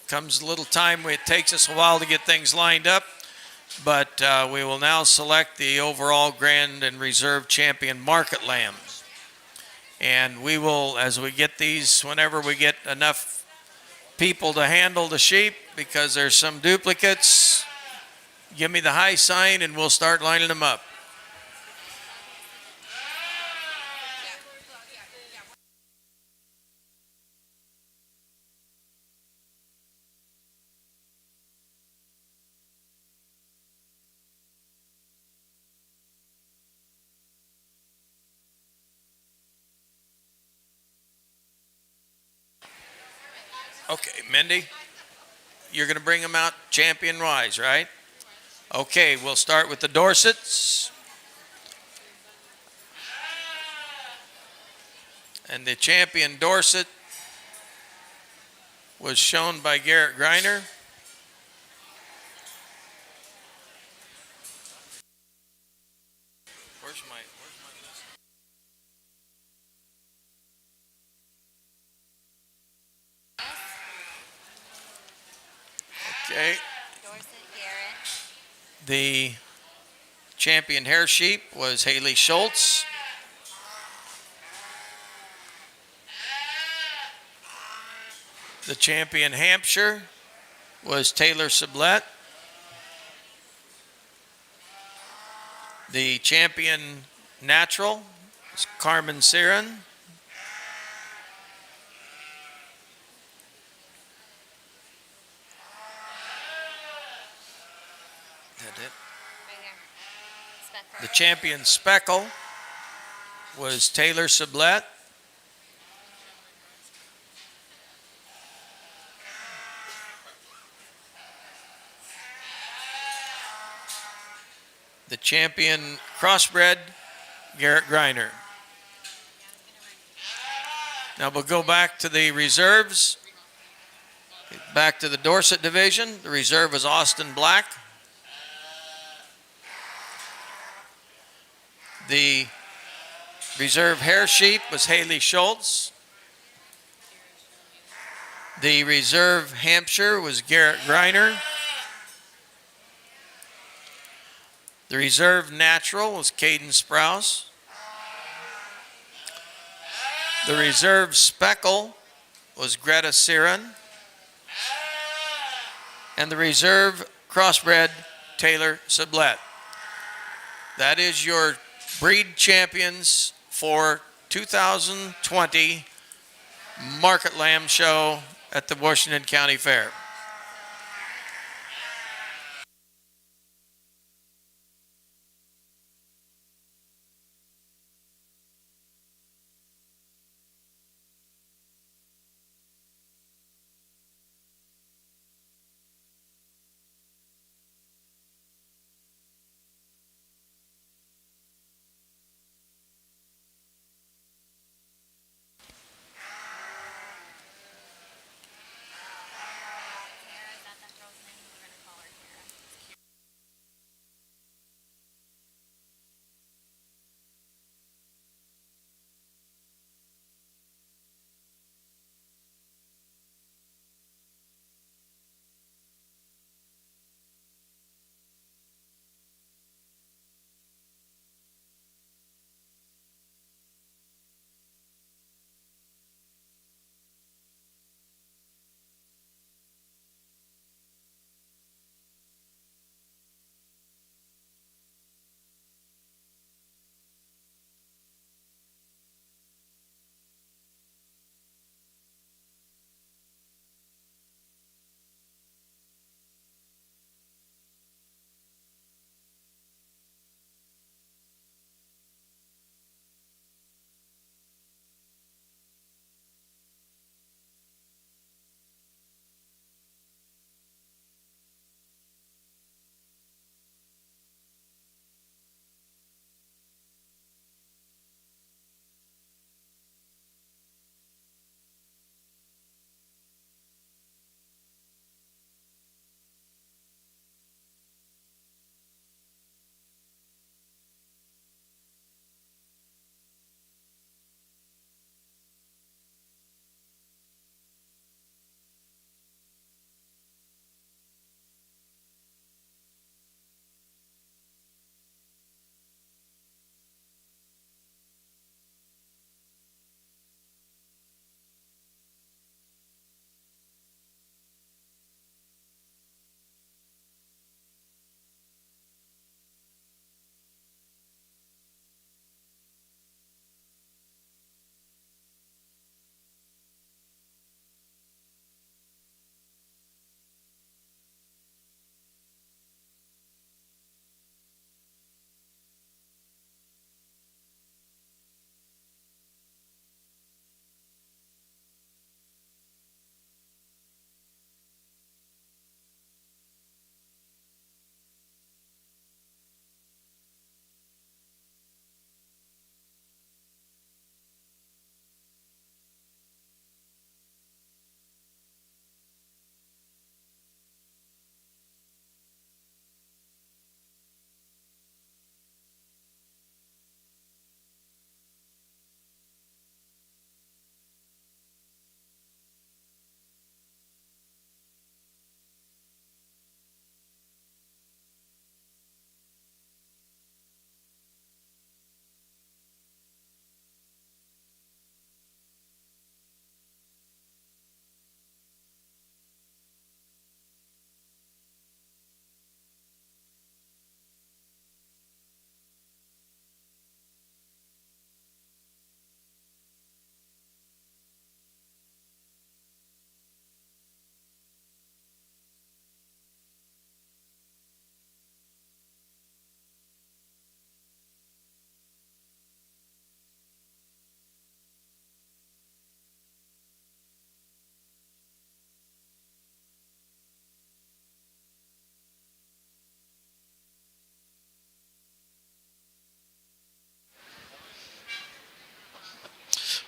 comes a little time. It takes us a while to get things lined up, but we will now select the overall grand and reserve champion market lambs. And we will, as we get these, whenever we get enough people to handle the sheep, because there's some duplicates, give me the high sign and we'll start lining them up. Okay, Mindy, you're going to bring them out champion-wise, right? Okay, we'll start with the Dorsets. And the champion Dorset was shown by Garrett Greiner. Where's my list? Okay. Dorset, Garrett. The champion hair sheep was Haley Schultz. The champion Hampshire was Taylor Sublette. The champion natural is Carmen Siren. The champion speckle was Taylor Sublette. the champion crossbred, Garrett Greiner. Now we'll go back to the reserves. Back to the Dorset division. The reserve was Austin Black. The reserve hair sheep was Haley Schultz. The reserve Hampshire was Garrett Greiner. The reserve natural was Caden Sprouse. The reserve speckle was Greta Siren. And the reserve crossbred, Taylor Sublette. That is your breed champions for 2020 Market Lamb Show at the Washington County Fair.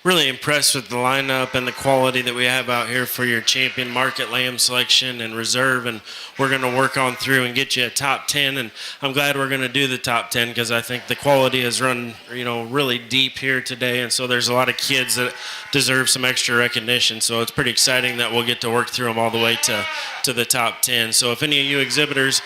really impressed with the lineup and the quality that we have out here for your champion market lamb selection and reserve, and we're going to work on through and get you a top 10. And I'm glad we're going to do the top 10 because I think the quality has run, really deep here today, and so there's a lot of kids that deserve some extra recognition. So it's pretty exciting that we'll get to work through them all the way to the top 10. So if any of you exhibitors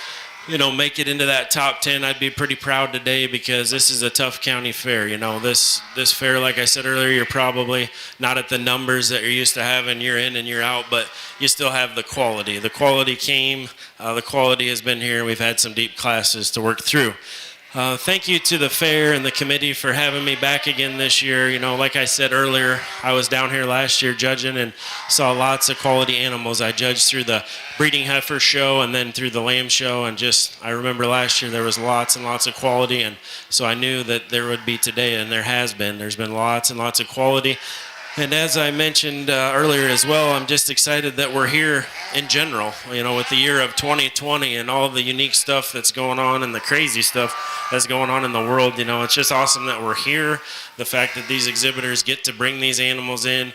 make it into that top 10, I'd be pretty proud today because this is a tough county fair. This fair, like I said earlier, you're probably not at the numbers that you're used to having year in and year out, but you still have the quality. The quality came, the quality has been here. We've had some deep classes to work through. Thank you to the fair and the committee for having me back again this year. Like I said earlier, I was down here last year judging and saw lots of quality animals. I judged through the breeding heifer show and then through the lamb show, and I remember last year there was lots and lots of quality, and so I knew that there would be today, and there has been. There's been lots and lots of quality. And as I mentioned earlier as well, I'm just excited that we're here in general, with the year of 2020 and all the unique stuff that's going on and the crazy stuff that's going on in the world. It's just awesome that we're here. The fact that these exhibitors get to bring these animals in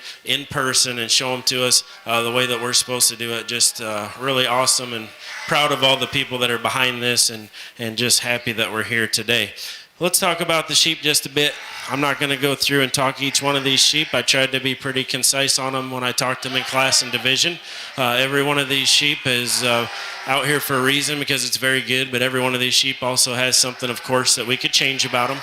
person and show them to us the way that we're supposed to do it, just really awesome, and proud of all the people that are behind this, and just happy that we're here today. Let's talk about the sheep just a bit. I'm not going to go through and talk each one of these sheep. I tried to be pretty concise on them when I talked them in class and division. Every one of these sheep is out here for a reason because it's very good, but every one of these sheep also has something, of course, that we could change about them.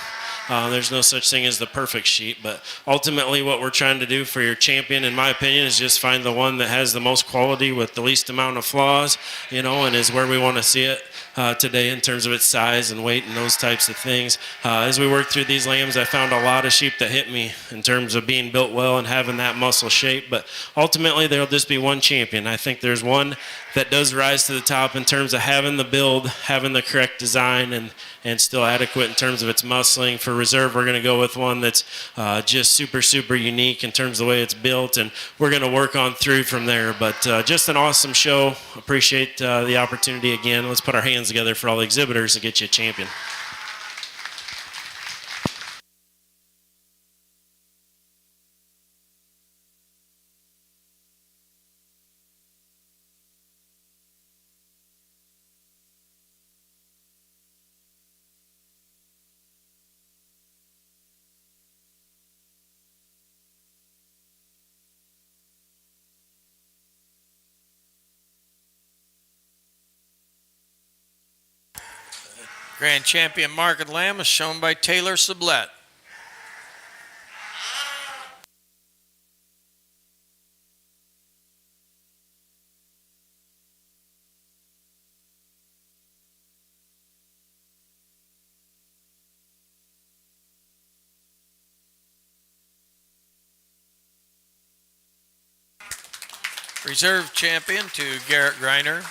There's no such thing as the perfect sheep, but ultimately what we're trying to do for your champion, in my opinion, is just find the one that has the most quality with the least amount of flaws, and is where we want to see it today in terms of its size and weight and those types of things. As we worked through these lambs, I found a lot of sheep that hit me in terms of being built well and having that muscle shape, but ultimately there'll just be one champion. I think there's one that does rise to the top in terms of having the build, having the correct design, and still adequate in terms of its muscling. For reserve, we're going to go with one that's just super, super unique in terms of the way it's built, and we're going to work on through from there. But just an awesome show. Appreciate the opportunity again. Let's put our hands together for all the exhibitors to get you a champion. Grand Champion Market Lamb is shown by Taylor Sublette. Reserve champion to Garrett Greiner.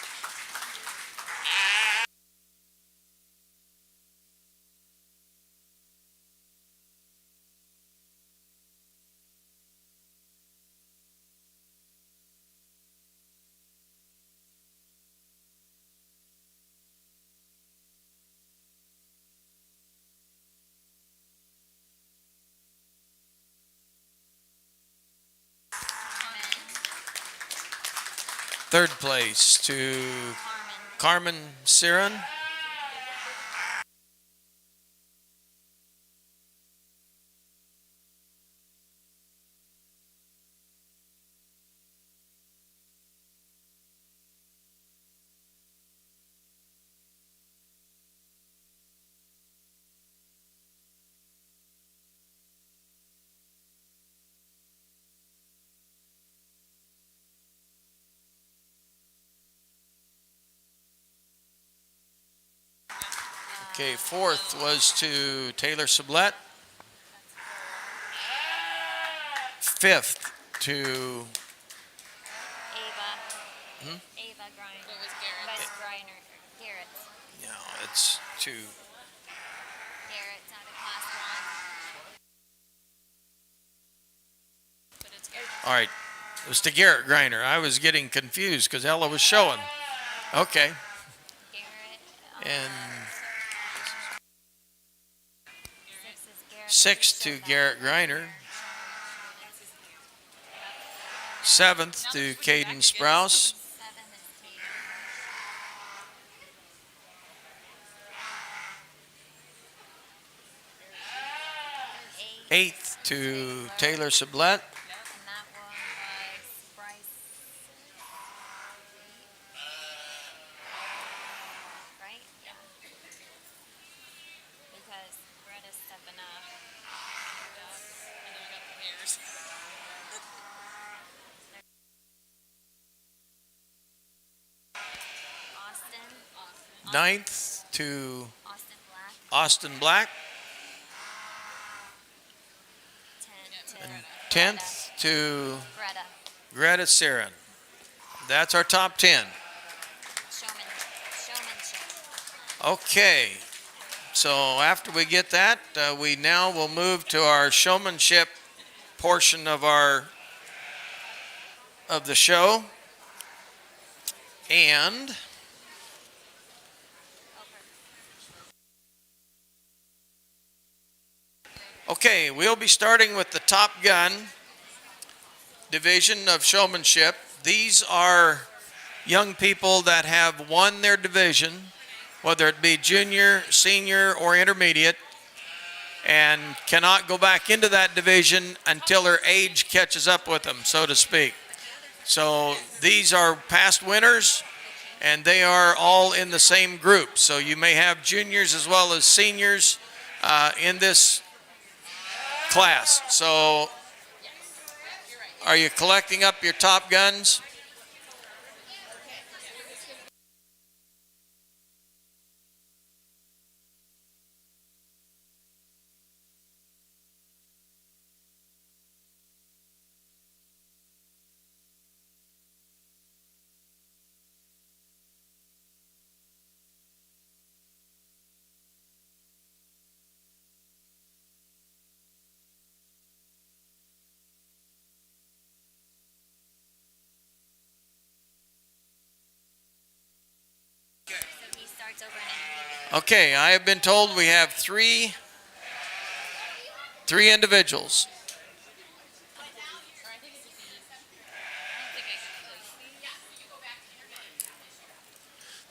Third place to Carmen Siren. Okay, fourth was to Taylor Sublette. Fifth to Ava. Ava Griner. What was Garrett? Vice Griner. Garrett. No, it's to Garrett's out of class one. But it's Garrett. all right. It was to Garrett Greiner. I was getting confused because Ella was showing. Okay. Garrett. And Six is Garrett. sixth to Garrett Greiner. 7th to Caden Sprouse. 8th to Taylor Sublette. And that one was Bryce. Right? Yeah. Because Greta's stepping up. Austin. 9th to Austin Black. Austin Black. 10 to 10th to Greta. Greta Sarin. That's our top 10. Showmanship. Okay. So after we get that, we now will move to our showmanship portion of the show. And okay, we'll be starting with the Top Gun division of showmanship. These are young people that have won their division, whether it be junior, senior, or intermediate, and cannot go back into that division until their age catches up with them, so to speak. So these are past winners, and they are all in the same group. So you may have juniors as well as seniors in this class. So are you collecting up your Top Guns? So he starts over an Okay, I have been told we have three individuals.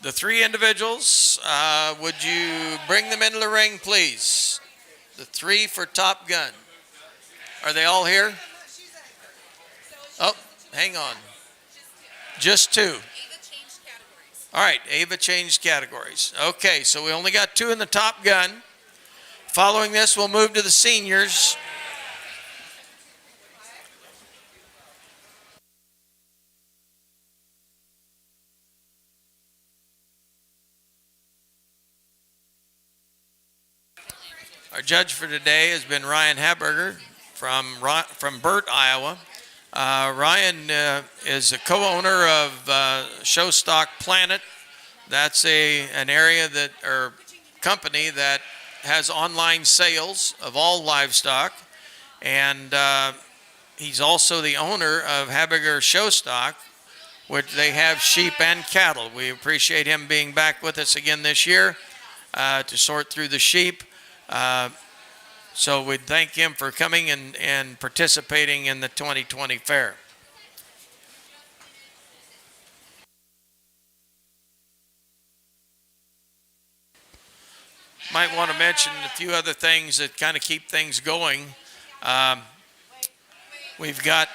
The three individuals, would you bring them into the ring, please? The three for Top Gun. Are they all here? Oh, hang on. Just two. All right, Ava changed categories. Okay, so we only got two in the Top Gun. Following this, we'll move to the seniors. Our judge for today has been Ryan Haberger from Burt, Iowa. Ryan is a co-owner of Showstock Planet. That's an area or company that has online sales of all livestock, and he's also the owner of Haberger Showstock, which they have sheep and cattle. We appreciate him being back with us again this year to sort through the sheep. So we thank him for coming and participating in the 2020 fair. Might want to mention a few other things that kind of keep things going. We've got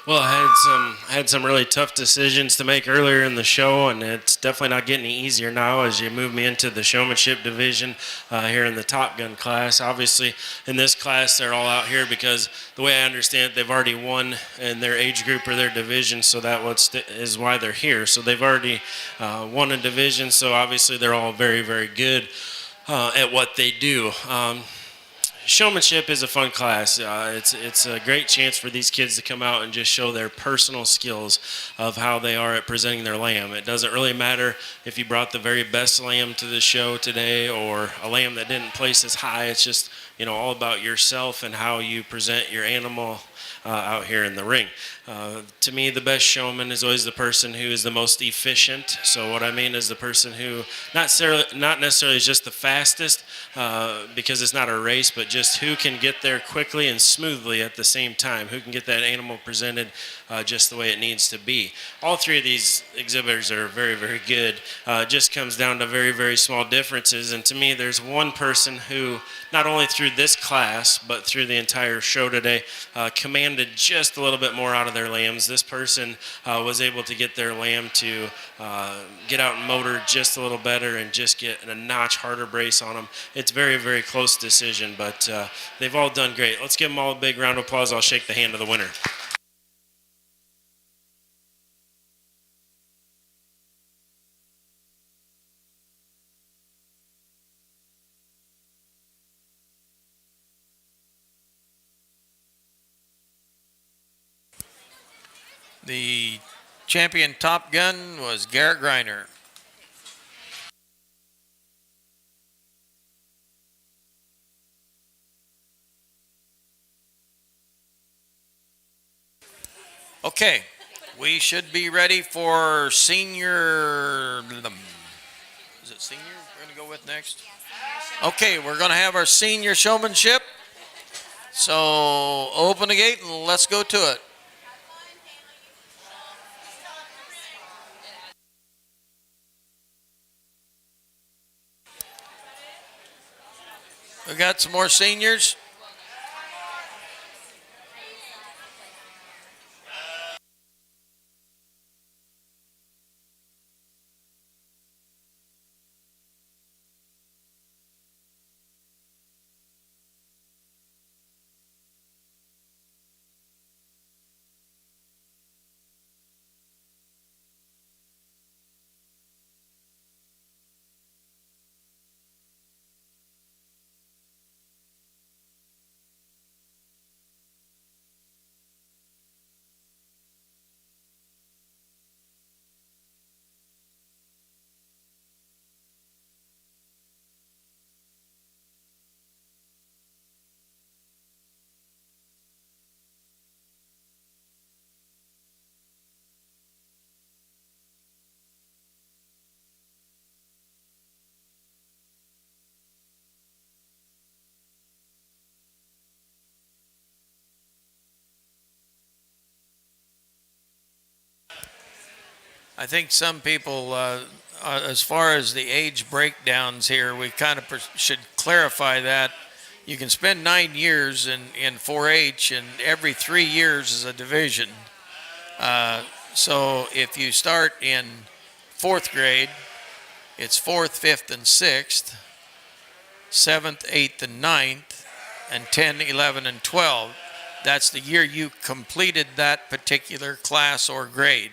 Well, I had some really tough decisions to make earlier in the show, and it's definitely not getting any easier now as you move me into the showmanship division here in the Top Gun class. Obviously, in this class, they're all out here because the way I understand it, they've already won in their age group or their division, so is why they're here. So they've already won a division, so obviously they're all very, very good at what they do. Showmanship is a fun class. It's a great chance for these kids to come out and just show their personal skills of how they are at presenting their lamb. It doesn't really matter if you brought the very best lamb to the show today or a lamb that didn't place as high. It's just all about yourself and how you present your animal out here in the ring. To me, the best showman is always the person who is the most efficient. So what I mean is the person who not necessarily is just the fastest because it's not a race, but just who can get there quickly and smoothly at the same time, who can get that animal presented just the way it needs to be. All three of these exhibitors are very, very good. It just comes down to very, very small differences. And to me, there's one person who, not only through this class, but through the entire show today, commanded just a little bit more out of their lambs. This person was able to get their lamb to get out and motor just a little better and just get a notch harder brace on them. It's very, very close decision, but they've all done great. Let's give them all a big round of applause. I'll shake the hand of the winner. The champion Top Gun was Garrett Greiner. Okay, we should be ready for senior. Is it senior we're going to go with next? Okay, we're going to have our senior showmanship. So open the gate and let's go to it. We got some more seniors. I think some people, as far as the age breakdowns here, we kind of should clarify that. You can spend 9 years in 4-H, and every 3 years is a division. So if you start in 4th grade, it's 4th, 5th, and 6th, 7th, 8th, and 9th, and 10, 11, and 12. That's the year you completed that particular class or grade.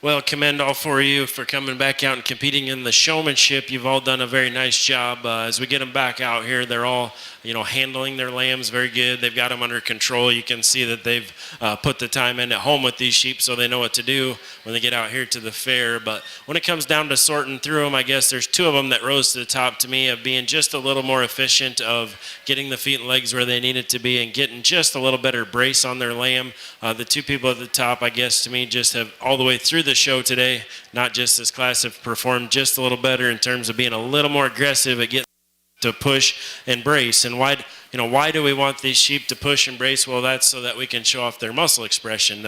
Well, commend all four of you for coming back out and competing in the showmanship. You've all done a very nice job. As we get them back out here, they're all, handling their lambs very good. They've got them under control. You can see that they've put the time in at home with these sheep, so they know what to do when they get out here to the fair. But when it comes down to sorting through them, I guess there's two of them that rose to the top to me of being just a little more efficient, of getting the feet and legs where they need it to be and getting just a little better brace on their lamb. The two people at the top, I guess, to me, just have all the way through the show today, not just this class, have performed just a little better in terms of being a little more aggressive at getting to push and brace. And why do we want these sheep to push and brace? Well, that's so that we can show off their muscle expression.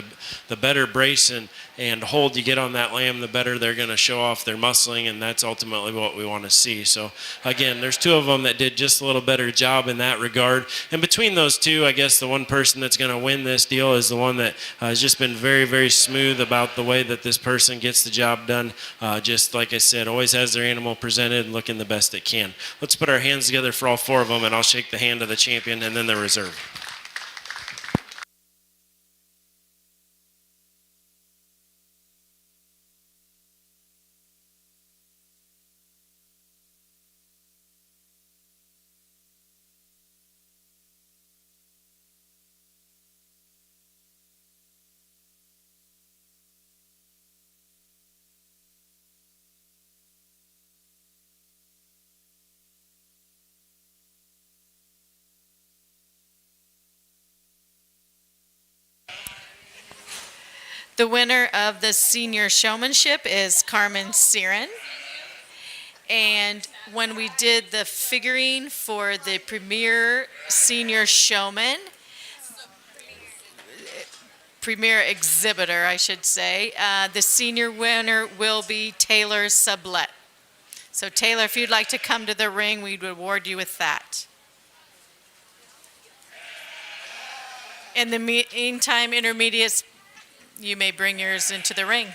The better brace and hold you get on that lamb, the better they're going to show off their muscling, and that's ultimately what we want to see. So again, there's two of them that did just a little better job in that regard. And between those two, I guess the one person that's going to win this deal is the one that has just been very, very smooth about the way that this person gets the job done. Just like I said, always has their animal presented and looking the best it can. Let's put our hands together for all four of them, and I'll shake the hand of the champion and then the reserve. The winner of the senior showmanship is Carmen Siren. And when we did the figurine for the premier senior showman, premier exhibitor, I should say, the senior winner will be Taylor Sublette. So Taylor, if you'd like to come to the ring, we'd award you with that. In the meantime, intermediates, you may bring yours into the ring.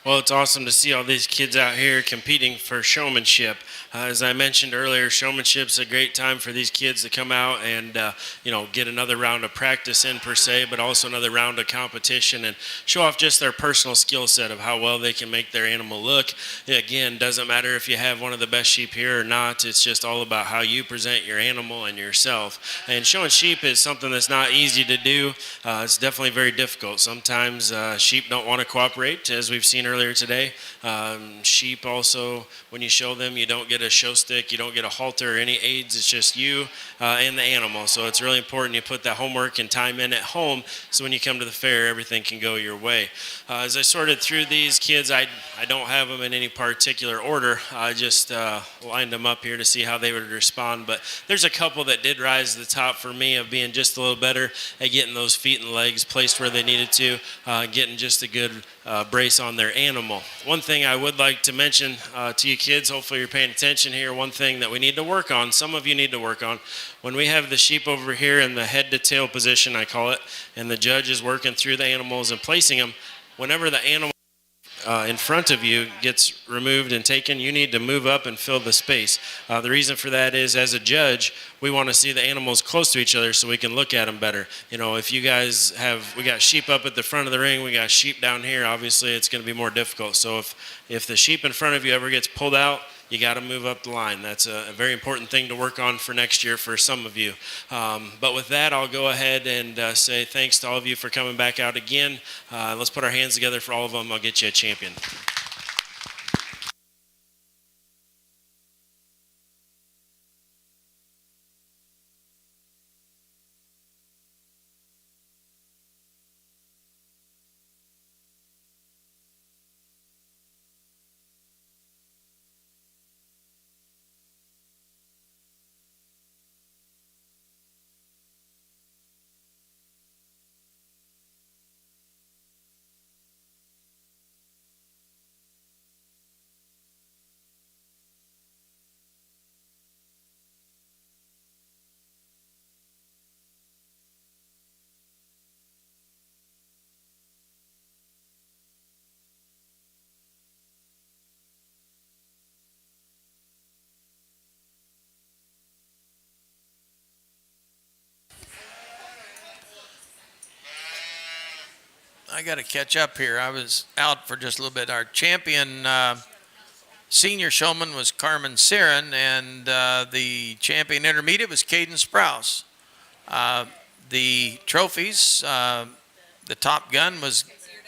Well, it's awesome to see all these kids out here competing for showmanship. As I mentioned earlier, showmanship's a great time for these kids to come out and get another round of practice in per se, but also another round of competition and show off just their personal skill set of how well they can make their animal look. Again, doesn't matter if you have one of the best sheep here or not. It's just all about how you present your animal and yourself. And showing sheep is something that's not easy to do. It's definitely very difficult. Sometimes sheep don't want to cooperate, as we've seen earlier today. Sheep also, when you show them, you don't get a show stick, you don't get a halter or any aids. It's just you and the animal. So it's really important you put that homework and time in at home so when you come to the fair, everything can go your way. As I sorted through these kids, I don't have them in any particular order. I just lined them up here to see how they would respond. But there's a couple that did rise to the top for me of being just a little better at getting those feet and legs placed where they needed to, getting just a good brace on their animal. One thing I would like to mention to you kids, hopefully you're paying attention here, one thing that we need to work on, some of you need to work on, when we have the sheep over here in the head to tail position, I call it, and the judge is working through the animals and placing them, whenever the animal in front of you gets removed and taken, you need to move up and fill the space. The reason for that is, as a judge, we want to see the animals close to each other so we can look at them better. If you guys we got sheep up at the front of the ring, we got sheep down here, obviously it's going to be more difficult. So if the sheep in front of you ever gets pulled out, you got to move up the line. That's a very important thing to work on for next year for some of you. But with that, I'll go ahead and say thanks to all of you for coming back out again. Let's put our hands together for all of them. I'll get you a champion. I got to catch up here. I was out for just a little bit. Our champion senior showman was Carmen Siren, and the champion intermediate was Caden Sprouse. The trophies, the Top Gun was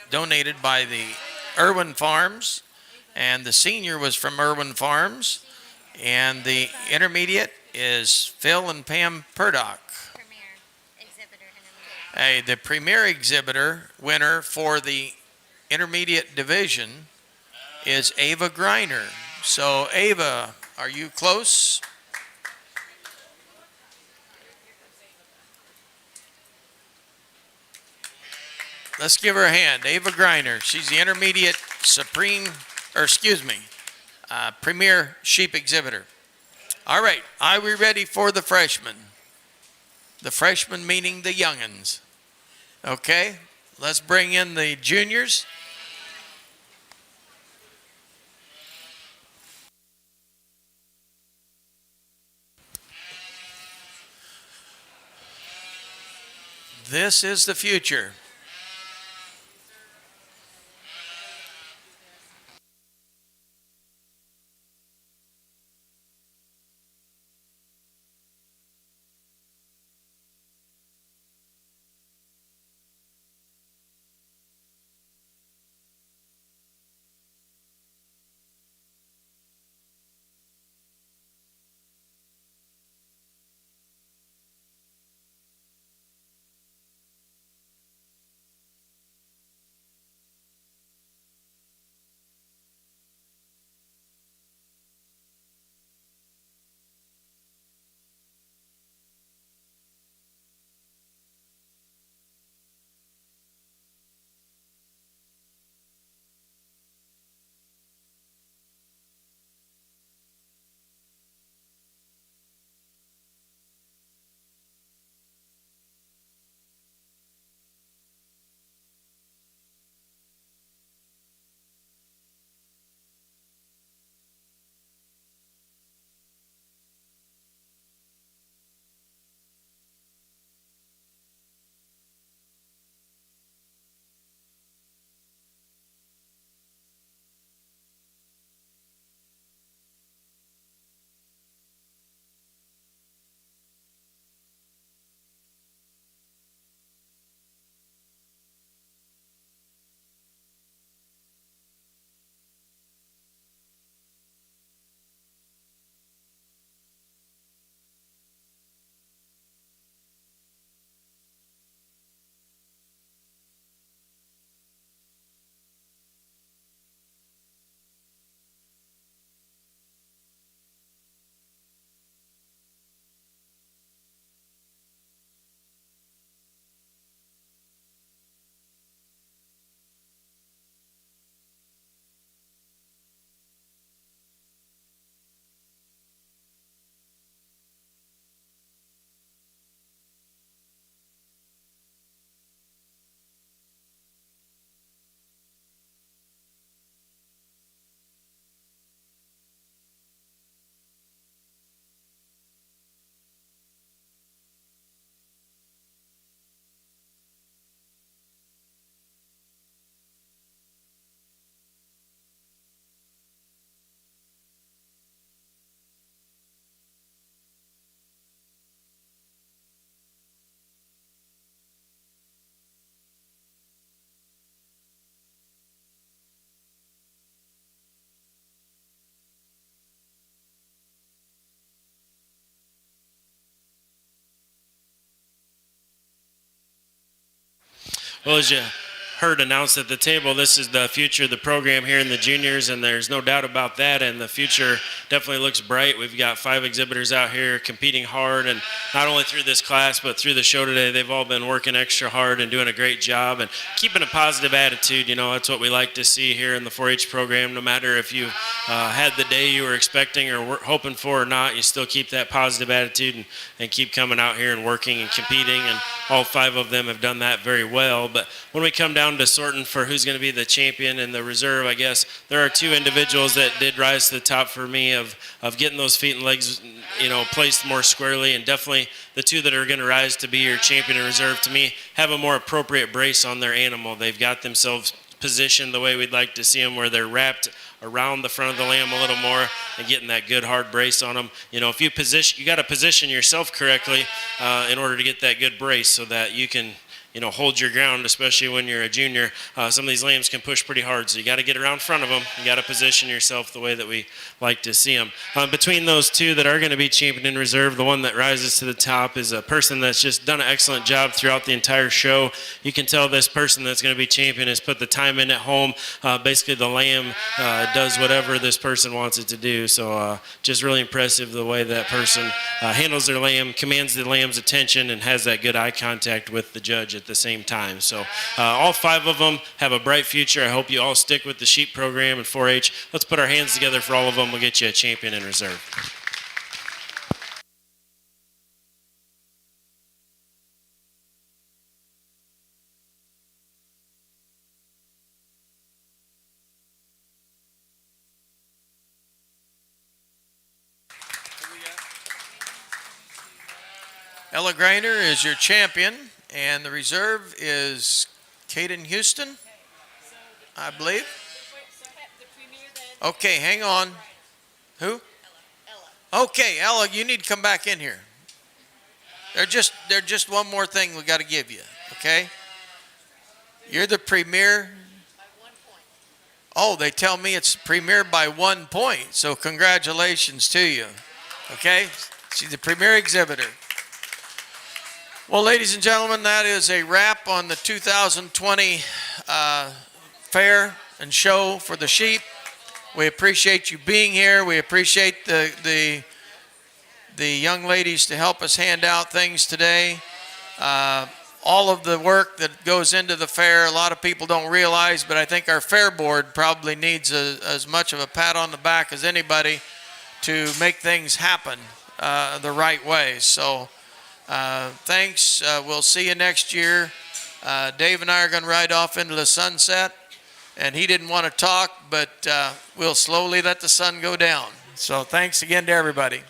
donated by the Irwin Farms, and the senior was from Irwin Farms, and the intermediate is Phil and Pam Purdock. The premier exhibitor winner for the intermediate division is Ava Greiner. So Ava, are you close? Let's give her a hand. Ava Greiner. She's the intermediate premier sheep exhibitor. All right, are we ready for the freshmen? The freshmen meaning the youngins. Okay, let's bring in the juniors. This is the future. Well, as you heard announced at the table, this is the future of the program here in the juniors, and there's no doubt about that, and the future definitely looks bright. We've got 5 exhibitors out here competing hard, and not only through this class but through the show today. They've all been working extra hard and doing a great job and keeping a positive attitude. You know, that's what we like to see here in the 4-H program. No matter if you had the day you were expecting or were hoping for or not, you still keep that positive attitude and keep coming out here and working and competing, and all 5 of them have done that very well. But when we come down to sorting for who's going to be the champion and the reserve, I guess there are 2 individuals that did rise to the top for me of getting those feet and legs, you know, placed more squarely, and definitely the 2 that are going to rise to be your champion and reserve to me have a more appropriate brace on their animal. They've got themselves positioned the way we'd like to see them, where they're wrapped around the front of the lamb a little more and getting that good hard brace on them. You know, if you got to position yourself correctly in order to get that good brace so that you can, you know, hold your ground, especially when you're a junior. Some of these lambs can push pretty hard, so you got to get around front of them. You got to position yourself the way that we like to see them. Between those 2 that are going to be champion in reserve, the one that rises to the top is a person that's just done an excellent job throughout the entire show. You can tell this person that's going to be champion has put the time in at home. Basically, the lamb does whatever this person wants it to do. So just really impressive the way that person handles their lamb, commands the lamb's attention, and has that good eye contact with the judge at the same time. So all 5 of them have a bright future. I hope you all stick with the sheep program and 4-H. Let's put our hands together for all of them. We'll get you a champion in reserve. Ella Greiner is your champion, and the reserve is Caden Houston, I believe. Okay, hang on. Who? Ella. Okay, Ella, you need to come back in here. They're just one more thing we got to give you, okay? You're the premier. By 1 point. Oh, they tell me it's premier by 1 point, so congratulations to you, okay? She's the premier exhibitor. Well, ladies and gentlemen, that is a wrap on the 2020 fair and show for the sheep. We appreciate you being here. We appreciate the young ladies to help us hand out things today. All of the work that goes into the fair, a lot of people don't realize, but I think our fair board probably needs as much of a pat on the back as anybody to make things happen the right way. So thanks. We'll see you next year. Dave and I are going to ride off into the sunset, and he didn't want to talk, but we'll slowly let the sun go down. So thanks again to everybody.